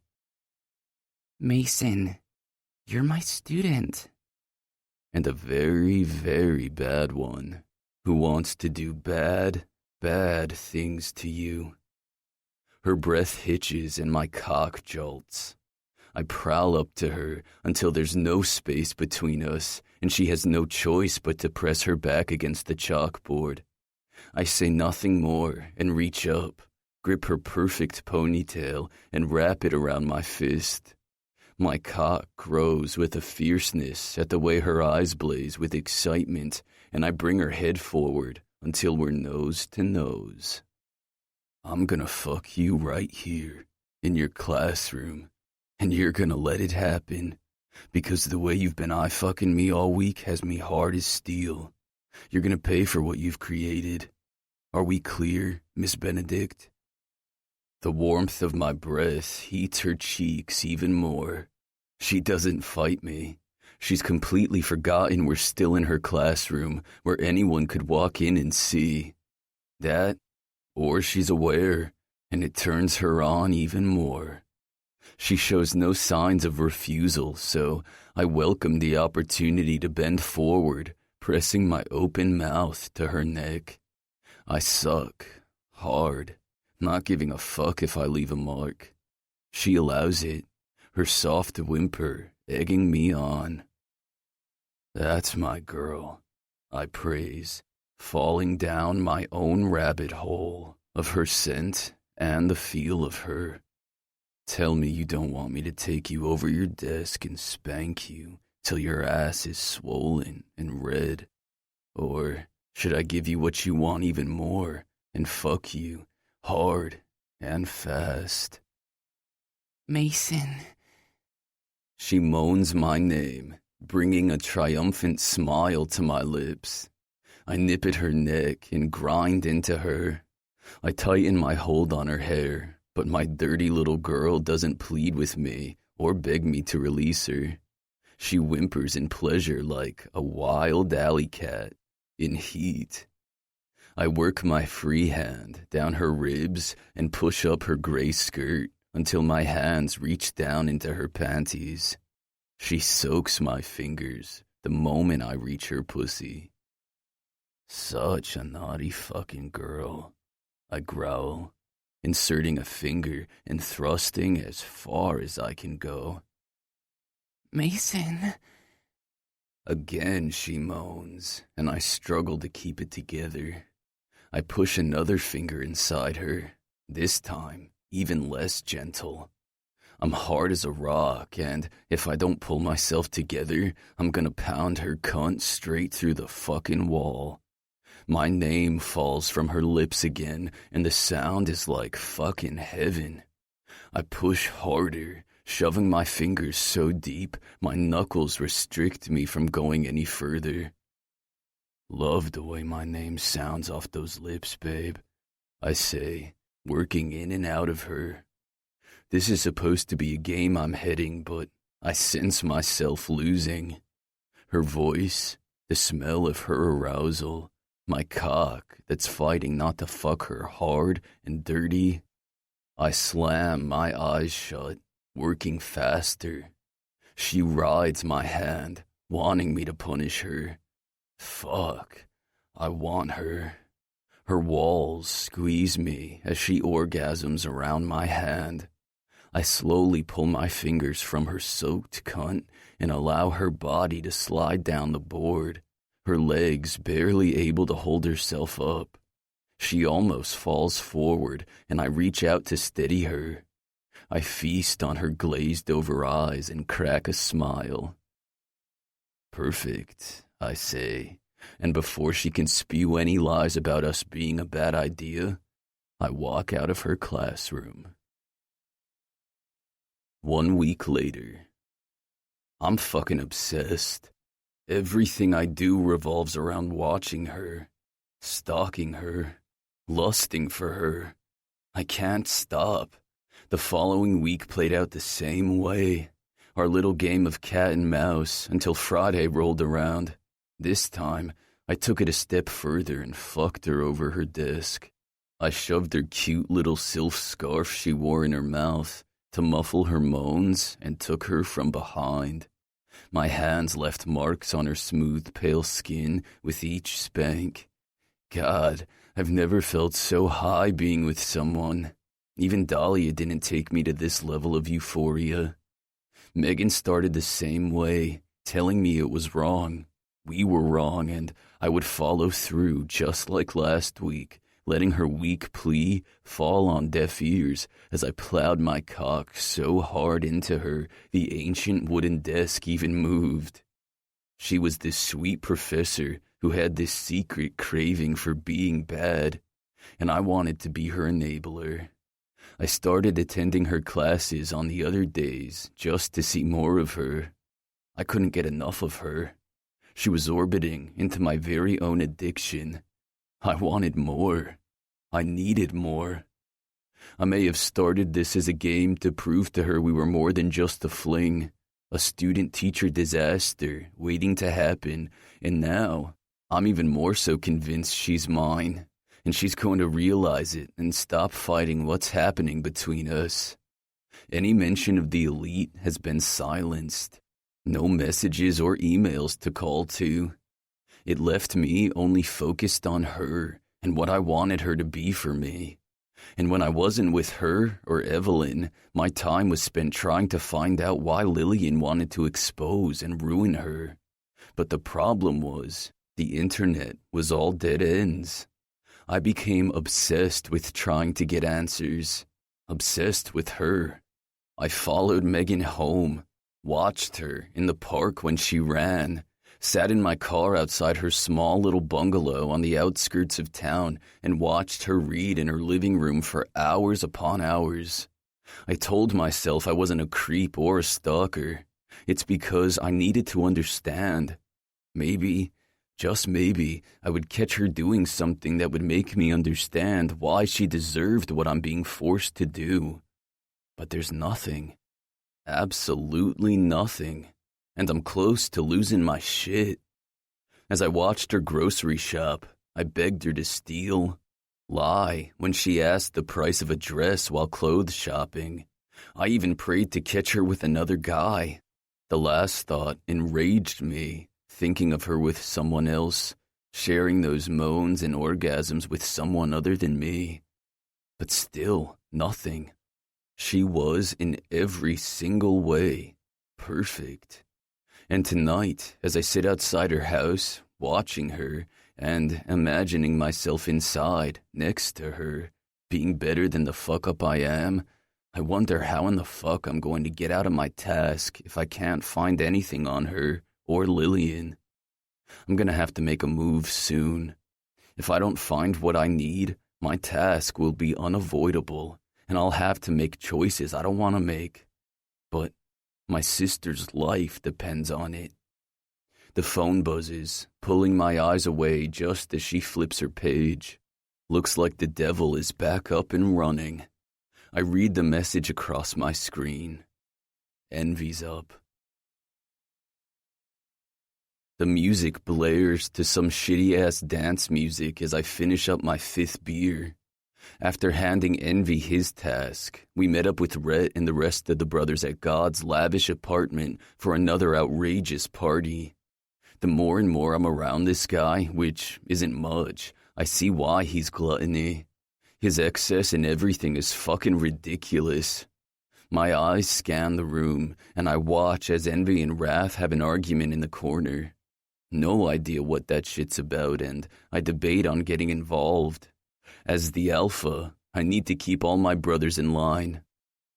B: Mason, you're my student.
A: And a very, very bad one. Who wants to do bad, bad things to you. Her breath hitches and my cock jolts. I prowl up to her until there's no space between us and she has no choice but to press her back against the chalkboard. I say nothing more and reach up, grip her perfect ponytail and wrap it around my fist. My cock grows with a fierceness at the way her eyes blaze with excitement, and I bring her head forward until we're nose to nose. I'm gonna fuck you right here in your classroom, and you're gonna let it happen, because the way you've been eye-fucking me all week has me hard as steel. You're gonna pay for what you've created. Are we clear, Miss Benedict? The warmth of my breath heats her cheeks even more. She doesn't fight me. She's completely forgotten we're still in her classroom where anyone could walk in and see. That, or she's aware, and it turns her on even more. She shows no signs of refusal, so I welcome the opportunity to bend forward, pressing my open mouth to her neck. I suck, hard, not giving a fuck if I leave a mark. She allows it, her soft whimper egging me on. That's my girl, I praise, falling down my own rabbit hole of her scent and the feel of her. Tell me you don't want me to take you over your desk and spank you till your ass is swollen and red. Or should I give you what you want even more and fuck you hard and fast?
B: Mason.
A: She moans my name, bringing a triumphant smile to my lips. I nip at her neck and grind into her. I tighten my hold on her hair, but my dirty little girl doesn't plead with me or beg me to release her. She whimpers in pleasure like a wild alley cat in heat. I work my free hand down her ribs and push up her gray skirt until my hands reach down into her panties. She soaks my fingers the moment I reach her pussy. Such a naughty fucking girl, I growl, inserting a finger and thrusting as far as I can go.
B: Mason.
A: Again she moans, and I struggle to keep it together. I push another finger inside her, this time even less gentle. I'm hard as a rock, and if I don't pull myself together, I'm gonna pound her cunt straight through the fucking wall. My name falls from her lips again, and the sound is like fucking heaven. I push harder, shoving my fingers so deep my knuckles restrict me from going any further. Love the way my name sounds off those lips, babe, I say, working in and out of her. This is supposed to be a game I'm heading, but I sense myself losing. Her voice, the smell of her arousal, My cock that's fighting not to fuck her hard and dirty. I slam my eyes shut, working faster. She rides my hand, wanting me to punish her. Fuck, I want her. Her walls squeeze me as she orgasms around my hand. I slowly pull my fingers from her soaked cunt and allow her body to slide down the board, her legs barely able to hold herself up. She almost falls forward, and I reach out to steady her. I feast on her glazed-over eyes and crack a smile. Perfect, I say, and before she can spew any lies about us being a bad idea, I walk out of her classroom. 1 week later. I'm fucking obsessed. Everything I do revolves around watching her, stalking her, lusting for her. I can't stop. The following week played out the same way. Our little game of cat and mouse until Friday rolled around. This time, I took it a step further and fucked her over her desk. I shoved her cute little sylph scarf she wore in her mouth to muffle her moans and took her from behind. My hands left marks on her smooth, pale skin with each spank. God, I've never felt so high being with someone. Even Dahlia didn't take me to this level of euphoria. Megan started the same way, telling me it was wrong. We were wrong, and I would follow through just like last week, letting her weak plea fall on deaf ears as I plowed my cock so hard into her the ancient wooden desk even moved. She was this sweet professor who had this secret craving for being bad, and I wanted to be her enabler. I started attending her classes on the other days just to see more of her. I couldn't get enough of her. She was orbiting into my very own addiction. I wanted more. I needed more. I may have started this as a game to prove to her we were more than just a fling, a student-teacher disaster waiting to happen, and now I'm even more so convinced she's mine, and she's going to realize it and stop fighting what's happening between us. Any mention of the elite has been silenced. No messages or emails to call to. It left me only focused on her and what I wanted her to be for me. And when I wasn't with her or Evelyn, my time was spent trying to find out why Lillian wanted to expose and ruin her. But the problem was, the internet was all dead ends. I became obsessed with trying to get answers. Obsessed with her. I followed Megan home, watched her in the park when she ran, sat in my car outside her small little bungalow on the outskirts of town and watched her read in her living room for hours upon hours. I told myself I wasn't a creep or a stalker. It's because I needed to understand. Maybe, just maybe, I would catch her doing something that would make me understand why she deserved what I'm being forced to do. But there's nothing. Absolutely nothing. And I'm close to losing my shit. As I watched her grocery shop, I begged her to steal, lie when she asked the price of a dress while clothes shopping. I even prayed to catch her with another guy. The last thought enraged me, thinking of her with someone else, sharing those moans and orgasms with someone other than me. But still, nothing. She was, in every single way, perfect. And tonight, as I sit outside her house, watching her, and imagining myself inside, next to her, being better than the fuck-up I am, I wonder how in the fuck I'm going to get out of my task if I can't find anything on her or Lillian. I'm gonna have to make a move soon. If I don't find what I need, my task will be unavoidable, and I'll have to make choices I don't want to make. But my sister's life depends on it. The phone buzzes, pulling my eyes away just as she flips her page. Looks like the devil is back up and running. I read the message across my screen. Envy's up. The music blares to some shitty-ass dance music as I finish up my 5th beer. After handing Envy his task, we met up with Rhett and the rest of the brothers at God's lavish apartment for another outrageous party. The more and more I'm around this guy, which isn't much, I see why he's gluttony. His excess in everything is fucking ridiculous. My eyes scan the room, and I watch as Envy and Wrath have an argument in the corner. No idea what that shit's about, and I debate on getting involved. As the alpha, I need to keep all my brothers in line.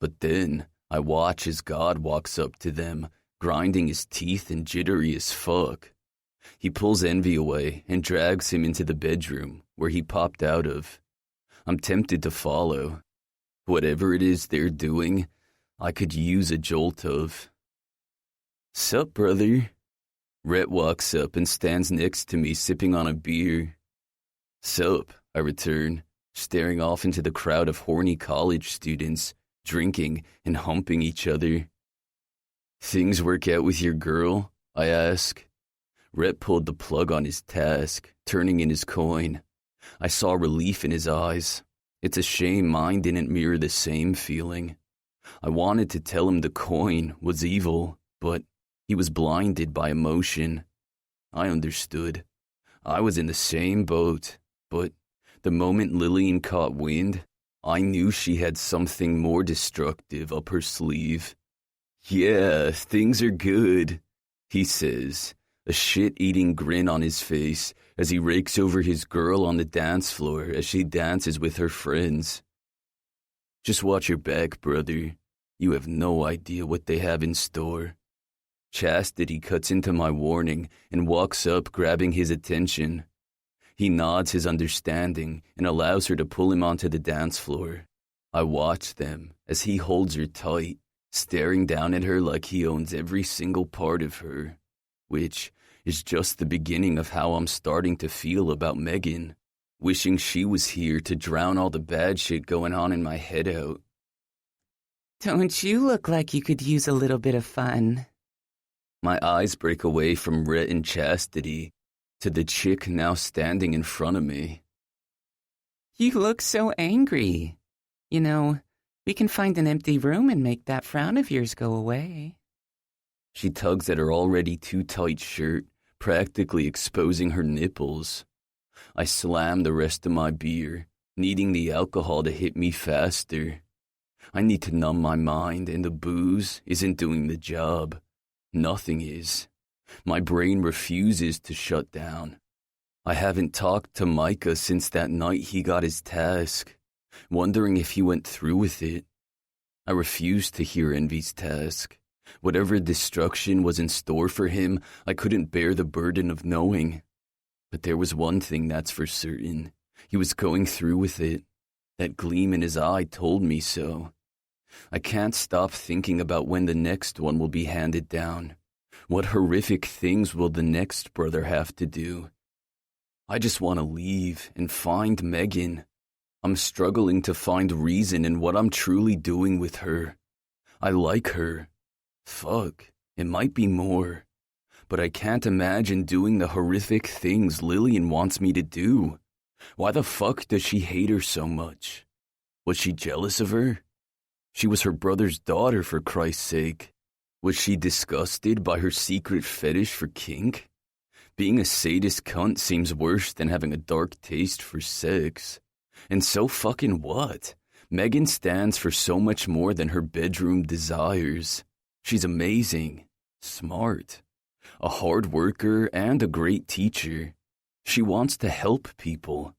A: But then, I watch as God walks up to them, grinding his teeth and jittery as fuck. He pulls Envy away and drags him into the bedroom, where he popped out of. I'm tempted to follow. Whatever it is they're doing, I could use a jolt of. "Sup, brother?" Rhett walks up and stands next to me sipping on a beer. "Sup," I return, staring off into the crowd of horny college students, drinking and humping each other. "Things work out with your girl?" I ask. Rhett pulled the plug on his task, turning in his coin. I saw relief in his eyes. It's a shame mine didn't mirror the same feeling. I wanted to tell him the coin was evil, but he was blinded by emotion. I understood. I was in the same boat, but the moment Lillian caught wind, I knew she had something more destructive up her sleeve. "Yeah, things are good," he says, a shit-eating grin on his face as he rakes over his girl on the dance floor as she dances with her friends. "Just watch your back, brother. You have no idea what they have in store." Chastity cuts into my warning and walks up, grabbing his attention. He nods his understanding and allows her to pull him onto the dance floor. I watch them as he holds her tight, staring down at her like he owns every single part of her, which is just the beginning of how I'm starting to feel about Megan, wishing she was here to drown all the bad shit going on in my head out.
B: "Don't you look like you could use a little bit of fun?"
A: My eyes break away from Rhett and Chastity to the chick now standing in front of me.
B: "You look so angry. You know, we can find an empty room and make that frown of yours go away."
A: She tugs at her already too tight shirt, practically exposing her nipples. I slam the rest of my beer, needing the alcohol to hit me faster. I need to numb my mind, and the booze isn't doing the job. Nothing is. My brain refuses to shut down. I haven't talked to Micah since that night he got his task, wondering if he went through with it. I refused to hear Envy's task. Whatever destruction was in store for him, I couldn't bear the burden of knowing. But there was one thing that's for certain. He was going through with it. That gleam in his eye told me so. I can't stop thinking about when the next one will be handed down. What horrific things will the next brother have to do? I just want to leave and find Megan. I'm struggling to find reason in what I'm truly doing with her. I like her. Fuck, it might be more. But I can't imagine doing the horrific things Lillian wants me to do. Why the fuck does she hate her so much? Was she jealous of her? She was her brother's daughter, for Christ's sake. Was she disgusted by her secret fetish for kink? Being a sadist cunt seems worse than having a dark taste for sex. And so fucking what? Megan stands for so much more than her bedroom desires. She's amazing, smart, a hard worker, and a great teacher. She wants to help people.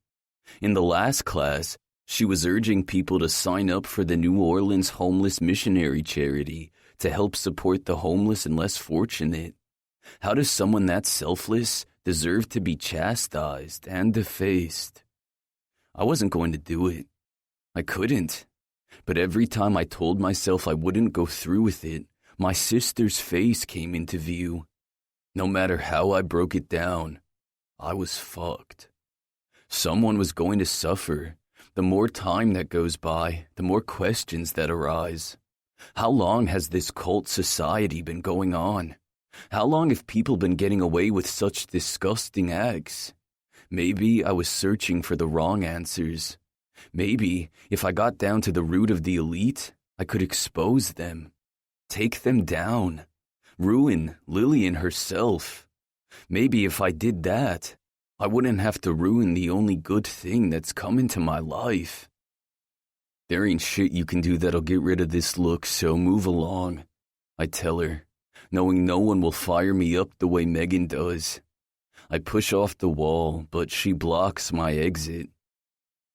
A: In the last class, she was urging people to sign up for the New Orleans Homeless Missionary Charity to help support the homeless and less fortunate. How does someone that selfless deserve to be chastised and defaced? I wasn't going to do it. I couldn't. But every time I told myself I wouldn't go through with it, my sister's face came into view. No matter how I broke it down, I was fucked. Someone was going to suffer. The more time that goes by, the more questions that arise. How long has this cult society been going on? How long have people been getting away with such disgusting acts? Maybe I was searching for the wrong answers. Maybe if I got down to the root of the elite, I could expose them, take them down, ruin Lillian herself. Maybe if I did that, I wouldn't have to ruin the only good thing that's come into my life. There ain't shit you can do that'll get rid of this look, so move along, I tell her, knowing no one will fire me up the way Megan does. I push off the wall, but she blocks my exit.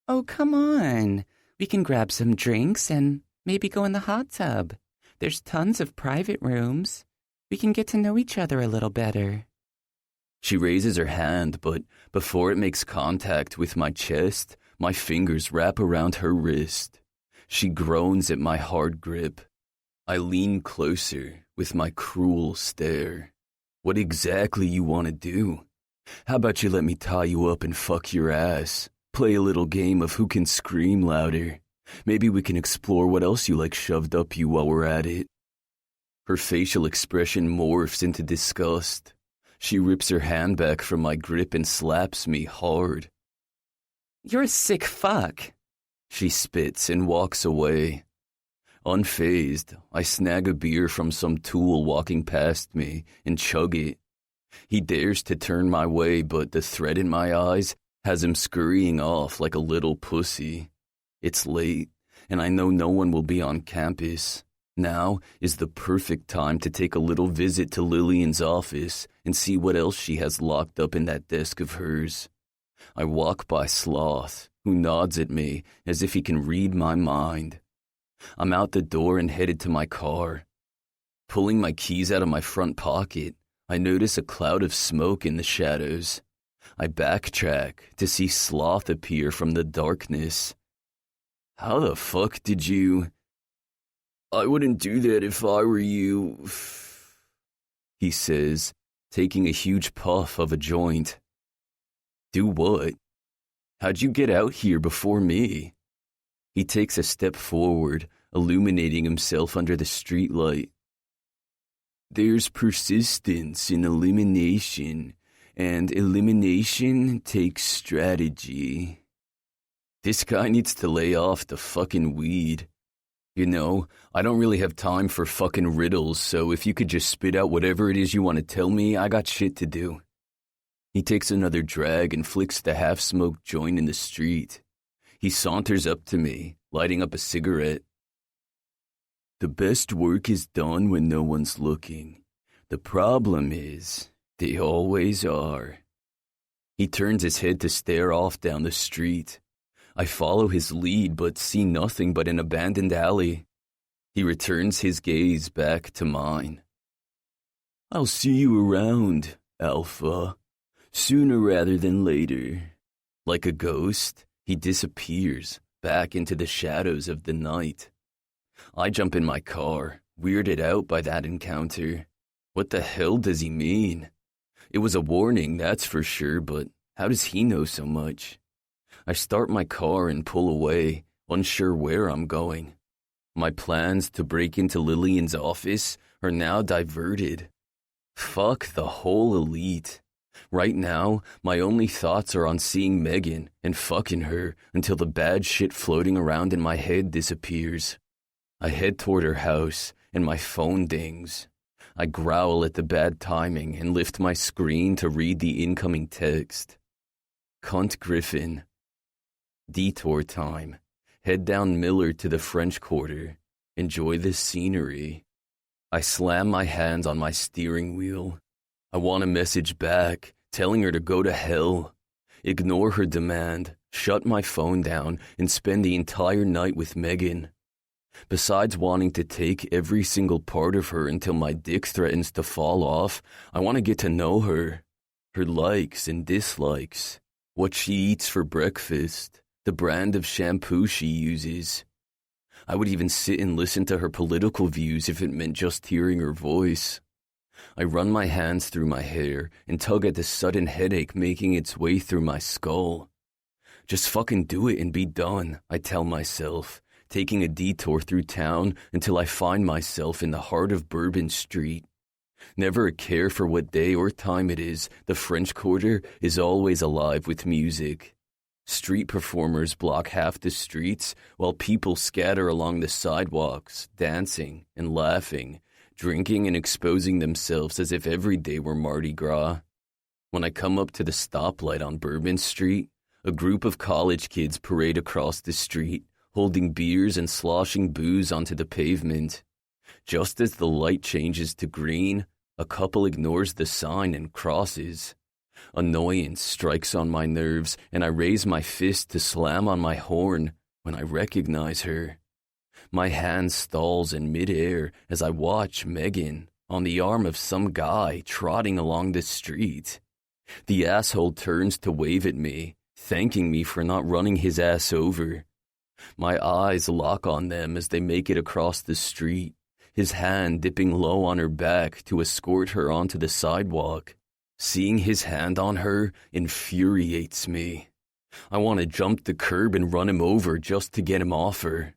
B: Oh, come on. We can grab some drinks and maybe go in the hot tub. There's tons of private rooms. We can get to know each other a little better.
A: She raises her hand, but before it makes contact with my chest, my fingers wrap around her wrist. She groans at my hard grip. I lean closer with my cruel stare. What exactly you want to do? How about you let me tie you up and fuck your ass? Play a little game of who can scream louder. Maybe we can explore what else you like shoved up you while we're at it. Her facial expression morphs into disgust. She rips her hand back from my grip and slaps me hard.
B: You're a sick fuck.
A: She spits and walks away. Unfazed, I snag a beer from some tool walking past me and chug it. He dares to turn my way, but the threat in my eyes has him scurrying off like a little pussy. It's late, and I know no one will be on campus. Now is the perfect time to take a little visit to Lillian's office and see what else she has locked up in that desk of hers. I walk by Sloth, who nods at me as if he can read my mind. I'm out the door and headed to my car. Pulling my keys out of my front pocket, I notice a cloud of smoke in the shadows. I backtrack to see Sloth appear from the darkness. How the fuck did you... I wouldn't do that if I were you, he says, taking a huge puff of a joint. Do what? How'd you get out here before me? He takes a step forward, illuminating himself under the streetlight. There's persistence in elimination, and elimination takes strategy. This guy needs to lay off the fucking weed. You know, I don't really have time for fucking riddles, so if you could just spit out whatever it is you want to tell me, I got shit to do. He takes another drag and flicks the half-smoked joint in the street. He saunters up to me, lighting up a cigarette. The best work is done when no one's looking. The problem is, they always are. He turns his head to stare off down the street. I follow his lead but see nothing but an abandoned alley. He returns his gaze back to mine. I'll see you around, Alpha. Sooner rather than later. Like a ghost, he disappears back into the shadows of the night. I jump in my car, weirded out by that encounter. What the hell does he mean? It was a warning, that's for sure, but how does he know so much? I start my car and pull away, unsure where I'm going. My plans to break into Lillian's office are now diverted. Fuck the whole elite. Right now, my only thoughts are on seeing Megan and fucking her until the bad shit floating around in my head disappears. I head toward her house, and my phone dings. I growl at the bad timing and lift my screen to read the incoming text. Cunt Griffin. Detour time. Head down Miller to the French Quarter. Enjoy the scenery. I slam my hands on my steering wheel. I want to message back, telling her to go to hell. Ignore her demand, shut my phone down, and spend the entire night with Megan. Besides wanting to take every single part of her until my dick threatens to fall off, I want to get to know her. Her likes and dislikes. What she eats for breakfast. The brand of shampoo she uses. I would even sit and listen to her political views if it meant just hearing her voice. I run my hands through my hair and tug at the sudden headache making its way through my skull. Just fucking do it and be done, I tell myself, taking a detour through town until I find myself in the heart of Bourbon Street. Never a care for what day or time it is, the French Quarter is always alive with music. Street performers block half the streets while people scatter along the sidewalks, dancing and laughing, drinking and exposing themselves as if every day were Mardi Gras. When I come up to the stoplight on Bourbon Street, a group of college kids parade across the street, holding beers and sloshing booze onto the pavement. Just as the light changes to green, a couple ignores the sign and crosses. Annoyance strikes on my nerves, and I raise my fist to slam on my horn when I recognize her. My hand stalls in midair as I watch Megan on the arm of some guy trotting along the street. The asshole turns to wave at me, thanking me for not running his ass over. My eyes lock on them as they make it across the street, his hand dipping low on her back to escort her onto the sidewalk. Seeing his hand on her infuriates me. I want to jump the curb and run him over just to get him off her.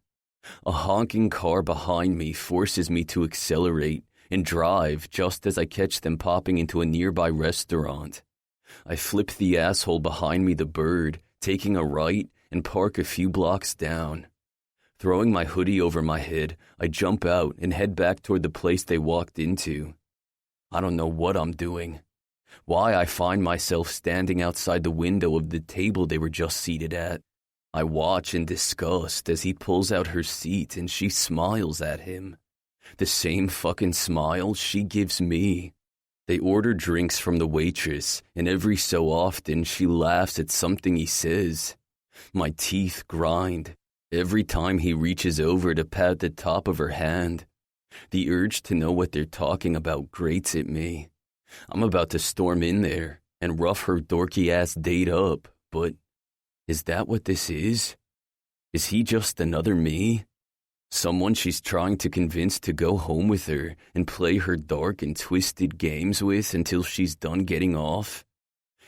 A: A honking car behind me forces me to accelerate and drive just as I catch them popping into a nearby restaurant. I flip the asshole behind me the bird, taking a right, and park a few blocks down. Throwing my hoodie over my head, I jump out and head back toward the place they walked into. I don't know what I'm doing. Why I find myself standing outside the window of the table they were just seated at. I watch in disgust as he pulls out her seat and she smiles at him. The same fucking smile she gives me. They order drinks from the waitress, and every so often she laughs at something he says. My teeth grind every time he reaches over to pat the top of her hand. The urge to know what they're talking about grates at me. I'm about to storm in there and rough her dorky-ass date up, but is that what this is? Is he just another me? Someone she's trying to convince to go home with her and play her dark and twisted games with until she's done getting off?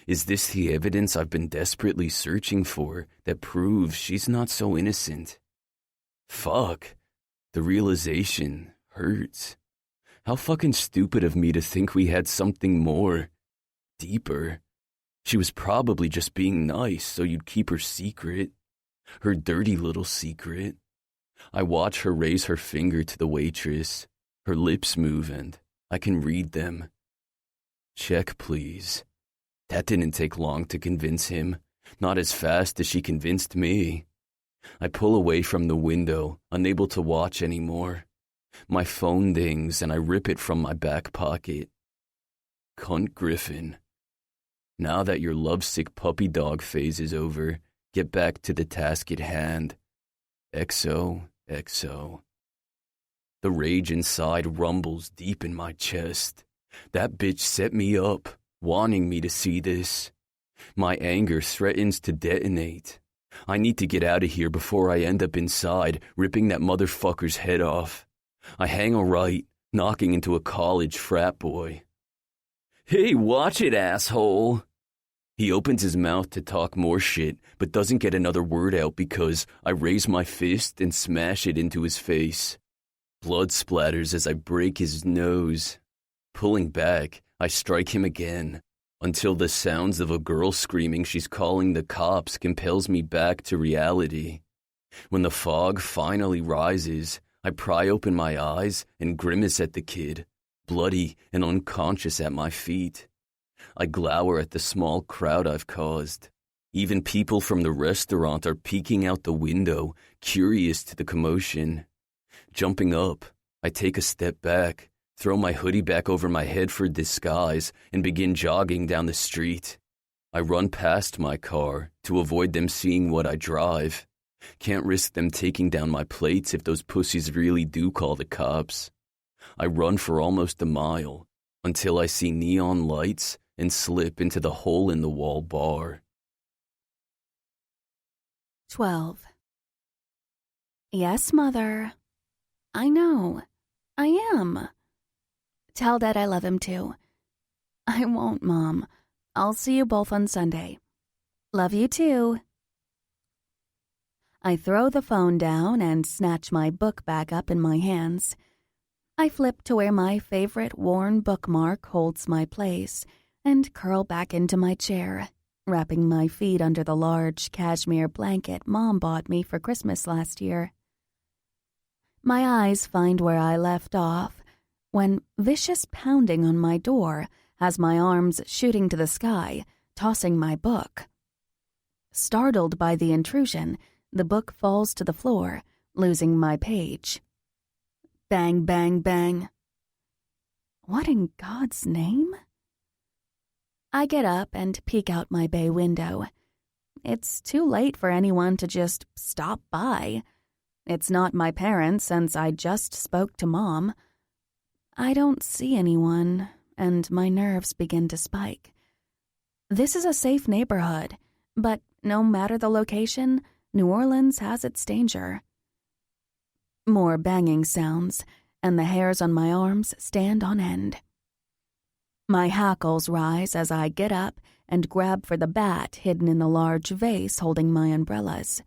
A: Is this the evidence I've been desperately searching for that proves she's not so innocent? Fuck. The realization hurts. How fucking stupid of me to think we had something more, deeper. She was probably just being nice so you'd keep her secret. Her dirty little secret. I watch her raise her finger to the waitress. Her lips move and I can read them. Check, please. That didn't take long to convince him. Not as fast as she convinced me. I pull away from the window, unable to watch anymore. My phone dings and I rip it from my back pocket. Cunt Griffin. Now that your lovesick puppy dog phase is over, get back to the task at hand. XOXO. The rage inside rumbles deep in my chest. That bitch set me up, wanting me to see this. My anger threatens to detonate. I need to get out of here before I end up inside, ripping that motherfucker's head off. I hang a right, knocking into a college frat boy. Hey, watch it, asshole! He opens his mouth to talk more shit, but doesn't get another word out because I raise my fist and smash it into his face. Blood splatters as I break his nose. Pulling back, I strike him again, until the sounds of a girl screaming she's calling the cops compels me back to reality. When the fog finally rises, I pry open my eyes and grimace at the kid, bloody and unconscious at my feet. I glower at the small crowd I've caused. Even people from the restaurant are peeking out the window, curious to the commotion. Jumping up, I take a step back, throw my hoodie back over my head for disguise, and begin jogging down the street. I run past my car to avoid them seeing what I drive. Can't risk them taking down my plates if those pussies really do call the cops. I run for almost a mile until I see neon lights and slip into the hole-in-the-wall bar.
C: 12. Yes, Mother. I know. I am. Tell Dad I love him too. I won't, Mom. I'll see you both on Sunday. Love you too. I throw the phone down and snatch my book back up in my hands. I flip to where my favorite worn bookmark holds my place and curl back into my chair, wrapping my feet under the large cashmere blanket Mom bought me for Christmas last year. My eyes find where I left off when vicious pounding on my door has my arms shooting to the sky, tossing my book. Startled by the intrusion, the book falls to the floor, losing my page. Bang, bang, bang. What in God's name? I get up and peek out my bay window. It's too late for anyone to just stop by. It's not my parents since I just spoke to Mom. I don't see anyone, and my nerves begin to spike. This is a safe neighborhood, but no matter the location, New Orleans has its danger. More banging sounds, and the hairs on my arms stand on end. My hackles rise as I get up and grab for the bat hidden in the large vase holding my umbrellas.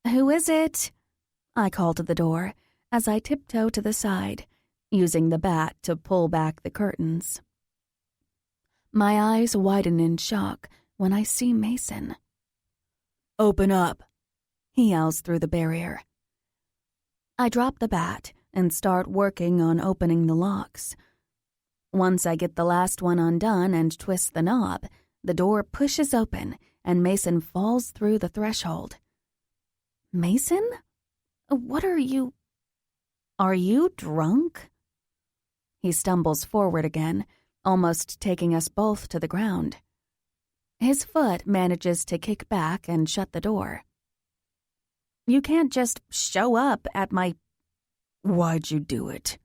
C: "Who is it?" I call to the door as I tiptoe to the side, using the bat to pull back the curtains. My eyes widen in shock when I see Mason. "Open up," he yells through the barrier. I drop the bat and start working on opening the locks. Once I get the last one undone and twist the knob, the door pushes open and Mason falls through the threshold. "Mason? What are you... Are you drunk?" He stumbles forward again, almost taking us both to the ground. His foot manages to kick back and shut the door. "You can't just show up at my..." "Why'd you do it?"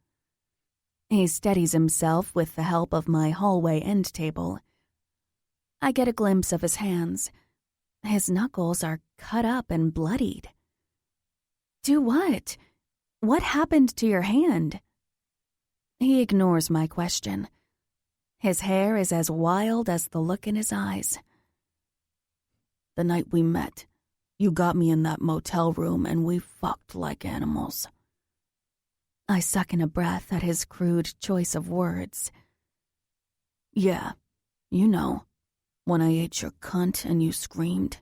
C: He steadies himself with the help of my hallway end table. I get a glimpse of his hands. His knuckles are cut up and bloodied. "Do what? What happened to your hand?" He ignores my question. His hair is as wild as the look in his eyes. "The night we met, you got me in that motel room and we fucked like animals." I suck in a breath at his crude choice of words. "Yeah, you know, when I ate your cunt and you screamed,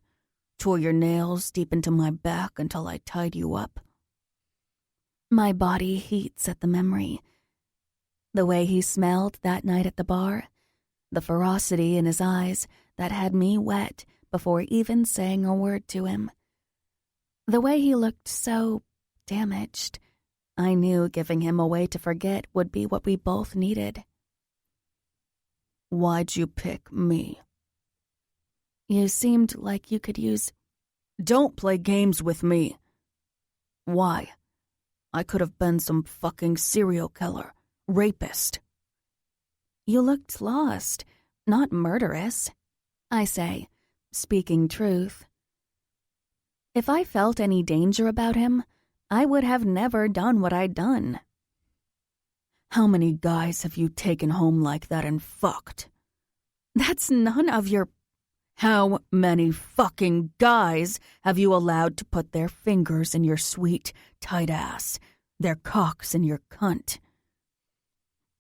C: tore your nails deep into my back until I tied you up." My body heats at the memory. The way he smelled that night at the bar, the ferocity in his eyes that had me wet before even saying a word to him. The way he looked so damaged. I knew giving him a way to forget would be what we both needed. "Why'd you pick me?" "You seemed like you could use..." "Don't play games with me." "Why? I could have been some fucking serial killer, rapist." "You looked lost, not murderous," I say, speaking truth. If I felt any danger about him, I would have never done what I'd done. "How many guys have you taken home like that and fucked?" "That's none of your..." "How many fucking guys have you allowed to put their fingers in your sweet, tight ass, their cocks in your cunt?"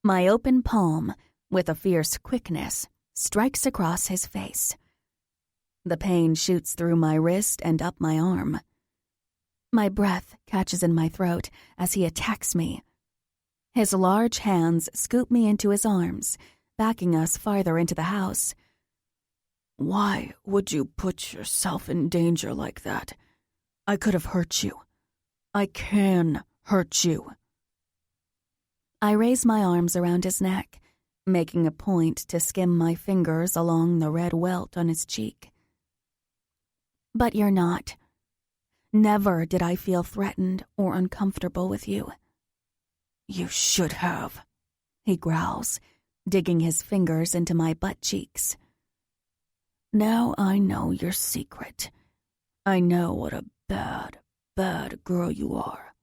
C: My open palm, with a fierce quickness, strikes across his face. The pain shoots through my wrist and up my arm. My breath catches in my throat as he attacks me. His large hands scoop me into his arms, backing us farther into the house. "Why would you put yourself in danger like that? I could have hurt you. I can hurt you." I raise my arms around his neck, making a point to skim my fingers along the red welt on his cheek. "But you're not. Never did I feel threatened or uncomfortable with you." "You should have," he growls, digging his fingers into my butt cheeks. "Now I know your secret. I know what a bad, bad girl you are."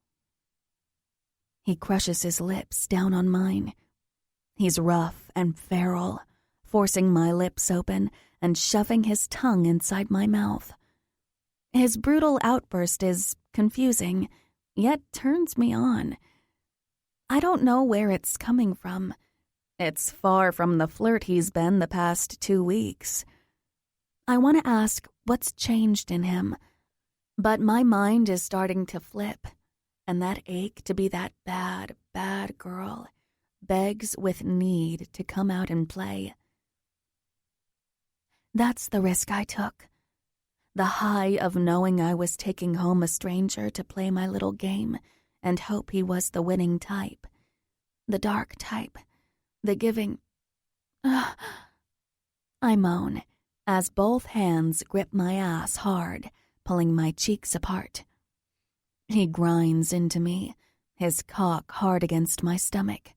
C: He crushes his lips down on mine. He's rough and feral, forcing my lips open and shoving his tongue inside my mouth. His brutal outburst is confusing, yet turns me on. I don't know where it's coming from. It's far from the flirt he's been the past 2 weeks. I want to ask what's changed in him, but my mind is starting to flip, and that ache to be that bad, bad girl begs with need to come out and play. That's the risk I took. The high of knowing I was taking home a stranger to play my little game and hope he was the winning type. The dark type. The giving. Ugh. I moan as both hands grip my ass hard, pulling my cheeks apart. He grinds into me, his cock hard against my stomach.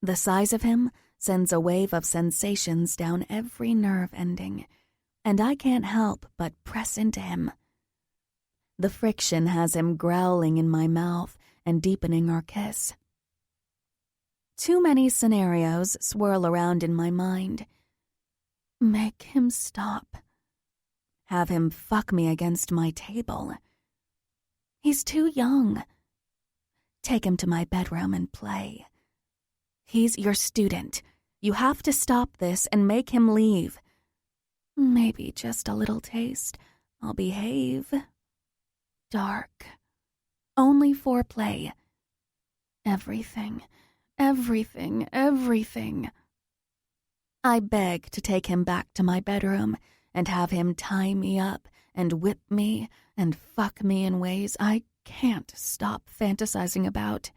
C: The size of him sends a wave of sensations down every nerve ending, and I can't help but press into him. The friction has him growling in my mouth and deepening our kiss. Too many scenarios swirl around in my mind. Make him stop. Have him fuck me against my table. He's too young. Take him to my bedroom and play. He's your student. You have to stop this and make him leave. Maybe just a little taste. I'll behave. Dark. Only foreplay. Everything, everything, everything. I beg to take him back to my bedroom and have him tie me up and whip me and fuck me in ways I can't stop fantasizing about.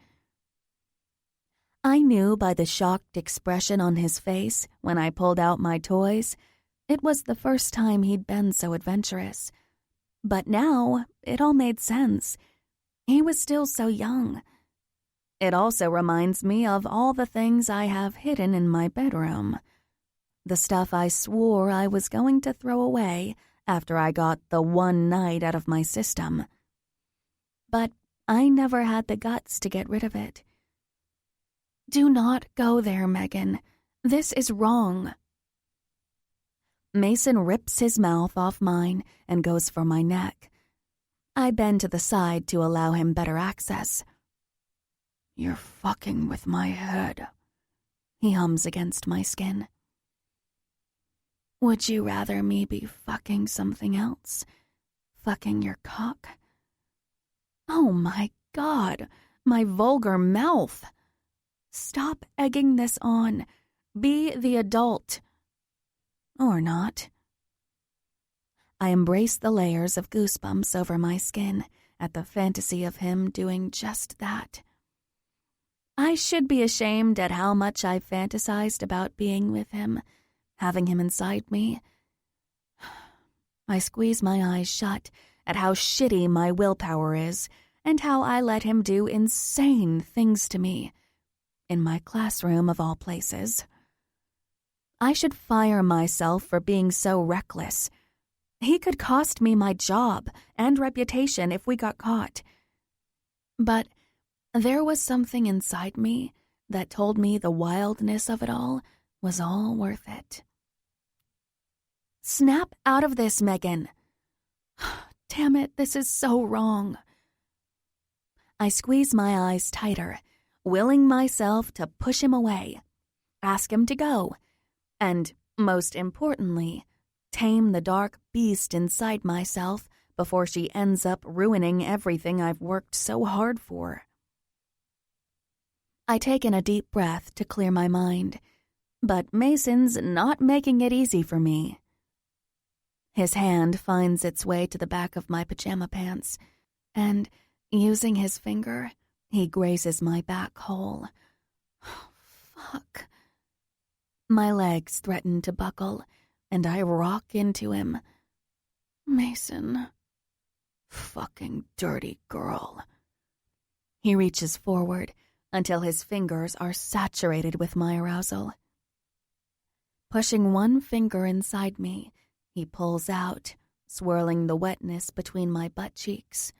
C: I knew by the shocked expression on his face when I pulled out my toys, it was the first time he'd been so adventurous. But now, it all made sense. He was still so young. It also reminds me of all the things I have hidden in my bedroom. The stuff I swore I was going to throw away after I got the one night out of my system. But I never had the guts to get rid of it. Do not go there, Megan. This is wrong. Mason rips his mouth off mine and goes for my neck. I bend to the side to allow him better access. You're fucking with my head, he hums against my skin. Would you rather me be fucking something else? Fucking your cock? Oh my God, my vulgar mouth. Stop egging this on. Be the adult. Or not. I embrace the layers of goosebumps over my skin at the fantasy of him doing just that. I should be ashamed at how much I fantasized about being with him, having him inside me. I squeeze my eyes shut at how shitty my willpower is and how I let him do insane things to me. In my classroom of all places. I should fire myself for being so reckless. He could cost me my job and reputation if we got caught. But there was something inside me that told me the wildness of it all was all worth it. Snap out of this, Megan. Damn it, this is so wrong. I squeeze my eyes tighter, willing myself to push him away, ask him to go, and, most importantly, tame the dark beast inside myself before she ends up ruining everything I've worked so hard for. I take in a deep breath to clear my mind, but Mason's not making it easy for me. His hand finds its way to the back of my pajama pants, and, using his finger, he grazes my back hole. Oh, fuck. My legs threaten to buckle, and I rock into him. Mason. Fucking dirty girl. He reaches forward until his fingers are saturated with my arousal. Pushing one finger inside me, he pulls out, swirling the wetness between my butt cheeks.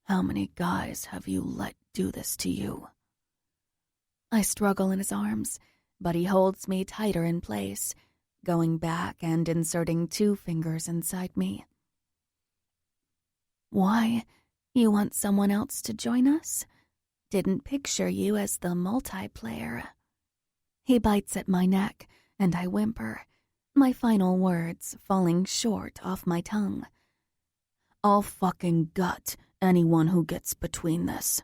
C: How many guys have you let do this to you? I struggle in his arms, but he holds me tighter in place, going back and inserting 2 fingers inside me. Why? You want someone else to join us? Didn't picture you as the multiplayer. He bites at my neck, and I whimper, my final words falling short off my tongue. I'll fucking gut anyone who gets between this.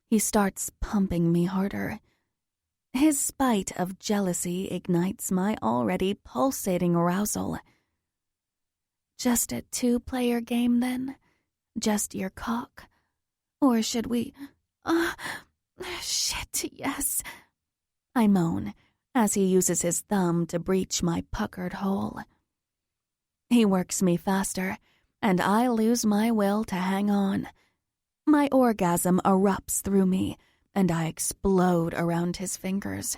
C: He starts pumping me harder. His spite of jealousy ignites my already pulsating arousal. Just a 2-player game, then? Just your cock? Or should we... shit, yes. I moan as he uses his thumb to breach my puckered hole. He works me faster, and I lose my will to hang on. My orgasm erupts through me, and I explode around his fingers.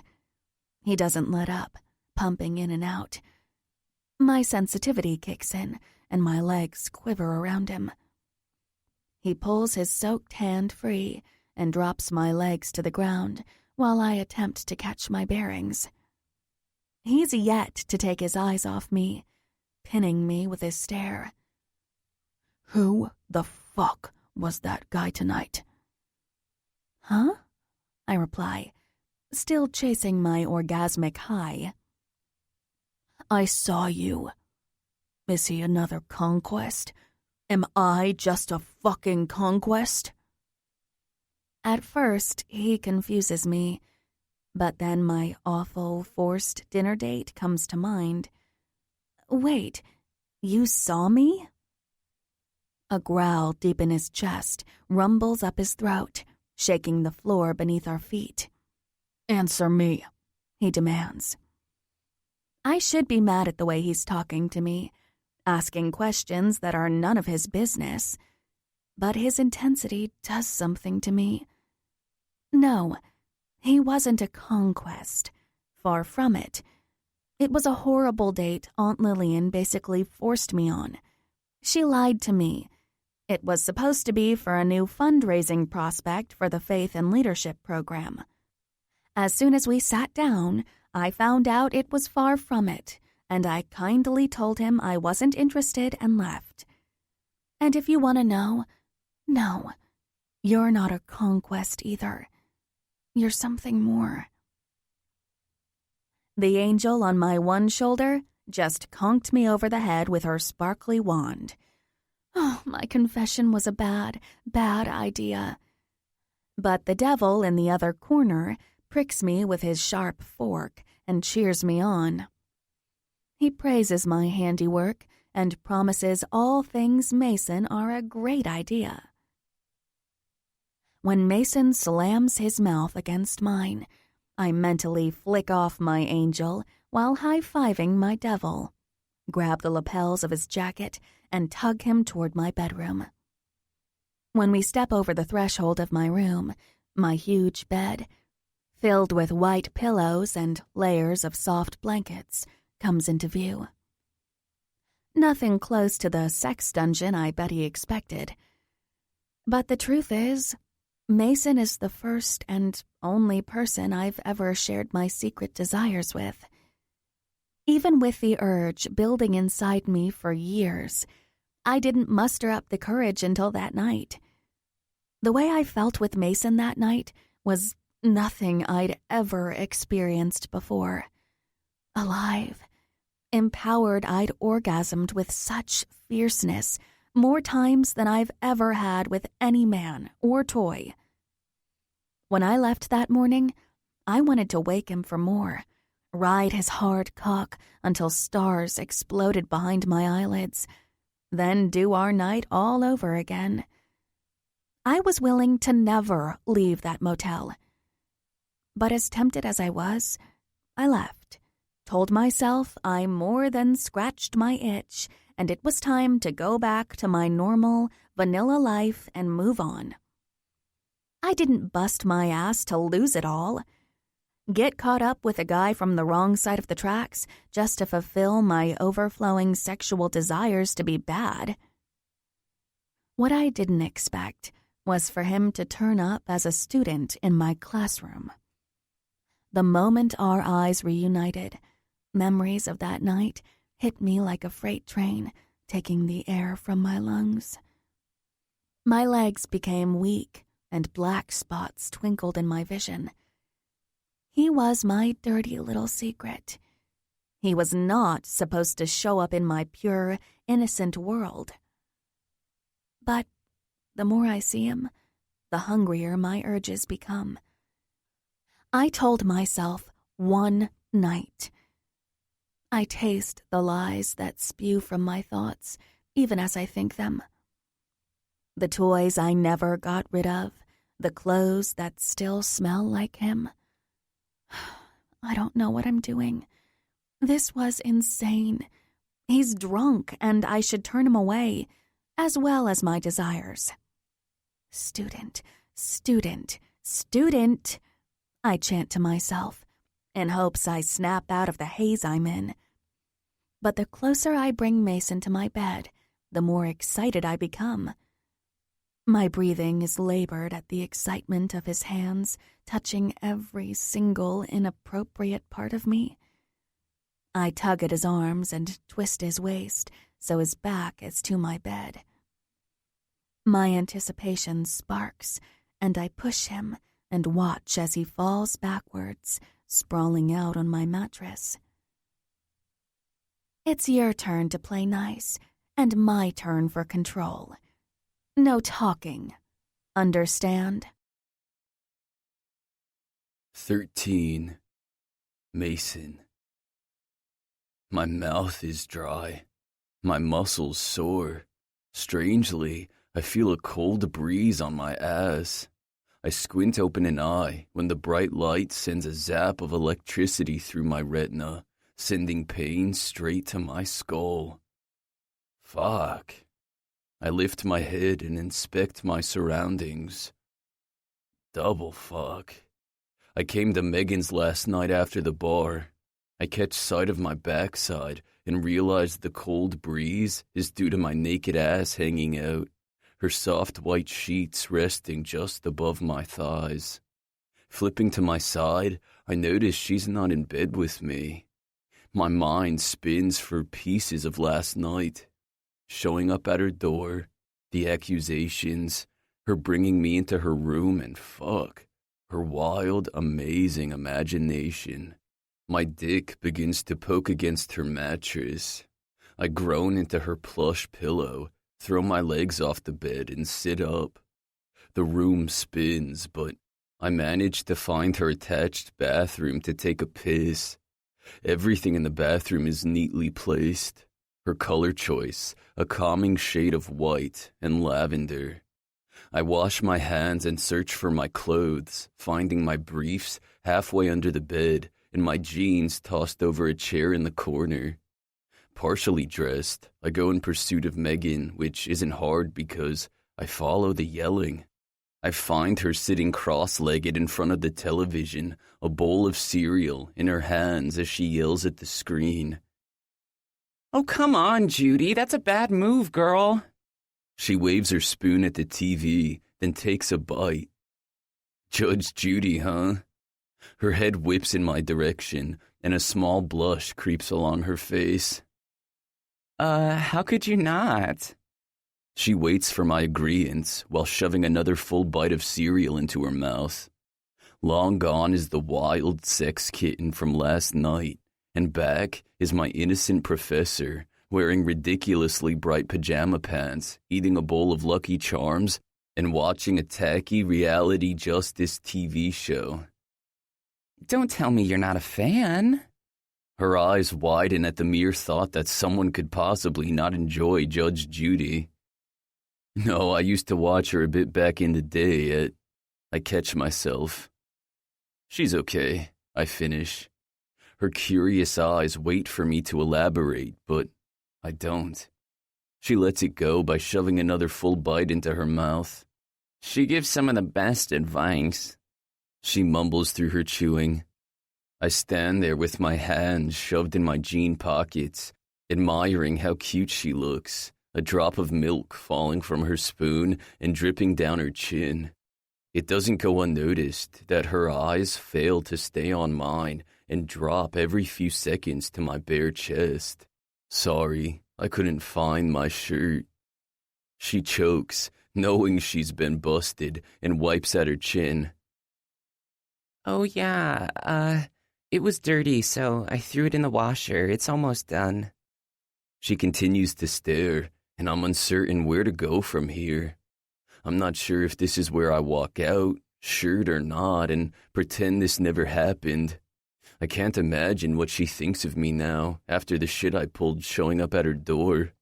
C: He doesn't let up, pumping in and out. My sensitivity kicks in, and my legs quiver around him. He pulls his soaked hand free and drops my legs to the ground while I attempt to catch my bearings. He's yet to take his eyes off me, pinning me with his stare. Who the fuck was that guy tonight? Huh? I reply, still chasing my orgasmic high. I saw you. Is he another conquest? Am I just a fucking conquest? At first, he confuses me, but then my awful, forced dinner date comes to mind. Wait, you saw me? A growl deep in his chest rumbles up his throat, shaking the floor beneath our feet. Answer me, he demands. I should be mad at the way he's talking to me, asking questions that are none of his business, but his intensity does something to me. No, he wasn't a conquest. Far from it. It was a horrible date Aunt Lillian basically forced me on. She lied to me. It was supposed to be for a new fundraising prospect for the Faith and Leadership program. As soon as we sat down, I found out it was far from it, and I kindly told him I wasn't interested and left. And if you want to know, no, you're not a conquest either. You're something more. The angel on my one shoulder just conked me over the head with her sparkly wand. Oh, my confession was a bad, bad idea. But the devil in the other corner pricks me with his sharp fork and cheers me on. He praises my handiwork and promises all things Mason are a great idea. When Mason slams his mouth against mine, I mentally flick off my angel while high-fiving my devil, grab the lapels of his jacket, and tug him toward my bedroom. When we step over the threshold of my room, my huge bed, filled with white pillows and layers of soft blankets, comes into view. Nothing close to the sex dungeon I bet he expected. But the truth is, Mason is the first and only person I've ever shared my secret desires with. Even with the urge building inside me for years, I didn't muster up the courage until that night. The way I felt with Mason that night was nothing I'd ever experienced before. Alive, empowered, I'd orgasmed with such fierceness more times than I've ever had with any man or toy. When I left that morning, I wanted to wake him for more, ride his hard cock until stars exploded behind my eyelids, then do our night all over again. I was willing to never leave that motel. But as tempted as I was, I left, told myself I more than scratched my itch, and it was time to go back to my normal, vanilla life and move on. I didn't bust my ass to lose it all. Get caught up with a guy from the wrong side of the tracks just to fulfill my overflowing sexual desires to be bad. What I didn't expect was for him to turn up as a student in my classroom. The moment our eyes reunited, memories of that night hit me like a freight train, taking the air from my lungs. My legs became weak and black spots twinkled in my vision. He was my dirty little secret. He was not supposed to show up in my pure, innocent world. But the more I see him, the hungrier my urges become. I told myself one night. I taste the lies that spew from my thoughts, even as I think them. The toys I never got rid of, the clothes that still smell like him. I don't know what I'm doing. This was insane. He's drunk, and I should turn him away, as well as my desires. Student, student, student, I chant to myself, in hopes I snap out of the haze I'm in. But the closer I bring Mason to my bed, the more excited I become. My breathing is labored at the excitement of his hands touching every single inappropriate part of me. I tug at his arms and twist his waist so his back is to my bed. My anticipation sparks, and I push him and watch as he falls backwards, sprawling out on my mattress. It's your turn to play nice, and my turn for control. No talking. Understand?
A: 13. Mason. My mouth is dry. My muscles sore. Strangely, I feel a cold breeze on my ass. I squint open an eye when the bright light sends a zap of electricity through my retina, sending pain straight to my skull. Fuck. I lift my head and inspect my surroundings. Double fuck. I came to Megan's last night after the bar. I catch sight of my backside and realize the cold breeze is due to my naked ass hanging out, her soft white sheets resting just above my thighs. Flipping to my side, I notice she's not in bed with me. My mind spins for pieces of last night. Showing up at her door, the accusations, her bringing me into her room, and fuck, her wild, amazing imagination. My dick begins to poke against her mattress. I groan into her plush pillow, throw my legs off the bed, and sit up. The room spins, but I manage to find her attached bathroom to take a piss. Everything in the bathroom is neatly placed. Her color choice, a calming shade of white and lavender. I wash my hands and search for my clothes, finding my briefs halfway under the bed and my jeans tossed over a chair in the corner. Partially dressed, I go in pursuit of Megan, which isn't hard because I follow the yelling. I find her sitting cross-legged in front of the television, a bowl of cereal in her hands as she yells at the screen.
B: Oh, come on, Judy. That's a bad move, girl.
A: She waves her spoon at the TV, then takes a bite. Judge Judy, huh? Her head whips in my direction, and a small blush creeps along her face.
B: How could you not?
A: She waits for my agreeance while shoving another full bite of cereal into her mouth. Long gone is the wild sex kitten from last night, and back is my innocent professor, wearing ridiculously bright pajama pants, eating a bowl of Lucky Charms, and watching a tacky reality justice TV show.
B: Don't tell me you're not a fan.
A: Her eyes widen at the mere thought that someone could possibly not enjoy Judge Judy. No, I used to watch her a bit back in the day. I catch myself. She's okay, I finish. Her curious eyes wait for me to elaborate, but I don't. She lets it go by shoving another full bite into her mouth.
B: She gives some of the best advice.
A: She mumbles through her chewing. I stand there with my hands shoved in my jean pockets, admiring how cute she looks, a drop of milk falling from her spoon and dripping down her chin. It doesn't go unnoticed that her eyes fail to stay on mine and drop every few seconds to my bare chest. Sorry, I couldn't find my shirt. She chokes, knowing she's been busted, and wipes at her chin.
B: Oh yeah, it was dirty, so I threw it in the washer. It's almost done.
A: She continues to stare, and I'm uncertain where to go from here. I'm not sure if this is where I walk out, shirt or not, and pretend this never happened. I can't imagine what she thinks of me now, after the shit I pulled showing up at her door.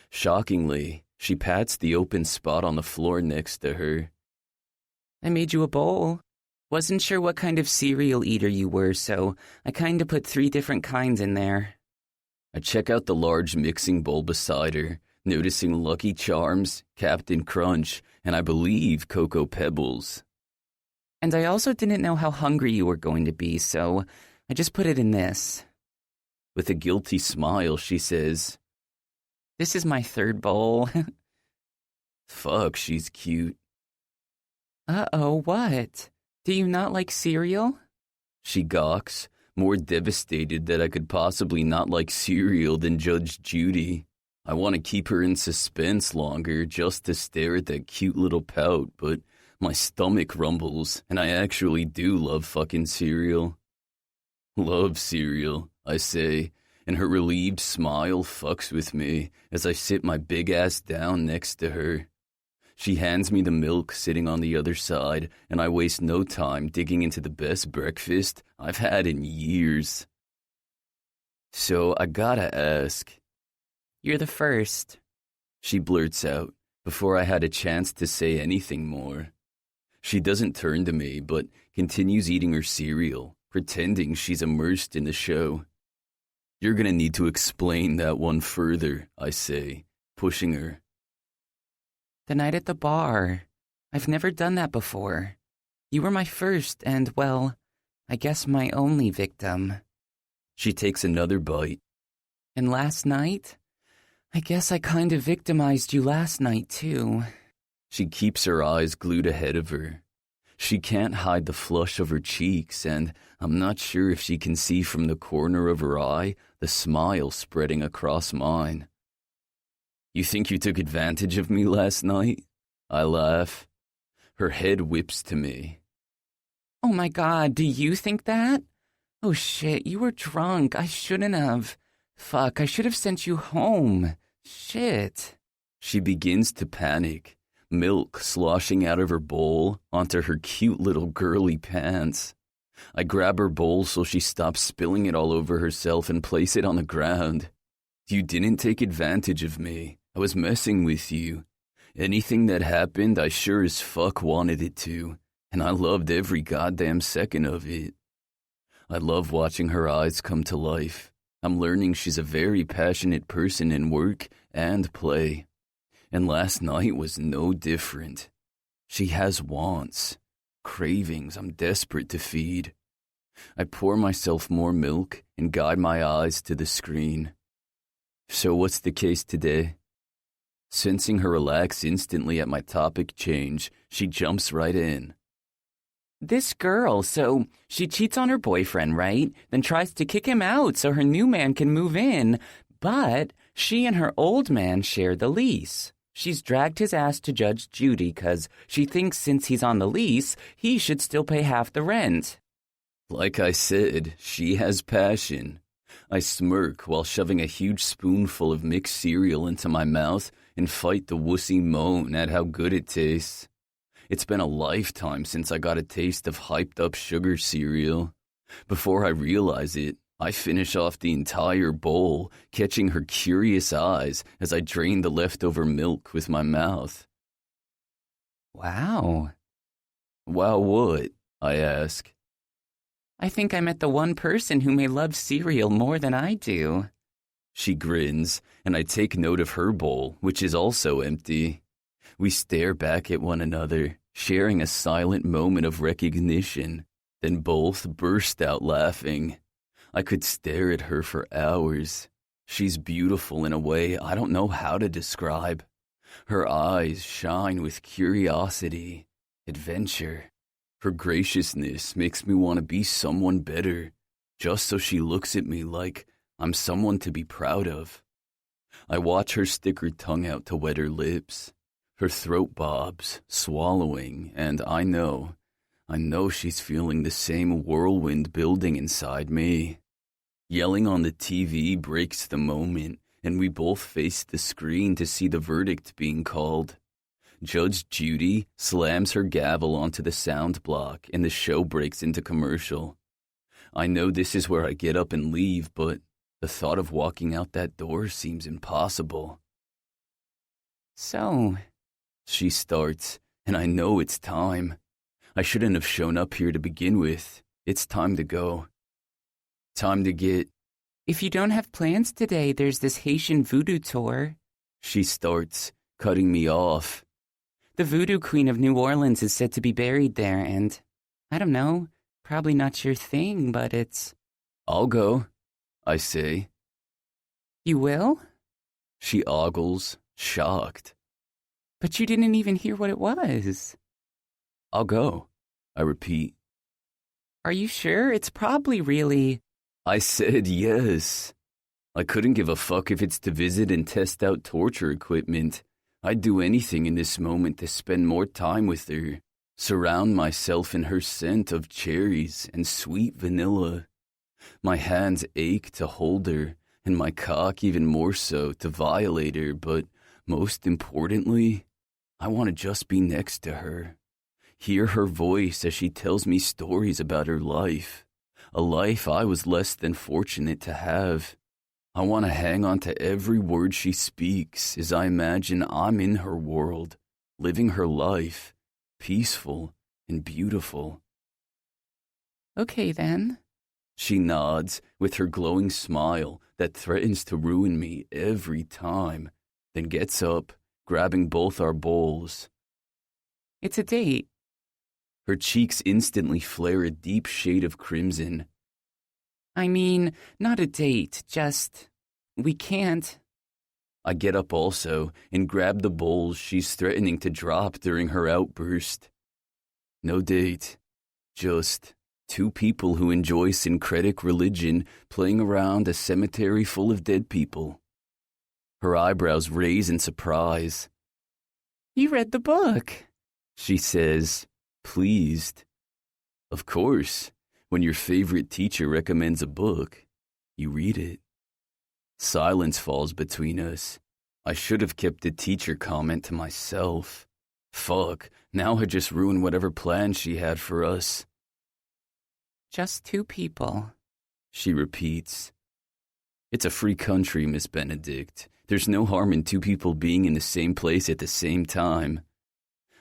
A: Shockingly, she pats the open spot on the floor next to her.
B: I made you a bowl. Wasn't sure what kind of cereal eater you were, so I kinda put 3 different kinds in there.
A: I check out the large mixing bowl beside her, noticing Lucky Charms, Captain Crunch, and I believe Cocoa Pebbles.
B: And I also didn't know how hungry you were going to be, so I just put it in this.
A: With a guilty smile, she says,
B: This is my 3rd bowl.
A: Fuck, she's cute.
B: Uh-oh, what? Do you not like cereal?
A: She gawks, more devastated that I could possibly not like cereal than Judge Judy. I want to keep her in suspense longer just to stare at that cute little pout, but my stomach rumbles, and I actually do love fucking cereal. Love cereal, I say, and her relieved smile fucks with me as I sit my big ass down next to her. She hands me the milk sitting on the other side, and I waste no time digging into the best breakfast I've had in years. So I gotta ask.
B: You're the first,
A: she blurts out before I had a chance to say anything more. She doesn't turn to me, but continues eating her cereal, pretending she's immersed in the show. You're gonna need to explain that one further, I say, pushing her.
B: The night at the bar. I've never done that before. You were my first and, well, I guess my only victim.
A: She takes another bite.
B: And last night? I guess I kind of victimized you last night, too.
A: She keeps her eyes glued ahead of her. She can't hide the flush of her cheeks, and I'm not sure if she can see from the corner of her eye the smile spreading across mine. You think you took advantage of me last night? I laugh. Her head whips to me.
B: Oh my God, do you think that? Oh shit, you were drunk. I shouldn't have. Fuck, I should have sent you home. Shit.
A: She begins to panic, milk sloshing out of her bowl onto her cute little girly pants. I grab her bowl so she stops spilling it all over herself and place it on the ground. You didn't take advantage of me. I was messing with you. Anything that happened, I sure as fuck wanted it to, and I loved every goddamn second of it. I love watching her eyes come to life. I'm learning she's a very passionate person in work and play. And last night was no different. She has wants, cravings I'm desperate to feed. I pour myself more milk and guide my eyes to the screen. So what's the case today? Sensing her relax instantly at my topic change, she jumps right in.
B: This girl, so she cheats on her boyfriend, right? Then tries to kick him out so her new man can move in. But she and her old man share the lease. She's dragged his ass to Judge Judy because she thinks since he's on the lease, he should still pay half the rent.
A: Like I said, she has passion. I smirk while shoving a huge spoonful of mixed cereal into my mouth and fight the wussy moan at how good it tastes. It's been a lifetime since I got a taste of hyped-up sugar cereal. Before I realize it, I finish off the entire bowl, catching her curious eyes as I drain the leftover milk with my mouth.
B: Wow.
A: Wow what? I ask.
B: I think I met the one person who may love cereal more than I do.
A: She grins, and I take note of her bowl, which is also empty. We stare back at one another, sharing a silent moment of recognition, then both burst out laughing. I could stare at her for hours. She's beautiful in a way I don't know how to describe. Her eyes shine with curiosity, adventure. Her graciousness makes me want to be someone better, just so she looks at me like I'm someone to be proud of. I watch her stick her tongue out to wet her lips. Her throat bobs, swallowing, and I know she's feeling the same whirlwind building inside me. Yelling on the TV breaks the moment, and we both face the screen to see the verdict being called. Judge Judy slams her gavel onto the sound block, and the show breaks into commercial. I know this is where I get up and leave, but the thought of walking out that door seems impossible.
B: So,
A: she starts, and I know it's time. I shouldn't have shown up here to begin with. It's time to go. Time to get...
B: If you don't have plans today, there's this Haitian voodoo tour.
A: She starts, cutting me off.
B: The voodoo queen of New Orleans is said to be buried there, and I don't know, probably not your thing, but it's...
A: I'll go, I say.
B: You will?
A: She ogles, shocked.
B: But you didn't even hear what it was.
A: I'll go, I repeat.
B: Are you sure? It's probably really...
A: I said yes. I couldn't give a fuck if it's to visit and test out torture equipment. I'd do anything in this moment to spend more time with her, surround myself in her scent of cherries and sweet vanilla. My hands ache to hold her, and my cock even more so to violate her, but most importantly, I want to just be next to her. Hear her voice as she tells me stories about her life, a life I was less than fortunate to have. I want to hang on to every word she speaks as I imagine I'm in her world, living her life, peaceful and beautiful.
B: Okay, then.
A: She nods with her glowing smile that threatens to ruin me every time, then gets up, grabbing both our bowls.
B: It's a date.
A: Her cheeks instantly flare a deep shade of crimson.
B: I mean, not a date, just... we can't...
A: I get up also and grab the bowls she's threatening to drop during her outburst. No date, just two people who enjoy syncretic religion playing around a cemetery full of dead people. Her eyebrows raise in surprise.
B: You read the book,
A: she says, pleased. Of course, when your favorite teacher recommends a book, you read it. Silence falls between us. I should have kept the teacher comment to myself. Fuck, now I just ruined whatever plan she had for us.
B: Just two people,
A: she repeats. It's a free country, Miss Benedict. There's no harm in two people being in the same place at the same time.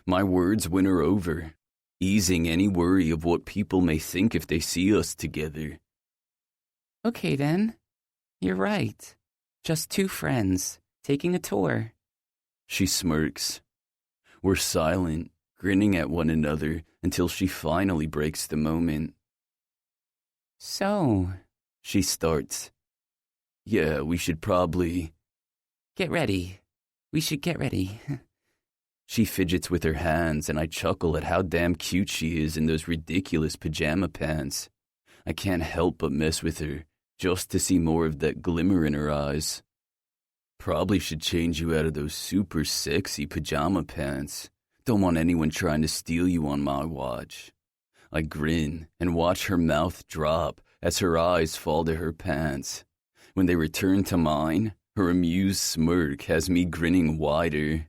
A: My words win her over, easing any worry of what people may think if they see us together.
B: Okay, then. You're right. Just two friends, taking a tour.
A: She smirks. We're silent, grinning at one another until she finally breaks the moment.
B: So,
A: she starts. Yeah, we should probably...
B: Get ready. We should get ready.
A: She fidgets with her hands, and I chuckle at how damn cute she is in those ridiculous pajama pants. I can't help but mess with her, just to see more of that glimmer in her eyes. Probably should change you out of those super sexy pajama pants. Don't want anyone trying to steal you on my watch. I grin and watch her mouth drop as her eyes fall to her pants. When they return to mine, her amused smirk has me grinning wider.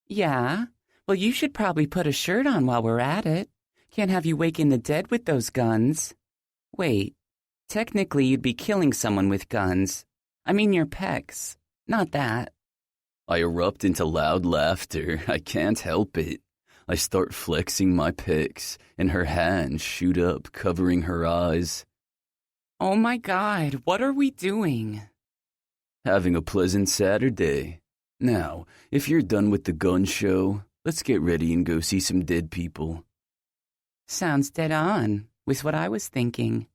B: Yeah? Well, you should probably put a shirt on while we're at it. Can't have you waking the dead with those guns. Wait, technically you'd be killing someone with guns. I mean your pecs, not that.
A: I erupt into loud laughter. I can't help it. I start flexing my pecs, and her hands shoot up, covering her eyes.
B: Oh my God, what are we doing?
A: Having a pleasant Saturday. Now, if you're done with the gun show, let's get ready and go see some dead people.
B: Sounds dead on, with what I was thinking.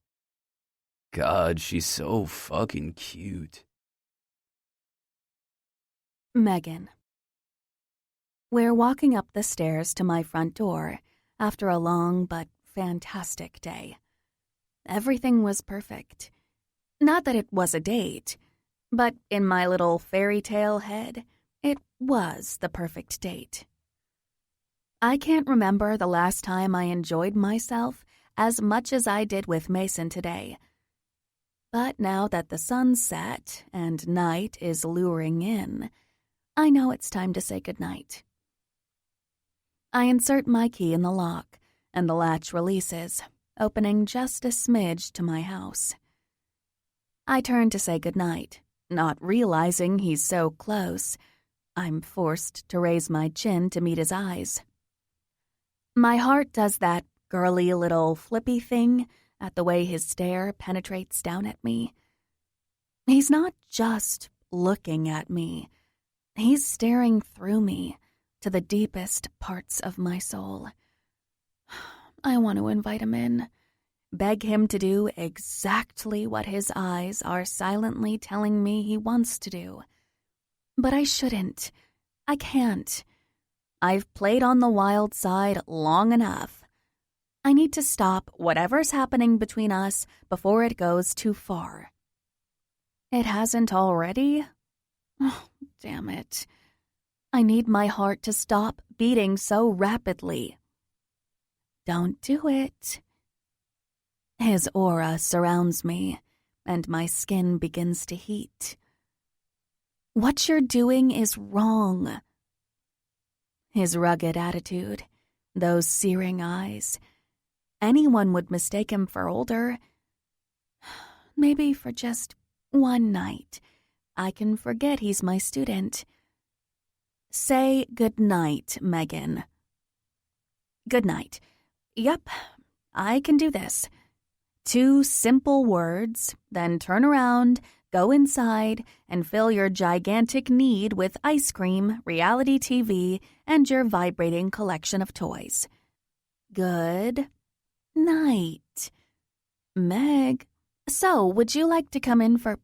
A: God, she's so fucking cute.
C: Megan. We're walking up the stairs to my front door after a long but fantastic day. Everything was perfect. Not that it was a date, but in my little fairy tale head, it was the perfect date. I can't remember the last time I enjoyed myself as much as I did with Mason today. But now that the sun's set and night is luring in, I know it's time to say goodnight. I insert my key in the lock, and the latch releases, opening just a smidge to my house. I turn to say goodnight, not realizing he's so close. I'm forced to raise my chin to meet his eyes. My heart does that girly little flippy thing at the way his stare penetrates down at me. He's not just looking at me. He's staring through me to the deepest parts of my soul. I want to invite him in, beg him to do exactly what his eyes are silently telling me he wants to do. But I shouldn't. I can't. I've played on the wild side long enough. I need to stop whatever's happening between us before it goes too far. It hasn't already? Oh, damn it. I need my heart to stop beating so rapidly. Don't do it. His aura surrounds me, and my skin begins to heat. What you're doing is wrong. His rugged attitude, those searing eyes. Anyone would mistake him for older. Maybe for just one night, I can forget he's my student. Say good night, Megan. Good night. Yep, I can do this. 2 simple words, then turn around, go inside, and fill your gigantic need with ice cream, reality TV, and your vibrating collection of toys. Good night. Meg, so would you like to come in for...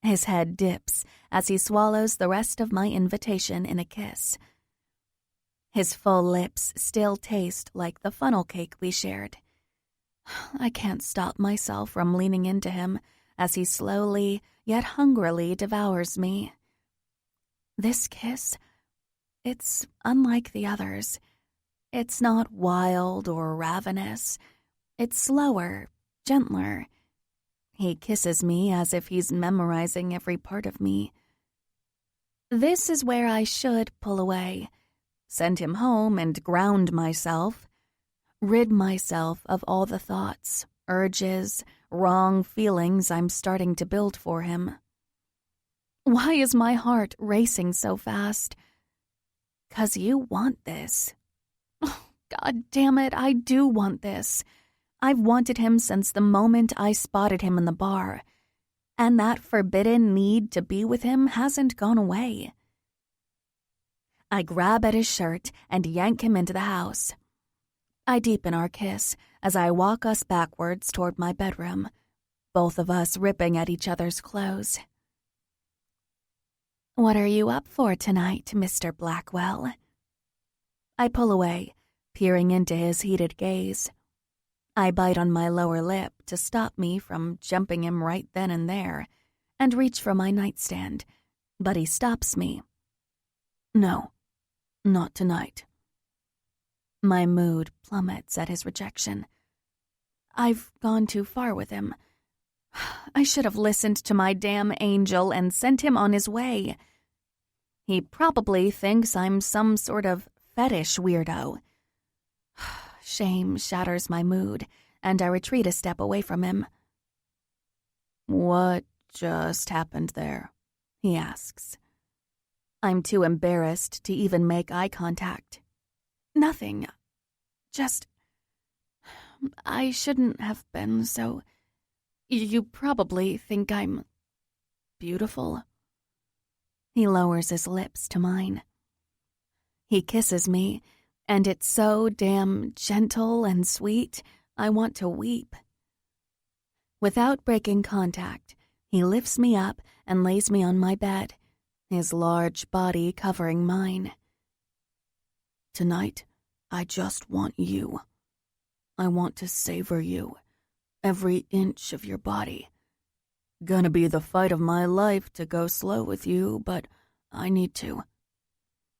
C: His head dips as he swallows the rest of my invitation in a kiss. His full lips still taste like the funnel cake we shared. I can't stop myself from leaning into him as he slowly yet hungrily devours me. This kiss, it's unlike the others. It's not wild or ravenous. It's slower, gentler. He kisses me as if he's memorizing every part of me. This is where I should pull away, send him home and ground myself, rid myself of all the thoughts, urges, wrong feelings I'm starting to build for him. Why is my heart racing so fast? 'Cause you want this. Oh, God damn it, I do want this. I've wanted him since the moment I spotted him in the bar, and that forbidden need to be with him hasn't gone away. I grab at his shirt and yank him into the house. I deepen our kiss as I walk us backwards toward my bedroom, both of us ripping at each other's clothes. What are you up for tonight, Mr. Blackwell? I pull away, peering into his heated gaze. I bite on my lower lip to stop me from jumping him right then and there, and reach for my nightstand, but he stops me. No, not tonight. My mood plummets at his rejection. I've gone too far with him. I should have listened to my damn angel and sent him on his way. He probably thinks I'm some sort of fetish weirdo. Shame shatters my mood, and I retreat a step away from him. What just happened there? He asks. I'm too embarrassed to even make eye contact. Nothing. Just... I shouldn't have been so... You probably think I'm... beautiful. He lowers his lips to mine. He kisses me, and it's so damn gentle and sweet, I want to weep. Without breaking contact, he lifts me up and lays me on my bed, his large body covering mine. Tonight, I just want you. I want to savor you, every inch of your body. Gonna be the fight of my life to go slow with you, but I need to.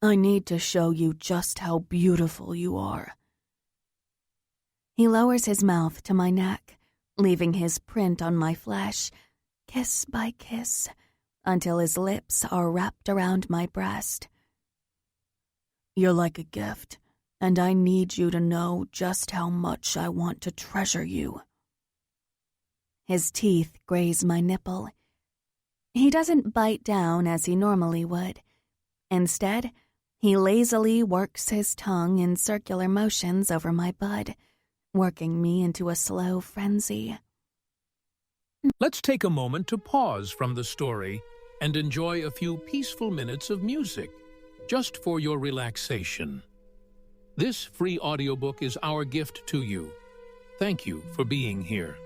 C: I need to show you just how beautiful you are. He lowers his mouth to my neck, leaving his print on my flesh, kiss by kiss, until his lips are wrapped around my breast. You're like a gift, and I need you to know just how much I want to treasure you. His teeth graze my nipple. He doesn't bite down as he normally would. Instead, he lazily works his tongue in circular motions over my bud, working me into a slow frenzy.
D: Let's take a moment to pause from the story and enjoy a few peaceful minutes of music, just for your relaxation. This free audiobook is our gift to you. Thank you for being here.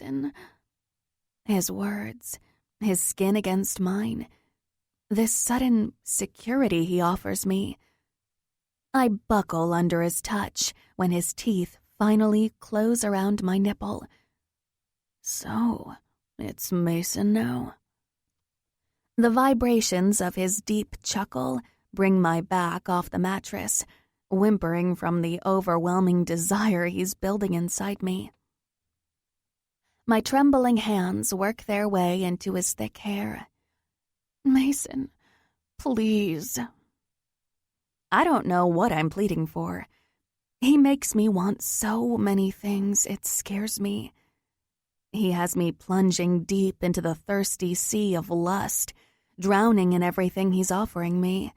C: Mason. His words, his skin against mine, this sudden security he offers me. I buckle under his touch when his teeth finally close around my nipple. So, it's Mason now. The vibrations of his deep chuckle bring my back off the mattress, whimpering from the overwhelming desire he's building inside me. My trembling hands work their way into his thick hair. Mason, please. I don't know what I'm pleading for. He makes me want so many things, it scares me. He has me plunging deep into the thirsty sea of lust, drowning in everything he's offering me.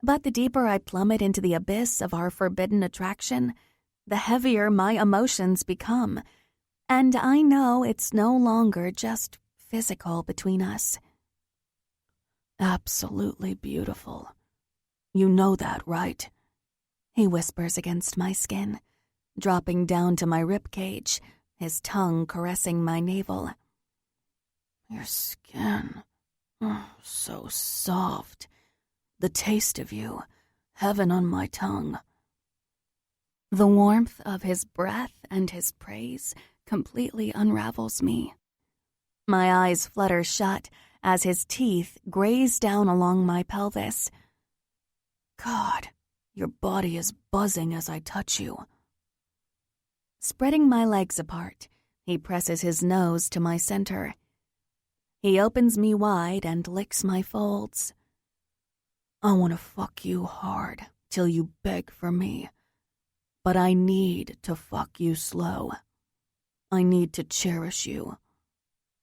C: But the deeper I plummet into the abyss of our forbidden attraction, the heavier my emotions become, and I know it's no longer just physical between us. Absolutely beautiful. You know that, right? He whispers against my skin, dropping down to my ribcage, his tongue caressing my navel. Your skin, so soft. The taste of you, heaven on my tongue. The warmth of his breath and his praise completely unravels me. My eyes flutter shut as his teeth graze down along my pelvis. God, your body is buzzing as I touch you. Spreading my legs apart, he presses his nose to my center. He opens me wide and licks my folds. I want to fuck you hard till you beg for me. But I need to fuck you slow. I need to cherish you.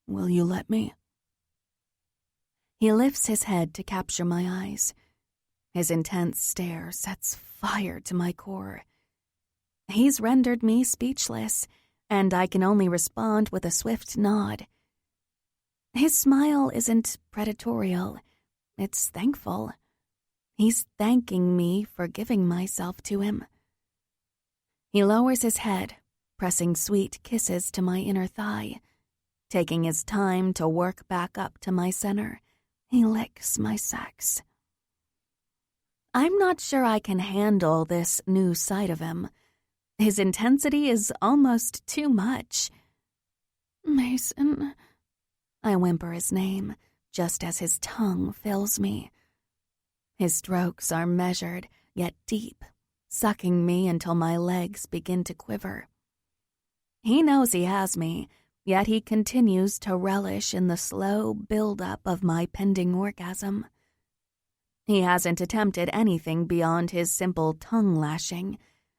C: Will you let me? He lifts his head to capture my eyes. His intense stare sets fire to my core. He's rendered me speechless, and I can only respond with a swift nod. His smile isn't predatorial. It's thankful. He's thanking me for giving myself to him. He lowers his head, pressing sweet kisses to my inner thigh. Taking his time to work back up to my center, he licks my sex. I'm not sure I can handle this new side of him. His intensity is almost too much. Mason, I whimper his name, just as his tongue fills me. His strokes are measured, yet deep, sucking me until my legs begin to quiver. He knows he has me, yet he continues to relish in the slow build-up of my pending orgasm. He hasn't attempted anything beyond his simple tongue lashing,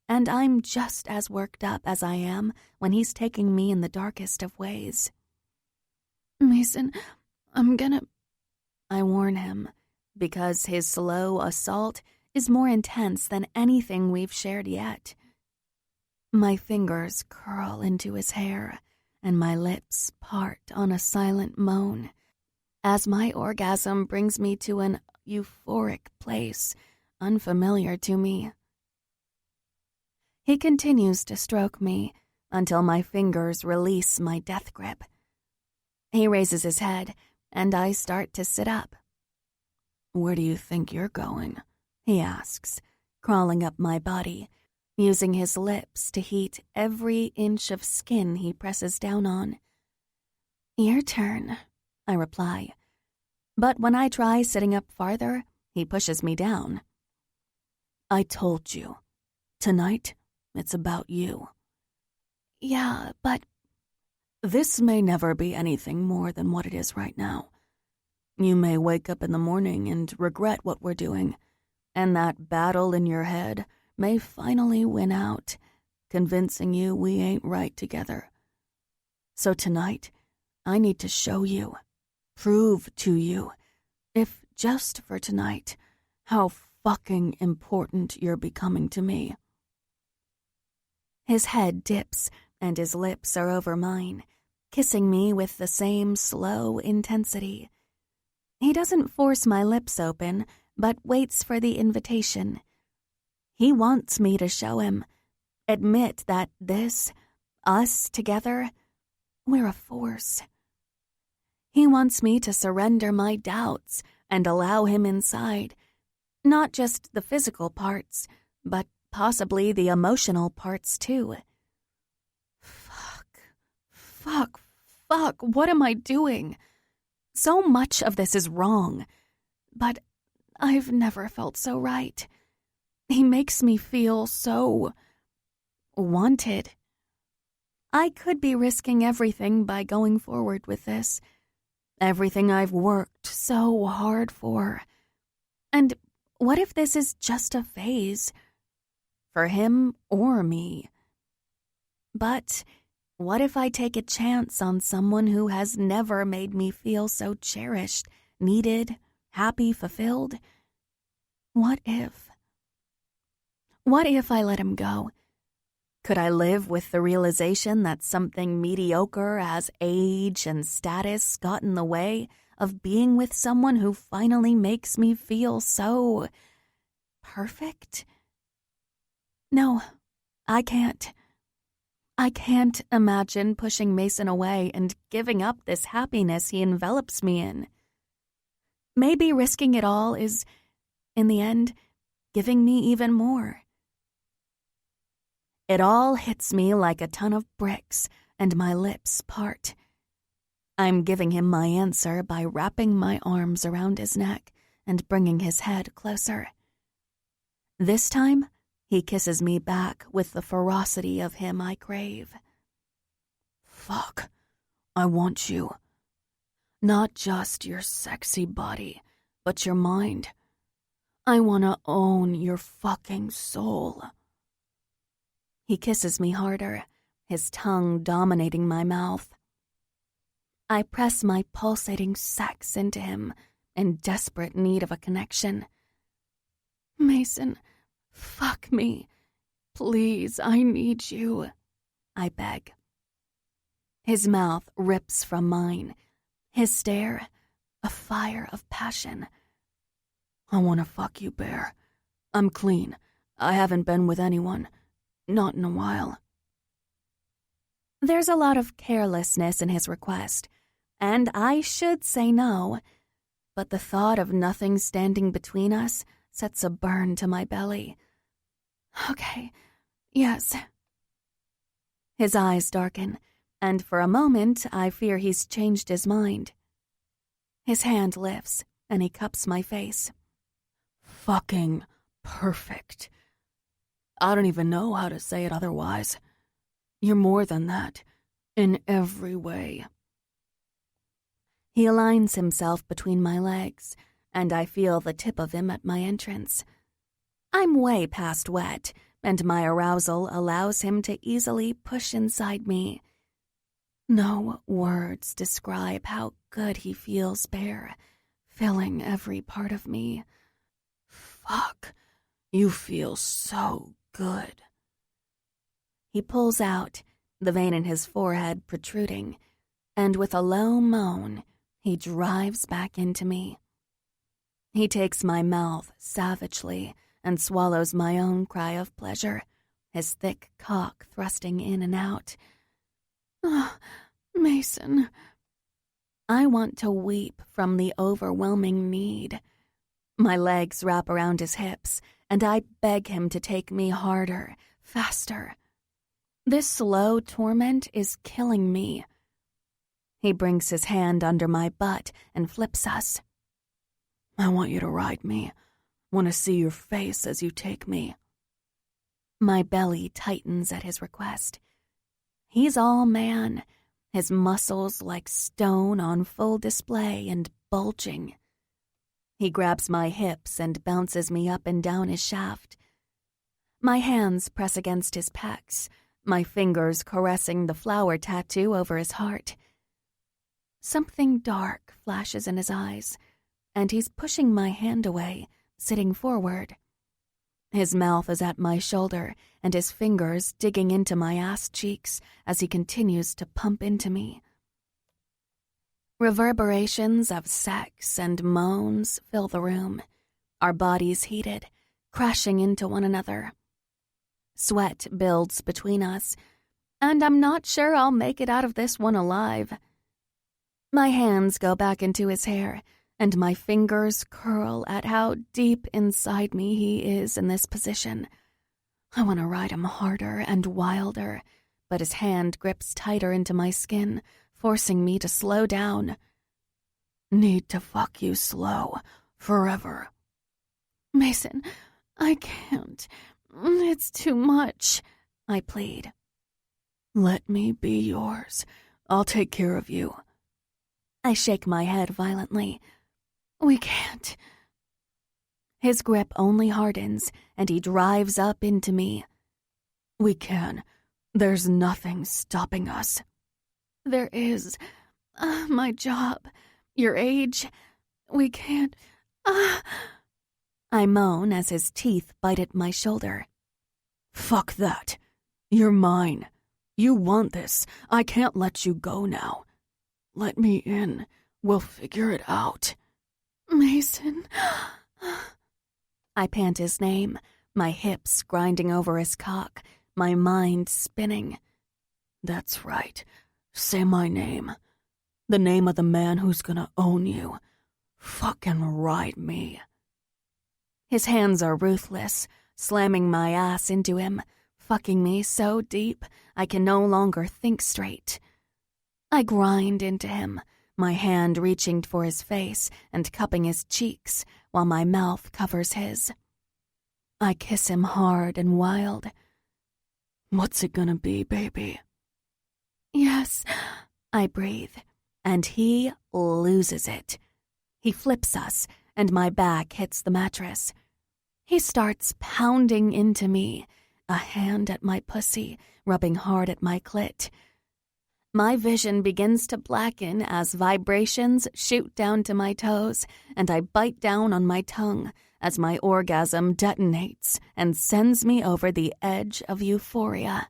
C: and I'm just as worked up as I am when he's taking me in the darkest of ways. Mason, I warn him, because his slow assault is more intense than anything we've shared yet. My fingers curl into his hair, and my lips part on a silent moan, as my orgasm brings me to an euphoric place unfamiliar to me. He continues to stroke me until my fingers release my death grip. He raises his head, and I start to sit up. Where do you think you're going? He asks, crawling up my body, using his lips to heat every inch of skin he presses down on. Your turn, I reply. But when I try sitting up farther, he pushes me down. I told you. Tonight, it's about you. Yeah, but this may never be anything more than what it is right now. You may wake up in the morning and regret what we're doing, and that battle in your head may finally win out, convincing you we ain't right together. So tonight, I need to show you, prove to you, if just for tonight, how fucking important you're becoming to me. His head dips, and his lips are over mine, kissing me with the same slow intensity. He doesn't force my lips open, but waits for the invitation. He wants me to show him, admit that this, us together, we're a force. He wants me to surrender my doubts and allow him inside, not just the physical parts, but possibly the emotional parts too. Fuck, what am I doing? So much of this is wrong, but I've never felt so right. He makes me feel so wanted. I could be risking everything by going forward with this. Everything I've worked so hard for. And what if this is just a phase? For him or me. But what if I take a chance on someone who has never made me feel so cherished, needed, happy, fulfilled? What if? What if I let him go? Could I live with the realization that something mediocre as age and status got in the way of being with someone who finally makes me feel so perfect? No, I can't. I can't imagine pushing Mason away and giving up this happiness he envelops me in. Maybe risking it all is, in the end, giving me even more. It all hits me like a ton of bricks, and my lips part. I'm giving him my answer by wrapping my arms around his neck and bringing his head closer. This time, he kisses me back with the ferocity of him I crave. Fuck, I want you. Not just your sexy body, but your mind. I want to own your fucking soul. He kisses me harder, his tongue dominating my mouth. I press my pulsating sex into him, in desperate need of a connection. Mason, fuck me. Please, I need you, I beg. His mouth rips from mine, his stare, a fire of passion. I want to fuck you, Bear. I'm clean. I haven't been with anyone. Not in a while. There's a lot of carelessness in his request, and I should say no, but the thought of nothing standing between us sets a burn to my belly. Okay, yes. His eyes darken, and for a moment I fear he's changed his mind. His hand lifts, and he cups my face. Fucking perfect. I don't even know how to say it otherwise. You're more than that, in every way. He aligns himself between my legs, and I feel the tip of him at my entrance. I'm way past wet, and my arousal allows him to easily push inside me. No words describe how good he feels, Bear, filling every part of me. Fuck, you feel so good. He pulls out, the vein in his forehead protruding, and with a low moan, he drives back into me. He takes my mouth savagely and swallows my own cry of pleasure, his thick cock thrusting in and out. Oh, Mason. I want to weep from the overwhelming need. My legs wrap around his hips, and I beg him to take me harder, faster. This slow torment is killing me. He brings his hand under my butt and flips us. I want you to ride me. Want to see your face as you take me. My belly tightens at his request. He's all man, his muscles like stone on full display and bulging. He grabs my hips and bounces me up and down his shaft. My hands press against his pecs, my fingers caressing the flower tattoo over his heart. Something dark flashes in his eyes, and he's pushing my hand away, sitting forward. His mouth is at my shoulder, and his fingers digging into my ass cheeks as he continues to pump into me. Reverberations of sex and moans fill the room, our bodies heated, crashing into one another. Sweat builds between us, and I'm not sure I'll make it out of this one alive. My hands go back into his hair, and my fingers curl at how deep inside me he is in this position. I want to ride him harder and wilder, but his hand grips tighter into my skin, forcing me to slow down. Need to fuck you slow, forever. Mason, I can't. It's too much, I plead. Let me be yours. I'll take care of you. I shake my head violently. We can't. His grip only hardens, and he drives up into me. We can. There's nothing stopping us. There is. My job. Your age. We can't. I moan as his teeth bite at my shoulder. Fuck that. You're mine. You want this. I can't let you go now. Let me in. We'll figure it out. Mason. I pant his name, my hips grinding over his cock, my mind spinning.
E: That's right. Say my name. The name of the man who's gonna own you. Fucking ride me.
C: His hands are ruthless, slamming my ass into him, fucking me so deep I can no longer think straight. I grind into him, my hand reaching for his face and cupping his cheeks while my mouth covers his. I kiss him hard and wild.
E: What's it gonna be, baby?
C: Yes, I breathe, and he loses it. He flips us, and my back hits the mattress. He starts pounding into me, a hand at my pussy, rubbing hard at my clit. My vision begins to blacken as vibrations shoot down to my toes, and I bite down on my tongue as my orgasm detonates and sends me over the edge of euphoria.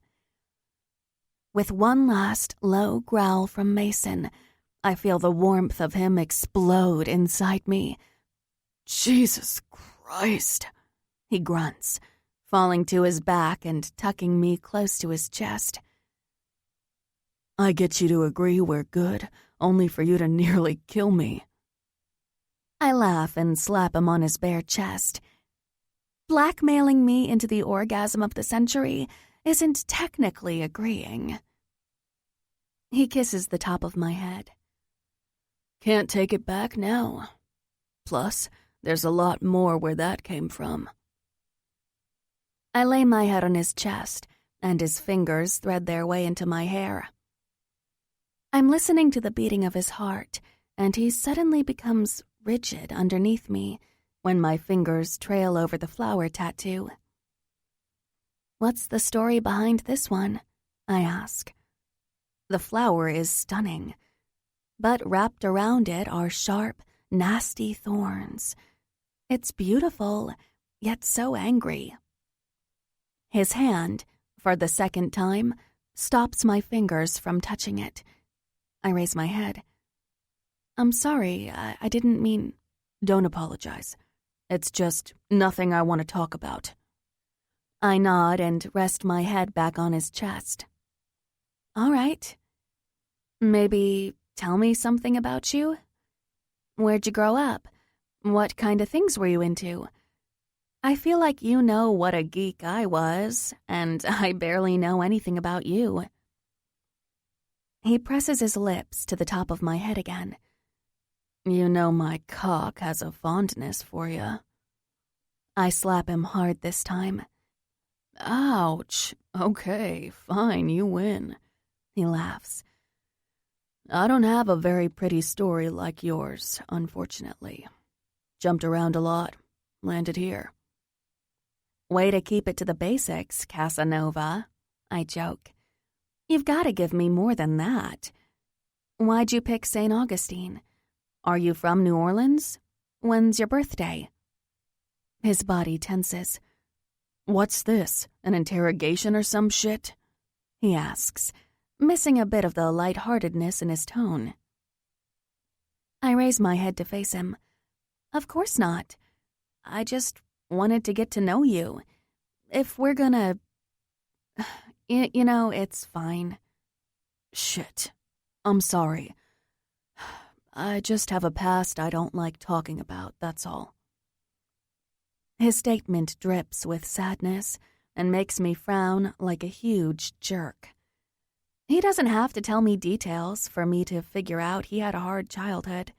C: With one last low growl from Mason, I feel the warmth of him explode inside me.
E: Jesus Christ,
C: he grunts, falling to his back and tucking me close to his chest.
E: I get you to agree we're good, only for you to nearly kill me.
C: I laugh and slap him on his bare chest. Blackmailing me into the orgasm of the century isn't technically agreeing. He kisses the top of my head.
E: Can't take it back now. Plus, there's a lot more where that came from.
C: I lay my head on his chest, and his fingers thread their way into my hair. I'm listening to the beating of his heart, and he suddenly becomes rigid underneath me when my fingers trail over the flower tattoo. What's the story behind this one? I ask. The flower is stunning, but wrapped around it are sharp, nasty thorns. It's beautiful, yet so angry. His hand, for the second time, stops my fingers from touching it. I raise my head. I'm sorry, I didn't mean...
E: Don't apologize. It's just nothing I want to talk about.
C: I nod and rest my head back on his chest. All right. Maybe tell me something about you? Where'd you grow up? What kind of things were you into? I feel like you know what a geek I was, and I barely know anything about you. He presses his lips to the top of my head again.
E: You know my cock has a fondness for you.
C: I slap him hard this time.
E: Ouch. Okay, fine, you win.
C: He laughs.
E: I don't have a very pretty story like yours, unfortunately. Jumped around a lot, landed here.
C: Way to keep it to the basics, Casanova, I joke. You've got to give me more than that. Why'd you pick St. Augustine? Are you from New Orleans? When's your birthday? His body tenses.
E: What's this, an interrogation or some shit?
C: He asks, missing a bit of the lightheartedness in his tone. I raise my head to face him. Of course not. I just wanted to get to know you. If we're gonna... You know, it's fine.
E: Shit. I'm sorry. I just have a past I don't like talking about, that's all.
C: His statement drips with sadness and makes me frown like a huge jerk. He doesn't have to tell me details for me to figure out he had a hard childhood.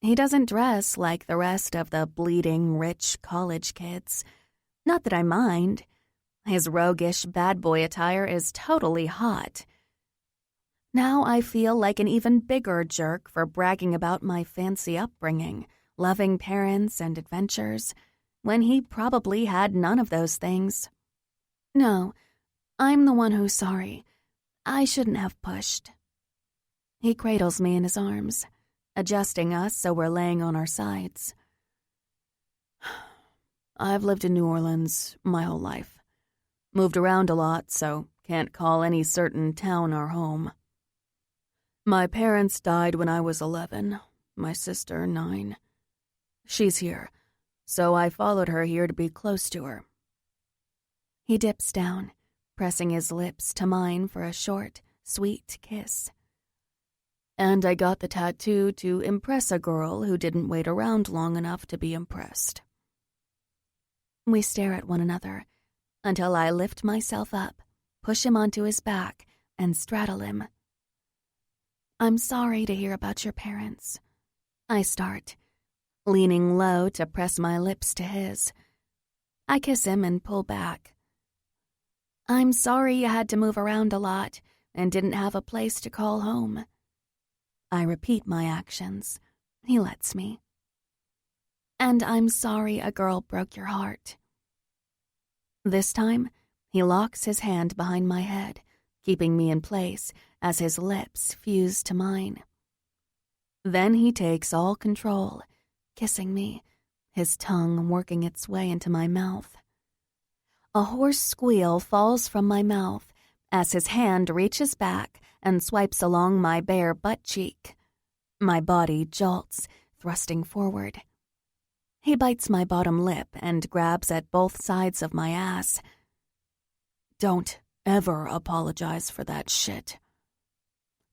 C: He doesn't dress like the rest of the bleeding, rich college kids. Not that I mind. His roguish bad boy attire is totally hot. Now I feel like an even bigger jerk for bragging about my fancy upbringing, loving parents and adventures, when he probably had none of those things. No, I'm the one who's sorry. I shouldn't have pushed. He cradles me in his arms, adjusting us so we're laying on our sides.
E: I've lived in New Orleans my whole life. Moved around a lot, so can't call any certain town our home. My parents died when I was 11, my sister 9. She's here, so I followed her here to be close to her."
C: He dips down, pressing his lips to mine for a short, sweet kiss.
E: "And I got the tattoo to impress a girl who didn't wait around long enough to be impressed."
C: We stare at one another until I lift myself up, push him onto his back, and straddle him. "I'm sorry to hear about your parents," I start, leaning low to press my lips to his. I kiss him and pull back. "I'm sorry you had to move around a lot and didn't have a place to call home." I repeat my actions. He lets me. "And I'm sorry a girl broke your heart." This time, he locks his hand behind my head, keeping me in place as his lips fuse to mine. Then he takes all control, kissing me, his tongue working its way into my mouth. A hoarse squeal falls from my mouth as his hand reaches back and swipes along my bare butt cheek. My body jolts, thrusting forward. He bites my bottom lip and grabs at both sides of my ass.
E: "Don't ever apologize for that shit."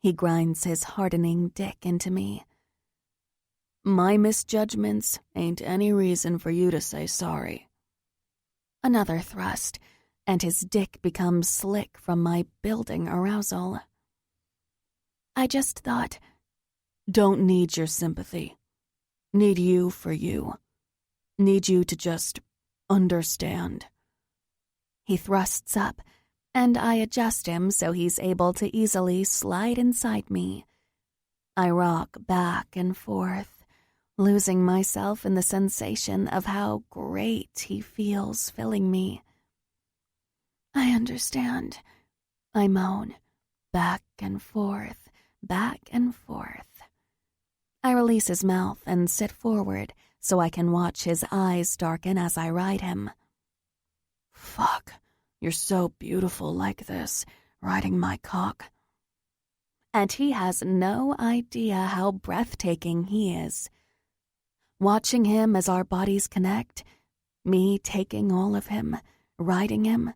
C: He grinds his hardening dick into me.
E: "My misjudgments ain't any reason for you to say sorry."
C: Another thrust, and his dick becomes slick from my building arousal. I just thought,
E: "Don't need your sympathy. Need you for you. Need you to just understand."
C: He thrusts up, and I adjust him so he's able to easily slide inside me. I rock back and forth, losing myself in the sensation of how great he feels filling me. "I understand," I moan, back and forth, back and forth. I release his mouth and sit forward so I can watch his eyes darken as I ride him.
E: "Fuck, you're so beautiful like this, riding my cock."
C: And he has no idea how breathtaking he is. Watching him as our bodies connect, me taking all of him, riding him.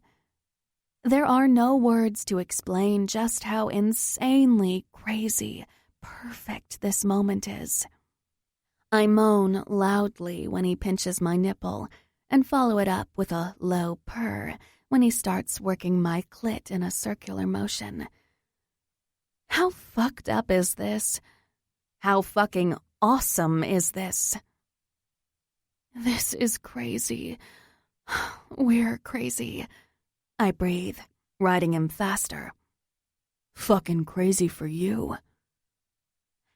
C: There are no words to explain just how insanely crazy, perfect this moment is. I moan loudly when he pinches my nipple and follow it up with a low purr when he starts working my clit in a circular motion. How fucked up is this? How fucking awesome is this?
E: "This is crazy. We're crazy."
C: I breathe, riding him faster.
E: "Fucking crazy for you."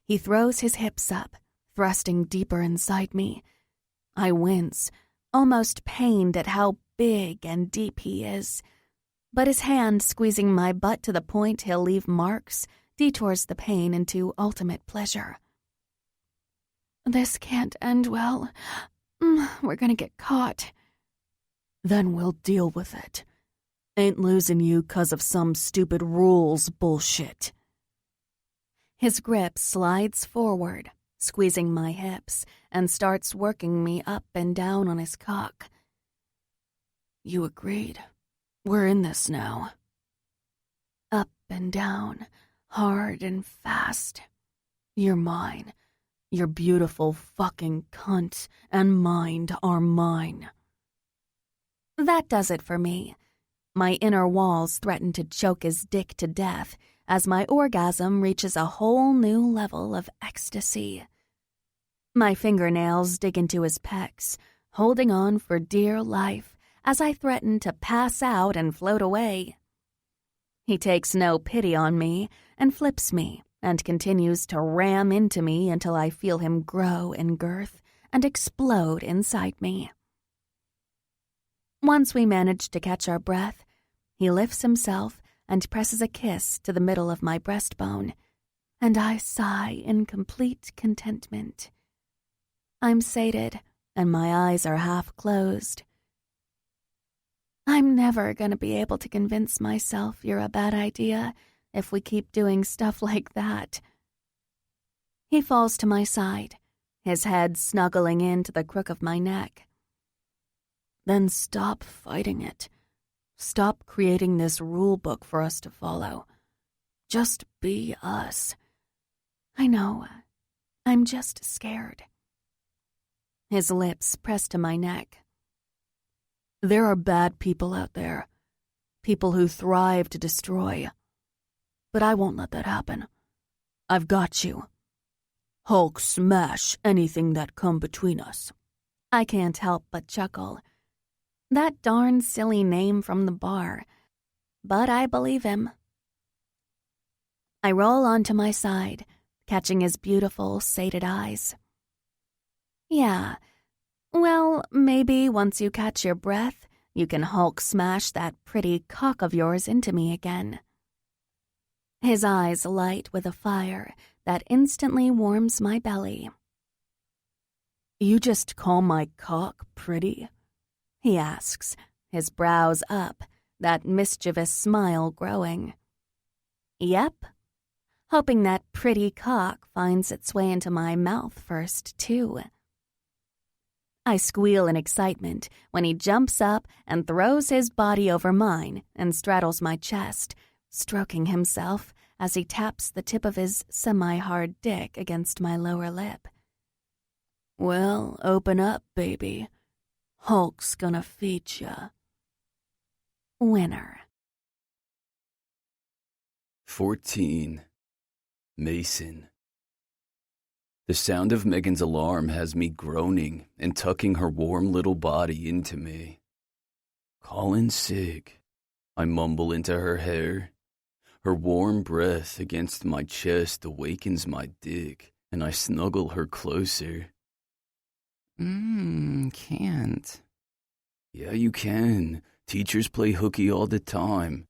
C: He throws his hips up, thrusting deeper inside me. I wince, almost pained at how big and deep he is. But his hand squeezing my butt to the point he'll leave marks detours the pain into ultimate pleasure.
E: "This can't end well. We're gonna get caught." "Then we'll deal with it. Ain't losing you 'cause of some stupid rules bullshit."
C: His grip slides forward, squeezing my hips, and starts working me up and down on his cock.
E: "You agreed. We're in this now."
C: Up and down, hard and fast.
E: "You're mine. Your beautiful fucking cunt and mind are mine."
C: That does it for me. My inner walls threaten to choke his dick to death as my orgasm reaches a whole new level of ecstasy. My fingernails dig into his pecs, holding on for dear life as I threaten to pass out and float away. He takes no pity on me and flips me and continues to ram into me until I feel him grow in girth and explode inside me. Once we manage to catch our breath, he lifts himself and presses a kiss to the middle of my breastbone, and I sigh in complete contentment. I'm sated, and my eyes are half closed. I'm never going to be able to convince myself you're a bad idea if we keep doing stuff like that. He falls to my side, his head snuggling into the crook of my neck,
E: then stop fighting it. Stop creating this rule book for us to follow. Just be us. I know. I'm just scared. His lips pressed to my neck. There are bad people out there. People who thrive to destroy. But I won't let that happen. I've got you. Hulk smash anything that come between us.
C: I can't help but chuckle. That darn silly name from the bar. But I believe him. I roll onto my side, catching his beautiful, sated eyes. Yeah, well, maybe once you catch your breath, you can Hulk smash that pretty cock of yours into me again. His eyes light with a fire that instantly warms my belly.
E: You just call my cock pretty?
C: He asks, his brows up, that mischievous smile growing. Yep, hoping that pretty cock finds its way into my mouth first, too. I squeal in excitement when he jumps up and throws his body over mine and straddles my chest, stroking himself as he taps the tip of his semi-hard dick against my lower lip.
E: Well, open up, baby. Hulk's gonna feed ya.
C: Winner.
A: 14. Mason. The sound of Megan's alarm has me groaning and tucking her warm little body into me. Calling sick, I mumble into her hair. Her warm breath against my chest awakens my dick, and I snuggle her closer.
B: Can't.
A: Yeah, you can. Teachers play hooky all the time.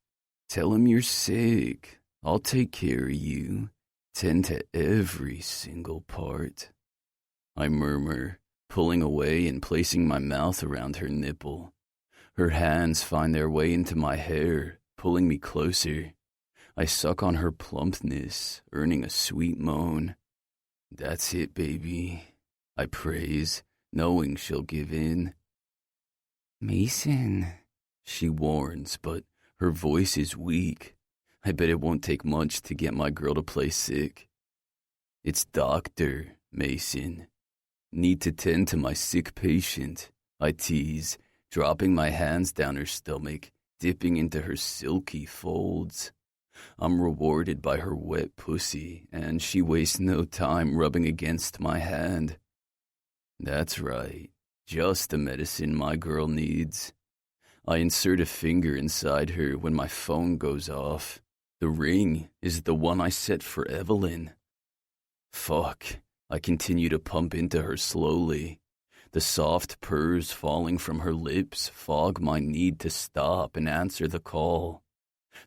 A: Tell 'em you're sick. I'll take care of you. Tend to every single part. I murmur, pulling away and placing my mouth around her nipple. Her hands find their way into my hair, pulling me closer. I suck on her plumpness, earning a sweet moan. That's it, baby, I praise, knowing she'll give in.
B: Mason,
A: she warns, but her voice is weak. I bet it won't take much to get my girl to play sick. It's Dr. Mason. Need to tend to my sick patient, I tease, dropping my hands down her stomach, dipping into her silky folds. I'm rewarded by her wet pussy, and she wastes no time rubbing against my hand. That's right, just the medicine my girl needs. I insert a finger inside her when my phone goes off. The ring is the one I set for Evelyn. Fuck, I continue to pump into her slowly. The soft purrs falling from her lips fog my need to stop and answer the call.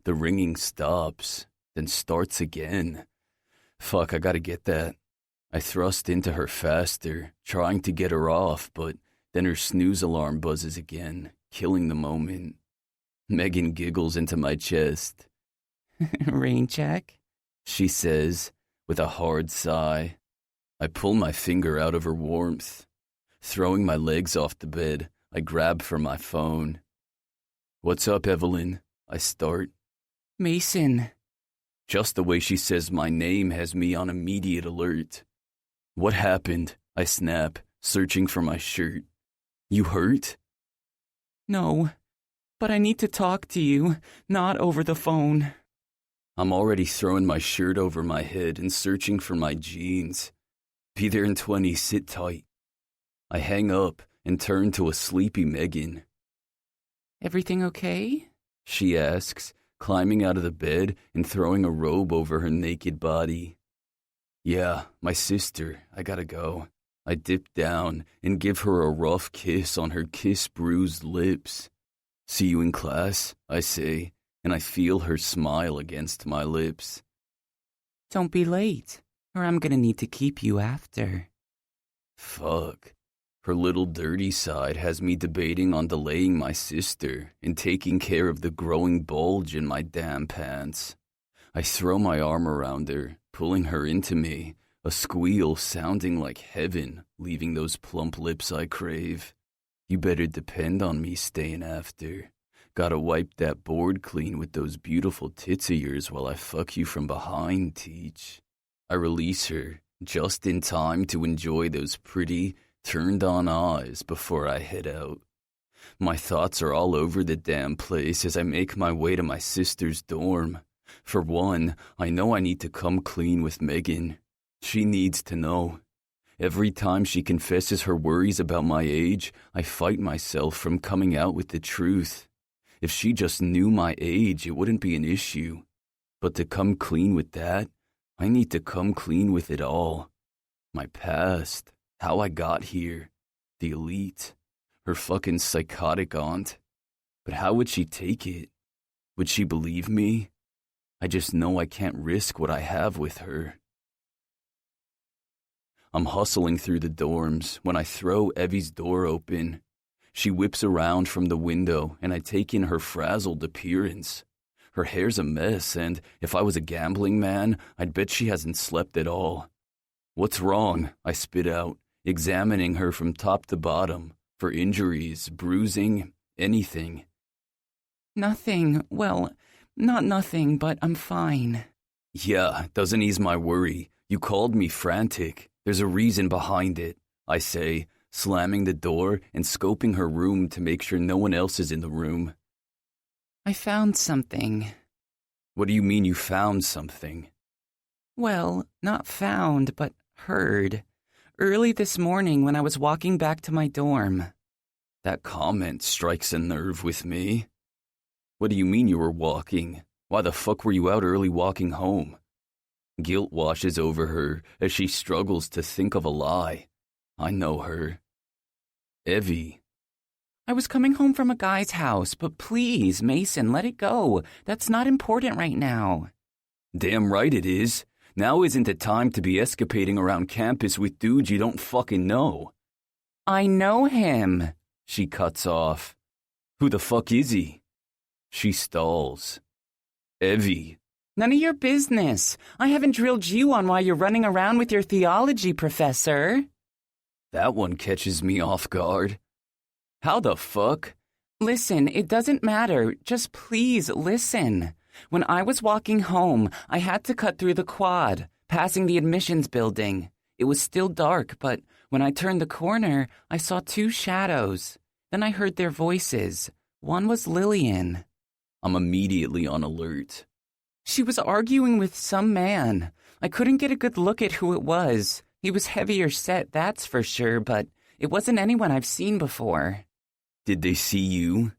A: The ringing stops, then starts again. Fuck, I gotta get that. I thrust into her faster, trying to get her off, but then her snooze alarm buzzes again, killing the moment. Megan giggles into my chest.
B: Rain check?
A: She says, with a hard sigh. I pull my finger out of her warmth. Throwing my legs off the bed, I grab for my phone. What's up, Evelyn? I start.
B: Mason.
A: Just the way she says my name has me on immediate alert. What happened? I snap, searching for my shirt. You hurt?
B: No, but I need to talk to you, not over the phone.
A: I'm already throwing my shirt over my head and searching for my jeans. Be there in 20, sit tight. I hang up and turn to a sleepy Megan.
B: Everything okay?
A: She asks, climbing out of the bed and throwing a robe over her naked body. Yeah, my sister, I gotta go. I dip down and give her a rough kiss on her kiss-bruised lips. See you in class, I say, and I feel her smile against my lips.
B: Don't be late, or I'm gonna need to keep you after.
A: Fuck. Her little dirty side has me debating on delaying my sister and taking care of the growing bulge in my damn pants. I throw my arm around her, pulling her into me, a squeal sounding like heaven, leaving those plump lips I crave. You better depend on me staying after. Gotta wipe that board clean with those beautiful tits of yours while I fuck you from behind, Teach. I release her, just in time to enjoy those pretty, turned-on eyes before I head out. My thoughts are all over the damn place as I make my way to my sister's dorm. For one, I know I need to come clean with Megan. She needs to know. Every time she confesses her worries about my age, I fight myself from coming out with the truth. If she just knew my age, it wouldn't be an issue. But to come clean with that, I need to come clean with it all. My past, how I got here, the elite, her fucking psychotic aunt. But how would she take it? Would she believe me? I just know I can't risk what I have with her. I'm hustling through the dorms when I throw Evie's door open. She whips around from the window and I take in her frazzled appearance. Her hair's a mess and if I was a gambling man, I'd bet she hasn't slept at all. What's wrong? I spit out, examining her from top to bottom for injuries, bruising, anything.
B: Nothing. Well, not nothing, but I'm fine.
A: Yeah, doesn't ease my worry. You called me frantic. There's a reason behind it, I say, slamming the door and scoping her room to make sure no one else is in the room.
B: I found something.
A: What do you mean you found something?
B: Well, not found, but heard. Early this morning when I was walking back to my dorm.
A: That comment strikes a nerve with me. What do you mean you were walking? Why the fuck were you out early walking home? Guilt washes over her as she struggles to think of a lie. I know her. Evie.
B: I was coming home from a guy's house, but please, Mason, let it go. That's not important right now.
A: Damn right it is. Now isn't the time to be escapading around campus with dudes you don't fucking know.
B: I know him,
A: she cuts off. Who the fuck is he? She stalls. Evie.
B: None of your business. I haven't drilled you on why you're running around with your theology professor.
A: That one catches me off guard. How the fuck?
B: Listen, it doesn't matter. Just please listen. When I was walking home, I had to cut through the quad, passing the admissions building. It was still dark, but when I turned the corner, I saw two shadows. Then I heard their voices. One was Lillian.
A: I'm immediately on alert.
B: She was arguing with some man. I couldn't get a good look at who it was. He was heavier set, that's for sure, but it wasn't anyone I've seen before.
A: Did they see you?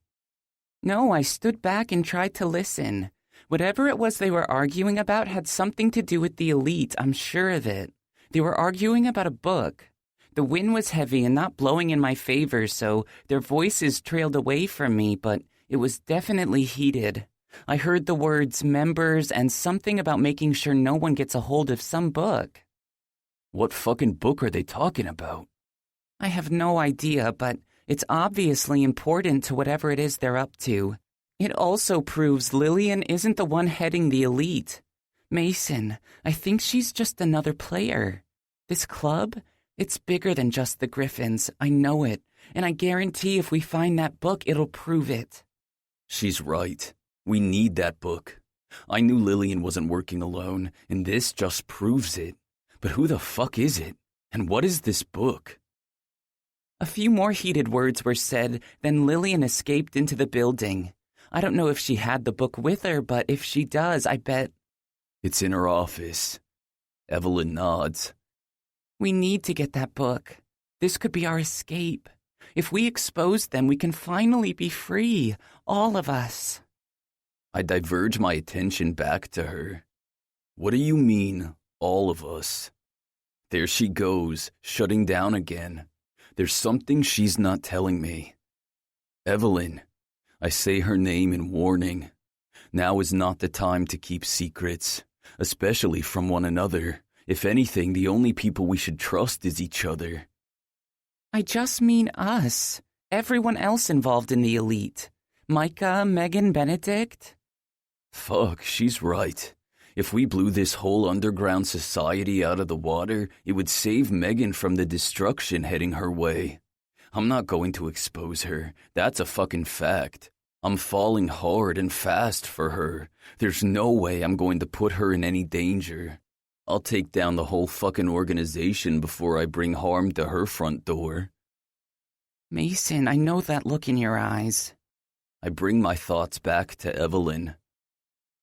B: No, I stood back and tried to listen. Whatever it was they were arguing about had something to do with the elite, I'm sure of it. They were arguing about a book. The wind was heavy and not blowing in my favor, so their voices trailed away from me, but it was definitely heated. I heard the words members and something about making sure no one gets a hold of some book.
A: What fucking book are they talking about?
B: I have no idea, but it's obviously important to whatever it is they're up to. It also proves Lillian isn't the one heading the elite. Mason, I think she's just another player. This club, it's bigger than just the Griffins. I know it, and I guarantee if we find that book, it'll prove it.
A: She's right. We need that book. I knew Lillian wasn't working alone, and this just proves it. But who the fuck is it? And what is this book?
B: A few more heated words were said, then Lillian escaped into the building. I don't know if she had the book with her, but if she does, I bet...
A: It's in her office. Evelyn nods.
B: We need to get that book. This could be our escape. If we expose them, we can finally be free, all of us.
A: I diverge my attention back to her. What do you mean, all of us? There she goes, shutting down again. There's something she's not telling me. Evelyn. I say her name in warning. Now is not the time to keep secrets, especially from one another. If anything, the only people we should trust is each other.
B: I just mean us. Everyone else involved in the elite. Micah, Megan, Benedict.
A: Fuck, she's right. If we blew this whole underground society out of the water, it would save Megan from the destruction heading her way. I'm not going to expose her. That's a fucking fact. I'm falling hard and fast for her. There's no way I'm going to put her in any danger. I'll take down the whole fucking organization before I bring harm to her front door.
B: Mason, I know that look in your eyes.
A: I bring my thoughts back to Evelyn.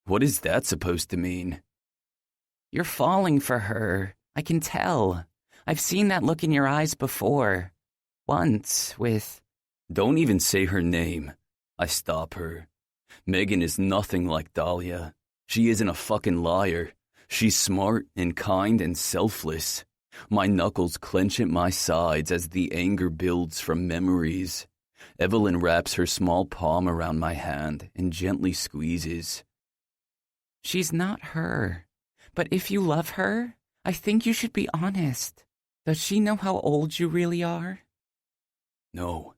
A: What is that supposed to mean?
B: You're falling for her. I can tell. I've seen that look in your eyes before. Once, with...
A: Don't even say her name. I stop her. Megan is nothing like Dahlia. She isn't a fucking liar. She's smart and kind and selfless. My knuckles clench at my sides as the anger builds from memories. Evelyn wraps her small palm around my hand and gently squeezes.
B: She's not her. But if you love her, I think you should be honest. Does she know how old you really are?
A: No.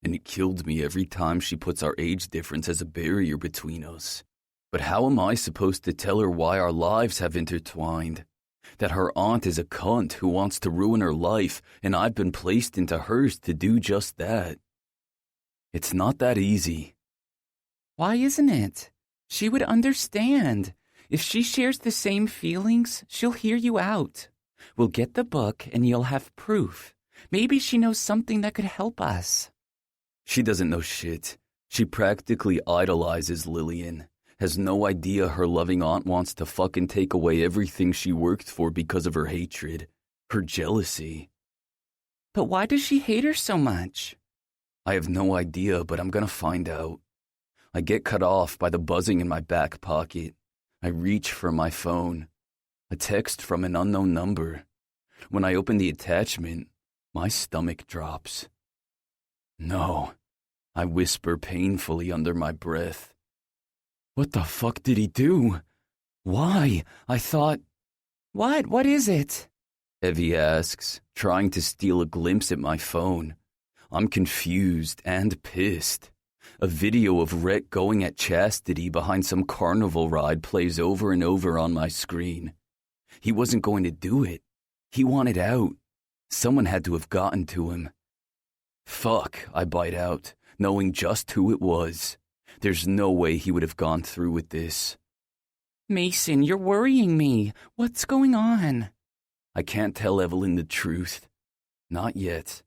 A: And it killed me every time she puts our age difference as a barrier between us. But how am I supposed to tell her why our lives have intertwined? That her aunt is a cunt who wants to ruin her life, and I've been placed into hers to do just that. It's not that easy.
B: Why isn't it? She would understand. If she shares the same feelings, she'll hear you out. We'll get the book and you'll have proof. Maybe she knows something that could help us.
A: She doesn't know shit. She practically idolizes Lillian. Has no idea her loving aunt wants to fucking take away everything she worked for because of her hatred. Her jealousy.
B: But why does she hate her so much?
A: I have no idea, but I'm gonna find out. I get cut off by the buzzing in my back pocket. I reach for my phone. A text from an unknown number. When I open the attachment, my stomach drops. No, I whisper painfully under my breath. What the fuck did he do? Why? I thought...
B: What? What is it?
A: Evie asks, trying to steal a glimpse at my phone. I'm confused and pissed. A video of Rhett going at Chastity behind some carnival ride plays over and over on my screen. He wasn't going to do it. He wanted out. Someone had to have gotten to him. Fuck, I bite out, knowing just who it was. There's no way he would have gone through with this.
B: Mason, you're worrying me. What's going on?
A: I can't tell Evelyn the truth. Not yet.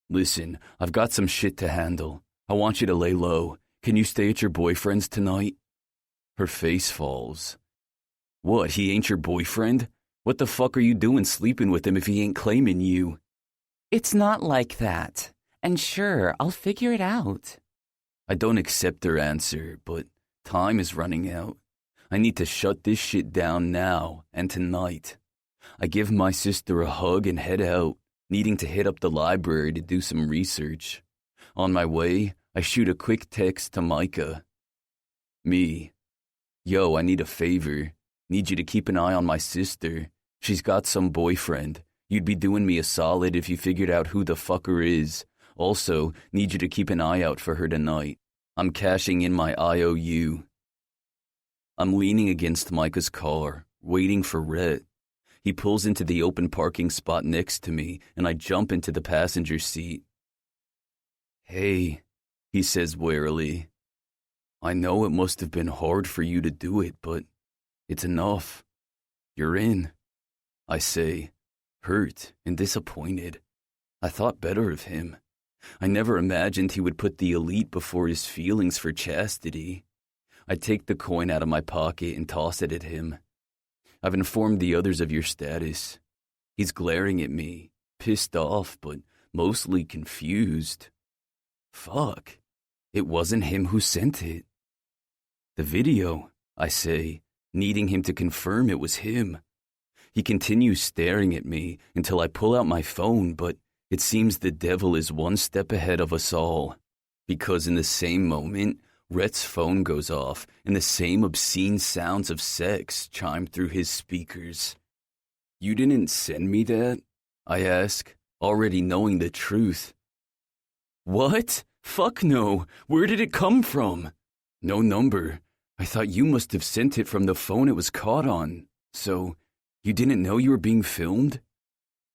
A: Listen, I've got some shit to handle. I want you to lay low. Can you stay at your boyfriend's tonight? Her face falls. What, he ain't your boyfriend? What the fuck are you doing sleeping with him if he ain't claiming you?
B: It's not like that. And sure, I'll figure it out.
A: I don't accept her answer, but time is running out. I need to shut this shit down now and tonight. I give my sister a hug and head out, needing to hit up the library to do some research. On my way, I shoot a quick text to Micah. Me. Yo, I need a favor. Need you to keep an eye on my sister. She's got some boyfriend. You'd be doing me a solid if you figured out who the fucker is. Also, need you to keep an eye out for her tonight. I'm cashing in my IOU. I'm leaning against Micah's car, waiting for Rhett. He pulls into the open parking spot next to me, and I jump into the passenger seat. Hey, he says warily. I know it must have been hard for you to do it, but it's enough. You're in. I say, hurt and disappointed. I thought better of him. I never imagined he would put the elite before his feelings for Chastity. I take the coin out of my pocket and toss it at him. I've informed the others of your status. He's glaring at me, pissed off, but mostly confused. Fuck, it wasn't him who sent it. The video, I say, needing him to confirm it was him. He continues staring at me until I pull out my phone, but it seems the devil is one step ahead of us all, because in the same moment, Rhett's phone goes off and the same obscene sounds of sex chime through his speakers. You didn't send me that? I ask, already knowing the truth. What? Fuck no. Where did it come from? No number. I thought you must have sent it from the phone it was caught on. So, you didn't know you were being filmed?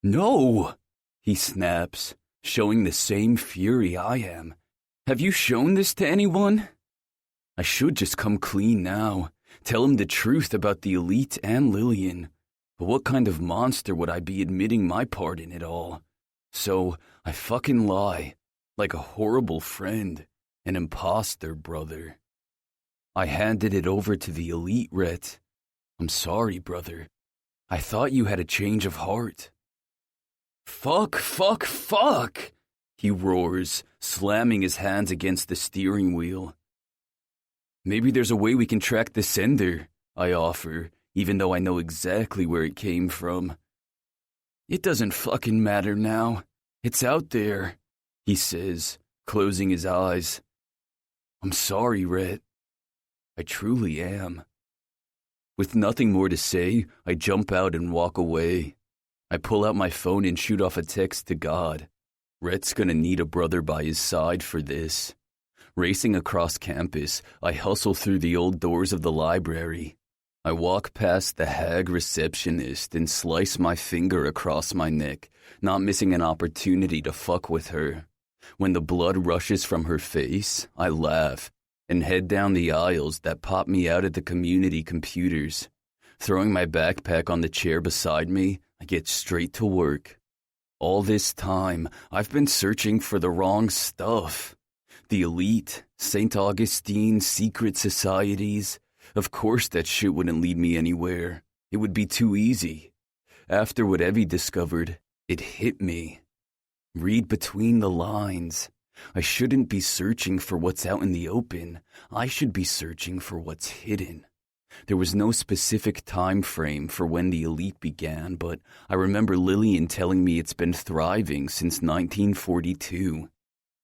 A: No! He snaps, showing the same fury I am. Have you shown this to anyone? I should just come clean now, tell him the truth about the elite and Lillian. But what kind of monster would I be admitting my part in it all? So I fucking lie, like a horrible friend, an imposter brother. I handed it over to the elite, Rhett. I'm sorry, brother. I thought you had a change of heart. Fuck, fuck, fuck! He roars, slamming his hands against the steering wheel. Maybe there's a way we can track the sender, I offer, even though I know exactly where it came from. It doesn't fucking matter now. It's out there, he says, closing his eyes. I'm sorry, Rhett. I truly am. With nothing more to say, I jump out and walk away. I pull out my phone and shoot off a text to God. Rhett's gonna need a brother by his side for this. Racing across campus, I hustle through the old doors of the library. I walk past the hag receptionist and slice my finger across my neck, not missing an opportunity to fuck with her. When the blood rushes from her face, I laugh and head down the aisles that pop me out at the community computers. Throwing my backpack on the chair beside me, I get straight to work. All this time, I've been searching for the wrong stuff. The elite, St. Augustine, secret societies. Of course that shit wouldn't lead me anywhere. It would be too easy. After what Evie discovered, it hit me. Read between the lines. I shouldn't be searching for what's out in the open. I should be searching for what's hidden. There was no specific time frame for when the elite began, but I remember Lillian telling me it's been thriving since 1942.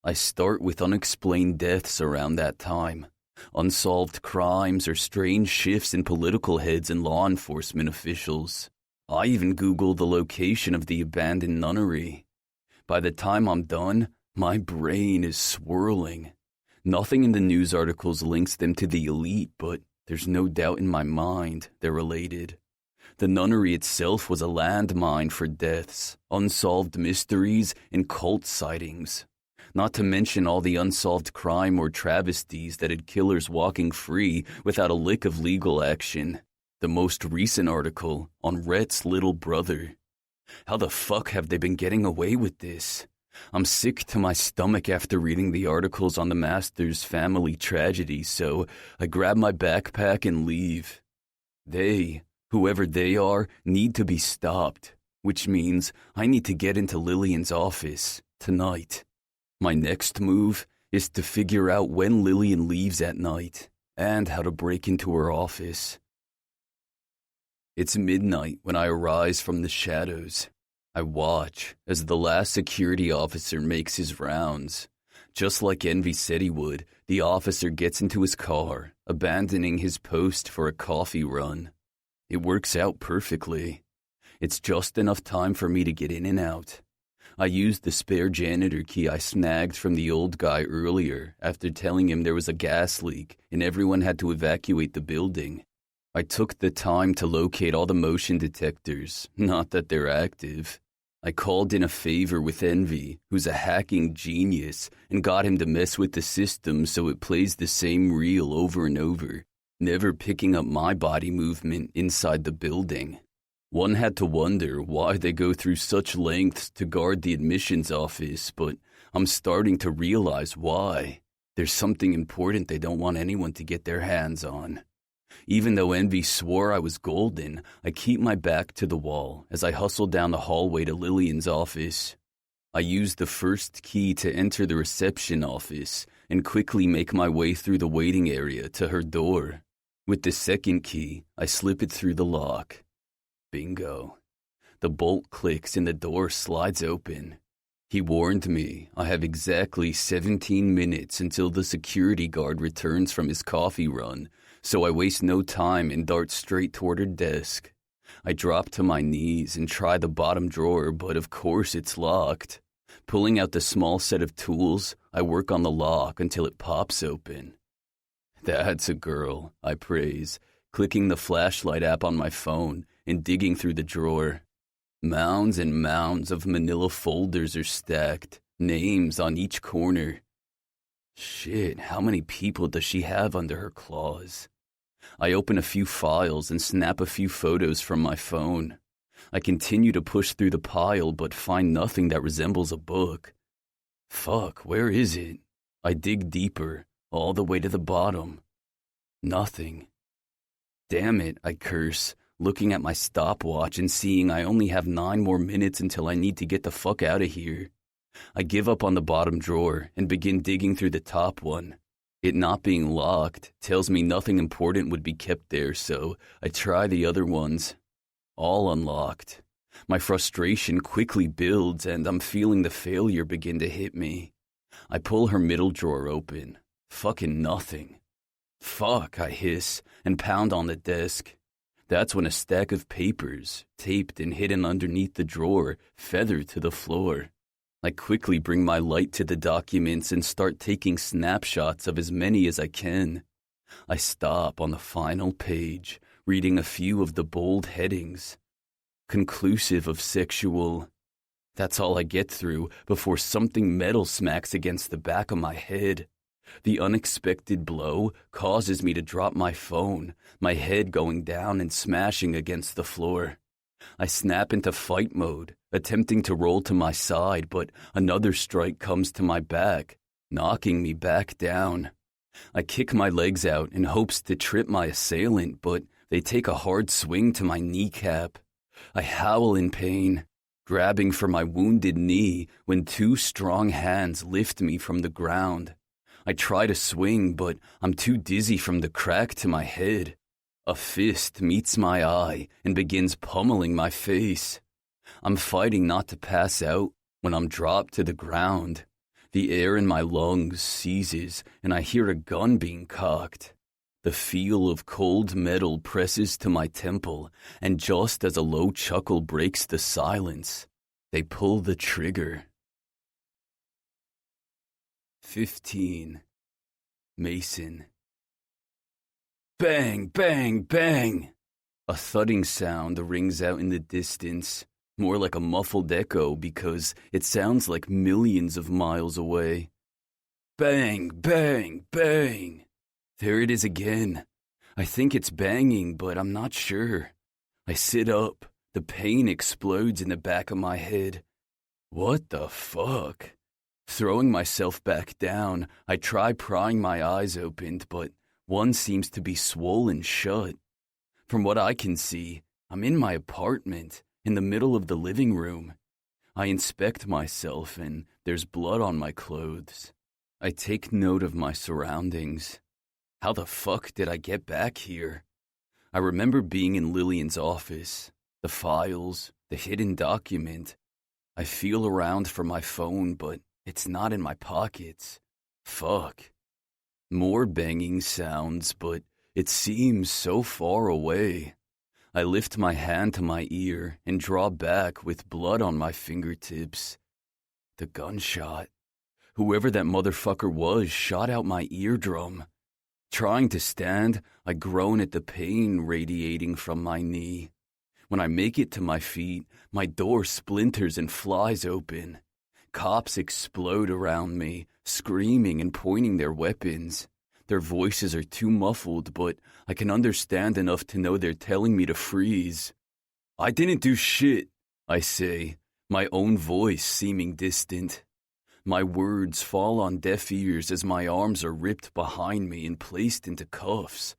A: I start with unexplained deaths around that time. Unsolved crimes or strange shifts in political heads and law enforcement officials. I even Googled the location of the abandoned nunnery. By the time I'm done, my brain is swirling. Nothing in the news articles links them to the elite, but there's no doubt in my mind they're related. The nunnery itself was a landmine for deaths, unsolved mysteries, and cult sightings. Not to mention all the unsolved crime or travesties that had killers walking free without a lick of legal action. The most recent article on Rhett's little brother. How the fuck have they been getting away with this? I'm sick to my stomach after reading the articles on the Master's family tragedy, so I grab my backpack and leave. They, whoever they are, need to be stopped, which means I need to get into Lillian's office tonight. My next move is to figure out when Lillian leaves at night and how to break into her office. It's midnight when I arise from the shadows. I watch as the last security officer makes his rounds. Just like Envy said he would, the officer gets into his car, abandoning his post for a coffee run. It works out perfectly. It's just enough time for me to get in and out. I used the spare janitor key I snagged from the old guy earlier after telling him there was a gas leak and everyone had to evacuate the building. I took the time to locate all the motion detectors, not that they're active. I called in a favor with Envy, who's a hacking genius, and got him to mess with the system so it plays the same reel over and over, never picking up my body movement inside the building. One had to wonder why they go through such lengths to guard the admissions office, but I'm starting to realize why. There's something important they don't want anyone to get their hands on. Even though Envy swore I was golden, I keep my back to the wall as I hustle down the hallway to Lillian's office. I use the first key to enter the reception office and quickly make my way through the waiting area to her door. With the second key, I slip it through the lock. Bingo. The bolt clicks and the door slides open. He warned me I have exactly 17 minutes until the security guard returns from his coffee run, so I waste no time and dart straight toward her desk. I drop to my knees and try the bottom drawer, but of course it's locked. Pulling out the small set of tools, I work on the lock until it pops open. That's a girl, I praise, clicking the flashlight app on my phone and digging through the drawer. Mounds and mounds of manila folders are stacked, names on each corner. Shit, how many people does she have under her claws? I open a few files and snap a few photos from my phone. I continue to push through the pile but find nothing that resembles a book. Fuck, where is it? I dig deeper, all the way to the bottom. Nothing. Damn it, I curse, looking at my stopwatch and seeing I only have 9 more minutes until I need to get the fuck out of here. I give up on the bottom drawer and begin digging through the top one. It not being locked tells me nothing important would be kept there, so I try the other ones. All unlocked. My frustration quickly builds and I'm feeling the failure begin to hit me. I pull her middle drawer open. Fucking nothing. Fuck, I hiss and pound on the desk. That's when a stack of papers, taped and hidden underneath the drawer, feather to the floor. I quickly bring my light to the documents and start taking snapshots of as many as I can. I stop on the final page, reading a few of the bold headings. Conclusive of sexual. That's all I get through before something metal smacks against the back of my head. The unexpected blow causes me to drop my phone, my head going down and smashing against the floor. I snap into fight mode, attempting to roll to my side, but another strike comes to my back, knocking me back down. I kick my legs out in hopes to trip my assailant, but they take a hard swing to my kneecap. I howl in pain, grabbing for my wounded knee when 2 strong hands lift me from the ground. I try to swing, but I'm too dizzy from the crack to my head. A fist meets my eye and begins pummeling my face. I'm fighting not to pass out when I'm dropped to the ground. The air in my lungs seizes and I hear a gun being cocked. The feel of cold metal presses to my temple, and just as a low chuckle breaks the silence, they pull the trigger. 15. Mason. Bang, bang, bang! A thudding sound rings out in the distance, more like a muffled echo because it sounds like millions of miles away. Bang, bang, bang! There it is again. I think it's banging, but I'm not sure. I sit up. The pain explodes in the back of my head. What the fuck? Throwing myself back down, I try prying my eyes open, but one seems to be swollen shut. From what I can see, I'm in my apartment, in the middle of the living room. I inspect myself, and there's blood on my clothes. I take note of my surroundings. How the fuck did I get back here? I remember being in Lillian's office, the files, the hidden document. I feel around for my phone, but it's not in my pockets. Fuck. More banging sounds, but it seems so far away. I lift my hand to my ear and draw back with blood on my fingertips. The gunshot. Whoever that motherfucker was shot out my eardrum. Trying to stand, I groan at the pain radiating from my knee. When I make it to my feet, my door splinters and flies open. Cops explode around me, screaming and pointing their weapons. Their voices are too muffled, but I can understand enough to know they're telling me to freeze. I didn't do shit, I say, my own voice seeming distant. My words fall on deaf ears as my arms are ripped behind me and placed into cuffs.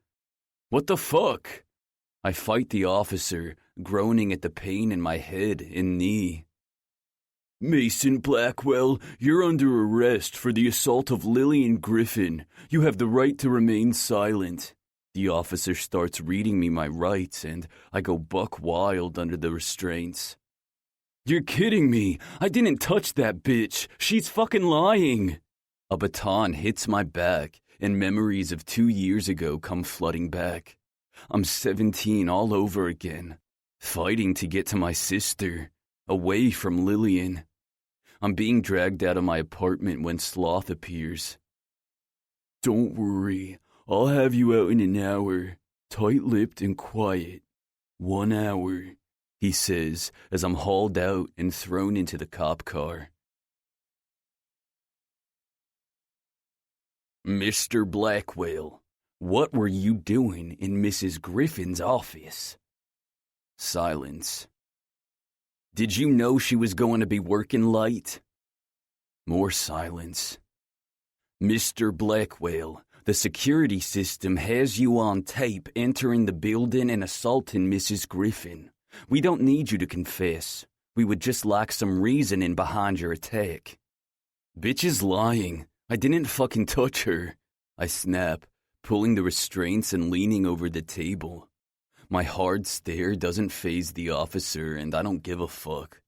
A: What the fuck? I fight the officer, groaning at the pain in my head and knee. Mason Blackwell, you're under arrest for the assault of Lillian Griffin. You have the right to remain silent. The officer starts reading me my rights, and I go buck wild under the restraints. You're kidding me. I didn't touch that bitch. She's fucking lying. A baton hits my back, and memories of 2 years ago come flooding back. I'm 17 all over again, fighting to get to my sister, away from Lillian. I'm being dragged out of my apartment when Sloth appears. Don't worry, I'll have you out in an hour, tight-lipped and quiet. 1 hour, he says as I'm hauled out and thrown into the cop car. Mr. Blackwell, what were you doing in Mrs. Griffin's office? Silence. Did you know she was going to be working late? More silence. Mr. Blackwell, the security system has you on tape entering the building and assaulting Mrs. Griffin. We don't need you to confess. We would just like some reasoning behind your attack. Bitch is lying. I didn't fucking touch her. I snap, pulling the restraints and leaning over the table. My hard stare doesn't faze the officer, and I don't give a fuck.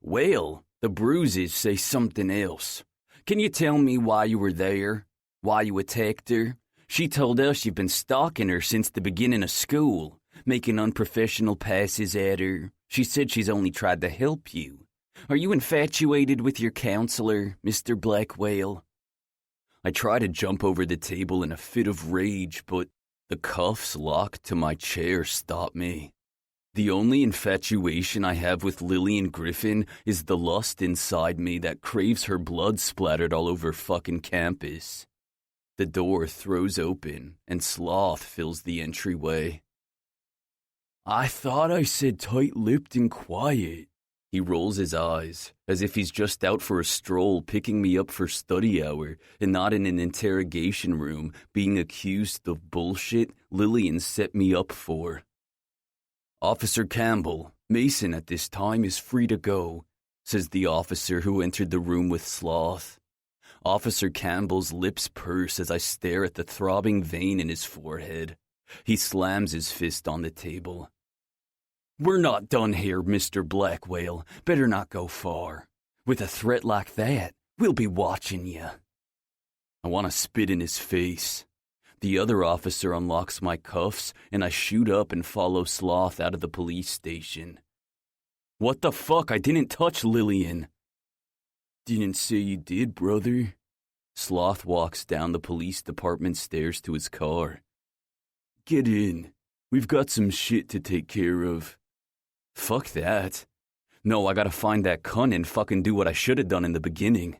A: Well, the bruises say something else. Can you tell me why you were there? Why you attacked her? She told us you've been stalking her since the beginning of school, making unprofessional passes at her. She said she's only tried to help you. Are you infatuated with your counselor, Mr. Blackwell? I try to jump over the table in a fit of rage, but the cuffs locked to my chair stop me. The only infatuation I have with Lillian Griffin is the lust inside me that craves her blood splattered all over fucking campus. The door throws open, and Sloth fills the entryway. I thought I said tight-lipped and quiet. He rolls his eyes, as if he's just out for a stroll picking me up for study hour and not in an interrogation room being accused of bullshit Lillian set me up for. Officer Campbell, Mason at this time is free to go, says the officer who entered the room with Sloth. Officer Campbell's lips purse as I stare at the throbbing vein in his forehead. He slams his fist on the table. We're not done here, Mr. Blackwell. Better not go far. With a threat like that, we'll be watching you. I want to spit in his face. The other officer unlocks my cuffs, and I shoot up and follow Sloth out of the police station. What the fuck? I didn't touch Lillian. Didn't say you did, brother. Sloth walks down the police department stairs to his car. Get in. We've got some shit to take care of. Fuck that. No, I gotta find that cunt and fucking do what I should have done in the beginning.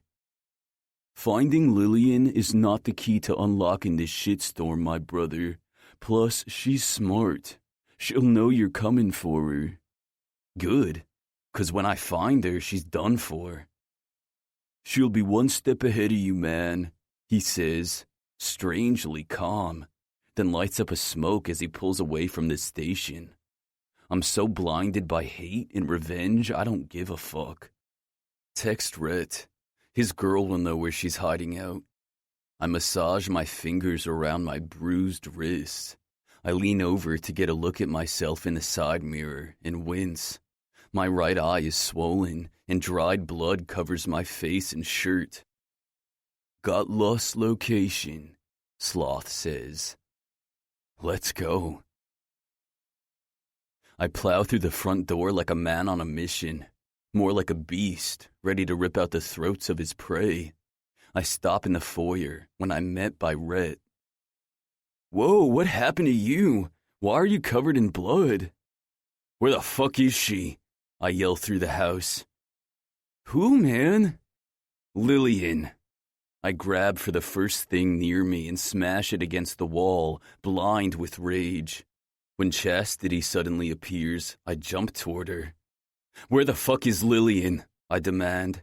A: Finding Lillian is not the key to unlocking this shitstorm, my brother. Plus, she's smart. She'll know you're coming for her. Good, 'cause when I find her, she's done for. She'll be one step ahead of you, man, he says, strangely calm, then lights up a smoke as he pulls away from the station. I'm so blinded by hate and revenge, I don't give a fuck. Text Rhett. His girl will know where she's hiding out. I massage my fingers around my bruised wrists. I lean over to get a look at myself in the side mirror and wince. My right eye is swollen, and dried blood covers my face and shirt. Got lost location, Sloth says. Let's go. I plow through the front door like a man on a mission, more like a beast, ready to rip out the throats of his prey. I stop in the foyer when I'm met by Rhett. Whoa, what happened to you? Why are you covered in blood? Where the fuck is she? I yell through the house. Who, man? Lillian. I grab for the first thing near me and smash it against the wall, blind with rage. When Chastity suddenly appears, I jump toward her. Where the fuck is Lillian? I demand.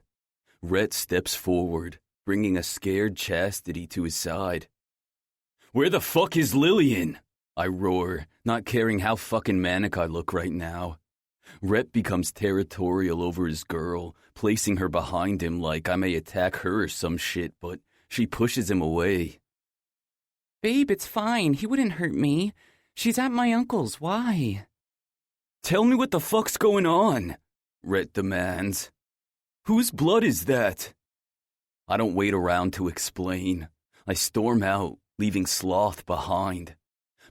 A: Rhett steps forward, bringing a scared Chastity to his side. Where the fuck is Lillian? I roar, not caring how fucking manic I look right now. Rhett becomes territorial over his girl, placing her behind him like I may attack her or some shit, but she pushes him away.
B: Babe, it's fine. He wouldn't hurt me. She's at my uncle's. Why?
A: Tell me what the fuck's going on, Rhett demands. Whose blood is that? I don't wait around to explain. I storm out, leaving Sloth behind.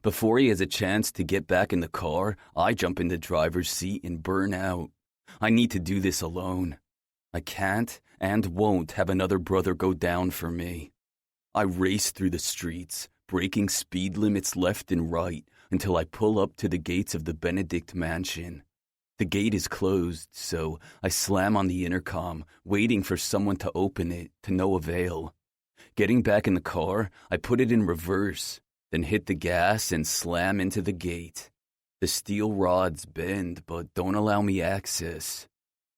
A: Before he has a chance to get back in the car, I jump in the driver's seat and burn out. I need to do this alone. I can't and won't have another brother go down for me. I race through the streets, breaking speed limits left and right until I pull up to the gates of the Benedict mansion. The gate is closed, so I slam on the intercom, waiting for someone to open it, to no avail. Getting back in the car, I put it in reverse, then hit the gas and slam into the gate. The steel rods bend but don't allow me access.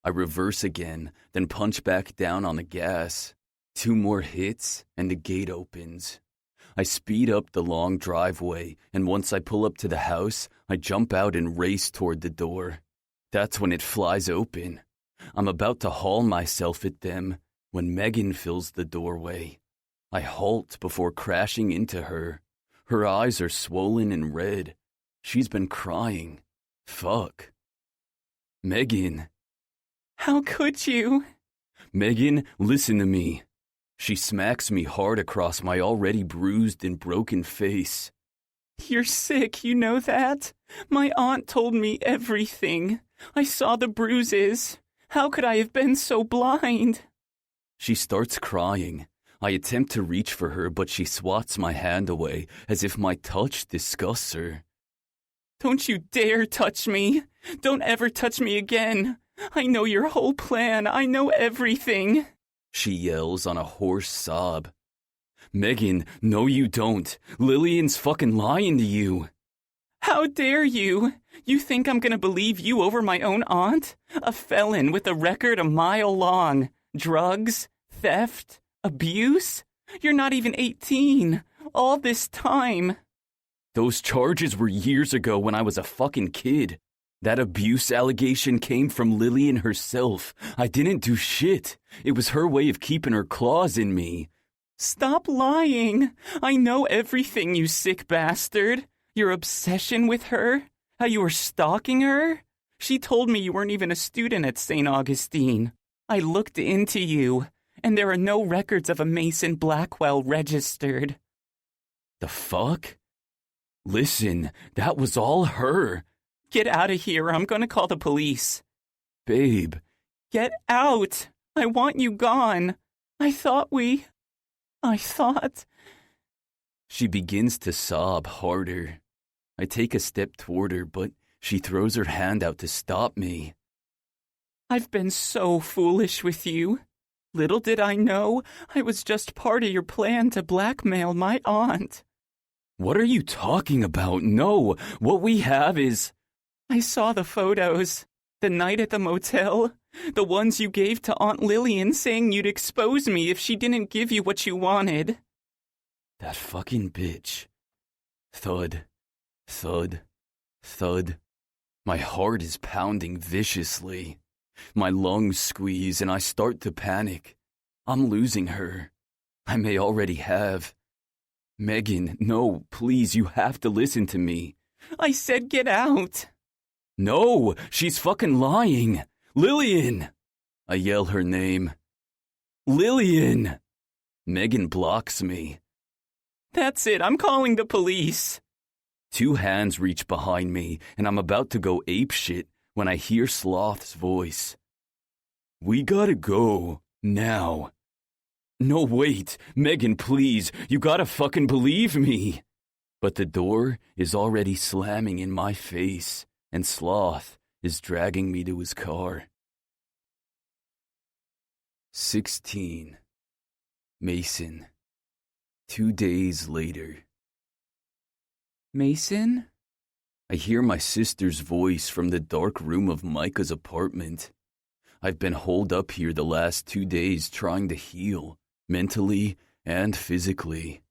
A: I reverse again, then punch back down on the gas. 2 more hits, and the gate opens. I speed up the long driveway, and once I pull up to the house, I jump out and race toward the door. That's when it flies open. I'm about to haul myself at them when Megan fills the doorway. I halt before crashing into her. Her eyes are swollen and red. She's been crying. Fuck. Megan.
B: How could you?
A: Megan, listen to me. She smacks me hard across my already bruised and broken face.
B: You're sick, you know that? My aunt told me everything. I saw the bruises. How could I have been so blind?
A: She starts crying. I attempt to reach for her, but she swats my hand away as if my touch disgusts her.
B: Don't you dare touch me. Don't ever touch me again. I know your whole plan. I know everything.
A: She yells on a hoarse sob. Megan, no you don't. Lillian's fucking lying to you.
B: How dare you? You think I'm gonna believe you over my own aunt? A felon with a record a mile long. Drugs? Theft? Abuse? You're not even 18. All this time.
A: Those charges were years ago when I was a fucking kid. That abuse allegation came from Lillian herself. I didn't do shit. It was her way of keeping her claws in me.
B: Stop lying. I know everything, you sick bastard. Your obsession with her. How you were stalking her. She told me you weren't even a student at St. Augustine. I looked into you, and there are no records of a Mason Blackwell registered.
A: The fuck? Listen, that was all her.
B: Get out of here. I'm going to call the police.
A: Babe.
B: Get out. I want you gone. I thought.
A: She begins to sob harder. I take a step toward her, but she throws her hand out to stop me.
B: I've been so foolish with you. Little did I know I was just part of your plan to blackmail my aunt.
A: What are you talking about? No, what we have is...
B: I saw the photos. The night at the motel. The ones you gave to Aunt Lillian saying you'd expose me if she didn't give you what you wanted.
A: That fucking bitch. Thud. Thud. Thud. My heart is pounding viciously. My lungs squeeze and I start to panic. I'm losing her. I may already have. Megan, no, please, you have to listen to me.
B: I said get out.
A: No, she's fucking lying. Lillian! I yell her name. Lillian! Megan blocks me.
B: That's it, I'm calling the police.
A: 2 hands reach behind me, and I'm about to go apeshit when I hear Sloth's voice. We gotta go, now. No, wait, Megan, please, you gotta fucking believe me. But the door is already slamming in my face, and Sloth is dragging me to his car. 16. Mason. 2 days later.
B: Mason?
A: I hear my sister's voice from the dark room of Micah's apartment. I've been holed up here the last 2 days trying to heal, mentally and physically.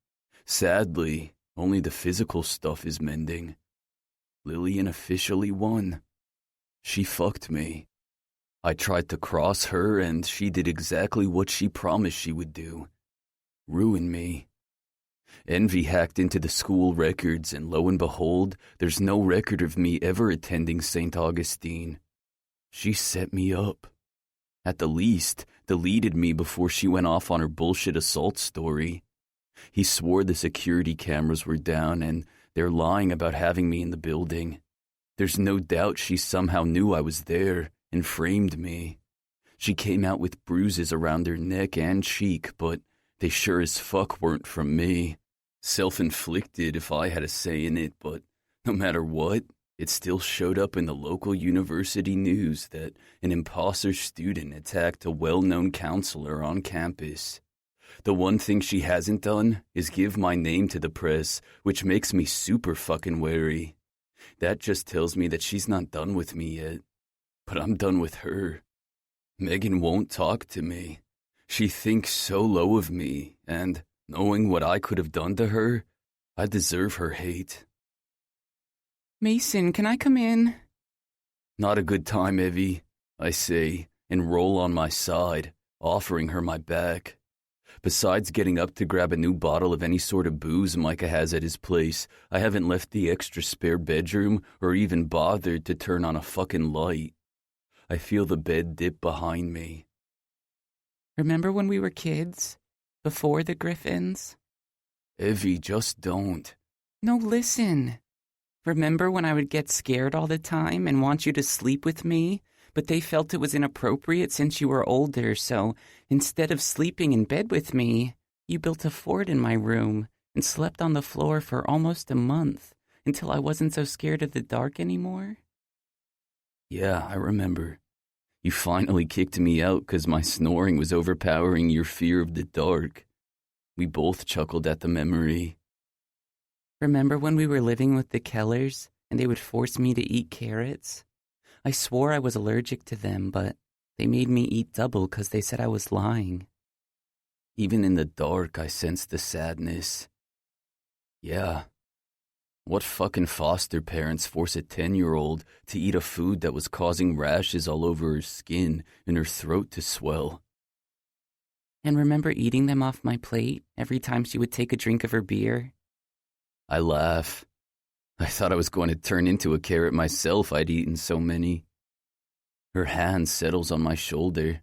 A: Sadly, only the physical stuff is mending. Lillian officially won. She fucked me. I tried to cross her and she did exactly what she promised she would do. Ruin me. Envy hacked into the school records and lo and behold, there's no record of me ever attending St. Augustine. She set me up. At the least, deleted me before she went off on her bullshit assault story. He swore the security cameras were down and they're lying about having me in the building. There's no doubt she somehow knew I was there and framed me. She came out with bruises around her neck and cheek, but they sure as fuck weren't from me. Self-inflicted if I had a say in it, but no matter what, it still showed up in the local university news that an imposter student attacked a well-known counselor on campus. The one thing she hasn't done is give my name to the press, which makes me super fucking wary. That just tells me that she's not done with me yet. But I'm done with her. Megan won't talk to me. She thinks so low of me, and knowing what I could have done to her, I deserve her hate.
B: Mason, can I come in?
A: Not a good time, Evie, I say, and roll on my side, offering her my back. Besides getting up to grab a new bottle of any sort of booze Micah has at his place, I haven't left the extra spare bedroom or even bothered to turn on a fucking light. I feel the bed dip behind me.
B: Remember when we were kids? Before the Griffins?
A: Evie, just don't.
B: No, listen. Remember when I would get scared all the time and want you to sleep with me, but they felt it was inappropriate since you were older, so instead of sleeping in bed with me, you built a fort in my room and slept on the floor for almost a month until I wasn't so scared of the dark anymore?
A: Yeah, I remember. You finally kicked me out because my snoring was overpowering your fear of the dark. We both chuckled at the memory.
B: Remember when we were living with the Kellers and they would force me to eat carrots? I swore I was allergic to them, but they made me eat double because they said I was lying.
A: Even in the dark, I sensed the sadness. Yeah. What fucking foster parents force a 10-year-old to eat a food that was causing rashes all over her skin and her throat to swell?
B: And remember eating them off my plate every time she would take a drink of her beer?
A: I laugh. I thought I was going to turn into a carrot myself, I'd eaten so many. Her hand settles on my shoulder.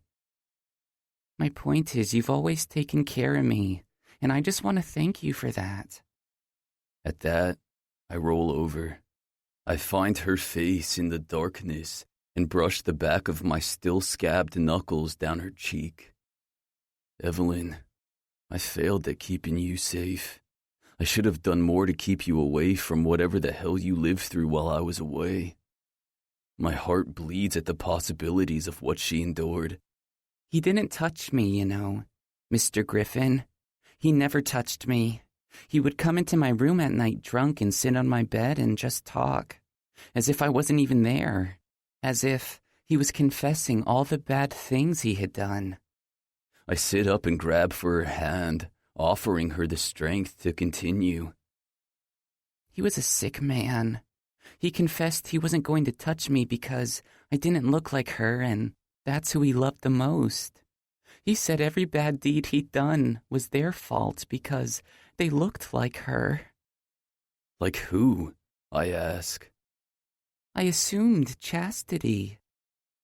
B: My point is, you've always taken care of me, and I just want to thank you for that.
A: At that, I roll over. I find her face in the darkness and brush the back of my still scabbed knuckles down her cheek. Evelyn, I failed at keeping you safe. I should have done more to keep you away from whatever the hell you lived through while I was away. My heart bleeds at the possibilities of what she endured.
B: He didn't touch me, you know, Mr. Griffin. He never touched me. He would come into my room at night drunk and sit on my bed and just talk, as if I wasn't even there, as if he was confessing all the bad things he had done.
A: I sit up and grab for her hand, offering her the strength to continue.
B: He was a sick man. He confessed he wasn't going to touch me because I didn't look like her, and that's who he loved the most. He said every bad deed he'd done was their fault because they looked like her.
A: Like who? I ask.
B: I assumed chastity.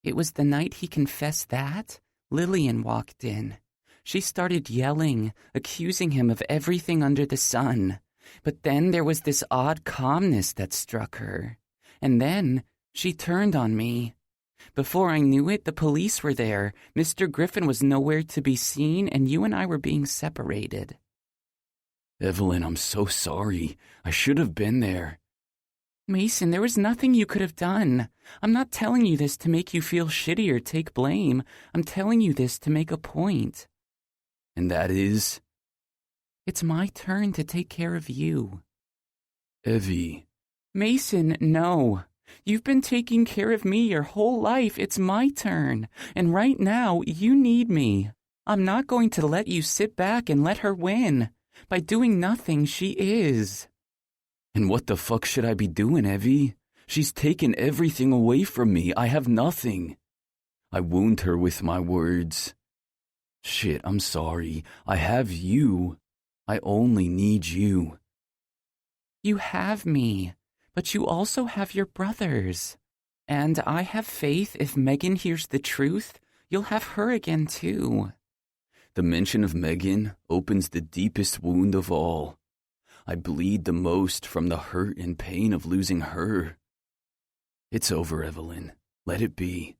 B: It was the night he confessed that Lillian walked in. She started yelling, accusing him of everything under the sun. But then there was this odd calmness that struck her. And then she turned on me. Before I knew it, the police were there. Mr. Griffin was nowhere to be seen, and you and I were being separated.
A: Evelyn, I'm so sorry. I should have been there.
B: Mason, there was nothing you could have done. I'm not telling you this to make you feel shitty or take blame. I'm telling you this to make a point.
A: And that is?
B: It's my turn to take care of you.
A: Evie.
B: Mason, no. You've been taking care of me your whole life. It's my turn. And right now, you need me. I'm not going to let you sit back and let her win. By doing nothing, she is.
A: And what the fuck should I be doing, Evie? She's taken everything away from me. I have nothing. I wound her with my words. Shit, I'm sorry. I have you. I only need you.
B: You have me, but you also have your brothers. And I have faith if Megan hears the truth, you'll have her again too.
A: The mention of Megan opens the deepest wound of all. I bleed the most from the hurt and pain of losing her. It's over, Evelyn. Let it be.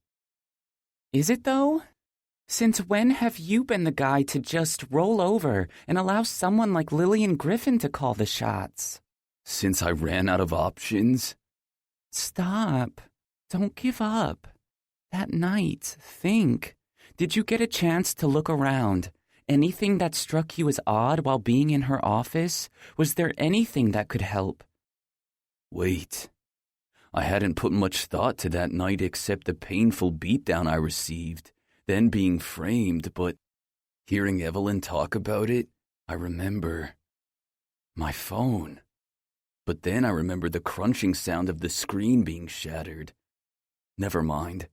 B: Is it though? Since when have you been the guy to just roll over and allow someone like Lillian Griffin to call the shots?
A: Since I ran out of options?
B: Stop. Don't give up. That night, think. Did you get a chance to look around? anything that struck you as odd while being in her office? Was there anything that could help?
A: Wait. I hadn't put much thought to that night except the painful beatdown I received, then being framed, but hearing Evelyn talk about it, I remember my phone. But then I remember the crunching sound of the screen being shattered. Never mind.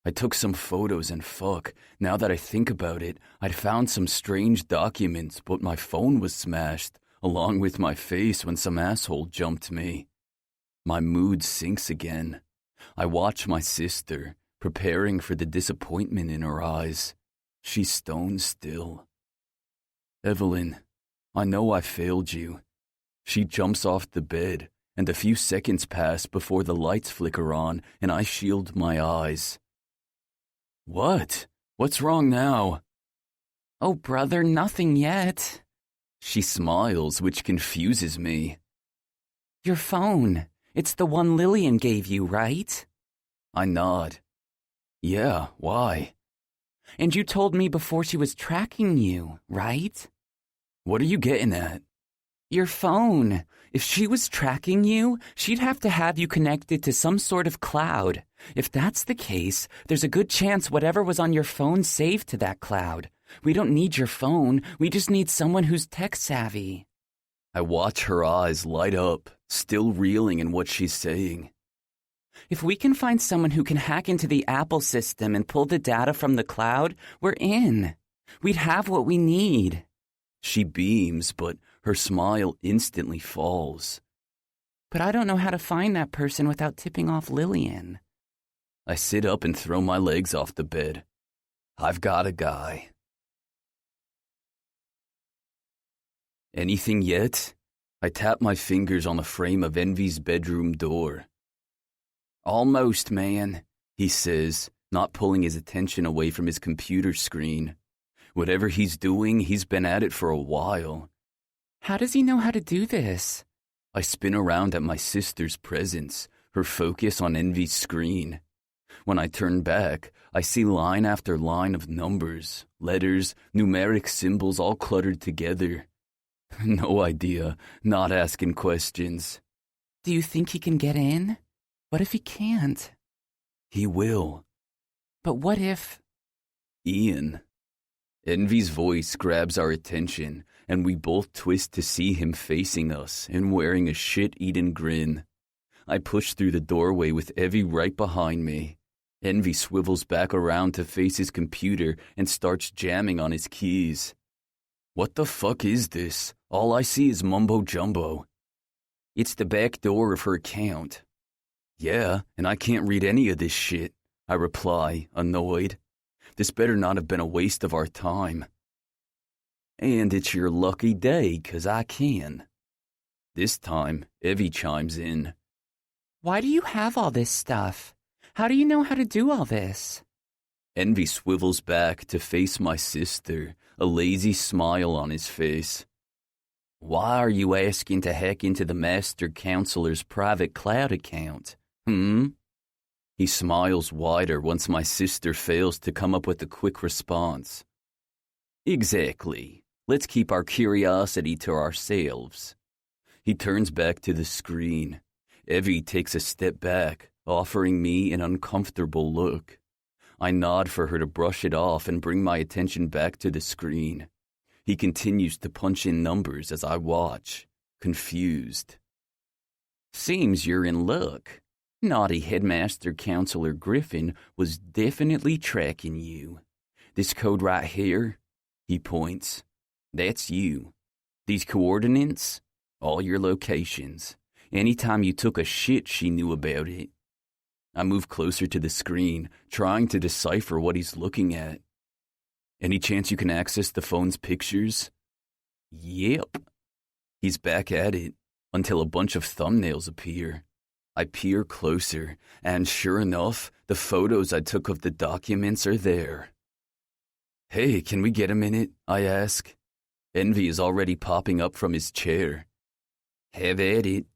A: I took some photos and fuck, now that I think about it, I'd found some strange documents, but my phone was smashed, along with my face when some asshole jumped me. My mood sinks again. I watch my sister, preparing for the disappointment in her eyes. She's stone still. Evelyn, I know I failed you. She jumps off the bed, and a few seconds pass before the lights flicker on and I shield my eyes. What? What's wrong now?
B: Oh, brother, nothing yet.
A: She smiles, which confuses me.
B: Your phone. It's the one Lillian gave you, right?
A: I nod. Yeah, why?
B: And you told me before she was tracking you, right?
A: What are you getting at?
B: Your phone. If she was tracking you, she'd have to have you connected to some sort of cloud. If that's the case, there's a good chance whatever was on your phone saved to that cloud. We don't need your phone. We just need someone who's tech-savvy.
A: I watch her eyes light up, still reeling in what she's saying.
B: If we can find someone who can hack into the Apple system and pull the data from the cloud, we're in. We'd have what we need.
A: She beams, but her smile instantly falls.
B: But I don't know how to find that person without tipping off Lillian.
A: I sit up and throw my legs off the bed. I've got a guy. Anything yet? I tap my fingers on the frame of Envy's bedroom door. Almost, man, he says, not pulling his attention away from his computer screen. Whatever he's doing, he's been at it for a while.
B: How does he know how to do this?
A: I spin around at my sister's presence, her focus on Envy's screen. When I turn back, I see line after line of numbers, letters, numeric symbols all cluttered together. No idea, not asking questions.
B: Do you think he can get in? What if he can't?
A: He will.
B: But what if...
A: Ian. Envy's voice grabs our attention, and we both twist to see him facing us and wearing a shit-eaten grin. I push through the doorway with Evie right behind me. Envy swivels back around to face his computer and starts jamming on his keys. What the fuck is this? All I see is mumbo-jumbo. It's the back door of her account. Yeah, and I can't read any of this shit, I reply, annoyed. This better not have been a waste of our time. And it's your lucky day, 'cause I can. This time, Evie chimes in.
B: Why do you have all this stuff? How do you know how to do all this?
A: Envy swivels back to face my sister, a lazy smile on his face. Why are you asking to hack into the Master Counselor's private cloud account? He smiles wider once my sister fails to come up with a quick response. Exactly. Let's keep our curiosity to ourselves. He turns back to the screen. Evie takes a step back, offering me an uncomfortable look. I nod for her to brush it off and bring my attention back to the screen. He continues to punch in numbers as I watch, confused. Seems you're in luck. Naughty Headmaster Counselor Griffin was definitely tracking you. This code right here, he points. That's you. These coordinates, all your locations. Anytime you took a shit, she knew about it. I move closer to the screen, trying to decipher what he's looking at. Any chance you can access the phone's pictures? Yep. He's back at it, until a bunch of thumbnails appear. I peer closer, and sure enough, the photos I took of the documents are there. Hey, can we get a minute? I ask. Envy is already popping up from his chair. Have at it.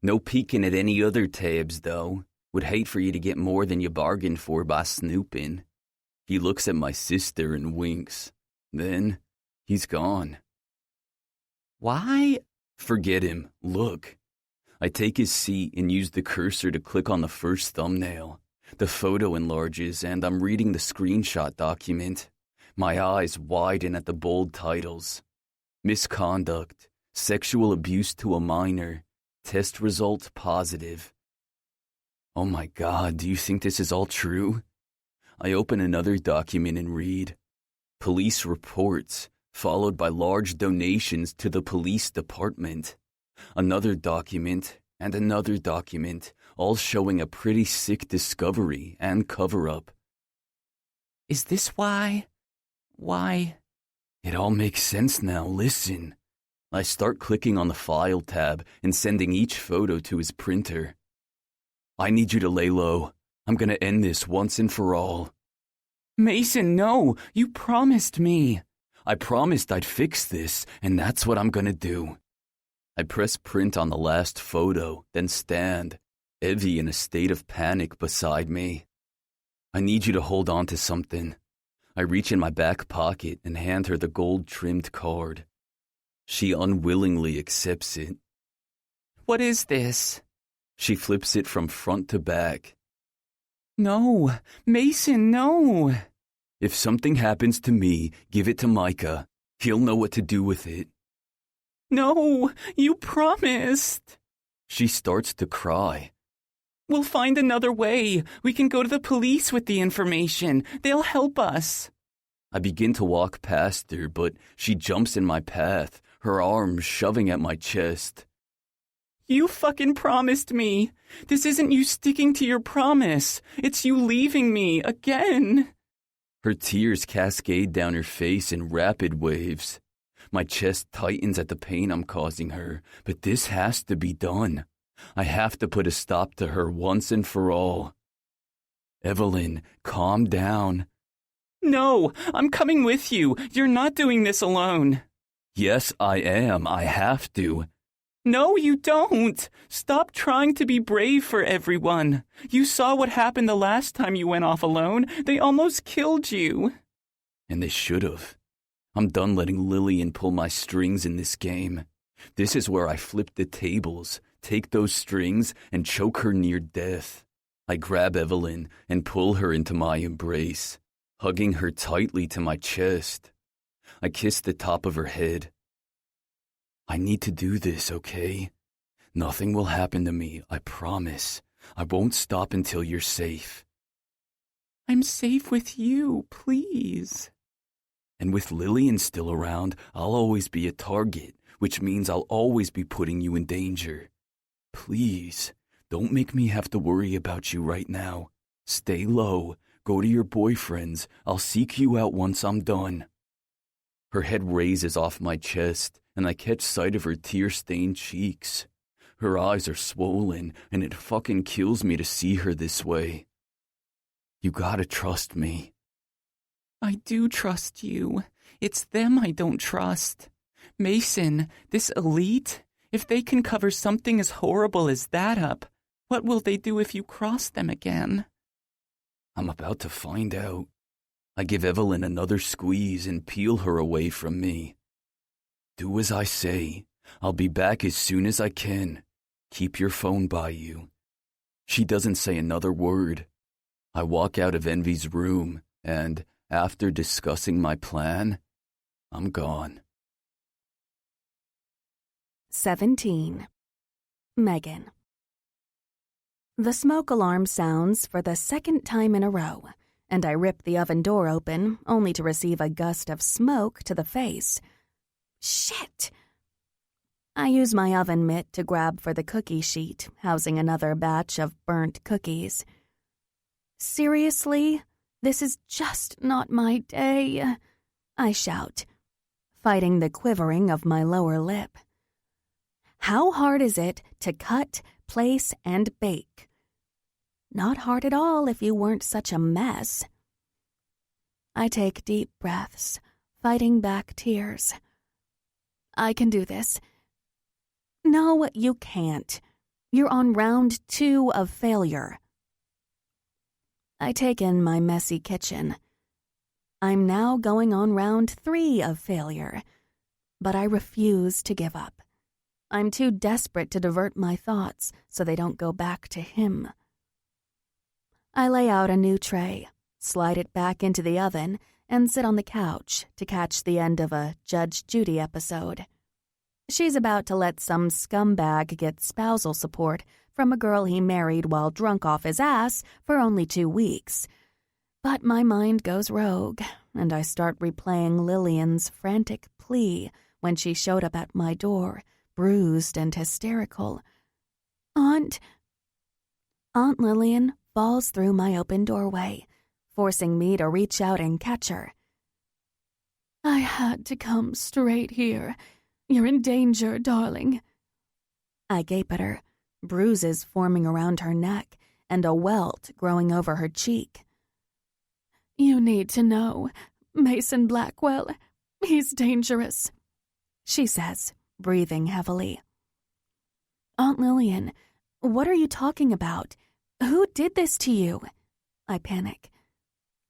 A: No peeking at any other tabs, though. Would hate for you to get more than you bargained for by snooping. He looks at my sister and winks. Then, He's gone.
B: Why?
A: Forget him. Look. I take his seat and use the cursor to click on the first thumbnail. The photo enlarges and I'm reading the screenshot document. My eyes widen at the bold titles. Misconduct, sexual abuse to a minor, test result positive. Oh my God, do you think this is all true? I open another document and read. Police reports, followed by large donations to the police department. Another document and another document, all showing a pretty sick discovery and cover-up.
B: Is this why? Why?
A: It all makes sense now, listen. I start clicking on the File tab and sending each photo to his printer. I need you to lay low. I'm gonna end this once and for all.
B: Mason, no! You promised me!
A: I promised I'd fix this, and that's what I'm gonna do. I press print on the last photo, then stand, Evie in a state of panic beside me. I need you to hold on to something. I reach in my back pocket and hand her the gold-trimmed card. She unwillingly accepts it.
B: What is this?
A: She flips it from front to back.
B: No, Mason, no!
A: If something happens to me, give it to Micah. He'll know what to do with it.
B: No, you promised.
A: She starts to cry.
B: We'll find another way. We can go to the police with the information. They'll help us.
A: I begin to walk past her, but she jumps in my path, her arms shoving at my chest.
B: You fucking promised me. This isn't you sticking to your promise. It's you leaving me again.
A: Her tears cascade down her face in rapid waves. My chest tightens at the pain I'm causing her, but this has to be done. I have to put a stop to her once and for all. Evelyn, calm down.
B: No, I'm coming with you. You're not doing this alone.
A: Yes, I am. I have to.
B: No, you don't. Stop trying to be brave for everyone. You saw what happened the last time you went off alone. They almost killed you.
A: And they should have. I'm done letting Lillian pull my strings in this game. This is where I flip the tables, take those strings, and choke her near death. I grab Evelyn and pull her into my embrace, hugging her tightly to my chest. I kiss the top of her head. I need to do this, okay? Nothing will happen to me, I promise. I won't stop until you're safe.
B: I'm safe with you, please.
A: And with Lillian still around, I'll always be a target, which means I'll always be putting you in danger. Please, don't make me have to worry about you right now. Stay low, go to your boyfriends. I'll seek you out once I'm done. Her head raises off my chest, and I catch sight of her tear-stained cheeks. Her eyes are swollen, and it fucking kills me to see her this way. You gotta trust me.
B: I do trust you. It's them I don't trust. Mason, this elite, if they can cover something as horrible as that up, what will they do if you cross them again?
A: I'm about to find out. I give Evelyn another squeeze and peel her away from me. Do as I say. I'll be back as soon as I can. Keep your phone by you. She doesn't say another word. I walk out of Envy's room, and after discussing my plan, I'm gone.
C: 17. Megan. The smoke alarm sounds for the second time in a row, and I rip the oven door open, only to receive a gust of smoke to the face. Shit! I use my oven mitt to grab for the cookie sheet, housing another batch of burnt cookies. Seriously? This is just not my day, I shout, fighting the quivering of my lower lip. How hard is it to cut, place, and bake? Not hard at all if you weren't such a mess. I take deep breaths, fighting back tears. I can do this. No, you can't. You're on round 2 of failure. I take in my messy kitchen. I'm now going on round 3 of failure. But I refuse to give up. I'm too desperate to divert my thoughts so they don't go back to him. I lay out a new tray, slide it back into the oven, and sit on the couch to catch the end of a Judge Judy episode. She's about to let some scumbag get spousal support from a girl he married while drunk off his ass for only 2 weeks. But my mind goes rogue, and I start replaying Lillian's frantic plea when she showed up at my door, bruised and hysterical. Aunt Lillian falls through my open doorway, forcing me to reach out and catch her. I had to come straight here. You're in danger, darling. I gape at her, bruises forming around her neck and a welt growing over her cheek. You need to know, Mason Blackwell, he's dangerous, she says, breathing heavily. Aunt Lillian, what are you talking about? Who did this to you? I panic.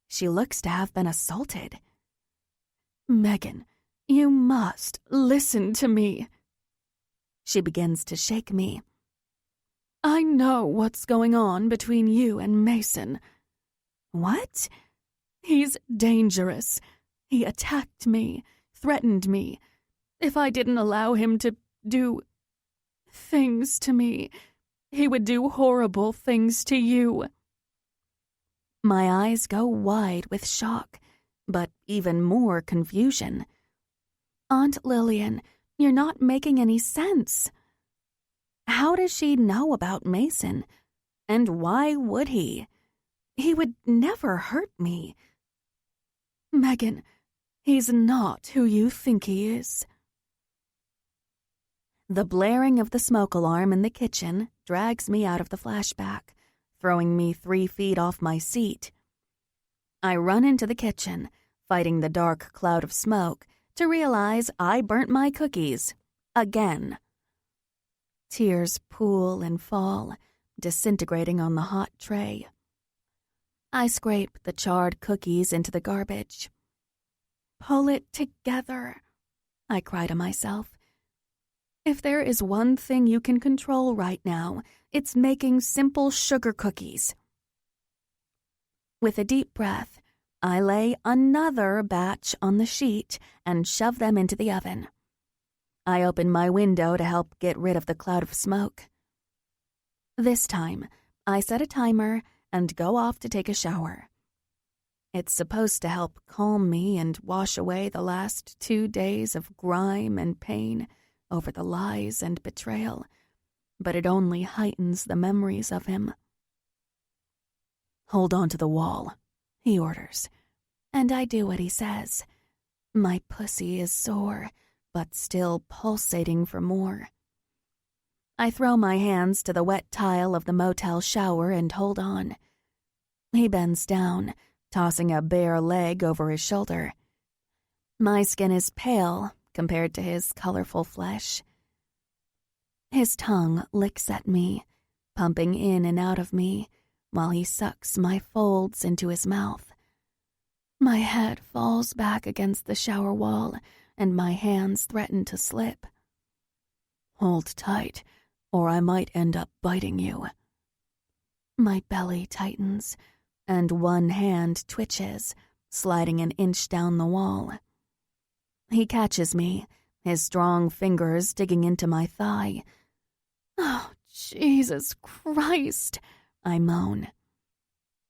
C: She looks to have been assaulted. Megan, you must listen to me. She begins to shake me. I know what's going on between you and Mason. What? He's dangerous. He attacked me, threatened me. If I didn't allow him to do things to me, he would do horrible things to you. My eyes go wide with shock, but even more confusion. Aunt Lillian, you're not making any sense. How does she know about Mason? And why would he? He would never hurt me. Megan, he's not who you think he is. The blaring of the smoke alarm in the kitchen drags me out of the flashback, throwing me 3 feet off my seat. I run into the kitchen, fighting the dark cloud of smoke, to realize I burnt my cookies. Again. Tears pool and fall, disintegrating on the hot tray. I scrape the charred cookies into the garbage. Pull it together, I cry to myself. If there is one thing you can control right now, it's making simple sugar cookies. With a deep breath, I lay another batch on the sheet and shove them into the oven. I open my window to help get rid of the cloud of smoke. This time, I set a timer and go off to take a shower. It's supposed to help calm me and wash away the last 2 days of grime and pain over the lies and betrayal, but it only heightens the memories of him. Hold on to the wall, he orders, and I do what he says. My pussy is sore, but still pulsating for more. I throw my hands to the wet tile of the motel shower and hold on. He bends down, tossing a bare leg over his shoulder. My skin is pale compared to his colorful flesh. His tongue licks at me, pumping in and out of me, while he sucks my folds into his mouth. My head falls back against the shower wall, and my hands threaten to slip. Hold tight, or I might end up biting you. My belly tightens, and one hand twitches, sliding an inch down the wall. He catches me, his strong fingers digging into my thigh. Oh, Jesus Christ, I moan.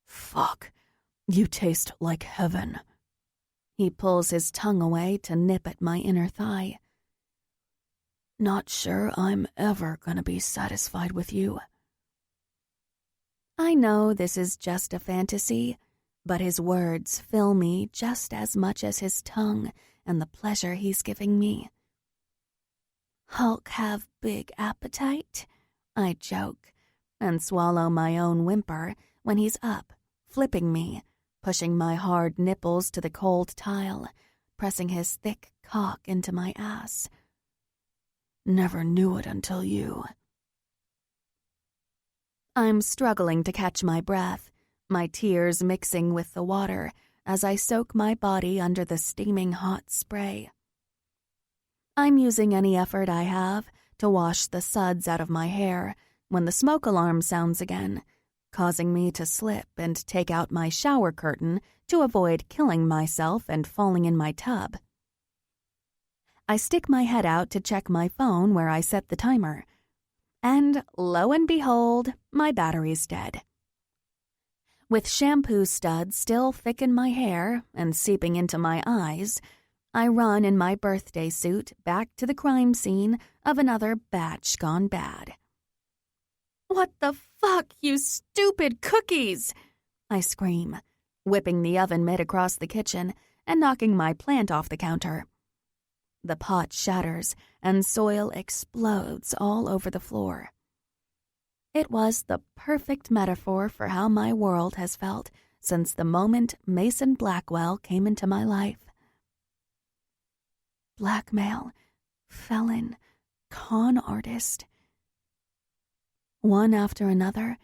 C: Fuck, you taste like heaven. He pulls his tongue away to nip at my inner thigh. Not sure I'm ever gonna be satisfied with you. I know this is just a fantasy, but his words fill me just as much as his tongue and the pleasure he's giving me. Hulk have big appetite? I joke, and swallow my own whimper when he's up, flipping me, pushing my hard nipples to the cold tile, pressing his thick cock into my ass. Never knew it until you. I'm struggling to catch my breath, my tears mixing with the water, as I soak my body under the steaming hot spray. I'm using any effort I have to wash the suds out of my hair when the smoke alarm sounds again, causing me to slip and take out my shower curtain to avoid killing myself and falling in my tub. I stick my head out to check my phone where I set the timer, and lo and behold, my battery's dead. With shampoo studs still thick in my hair and seeping into my eyes, I run in my birthday suit back to the crime scene of another batch gone bad. "What the fuck, you stupid cookies!" I scream, whipping the oven mitt across the kitchen and knocking my plant off the counter. The pot shatters and soil explodes all over the floor. It was the perfect metaphor for how my world has felt since the moment Mason Blackwell came into my life. Blackmail, felon, con artist. One after another,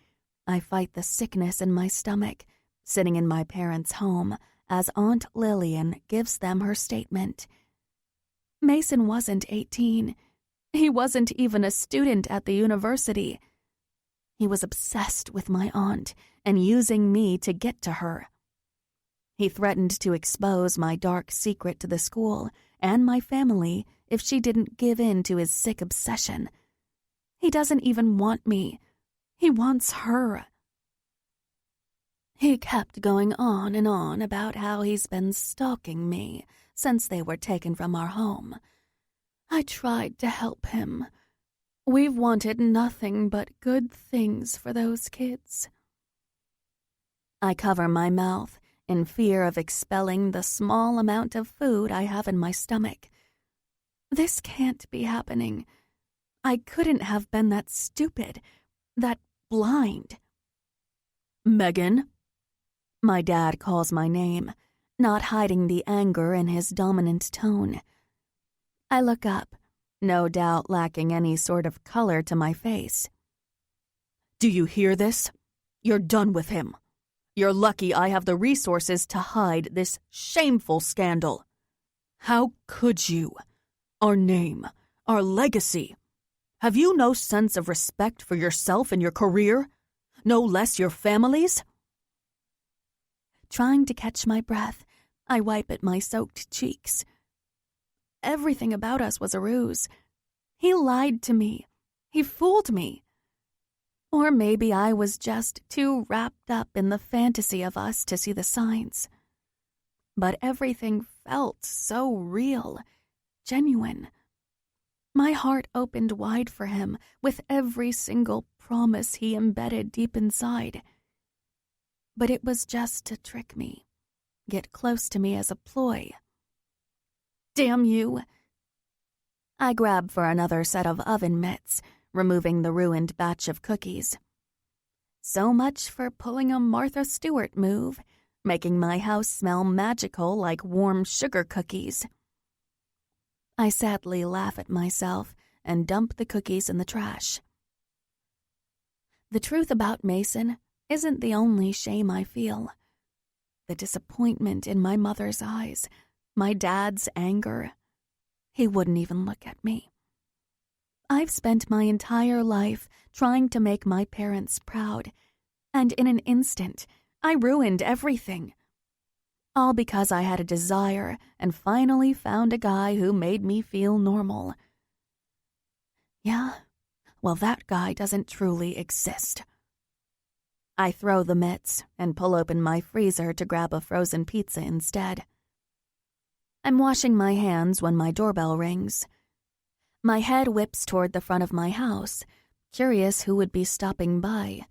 C: I fight the sickness in my stomach, sitting in my parents' home as Aunt Lillian gives them her statement. Mason wasn't 18. He wasn't even a student at the university. He was obsessed with my aunt and using me to get to her. He threatened to expose my dark secret to the school and my family if she didn't give in to his sick obsession. He doesn't even want me. He wants her. He kept going on and on about how he's been stalking me since they were taken from our home. I tried to help him. We've wanted nothing but good things for those kids. I cover my mouth in fear of expelling the small amount of food I have in my stomach. This can't be happening. I couldn't have been that stupid, that blind. "Megan?" My dad calls my name, not hiding the anger in his dominant tone. I look up, no doubt lacking any sort of color to my face. "Do you hear this? You're done with him. You're lucky I have the resources to hide this shameful scandal. How could you? Our name, our legacy. Have you no sense of respect for yourself and your career? No less your family's?" Trying to catch my breath, I wipe at my soaked cheeks. Everything about us was a ruse. He lied to me. He fooled me. Or maybe I was just too wrapped up in the fantasy of us to see the signs. But everything felt so real, genuine. My heart opened wide for him with every single promise he embedded deep inside. But it was just to trick me, get close to me as a ploy. Damn you! I grab for another set of oven mitts, removing the ruined batch of cookies. So much for pulling a Martha Stewart move, making my house smell magical like warm sugar cookies. I sadly laugh at myself and dump the cookies in the trash. The truth about Mason isn't the only shame I feel. The disappointment in my mother's eyes, my dad's anger. He wouldn't even look at me. I've spent my entire life trying to make my parents proud, and in an instant, I ruined everything. All because I had a desire and finally found a guy who made me feel normal. Yeah, well, that guy doesn't truly exist. I throw the mitts and pull open my freezer to grab a frozen pizza instead. I'm washing my hands when my doorbell rings. My head whips toward the front of my house, curious who would be stopping by.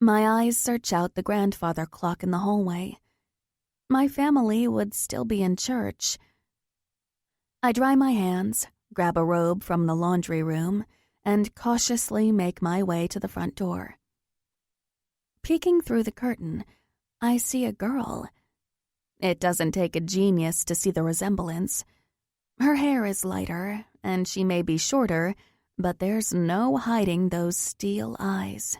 C: My eyes search out the grandfather clock in the hallway. My family would still be in church. I dry my hands, grab a robe from the laundry room, and cautiously make my way to the front door. Peeking through the curtain, I see a girl. It doesn't take a genius to see the resemblance. Her hair is lighter, and she may be shorter, but there's no hiding those steel eyes.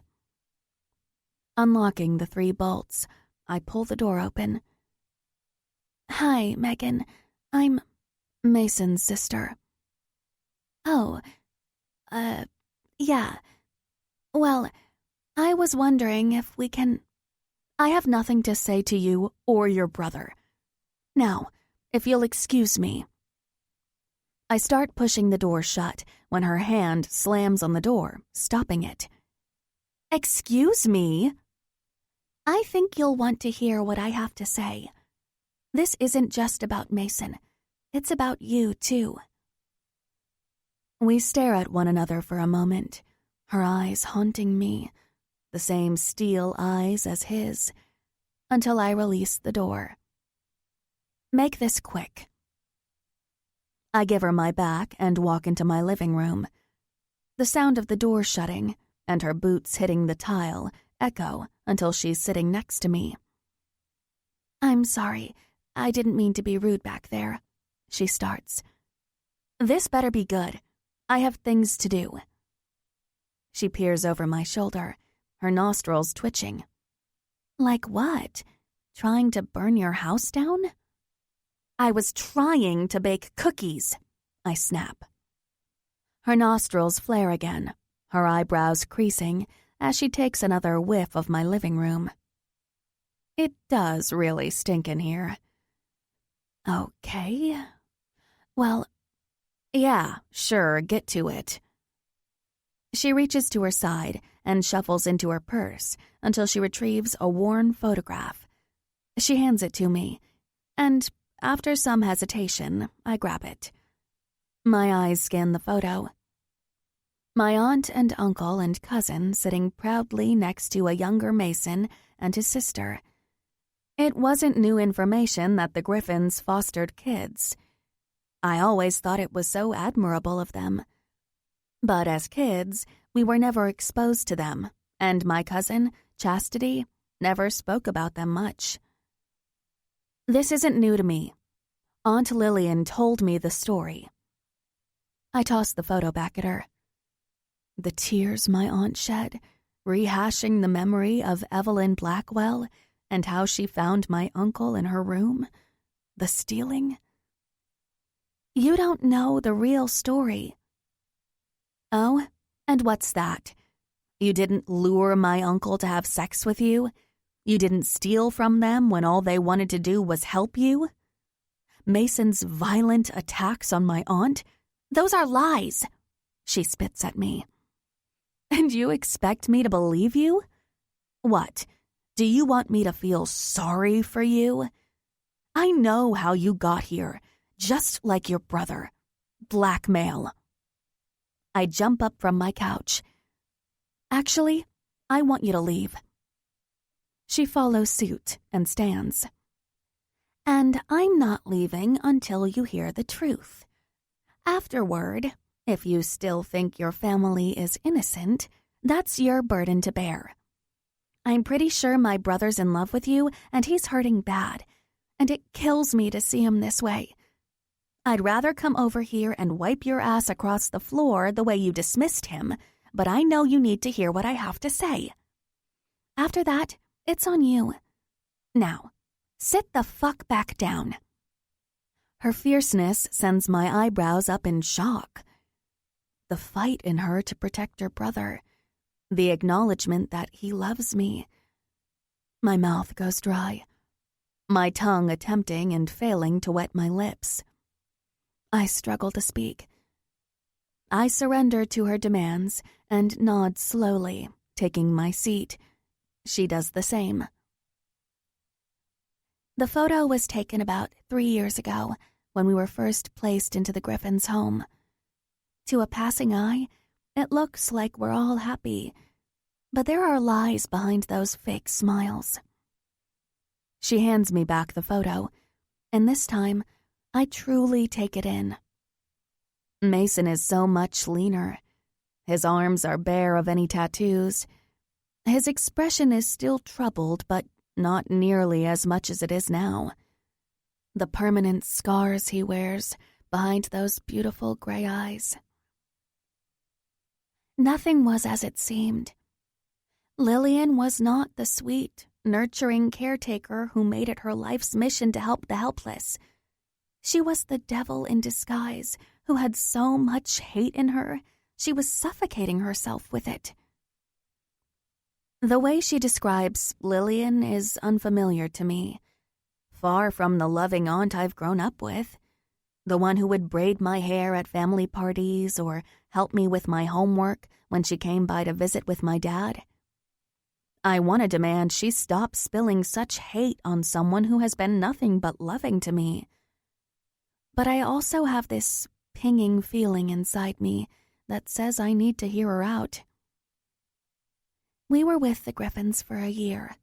C: Unlocking the 3 bolts, I pull the door open,
E: Hi, Megan. I'm Mason's sister. Oh, yeah. Well, I was wondering if we can... I have nothing to say to you or your brother. Now, if you'll excuse me. I start pushing the door shut when her hand slams on the door, stopping it. Excuse me? I think you'll want to hear what I have to say. This isn't just about Mason. It's about you, too. We stare at one another for a moment, her eyes haunting me, the same steel eyes as his, until I release the door. Make this quick. I give her my back and walk into my living room. The sound of the door shutting and her boots hitting the tile echo until she's sitting next to me. I'm sorry, I didn't mean to be rude back there, she starts. This better be good. I have things to do. She peers over my shoulder, her nostrils twitching. Like what? Trying to burn your house down? I was trying to bake cookies, I snap. Her nostrils flare again, her eyebrows creasing as she takes another whiff of my living room. It does really stink in here. Okay. Well, yeah, sure, get to it. She reaches to her side and shuffles into her purse until she retrieves a worn photograph. She hands it to me, and after some hesitation, I grab it. My eyes scan the photo. My aunt and uncle and cousin sitting proudly next to a younger Mason and his sister. It wasn't new information that the Griffins fostered kids. I always thought it was so admirable of them. But as kids, we were never exposed to them, and my cousin, Chastity, never spoke about them much. This isn't new to me. Aunt Lillian told me the story. I tossed the photo back at her. The tears my aunt shed, rehashing the memory of Evelyn Blackwell and how she found my uncle in her room, the stealing. You don't know the real story. Oh, and what's that? You didn't lure my uncle to have sex with you? You didn't steal from them when all they wanted to do was help you? Mason's violent attacks on my aunt? Those are lies, she spits at me. And you expect me to believe you? What, do you want me to feel sorry for you? I know how you got here, just like your brother. Blackmail. I jump up from my couch. Actually, I want you to leave. She follows suit and stands. And I'm not leaving until you hear the truth. Afterward, if you still think your family is innocent, that's your burden to bear. I'm pretty sure my brother's in love with you and he's hurting bad, and it kills me to see him this way. I'd rather come over here and wipe your ass across the floor the way you dismissed him, but I know you need to hear what I have to say. After that, it's on you. Now, sit the fuck back down. Her fierceness sends my eyebrows up in shock. The fight in her to protect her brother. The acknowledgement that he loves me. My mouth goes dry. My tongue attempting and failing to wet my lips. I struggle to speak. I surrender to her demands and nod slowly, taking my seat. She does the same. The photo was taken about 3 years ago when we were first placed into the Griffins' home. To a passing eye, it looks like we're all happy, but there are lies behind those fake smiles. She hands me back the photo, and this time, I truly take it in. Mason is so much leaner. His arms are bare of any tattoos. His expression is still troubled, but not nearly as much as it is now. The permanent scars he wears behind those beautiful gray eyes. Nothing was as it seemed. Lillian was not the sweet,
C: nurturing caretaker who made it her life's mission to help the helpless. She was the devil in disguise who had so much hate in her, she was suffocating herself with it. The way she describes Lillian is unfamiliar to me. Far from the loving aunt I've grown up with. The one who would braid my hair at family parties or help me with my homework when she came by to visit with my dad. I want to demand she stop spilling such hate on someone who has been nothing but loving to me. But I also have this pinging feeling inside me that says I need to hear her out. We were with the Griffins for a year.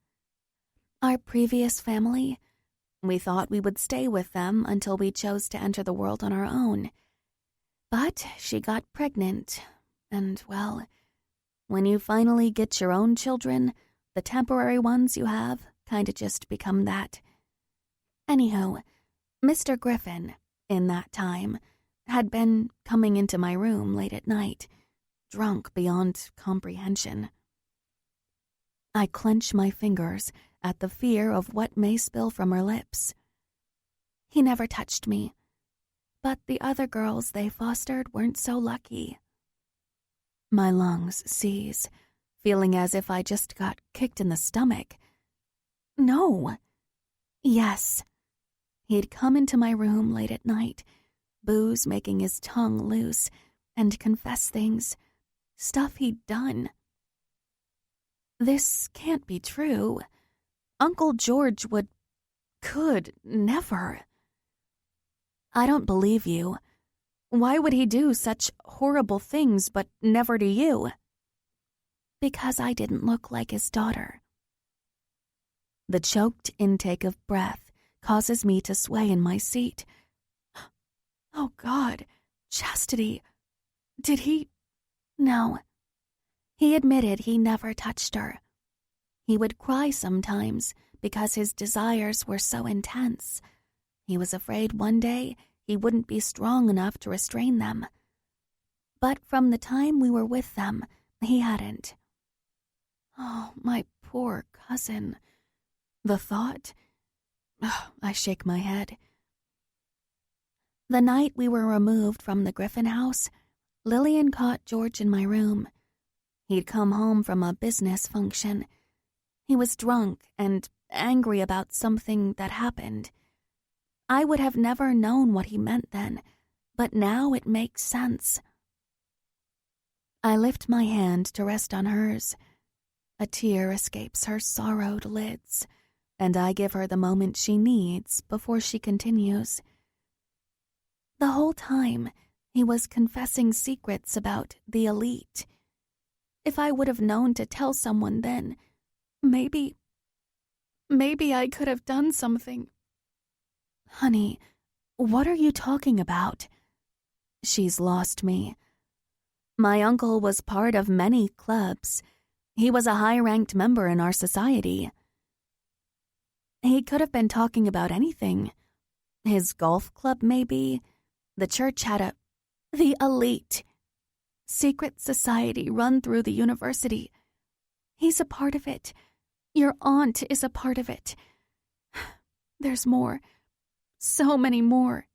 C: Our previous family, we thought we would stay with them until we chose to enter the world on our own. But she got pregnant, and well, when you finally get your own children, the temporary ones you have kinda just become that. Anyhow, Mr. Griffin, in that time, had been coming into my room late at night, drunk beyond comprehension. I clench my fingers at the fear of what may spill from her lips. He never touched me, but the other girls they fostered weren't so lucky. My lungs seize, feeling as if I just got kicked in the stomach. No. Yes. He'd come into my room late at night, booze making his tongue loose, and confess things, stuff he'd done. This can't be true. Uncle George could never. I don't believe you. Why would he do such horrible things but never to you? Because I didn't look like his daughter. The choked intake of breath causes me to sway in my seat. Oh God, Chastity, did he? No. He admitted he never touched her. He would cry sometimes because his desires were so intense. He was afraid one day he wouldn't be strong enough to restrain them. But from the time we were with them, he hadn't. Oh, my poor cousin. The thought... I shake my head. The night we were removed from the Griffin house, Lillian caught George in my room. He'd come home from a business function. He was drunk and angry about something that happened. I would have never known what he meant then, but now it makes sense. I lift my hand to rest on hers. A tear escapes her sorrowed lids, and I give her the moment she needs before she continues. The whole time, he was confessing secrets about the elite. If I would have known to tell someone then, maybe I could have done something. Honey, what are you talking about? She's lost me. My uncle was part of many clubs. He was a high-ranked member in our society. He could have been talking about anything. His golf club, maybe. The church had the elite. Secret society run through the university. He's a part of it. Your aunt is a part of it. There's more. So many more.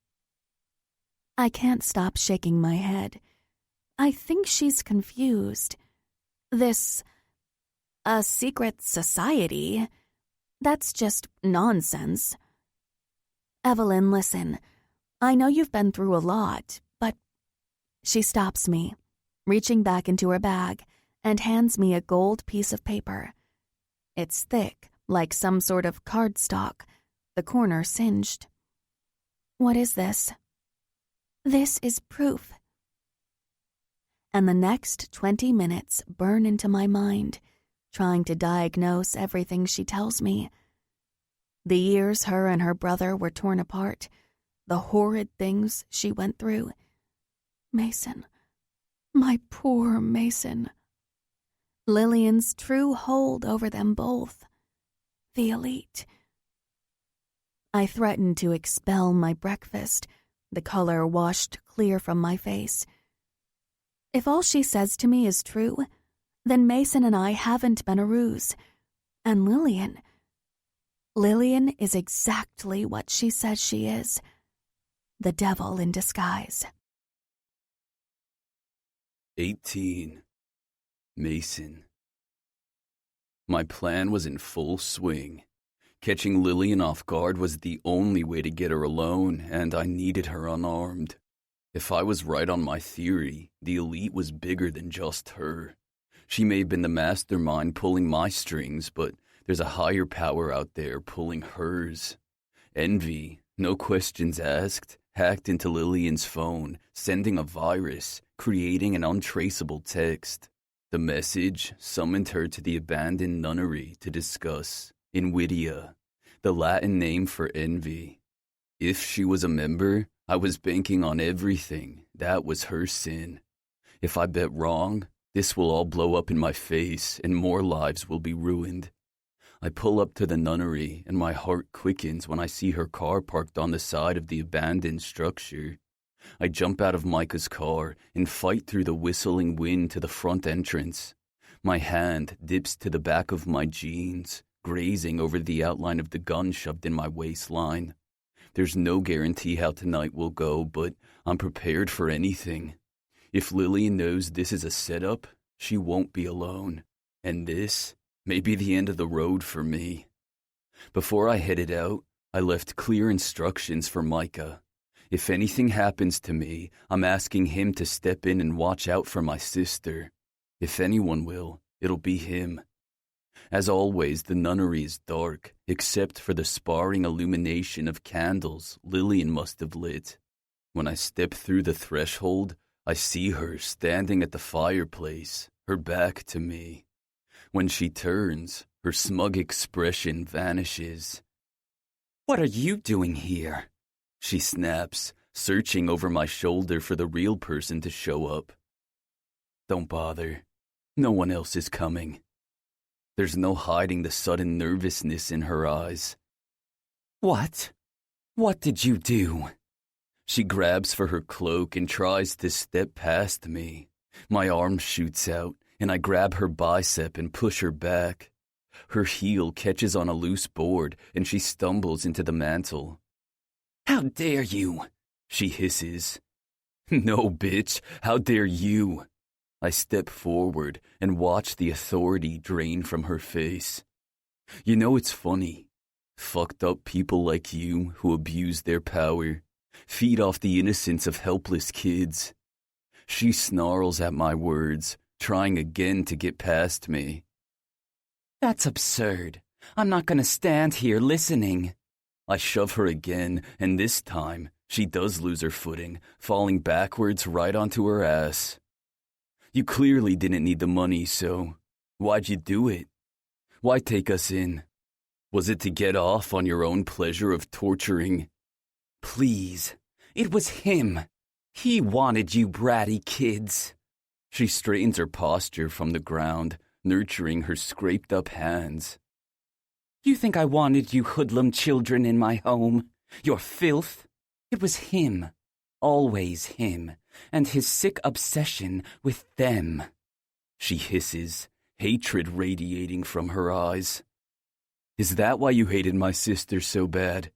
C: I can't stop shaking my head. I think she's confused. A secret society? That's just nonsense. Evelyn, listen. I know you've been through a lot, but... She stops me, reaching back into her bag, and hands me a gold piece of paper. It's thick, like some sort of cardstock, the corner singed. What is this? This is proof. And the next 20 minutes burn into my mind, trying to diagnose everything she tells me. The years her and her brother were torn apart, the horrid things she went through. Mason, my poor Mason. Lillian's true hold over them both. The elite. I threatened to expel my breakfast, the color washed clear from my face. If all she says to me is true, then Mason and I haven't been a ruse. And Lillian,
E: Lillian is exactly what she says she is. The devil in disguise.
A: 18. Mason. My plan was in full swing. Catching Lillian off guard was the only way to get her alone, and I needed her unarmed. If I was right on my theory, the elite was bigger than just her. She may have been the mastermind pulling my strings, but there's a higher power out there pulling hers. Envy, no questions asked, hacked into Lillian's phone, sending a virus, creating an untraceable text. The message summoned her to the abandoned nunnery to discuss Invidia, the Latin name for envy. If she was a member, I was banking on everything. That was her sin. If I bet wrong, this will all blow up in my face and more lives will be ruined. I pull up to the nunnery and my heart quickens when I see her car parked on the side of the abandoned structure. I jump out of Micah's car and fight through the whistling wind to the front entrance. My hand dips to the back of my jeans, grazing over the outline of the gun shoved in my waistline. There's no guarantee how tonight will go, but I'm prepared for anything. If Lillian knows this is a setup, she won't be alone. And this may be the end of the road for me. Before I headed out, I left clear instructions for Micah. If anything happens to me, I'm asking him to step in and watch out for my sister. If anyone will, it'll be him. As always, the nunnery is dark, except for the sparring illumination of candles Lillian must have lit. When I step through the threshold, I see her standing at the fireplace, her back to me. When she turns, her smug expression vanishes.
B: "What are you doing here?"
A: She snaps, searching over my shoulder for the real person to show up. Don't bother. No one else is coming. There's no hiding the sudden nervousness in her eyes.
B: What? What did you do?
A: She grabs for her cloak and tries to step past me. My arm shoots out, and I grab her bicep and push her back. Her heel catches on a loose board, and she stumbles into the mantel.
B: "How dare you?"
A: she hisses. "No, bitch, how dare you?" I step forward and watch the authority drain from her face. You know, it's funny. Fucked up people like you who abuse their power, feed off the innocence of helpless kids. She snarls at my words, trying again to get past me.
B: "That's absurd. I'm not going to stand here listening."
A: I shove her again, and this time, she does lose her footing, falling backwards right onto her ass. You clearly didn't need the money, so why'd you do it? Why take us in? Was it to get off on your own pleasure of torturing?
B: "Please, it was him. He wanted you bratty kids."
A: She straightens her posture from the ground, nurturing her scraped-up hands.
B: "You think I wanted you hoodlum children in my home? Your filth? It was him. Always him. And his sick obsession with them."
A: She hisses, hatred radiating from her eyes. "Is that why you hated my sister so bad?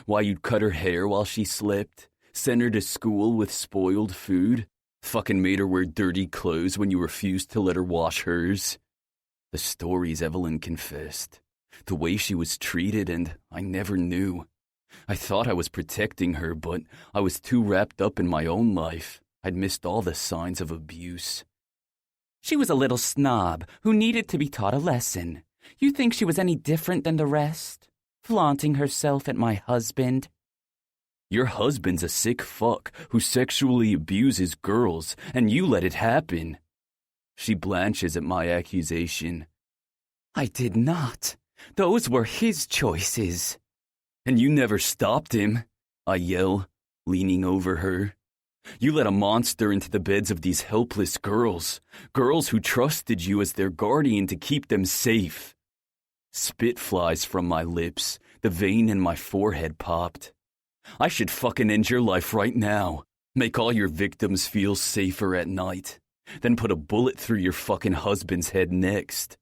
A: Why you'd cut her hair while she slept? Send her to school with spoiled food? Fucking made her wear dirty clothes when you refused to let her wash hers?" The stories Evelyn confessed. The way she was treated, and I never knew. I thought I was protecting her, but I was too wrapped up in my own life. I'd missed all the signs of abuse.
B: "She was a little snob who needed to be taught a lesson. You think she was any different than the rest? Flaunting herself at my husband?"
A: Your husband's a sick fuck who sexually abuses girls, and you let it happen. She blanches at my accusation.
B: "I did not. Those were his choices."
A: "And you never stopped him," I yell, leaning over her. "You let a monster into the beds of these helpless girls who trusted you as their guardian to keep them safe." Spit flies from my lips, the vein in my forehead popped. "I should fucking end your life right now. Make all your victims feel safer at night. Then put a bullet through your fucking husband's head next."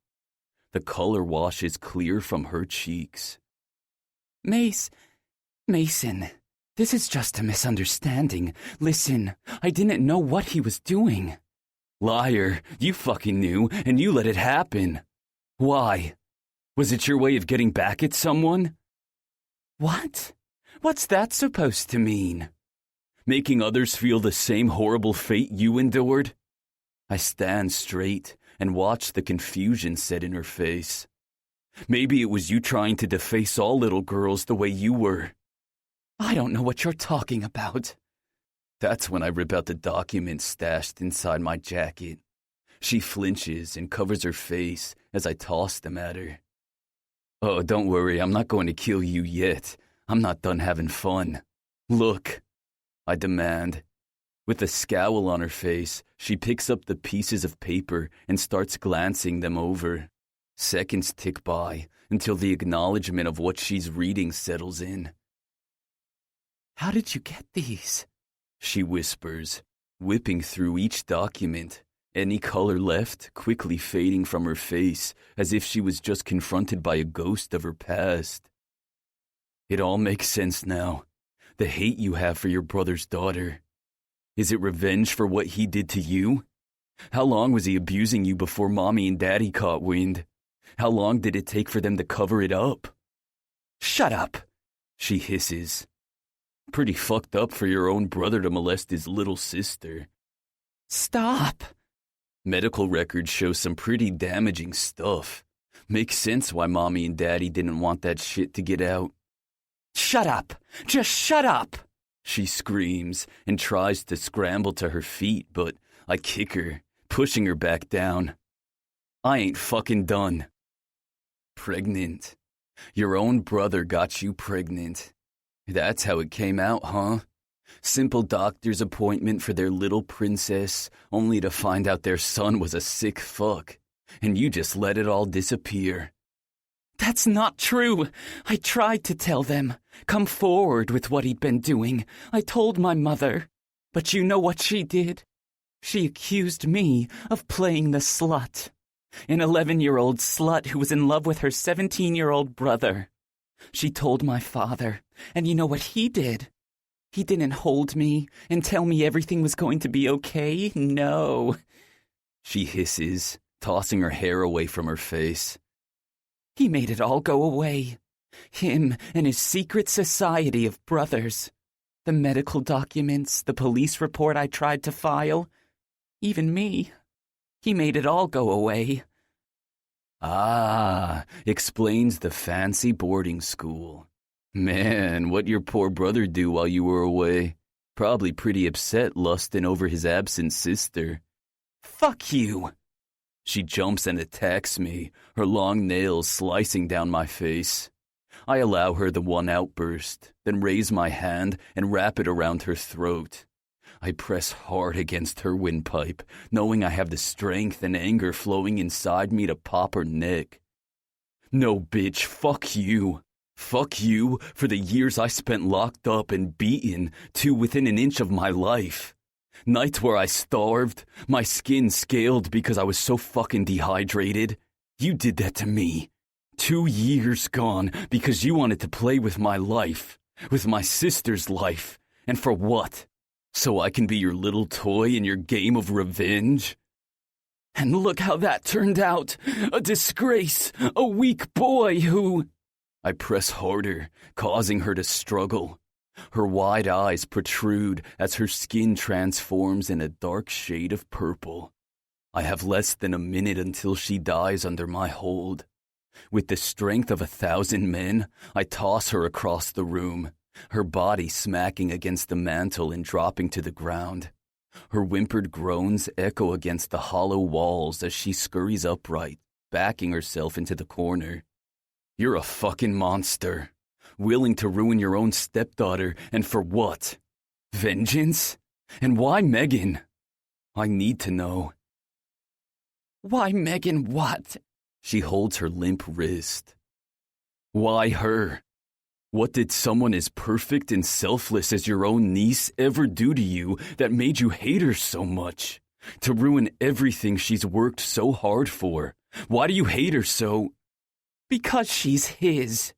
A: The color washes clear from her cheeks.
B: Mason, this is just a misunderstanding. Listen, I didn't know what he was doing.
A: Liar, you fucking knew, and you let it happen. Why? Was it your way of getting back at someone?
B: What? What's that supposed to mean?
A: Making others feel the same horrible fate you endured? I stand straight and watch the confusion set in her face. Maybe it was you trying to deface all little girls the way you were.
B: I don't know what you're talking about.
A: That's when I rip out the documents stashed inside my jacket. She flinches and covers her face as I toss them at her. Oh, don't worry, I'm not going to kill you yet. I'm not done having fun. Look, I demand. With a scowl on her face, she picks up the pieces of paper and starts glancing them over. Seconds tick by until the acknowledgement of what she's reading settles in.
B: How did you get these?
A: She whispers, whipping through each document, any color left quickly fading from her face as if she was just confronted by a ghost of her past. It all makes sense now. The hate you have for your brother's daughter. Is it revenge for what he did to you? How long was he abusing you before Mommy and Daddy caught wind? How long did it take for them to cover it up?
B: Shut up,
A: she hisses. Pretty fucked up for your own brother to molest his little sister.
B: Stop.
A: Medical records show some pretty damaging stuff. Makes sense why Mommy and Daddy didn't want that shit to get out.
B: Shut up! Just shut up!
A: She screams and tries to scramble to her feet, but I kick her, pushing her back down. I ain't fucking done. Pregnant. Your own brother got you pregnant. That's how it came out, huh? Simple doctor's appointment for their little princess, only to find out their son was a sick fuck. And you just let it all disappear.
B: That's not true. I tried to tell them. Come forward with what he'd been doing. I told my mother. But you know what she did? She accused me of playing the slut. An 11-year-old slut who was in love with her 17-year-old brother. She told my father, and you know what he did? He didn't hold me and tell me everything was going to be okay. No.
A: She hisses, tossing her hair away from her face.
B: He made it all go away. Him and his secret society of brothers. The medical documents, the police report I tried to file. Even me. He made it all go away.
A: Ah, explains the fancy boarding school. Man, what your poor brother do while you were away? Probably pretty upset lusting over his absent sister.
B: Fuck you!
A: She jumps and attacks me, her long nails slicing down my face. I allow her the one outburst, then raise my hand and wrap it around her throat. I press hard against her windpipe, knowing I have the strength and anger flowing inside me to pop her neck. No, bitch, fuck you. Fuck you for the years I spent locked up and beaten to within an inch of my life. Nights where I starved, my skin scaled because I was so fucking dehydrated. You did that to me. 2 years gone because you wanted to play with my life, with my sister's life. And for what? So I can be your little toy in your game of revenge? And look how that turned out. A disgrace. A weak boy who... I press harder, causing her to struggle. Her wide eyes protrude as her skin transforms in a dark shade of purple. I have less than a minute until she dies under my hold. With the strength of 1,000 men, I toss her across the room, her body smacking against the mantel and dropping to the ground. Her whimpered groans echo against the hollow walls as she scurries upright, backing herself into the corner. You're a fucking monster. Willing to ruin your own stepdaughter, and for what? Vengeance? And why Megan? I need to know.
B: Why Megan what?
A: She holds her limp wrist. Why her? What did someone as perfect and selfless as your own niece ever do to you that made you hate her so much? To ruin everything she's worked so hard for? Why do you hate her so?
B: Because she's his.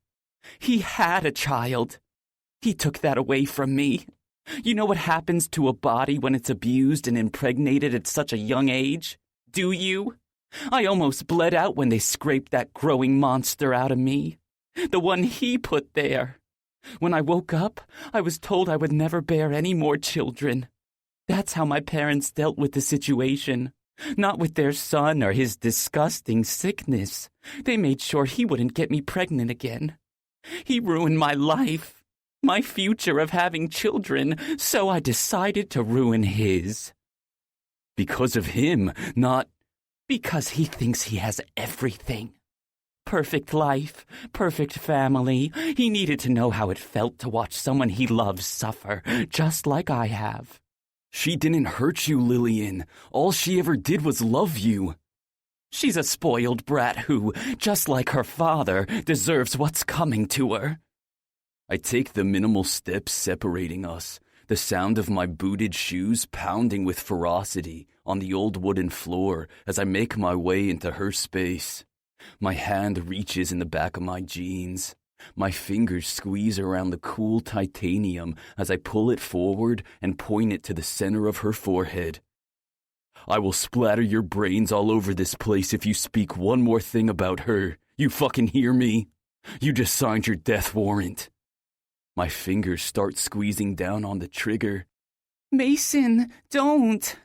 B: He had a child. He took that away from me. You know what happens to a body when it's abused and impregnated at such a young age? Do you? I almost bled out when they scraped that growing monster out of me. The one he put there. When I woke up, I was told I would never bear any more children. That's how my parents dealt with the situation. Not with their son or his disgusting sickness. They made sure he wouldn't get me pregnant again. He ruined my life, my future of having children, so I decided to ruin his.
A: Because of him, not...
B: Because he thinks he has everything. Perfect life, perfect family. He needed to know how it felt to watch someone he loves suffer, just like I have.
A: She didn't hurt you, Lillian. All she ever did was love you.
B: She's a spoiled brat who, just like her father, deserves what's coming to her.
A: I take the minimal steps separating us, the sound of my booted shoes pounding with ferocity on the old wooden floor as I make my way into her space. My hand reaches in the back of my jeans. My fingers squeeze around the cool titanium as I pull it forward and point it to the center of her forehead. I will splatter your brains all over this place if you speak one more thing about her. You fucking hear me? You just signed your death warrant. My fingers start squeezing down on the trigger.
B: Mason, don't.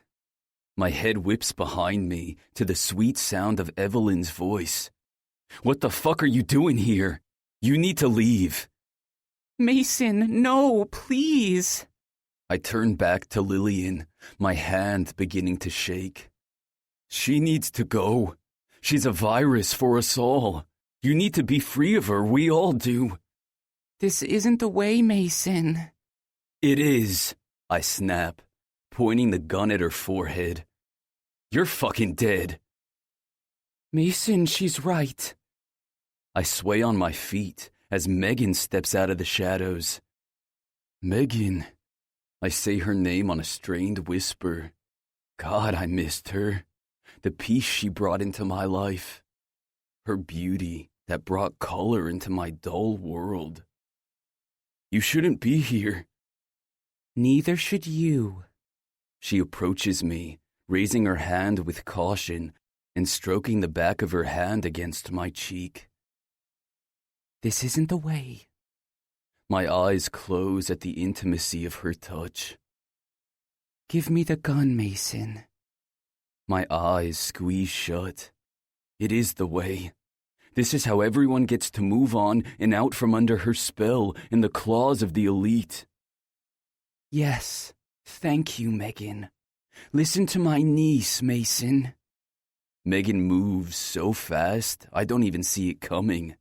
A: My head whips behind me to the sweet sound of Evelyn's voice. What the fuck are you doing here? You need to leave.
B: Mason, no, please.
A: I turn back to Lillian, my hand beginning to shake. She needs to go. She's a virus for us all. You need to be free of her, we all do.
B: This isn't the way, Mason.
A: It is, I snap, pointing the gun at her forehead. You're fucking dead.
B: Mason, she's right.
A: I sway on my feet as Megan steps out of the shadows. Megan. I say her name on a strained whisper. God, I missed her. The peace she brought into my life. Her beauty that brought color into my dull world. You shouldn't be here.
B: Neither should you.
A: She approaches me, raising her hand with caution and stroking the back of her hand against my cheek.
B: This isn't the way.
A: My eyes close at the intimacy of her touch.
B: Give me the gun, Mason.
A: My eyes squeeze shut. It is the way. This is how everyone gets to move on and out from under her spell in the claws of the elite.
B: Yes, thank you, Megan. Listen to my niece, Mason.
A: Megan moves so fast, I don't even see it coming.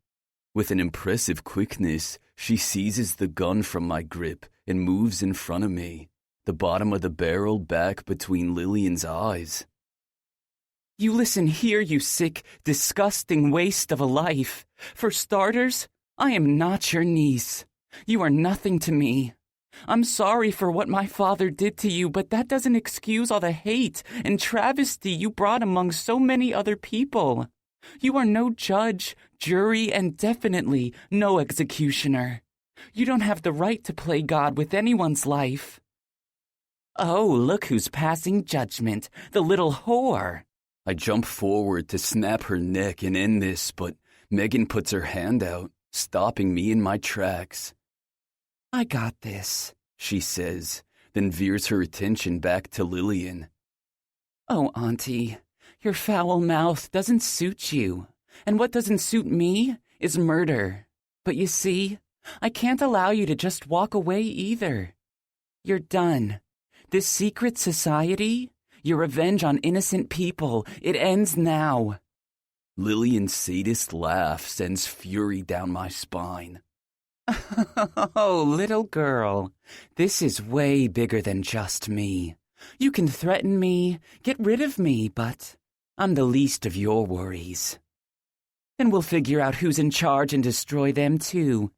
A: With an impressive quickness, she seizes the gun from my grip and moves in front of me, the bottom of the barrel back between Lillian's eyes.
B: You listen here, you sick, disgusting waste of a life. For starters, I am not your niece. You are nothing to me. I'm sorry for what my father did to you, but that doesn't excuse all the hate and travesty you brought among so many other people. You are no judge, jury, and definitely no executioner. You don't have the right to play God with anyone's life. Oh, look who's passing judgment, the little whore.
A: I jump forward to snap her neck and end this, but Megan puts her hand out, stopping me in my tracks.
B: I got this,
A: she says, then veers her attention back to Lillian.
B: Oh, Auntie, your foul mouth doesn't suit you, and what doesn't suit me is murder. But you see, I can't allow you to just walk away either. You're done. This secret society, your revenge on innocent people, it ends now.
A: Lillian's sadist laugh sends fury down my spine.
B: Oh, little girl, this is way bigger than just me. You can threaten me, get rid of me, but I'm the least of your worries. Then we'll figure out who's in charge and destroy them too.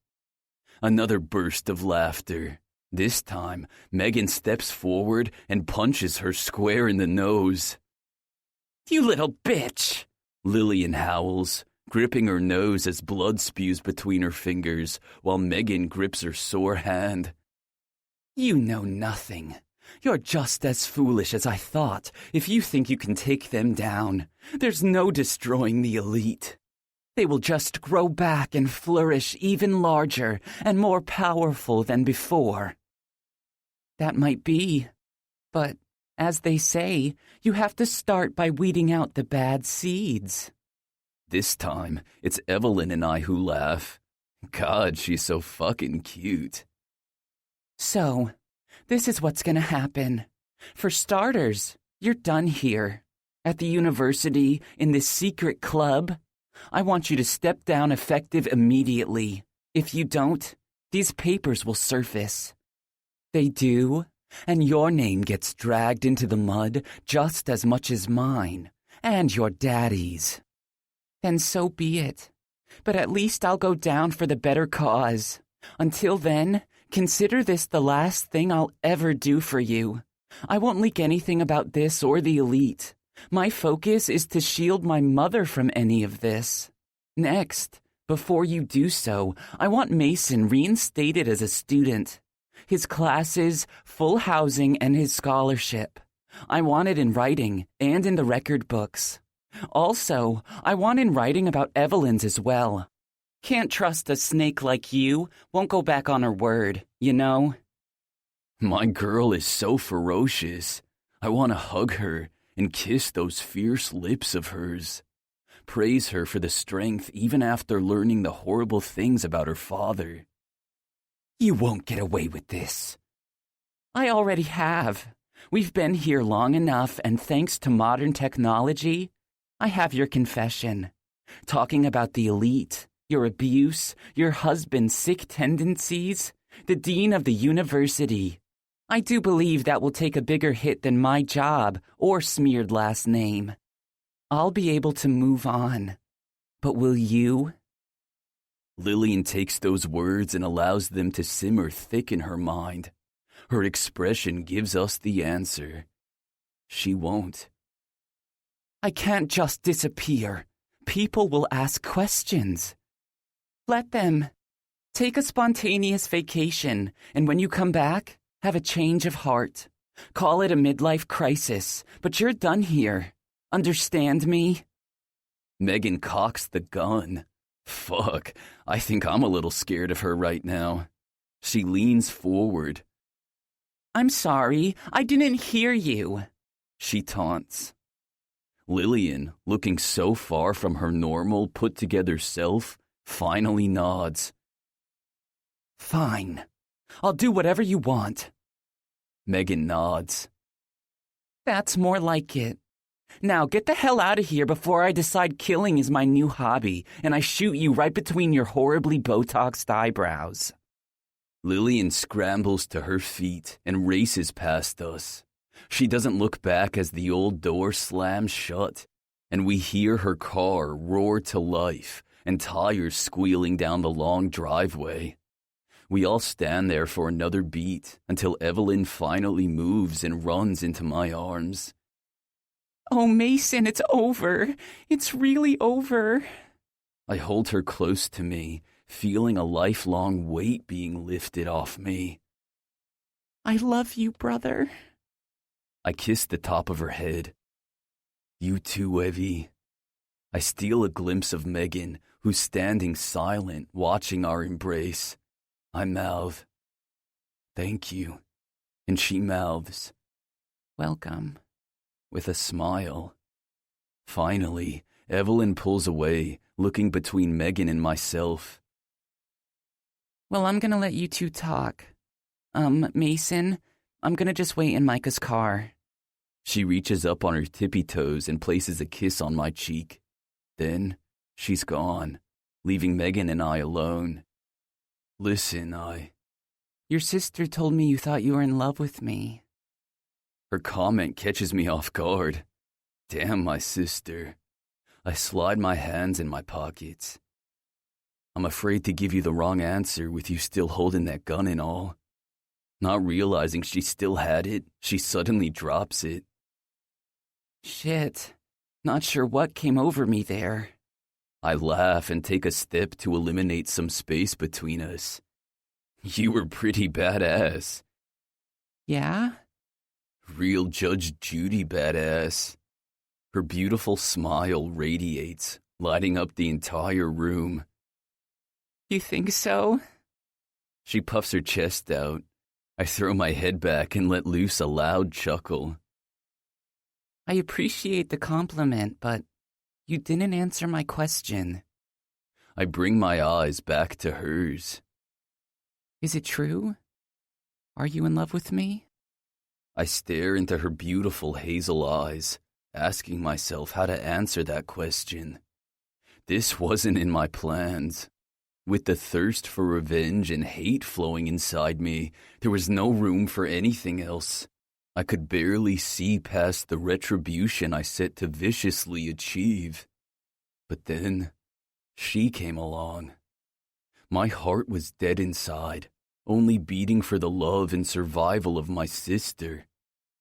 A: Another burst of laughter. This time, Megan steps forward and punches her square in the nose.
B: You little bitch,
A: Lillian howls, gripping her nose as blood spews between her fingers while Megan grips her sore hand.
B: You know nothing. You're just as foolish as I thought if you think you can take them down. There's no destroying the elite. They will just grow back and flourish even larger and more powerful than before. That might be, but as they say, you have to start by weeding out the bad seeds.
A: This time, it's Evelyn and I who laugh. God, she's so fucking cute.
B: So, this is what's gonna happen. For starters, you're done here. At the university, in this secret club. I want you to step down effective immediately. If you don't, these papers will surface. They do, and your name gets dragged into the mud just as much as mine, and your daddy's. Then so be it. But at least I'll go down for the better cause. Until then, consider this the last thing I'll ever do for you. I won't leak anything about this or the elite. My focus is to shield my mother from any of this. Next, before you do so, I want Mason reinstated as a student. His classes, full housing, and his scholarship. I want it in writing and in the record books. Also, I want in writing about Evelyn's as well. Can't trust a snake like you, won't go back on her word, you know?
A: My girl is so ferocious. I want to hug her and kiss those fierce lips of hers. Praise her for the strength even after learning the horrible things about her father.
B: You won't get away with this. I already have. We've been here long enough, and thanks to modern technology, I have your confession. Talking about the elite, your abuse, your husband's sick tendencies, the dean of the university. I do believe that will take a bigger hit than my job or smeared last name. I'll be able to move on. But will you?
A: Lillian takes those words and allows them to simmer thick in her mind. Her expression gives us the answer. She won't.
B: I can't just disappear. People will ask questions. Let them. Take a spontaneous vacation, and when you come back, have a change of heart. Call it a midlife crisis, but you're done here. Understand me?
A: Megan cocks the gun. Fuck, I think I'm a little scared of her right now. She leans forward.
B: I'm sorry, I didn't hear you.
A: She taunts. Lillian, looking so far from her normal, put-together self, finally nods.
B: Fine. I'll do whatever you want.
A: Megan nods.
B: That's more like it. Now get the hell out of here before I decide killing is my new hobby and I shoot you right between your horribly Botoxed eyebrows.
A: Lillian scrambles to her feet and races past us. She doesn't look back as the old door slams shut, and we hear her car roar to life and tires squealing down the long driveway. We all stand there for another beat until Evelyn finally moves and runs into my arms.
B: Oh, Mason, it's over. It's really over.
A: I hold her close to me, feeling a lifelong weight being lifted off me.
B: I love you, brother.
A: I kiss the top of her head. You too, Evie. I steal a glimpse of Megan, who's standing silent, watching our embrace. I mouth, "Thank you," and she mouths,
B: "Welcome,"
A: with a smile. Finally, Evelyn pulls away, looking between Megan and myself.
B: Well, I'm gonna let you two talk. Mason, I'm gonna just wait in Micah's car.
A: She reaches up on her tippy toes and places a kiss on my cheek. Then, she's gone, leaving Megan and I alone. Listen,
B: Your sister told me you thought you were in love with me.
A: Her comment catches me off guard. Damn my sister. I slide my hands in my pockets. I'm afraid to give you the wrong answer with you still holding that gun and all. Not realizing she still had it, she suddenly drops it.
B: Shit. Not sure what came over me there.
A: I laugh and take a step to eliminate some space between us. You were pretty badass.
B: Yeah?
A: Real Judge Judy badass. Her beautiful smile radiates, lighting up the entire room.
B: You think so?
A: She puffs her chest out. I throw my head back and let loose a loud chuckle.
B: I appreciate the compliment, but you didn't answer my question.
A: I bring my eyes back to hers.
B: Is it true? Are you in love with me?
A: I stare into her beautiful hazel eyes, asking myself how to answer that question. This wasn't in my plans. With the thirst for revenge and hate flowing inside me, there was no room for anything else. I could barely see past the retribution I set to viciously achieve. But then, she came along. My heart was dead inside, only beating for the love and survival of my sister.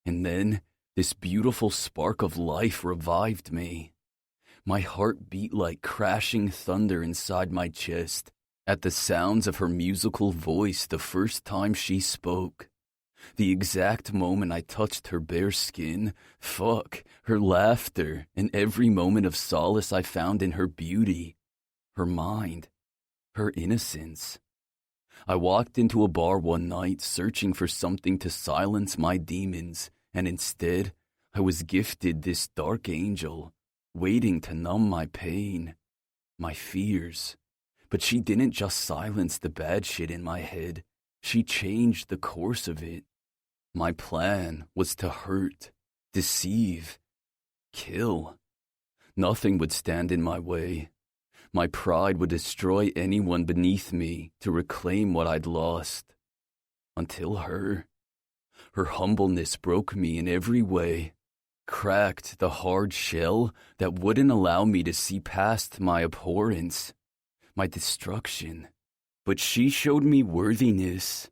A: And then, this beautiful spark of life revived me. My heart beat like crashing thunder inside my chest at the sounds of her musical voice the first time she spoke. The exact moment I touched her bare skin, her laughter, and every moment of solace I found in her beauty, her mind, her innocence. I walked into a bar one night searching for something to silence my demons, and instead, I was gifted this dark angel, waiting to numb my pain, my fears. But she didn't just silence the bad shit in my head, she changed the course of it. My plan was to hurt, deceive, kill. Nothing would stand in my way. My pride would destroy anyone beneath me to reclaim what I'd lost. Until her. Her humbleness broke me in every way, cracked the hard shell that wouldn't allow me to see past my abhorrence, my destruction. But she showed me worthiness.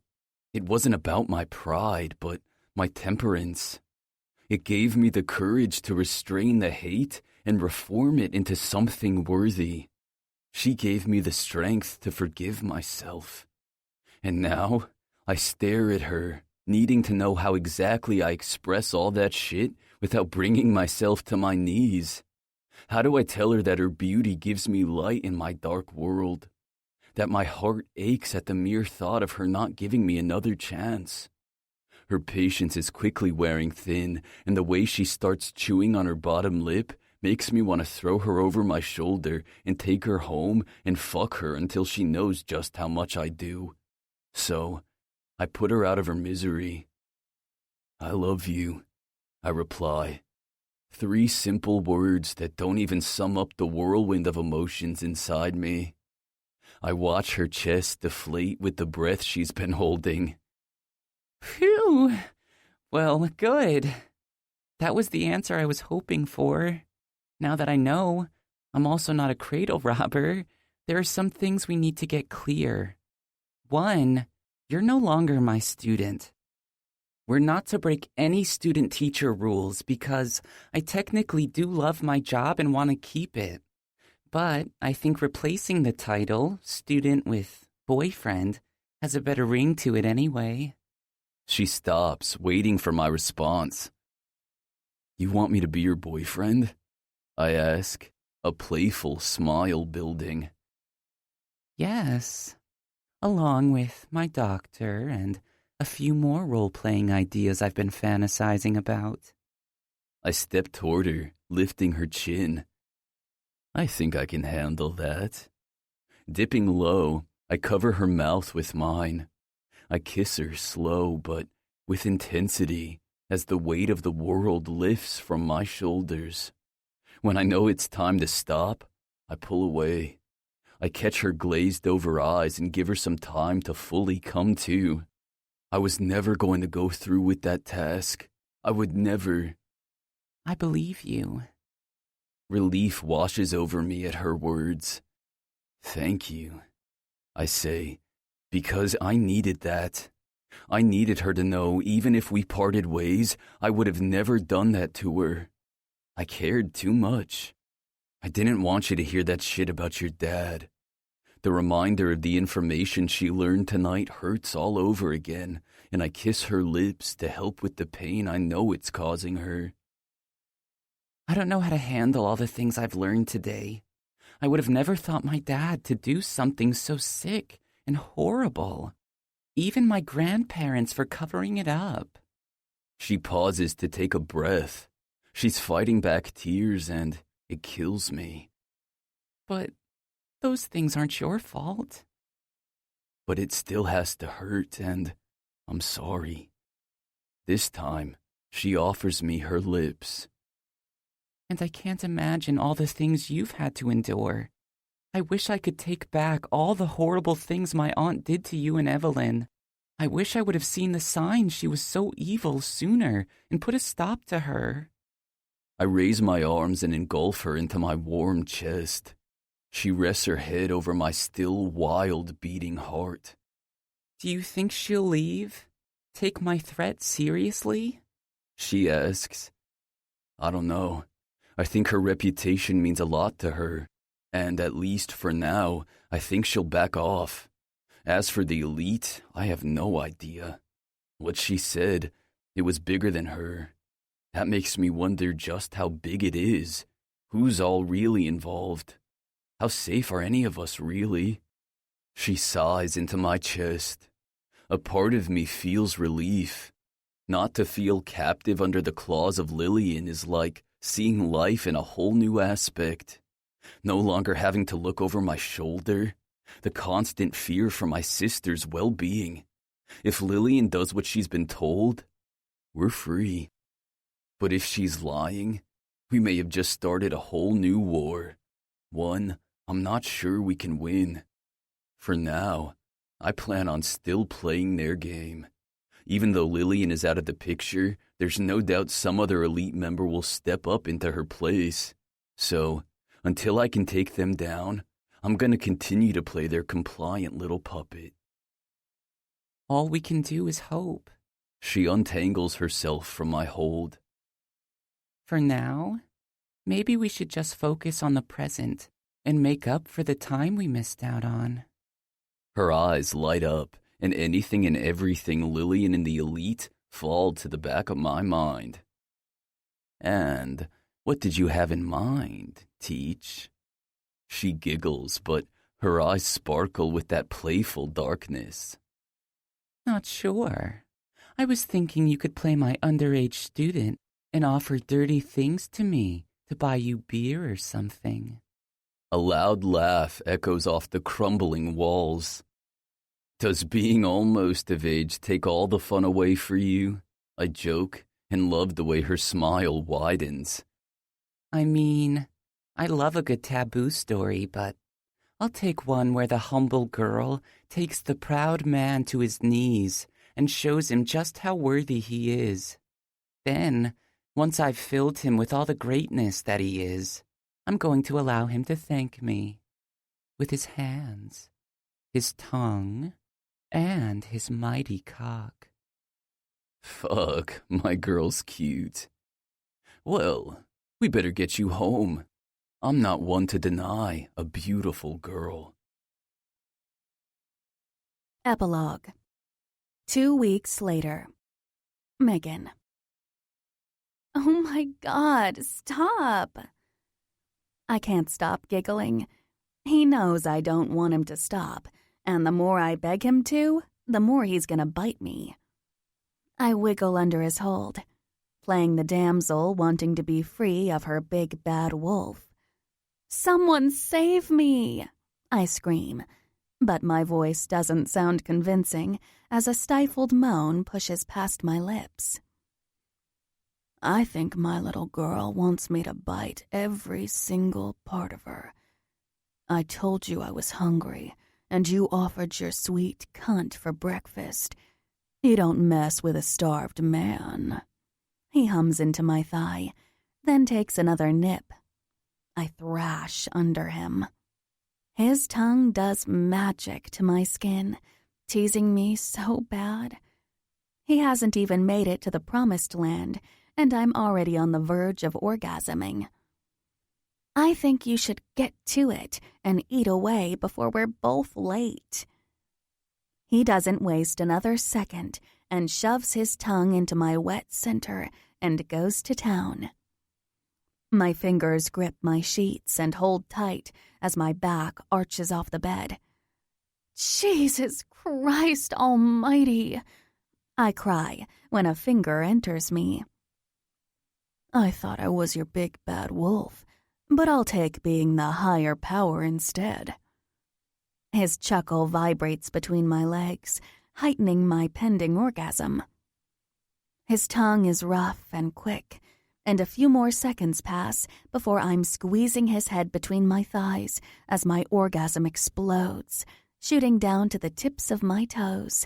A: It wasn't about my pride, but my temperance. It gave me the courage to restrain the hate and reform it into something worthy. She gave me the strength to forgive myself. And now, I stare at her, needing to know how exactly I express all that shit without bringing myself to my knees. How do I tell her that her beauty gives me light in my dark world? That my heart aches at the mere thought of her not giving me another chance? Her patience is quickly wearing thin, and the way she starts chewing on her bottom lip makes me want to throw her over my shoulder and take her home and fuck her until she knows just how much I do. So, I put her out of her misery. I love you, I reply. 3 simple words that don't even sum up the whirlwind of emotions inside me. I watch her chest deflate with the breath she's been holding.
B: Phew! Well, good. That was the answer I was hoping for. Now that I know I'm also not a cradle robber, there are some things we need to get clear. 1, you're no longer my student. We're not to break any student-teacher rules because I technically do love my job and want to keep it. But I think replacing the title, student with boyfriend, has a better ring to it anyway.
A: She stops, waiting for my response. You want me to be your boyfriend? I ask, a playful smile building.
B: Yes, along with my doctor and a few more role-playing ideas I've been fantasizing about.
A: I step toward her, lifting her chin. I think I can handle that. Dipping low, I cover her mouth with mine. I kiss her slow but with intensity as the weight of the world lifts from my shoulders. When I know it's time to stop, I pull away. I catch her glazed over eyes and give her some time to fully come to. I was never going to go through with that task. I would never.
B: I believe you.
A: Relief washes over me at her words. Thank you, I say, because I needed that. I needed her to know even if we parted ways, I would have never done that to her. I cared too much. I didn't want you to hear that shit about your dad. The reminder of the information she learned tonight hurts all over again, and I kiss her lips to help with the pain I know it's causing her.
B: I don't know how to handle all the things I've learned today. I would have never thought my dad to do something so sick and horrible. Even my grandparents for covering it up.
A: She pauses to take a breath. She's fighting back tears, and it kills me.
B: But those things aren't your fault.
A: But it still has to hurt, and I'm sorry. This time, she offers me her lips.
B: And I can't imagine all the things you've had to endure. I wish I could take back all the horrible things my aunt did to you and Evelyn. I wish I would have seen the signs she was so evil sooner and put a stop to her.
A: I raise my arms and engulf her into my warm chest. She rests her head over my still wild beating heart.
B: Do you think she'll leave? Take my threat seriously?
A: She asks. I don't know. I think her reputation means a lot to her, and at least for now, I think she'll back off. As for the elite, I have no idea. What she said, it was bigger than her. That makes me wonder just how big it is. Who's all really involved? How safe are any of us, really? She sighs into my chest. A part of me feels relief. Not to feel captive under the claws of Lillian is like seeing life in a whole new aspect. No longer having to look over my shoulder. The constant fear for my sister's well-being. If Lillian does what she's been told, we're free. But if she's lying, we may have just started a whole new war. One I'm not sure we can win. For now, I plan on still playing their game. Even though Lillian is out of the picture, there's no doubt some other elite member will step up into her place. So, until I can take them down, I'm going to continue to play their compliant little puppet.
B: All we can do is hope.
A: She untangles herself from my hold.
B: For now, maybe we should just focus on the present and make up for the time we missed out on.
A: Her eyes light up, and anything and everything Lillian and the elite fall to the back of my mind. And what did you have in mind, Teach? She giggles, but her eyes sparkle with that playful darkness.
B: Not sure. I was thinking you could play my underage student and offer dirty things to me to buy you beer or something.
A: A loud laugh echoes off the crumbling walls. Does being almost of age take all the fun away for you? I joke and love the way her smile widens.
B: I mean, I love a good taboo story, but I'll take one where the humble girl takes the proud man to his knees and shows him just how worthy he is. Then, once I've filled him with all the greatness that he is, I'm going to allow him to thank me. With his hands, his tongue, and his mighty cock.
A: Fuck, my girl's cute. Well, we better get you home. I'm not one to deny a beautiful girl.
C: Epilogue. 2 weeks later. Megan. Oh my God, stop! I can't stop giggling. He knows I don't want him to stop, and the more I beg him to, the more he's gonna bite me. I wiggle under his hold, playing the damsel wanting to be free of her big bad wolf. Someone save me! I scream, but my voice doesn't sound convincing as a stifled moan pushes past my lips. I think my little girl wants me to bite every single part of her. I told you I was hungry, and you offered your sweet cunt for breakfast. You don't mess with a starved man. He hums into my thigh, then takes another nip. I thrash under him. His tongue does magic to my skin, teasing me so bad. He hasn't even made it to the promised land, and I'm already on the verge of orgasming. I think you should get to it and eat away before we're both late. He doesn't waste another second and shoves his tongue into my wet center and goes to town. My fingers grip my sheets and hold tight as my back arches off the bed. Jesus Christ almighty, I cry when a finger enters me. I thought I was your big bad wolf, but I'll take being the higher power instead. His chuckle vibrates between my legs, heightening my pending orgasm. His tongue is rough and quick, and a few more seconds pass before I'm squeezing his head between my thighs as my orgasm explodes, shooting down to the tips of my toes.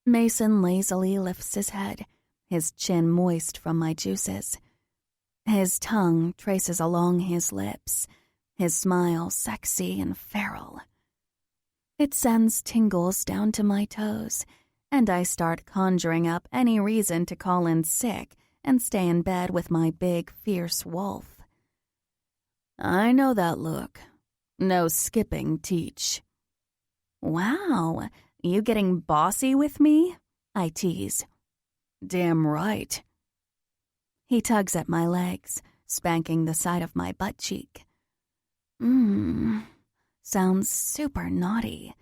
C: Mason lazily lifts his head, his chin moist from my juices. His tongue traces along his lips, his smile sexy and feral. It sends tingles down to my toes, and I start conjuring up any reason to call in sick and stay in bed with my big, fierce wolf. I know that look. No skipping, Teach. Wow, you getting bossy with me? I tease. Damn right. He tugs at my legs, spanking the side of my butt cheek. Sounds super naughty.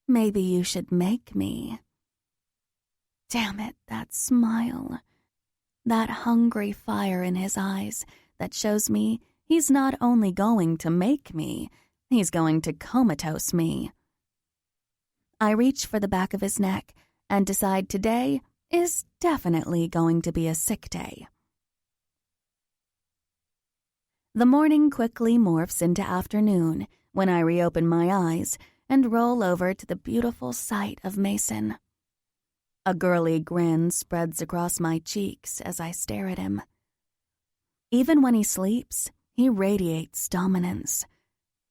C: Maybe you should make me. Damn it, that smile. That hungry fire in his eyes that shows me he's not only going to make me, he's going to comatose me. I reach for the back of his neck and decide today is definitely going to be a sick day. The morning quickly morphs into afternoon when I reopen my eyes and roll over to the beautiful sight of Mason. A girly grin spreads across my cheeks as I stare at him. Even when he sleeps, he radiates dominance.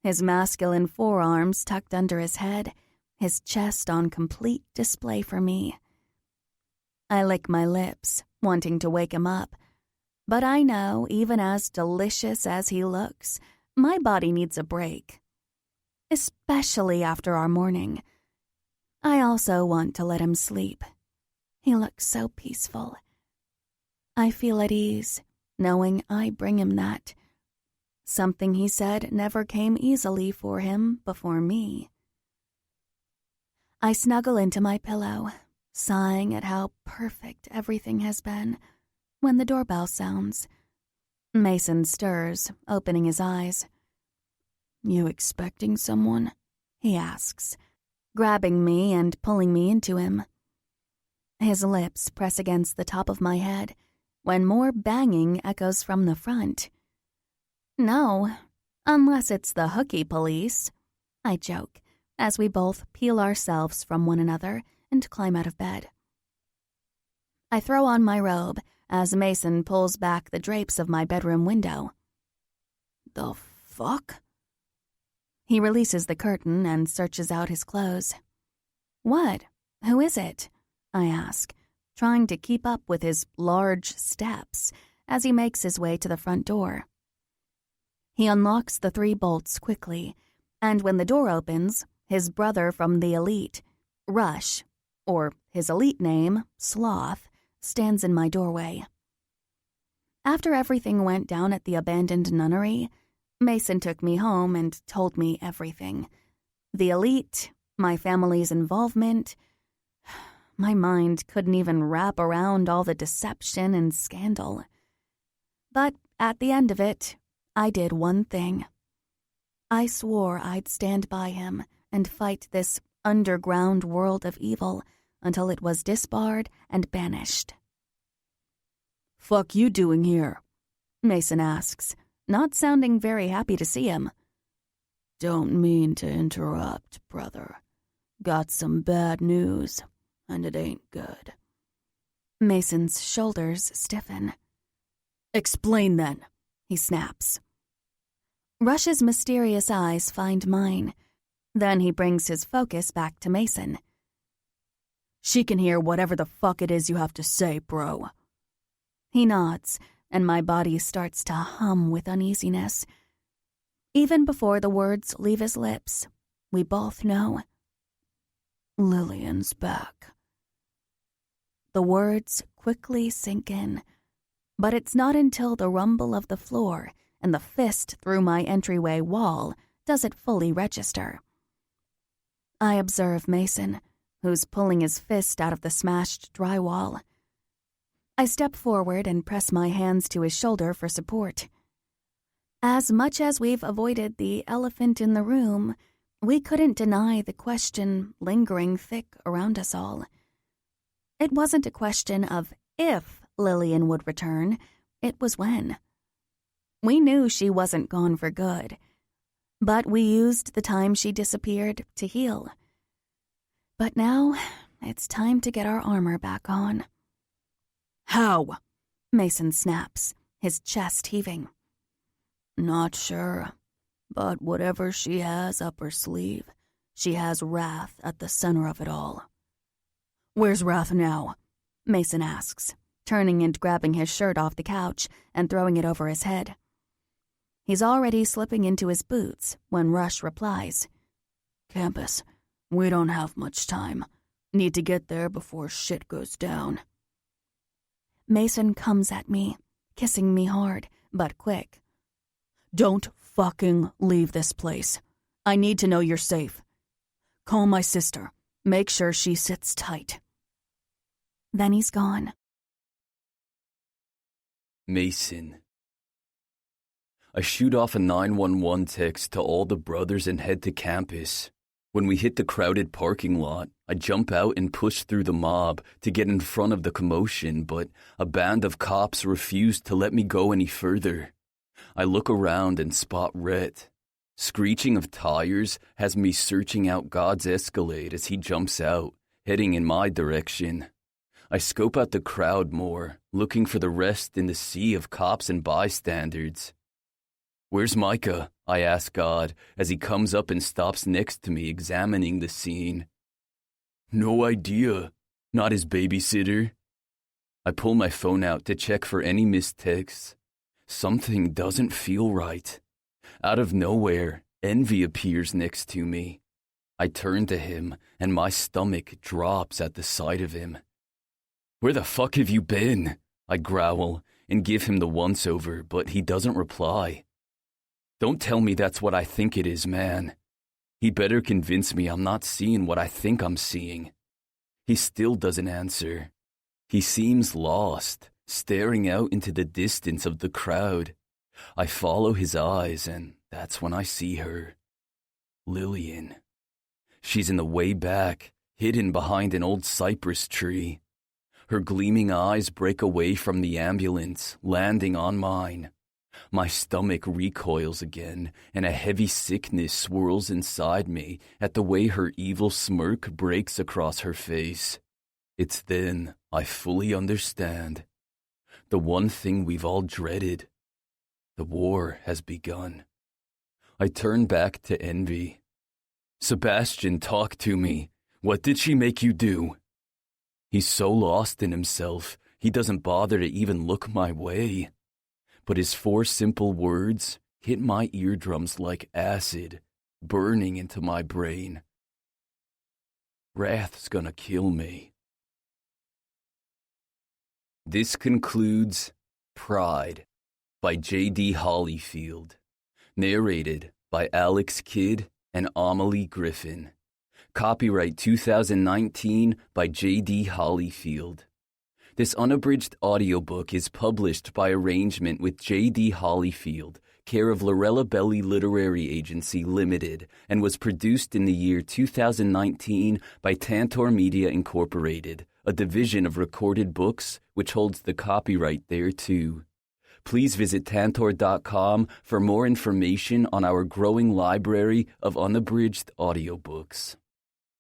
C: His masculine forearms tucked under his head, his chest on complete display for me. I lick my lips, wanting to wake him up, but I know even as delicious as he looks, my body needs a break. Especially after our morning. I also want to let him sleep. He looks so peaceful. I feel at ease, knowing I bring him that. Something he said never came easily for him before me. I snuggle into my pillow, sighing at how perfect everything has been, when the doorbell sounds. Mason stirs, opening his eyes. You expecting someone? He asks, grabbing me and pulling me into him. His lips press against the top of my head when more banging echoes from the front. No, unless it's the hooky police, I joke, as we both peel ourselves from one another and climb out of bed. I throw on my robe as Mason pulls back the drapes of my bedroom window. The fuck? He releases the curtain and searches out his clothes. What? Who is it? I ask, trying to keep up with his large steps as he makes his way to the front door. He unlocks the 3 bolts quickly, and when the door opens, his brother from the elite, Rush, or his elite name, Sloth, stands in my doorway. After everything went down at the abandoned nunnery, Mason took me home and told me everything. The elite, my family's involvement. My mind couldn't even wrap around all the deception and scandal. But at the end of it, I did one thing. I swore I'd stand by him and fight this underground world of evil until it was disbarred and banished. Fuck you doing here? Mason asks, not sounding very happy to see him. Don't mean to interrupt, brother. Got some bad news, and it ain't good. Mason's shoulders stiffen. Explain then, he snaps. Rush's mysterious eyes find mine. Then he brings his focus back to Mason. She can hear whatever the fuck it is you have to say, bro. He nods, and my body starts to hum with uneasiness. Even before the words leave his lips, we both know. Lillian's back. The words quickly sink in, but it's not until the rumble of the floor and the fist through my entryway wall does it fully register. I observe Mason, who's pulling his fist out of the smashed drywall. I step forward and press my hands to his shoulder for support. As much as we've avoided the elephant in the room, we couldn't deny the question lingering thick around us all. It wasn't a question of if Lillian would return, it was when. We knew she wasn't gone for good, but we used the time she disappeared to heal. But now, it's time to get our armor back on. How? Mason snaps, his chest heaving. Not sure, but whatever she has up her sleeve, she has Wrath at the center of it all. Where's Wrath now? Mason asks, turning and grabbing his shirt off the couch and throwing it over his head. He's already slipping into his boots when Rush replies, Campus, we don't have much time. Need to get there before shit goes down. Mason comes at me, kissing me hard, but quick. Don't fucking leave this place. I need to know you're safe. Call my sister. Make sure she sits tight. Then he's gone.
A: Mason. I shoot off a 911 text to all the brothers and head to campus. When we hit the crowded parking lot, I jump out and push through the mob to get in front of the commotion, but a band of cops refused to let me go any further. I look around and spot Rhett. Screeching of tires has me searching out God's Escalade as he jumps out, heading in my direction. I scope out the crowd more, looking for the rest in the sea of cops and bystanders. Where's Micah? I ask God as he comes up and stops next to me examining the scene. No idea. Not his babysitter. I pull my phone out to check for any missed texts. Something doesn't feel right. Out of nowhere, Envy appears next to me. I turn to him, and my stomach drops at the sight of him. Where the fuck have you been? I growl and give him the once-over, but he doesn't reply. Don't tell me that's what I think it is, man. He better convince me I'm not seeing what I think I'm seeing. He still doesn't answer. He seems lost, staring out into the distance of the crowd. I follow his eyes, and that's when I see her. Lillian. She's in the way back, hidden behind an old cypress tree. Her gleaming eyes break away from the ambulance, landing on mine. My stomach recoils again, and a heavy sickness swirls inside me at the way her evil smirk breaks across her face. It's then I fully understand. The one thing we've all dreaded. The war has begun. I turn back to Envy. Sebastian, talk to me. What did she make you do? He's so lost in himself, he doesn't bother to even look my way. But his 4 simple words hit my eardrums like acid, burning into my brain. Wrath's gonna kill me. This concludes Pride by J.D. Hollyfield, narrated by Alex Kidd and Amelie Griffin. Copyright 2019 by J.D. Hollyfield. This unabridged audiobook is published by arrangement with J.D. Hollyfield, care of Lorella Belli Literary Agency Limited, and was produced in the year 2019 by Tantor Media Incorporated, a division of Recorded Books, which holds the copyright thereto. Please visit tantor.com for more information on our growing library of unabridged audiobooks.